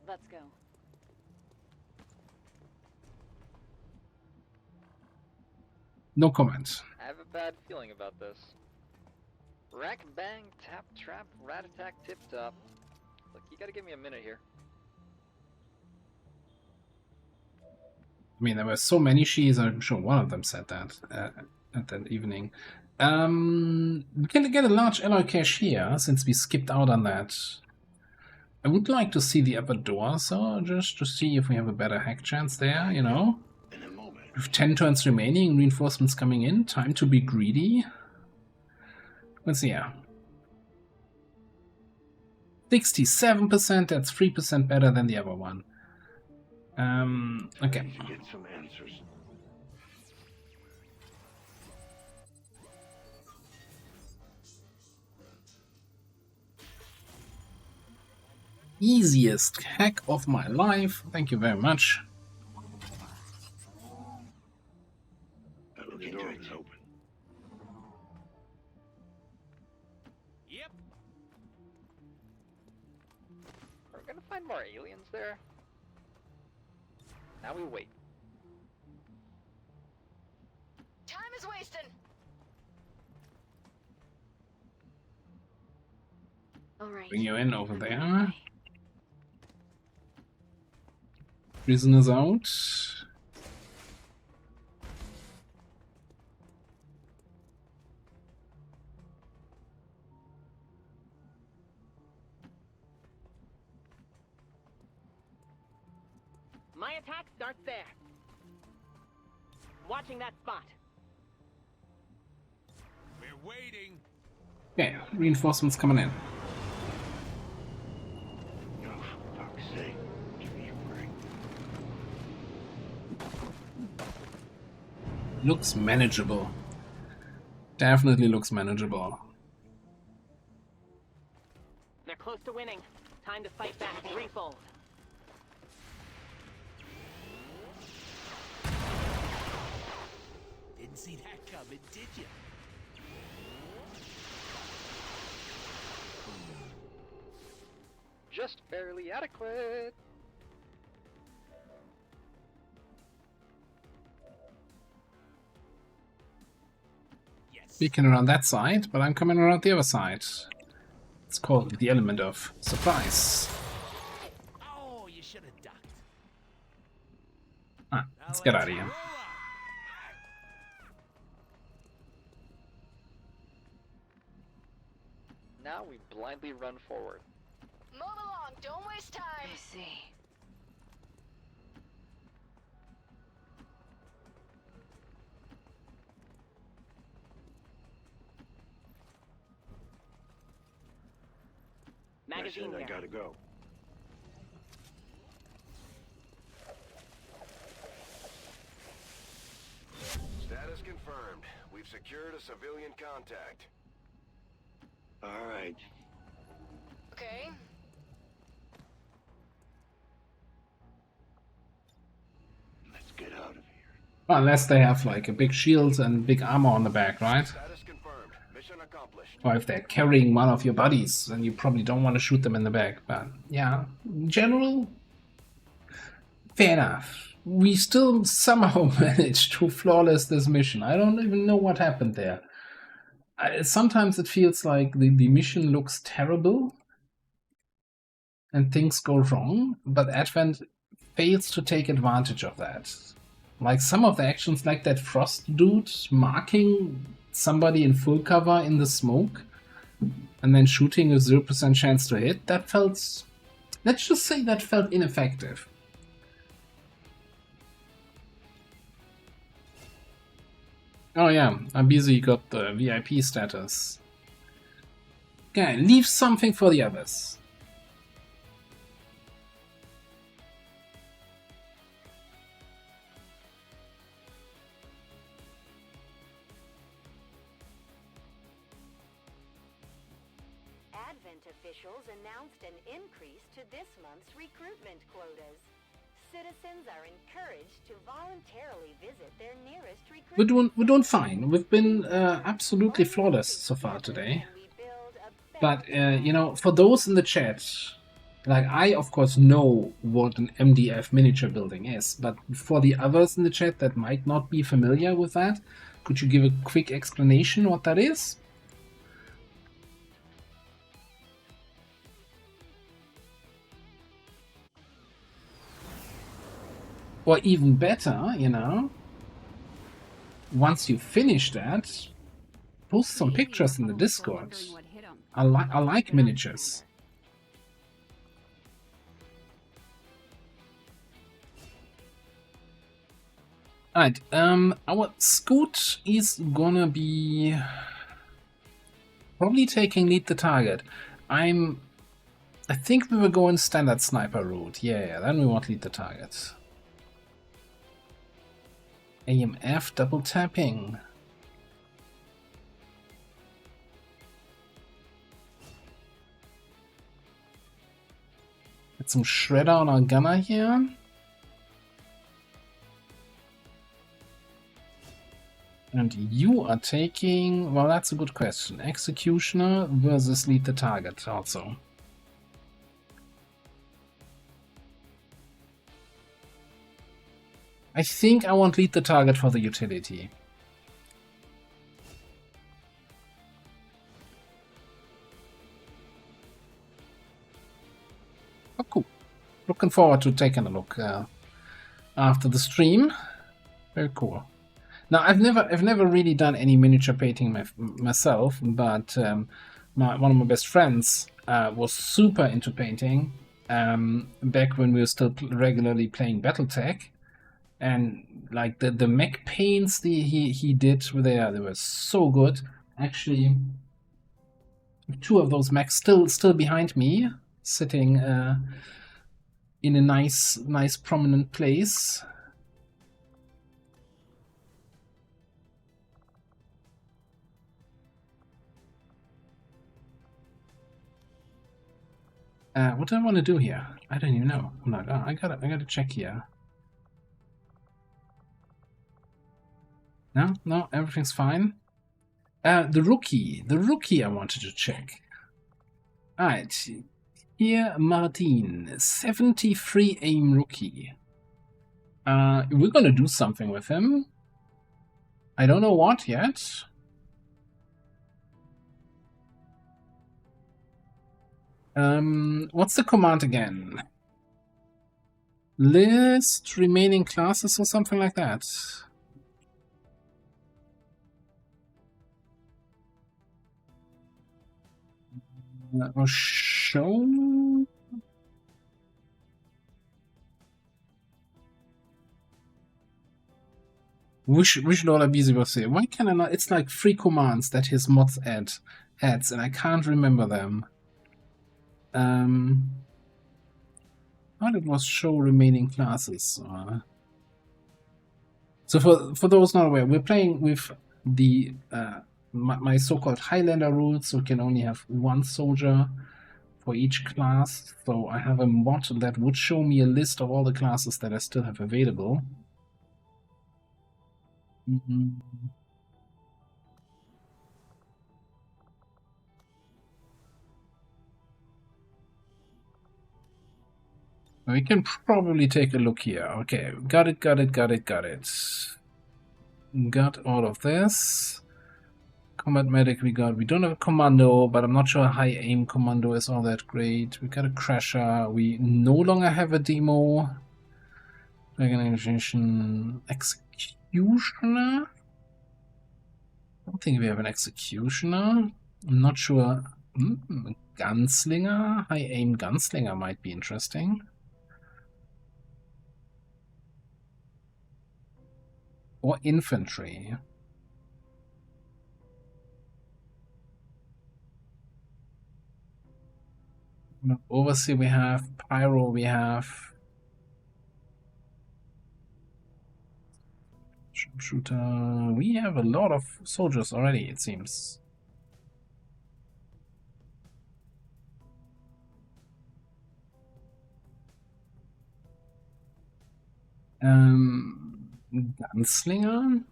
Let's go. No comment. I have a bad feeling about this. Rack, bang, tap, trap, rat attack, tip top. Look, you gotta give me a minute here. I mean, there were so many she's, I'm sure one of them said that at that evening. We can get a large alloy cache here, since we skipped out on that. I would like to see the upper door, so just to see if we have a better hack chance there, you know? With 10 turns remaining, reinforcements coming in, time to be greedy. Let's see here. 67%, that's 3% better than the other one. Okay. Get some answers. Easiest hack of my life. Thank you very much. The door is open. Yep. Are we gonna find more aliens there? Now we wait. Time is wasting. All right. Bring you in over there. Prisoners out. My attack starts there. Watching that spot. We're waiting. Okay, reinforcements coming in. Oh, for fuck's sake. Give me a break. Looks manageable. Definitely looks manageable. They're close to winning. Time to fight back threefold. Didn't see that coming, did you? Just barely adequate. Beacon around that side, but I'm coming around the other side. It's called the element of surprise. Oh, you should have ducked. Ah, let's get out of here. Now we blindly run forward. Move along, don't waste time. I see. Magazine I here. gotta go. Status confirmed. We've secured a civilian contact. All right. Okay. Let's get out of here. Well, unless they have like a big shield and big armor on the back, right? Status confirmed. Mission accomplished. Or if they're carrying one of your buddies, then you probably don't want to shoot them in the back. But yeah, in general, fair enough. We still somehow managed to flawless this mission. I don't even know what happened there. Sometimes it feels like the mission looks terrible and things go wrong, but Advent fails to take advantage of that. Like some of the actions, like that Frost dude marking somebody in full cover in the smoke and then shooting a 0% chance to hit, that felt, let's just say that felt ineffective. Oh yeah, Abizu got the VIP status. Okay, leave something for the others. Advent officials announced an increase to this month's recruitment quotas. Citizens are encouraged to voluntarily visit their nearest recruitment. We're doing fine. We've been absolutely flawless so far today. But you know, for those in the chat, like I of course know what an MDF miniature building is, but for the others in the chat that might not be familiar with that, could you give a quick explanation what that is? Or even better, you know, once you finish that, post some pictures in the Discord. I like miniatures. Alright, our Scoot is gonna be probably taking lead the target. I think we were going standard sniper route. Yeah, then we want lead the target. AMF double tapping. Get some shredder on our gunner here. And you are taking, well, that's a good question. Executioner versus lead the target also. I think I want lead the target for the utility. Oh, cool. Looking forward to taking a look after the stream. Very cool. Now, I've never really done any miniature painting myself, but one of my best friends was super into painting back when we were still regularly playing BattleTech, and like the mech paints he did they were so good. Actually, two of those mechs still behind me, sitting in a nice prominent place. What do I want to do here? I don't even know. I'm like, oh, I gotta check here. No, everything's fine. The rookie I wanted to check. Alright, here Martin, 73 aim rookie. We're gonna do something with him. I don't know what yet. What's the command again? List remaining classes or something like that. Or show? We should all be able to say. Why can I not? It's like 3 commands that his mods adds, and I can't remember them. Thought it was show remaining classes. So for those not aware, we're playing with the my so-called Highlander rules, so we can only have 1 soldier for each class. So I have a mod that would show me a list of all the classes that I still have available. We can probably take a look here. Okay, got it. Got all of this. Combat medic we got. We don't have a commando, but I'm not sure high aim commando is all that great. We got a crasher. We no longer have a demo. Organization executioner. I don't think we have an executioner. I'm not sure. Gunslinger. High aim gunslinger might be interesting. Or infantry. Overseer we have, Pyro we have. Sharpshooter. We have a lot of soldiers already, it seems. Gunslinger.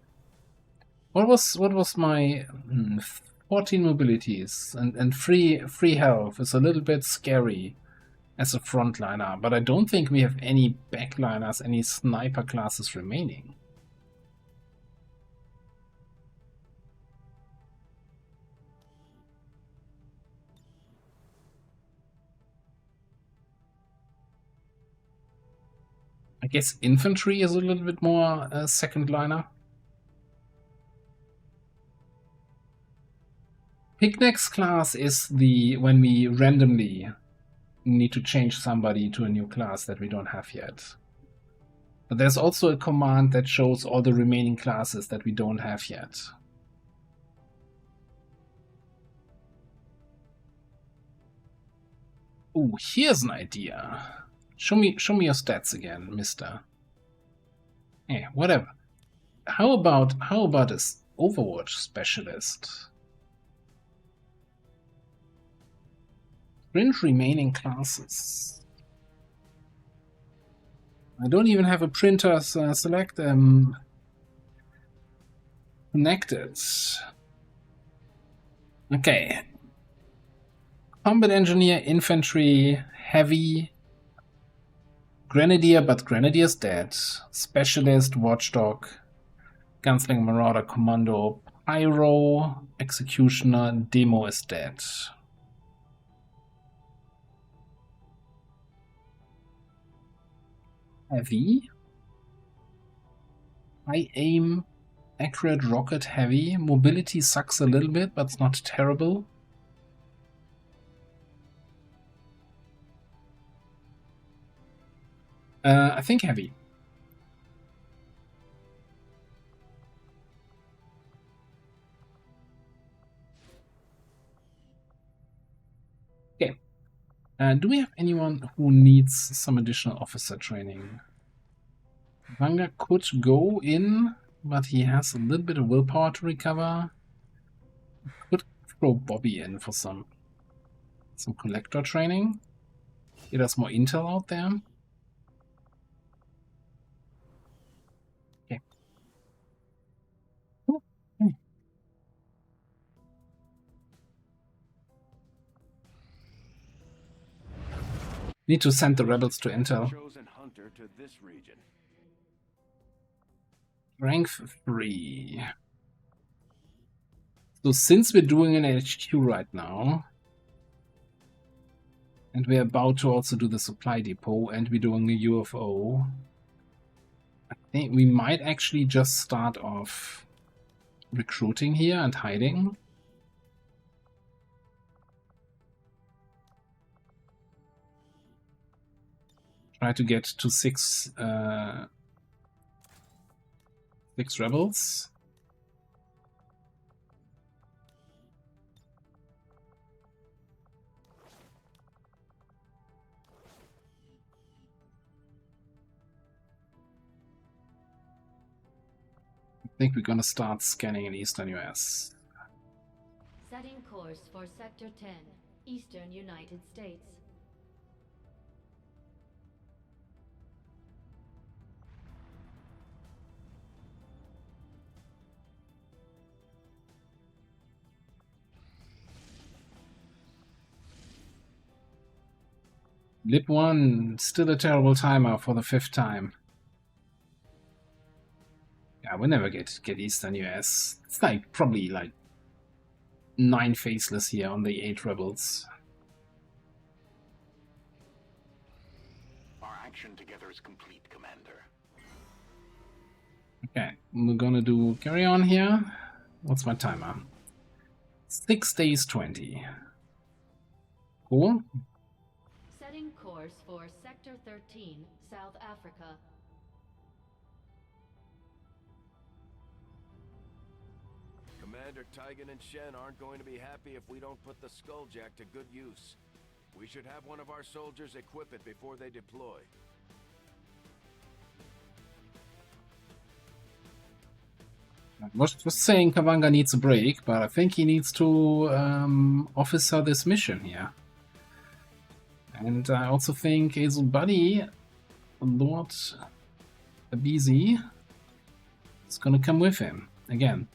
What was my 14 mobilities and free health is a little bit scary as a frontliner, but I don't think we have any backliners, any sniper classes remaining. I guess infantry is a little bit more second liner. Picnics class is the when we randomly need to change somebody to a new class that we don't have yet. But there's also a command that shows all the remaining classes that we don't have yet. Oh, here's an idea. Show me your stats again, mister. Eh, whatever. How about this Overwatch specialist? Print remaining classes. I don't even have a printer select connected. Okay. Combat engineer, infantry, heavy, grenadier, but grenadier's dead. Specialist, watchdog, gunslinger, marauder, commando, pyro, executioner, demo is dead. Heavy. High aim, accurate rocket, heavy. Mobility sucks a little bit, but it's not terrible. I think heavy. Okay. Do we have anyone who needs some additional officer training? Vanga could go in, but he has a little bit of willpower to recover. Could throw Bobby in for some collector training. Get us more intel out there. Okay. Need to send the rebels to intel. Chosen hunter to this region. Rank 3. So since we're doing an HQ right now, and we're about to also do the supply depot, and we're doing a UFO, I think we might actually just start off recruiting here and hiding. Try to get to 6 rebels. I think we're gonna start scanning in Eastern US. Setting course for Sector 10, Eastern United States. Lip 1, still a terrible timer for the 5th time. Yeah, we'll never get Eastern US. It's like probably like 9 faceless here on the 8 rebels. Our action together is complete, Commander. Okay, we're gonna do carry on here. What's my timer? 6 days 20. Cool. Setting course for Sector 13, South Africa. Commander Tigan and Shen aren't going to be happy if we don't put the Skulljack to good use. We should have one of our soldiers equip it before they deploy. I was saying Kavanga needs a break, but I think he needs to officer this mission here. And I also think his buddy, Lord Abizi, is gonna come with him. Again,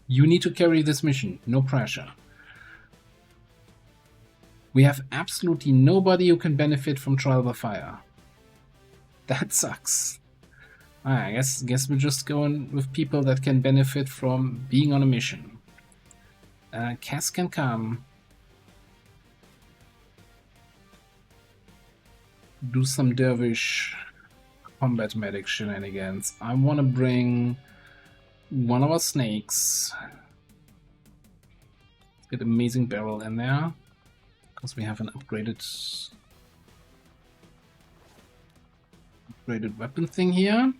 you need to carry this mission, no pressure. We have absolutely nobody who can benefit from trial by fire. That sucks. I guess we're just going with people that can benefit from being on a mission. Cass can come. Do some dervish combat medic shenanigans. I want to bring one of our snakes. Let's get amazing barrel in there. Because we have an upgraded weapon thing here.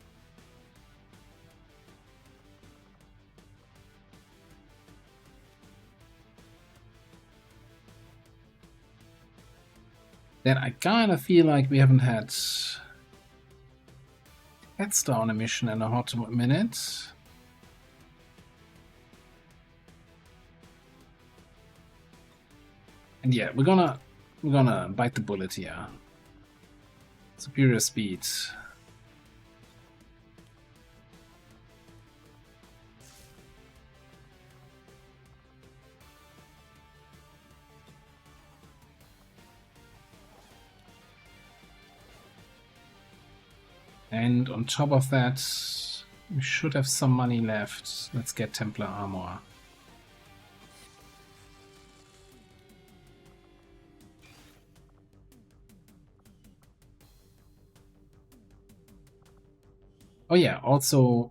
Then I kind of feel like we haven't had Headstar on a mission in a hot minute. And yeah, we're gonna bite the bullet here. Superior speed. And on top of that, we should have some money left. Let's get Templar armor. Oh yeah, also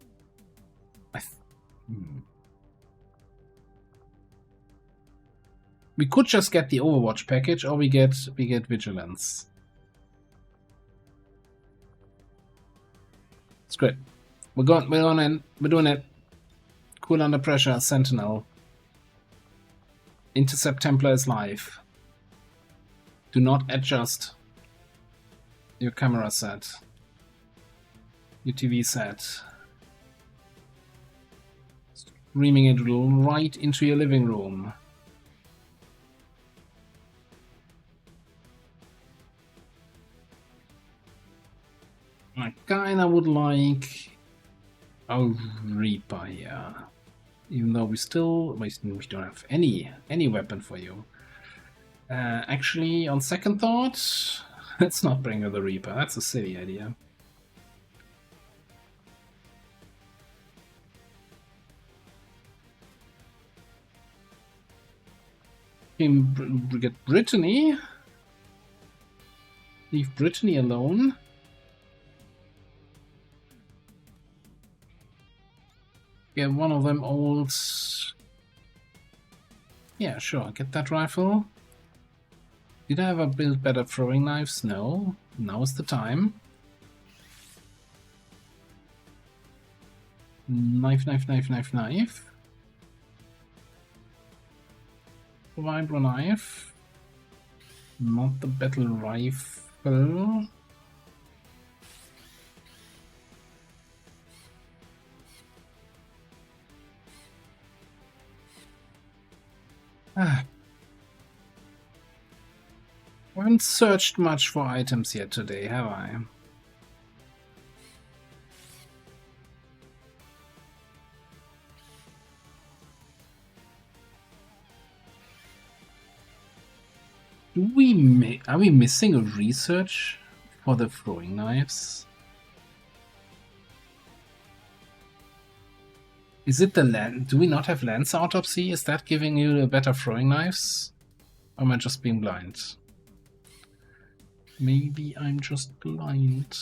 we could just get the Overwatch package, or we get Vigilance. It's great. We're doing it. Cool under pressure, Sentinel. Intercept Templar is live. Do not adjust your camera set. Your TV set. Streaming it right into your living room. I kinda would like a Reaper here. Even though we don't have any weapon for you. Actually, on second thought, let's not bring her the Reaper. That's a silly idea. Get Brittany. Leave Brittany alone. Get one of them old... Yeah, sure, get that rifle. Did I ever build better throwing knives? No. Now's the time. Knife. Vibro knife. Not the battle rifle. I haven't searched much for items yet today, have I? Are we missing a research for the throwing knives? Is it the land? Do we not have Lance Autopsy? Is that giving you better throwing knives? Or am I just being blind? Maybe I'm just blind.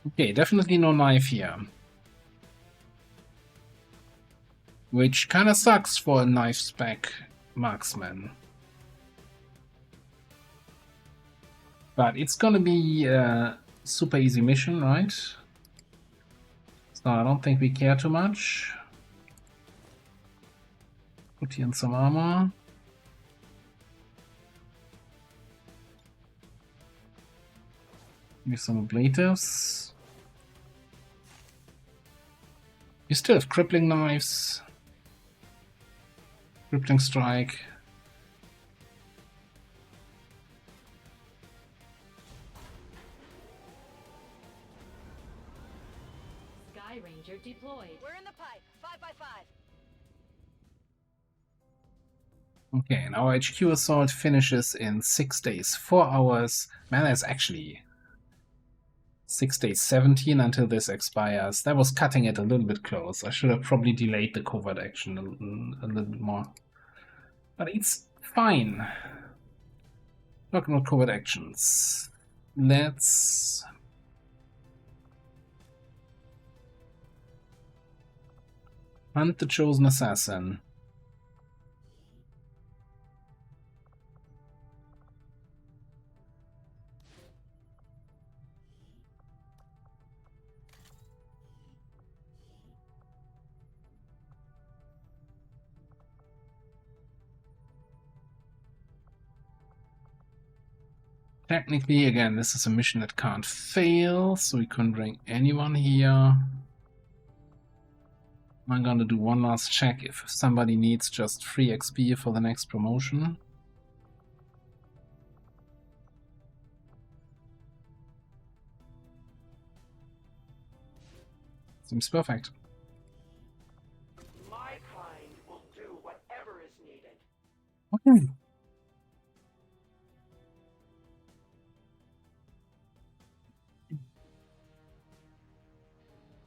Okay, definitely no knife here. Which kind of sucks for a knife spec marksman. But it's gonna be a super easy mission, right? So I don't think we care too much. Put you in some armor. Give me some ablatives. You still have crippling knives. Crippling strike. Sky Ranger deployed. We're in the pipe. 5x5. Okay, and our HQ assault finishes in 6 days, 4 hours. Man, that's actually 6 days, 17 until this expires. That was cutting it a little bit close. I should have probably delayed the covert action a little bit more. But it's fine. Talking about covert actions. Let's hunt the chosen assassin. Technically, again, this is a mission that can't fail, so we couldn't bring anyone here. I'm gonna do one last check if somebody needs just free XP for the next promotion. Seems perfect. My kind will do whatever is needed. Okay.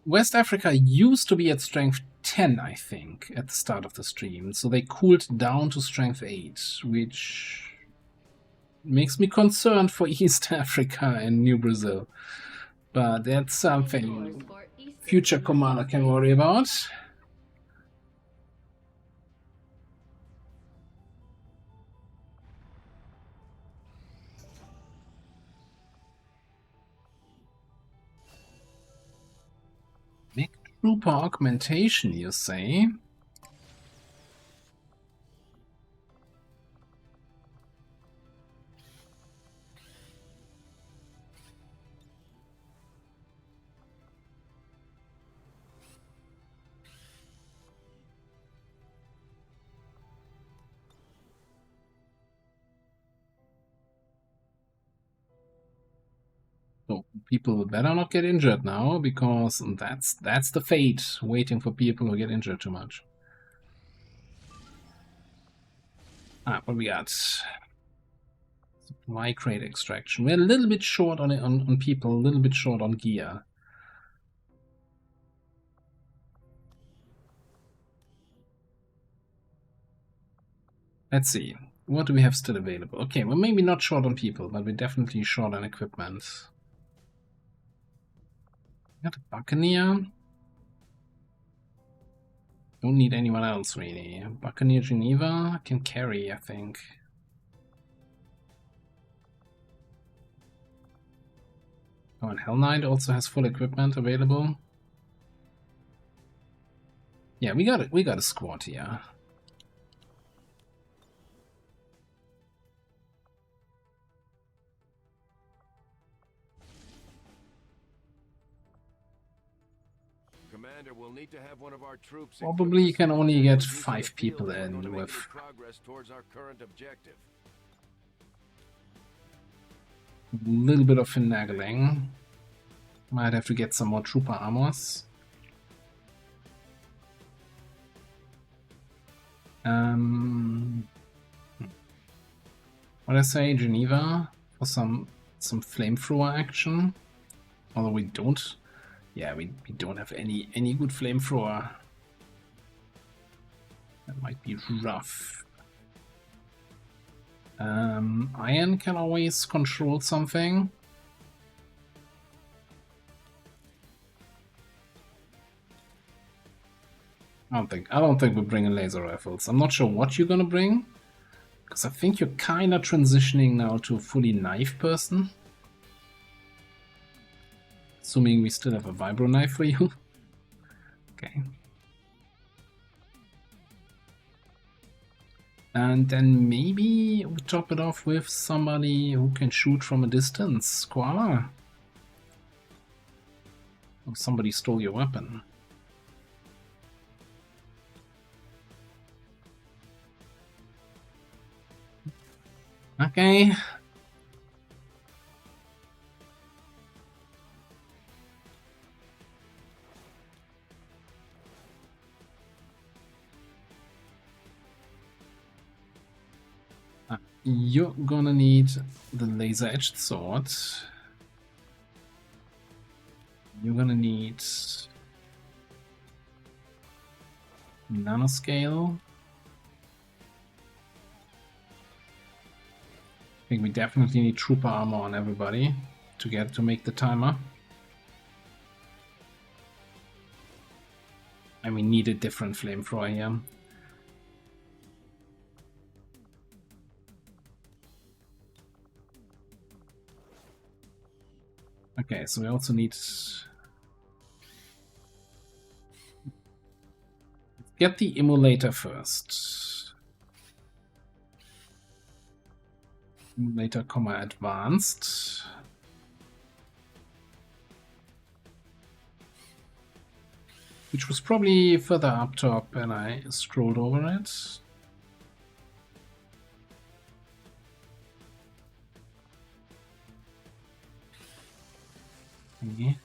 West Africa used to be at strength 10, I think, at the start of the stream. So they cooled down to strength 8, which makes me concerned for East Africa and New Brazil. But that's something future commander can worry about. Make trooper augmentation, you say? So people better not get injured now, because that's the fate, waiting for people who get injured too much. What we got? Supply crate extraction. We're a little bit short on people, a little bit short on gear. Let's see. What do we have still available? Okay, we're maybe not short on people, but we're definitely short on equipment. Got a Buccaneer. Don't need anyone else, really. Buccaneer Geneva can carry, I think. Oh, and Hell Knight also has full equipment available. Yeah, we got a squad here. Commander, we'll need to have one of our troops. Probably you can only get 5 people in with progress towards our current objective. a little bit of finagling. Might have to get some more trooper armors. What I say, Geneva for some flamethrower action. Although we don't. Yeah, we don't have any good flamethrower. That might be rough. Iron can always control something. I don't think we're bringing laser rifles. I'm not sure what you're gonna bring, because I think you're kind of transitioning now to a fully knife person. Assuming we still have a vibro knife for you. Okay. And then maybe we top it off with somebody who can shoot from a distance. Koala. Or somebody stole your weapon. Okay. You're gonna need the laser-edged sword. You're gonna need nanoscale. I think we definitely need trooper armor on everybody to make the timer. And we need a different flamethrower here. Okay, so we also need... Get the emulator first. Emulator, advanced. Which was probably further up top and I scrolled over it. Okay.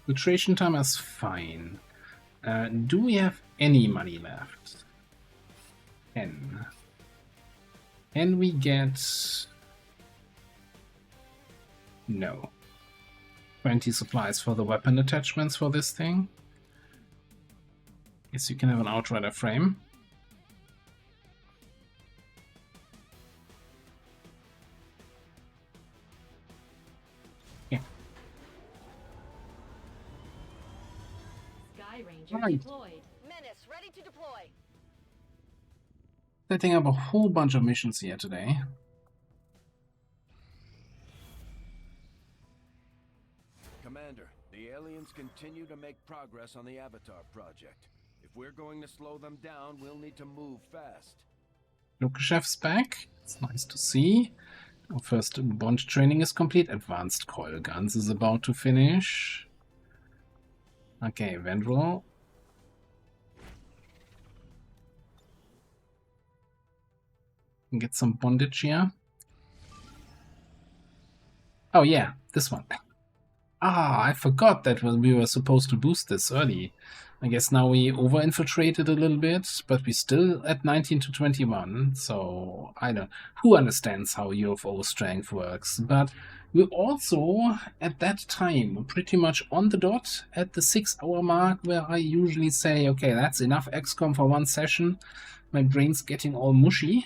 Filtration time is fine. Do we have any money left? 10. Can we get... No. 20 supplies for the weapon attachments for this thing. Guess you can have an outrider frame. Right. Menace ready to deploy. Setting up a whole bunch of missions here today. Commander, the aliens continue to make progress on the Avatar project. If we're going to slow them down, we'll need to move fast. Lukashev's back. It's nice to see. Our first bond training is complete. Advanced coil guns is about to finish. Okay, Vendrel. Get some bondage here. Oh yeah, this one. Ah, I forgot that we were supposed to boost this early. I guess now we over-infiltrated a little bit, but we're still at 19 to 21, so I don't... Who understands how UFO strength works? But we're also, at that time, pretty much on the dot at the 6-hour mark, where I usually say, okay, that's enough XCOM for one session. My brain's getting all mushy.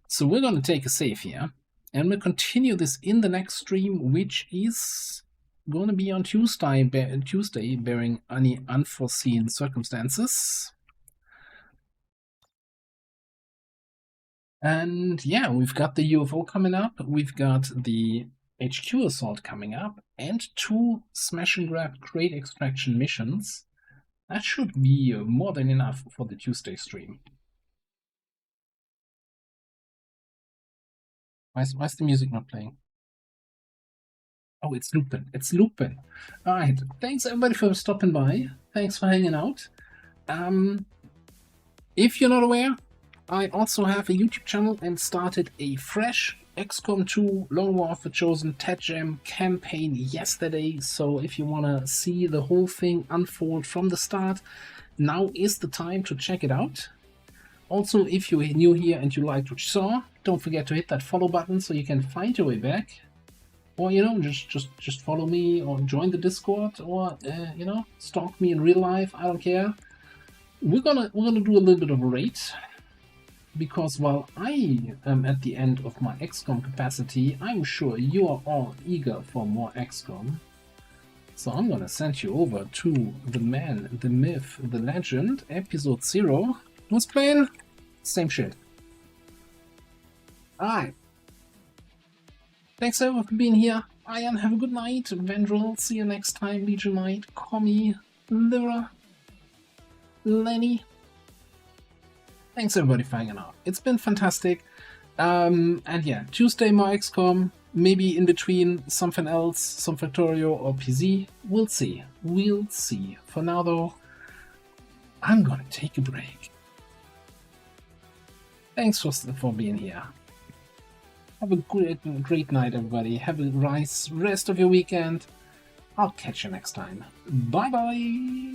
So we're going to take a save here, and we'll continue this in the next stream, which is going to be on Tuesday, bearing any unforeseen circumstances. And yeah, we've got the UFO coming up, we've got the HQ assault coming up, and 2 smash and grab crate extraction missions. That should be more than enough for the Tuesday stream. Why's the music not playing? Oh, it's looping. It's looping. All right. Thanks everybody for stopping by. Thanks for hanging out. If you're not aware, I also have a YouTube channel and started a fresh XCOM 2 Long War of the Chosen Tet Jam campaign yesterday. So if you want to see the whole thing unfold from the start, now is the time to check it out. Also, if you're new here and you liked what you saw, don't forget to hit that follow button so you can find your way back. Or, you know, just follow me or join the Discord or, you know, stalk me in real life. I don't care. We're gonna do a little bit of a raid. Because while I am at the end of my XCOM capacity, I'm sure you are all eager for more XCOM. So I'm gonna send you over to the man, the myth, the legend, episode 0. Who's playing? Same shit. Alright. Thanks everyone for being here. Ian, have a good night. Vendril, see you next time. Legion Knight, Commie, Lyra, Lenny. Thanks everybody for hanging out. It's been fantastic. And yeah, Tuesday more XCOM, maybe in between something else, some Factorio or PZ. We'll see. We'll see. For now though, I'm gonna take a break. Thanks for being here. Have a great night everybody. Have a nice rest of your weekend. I'll catch you next time. Bye bye!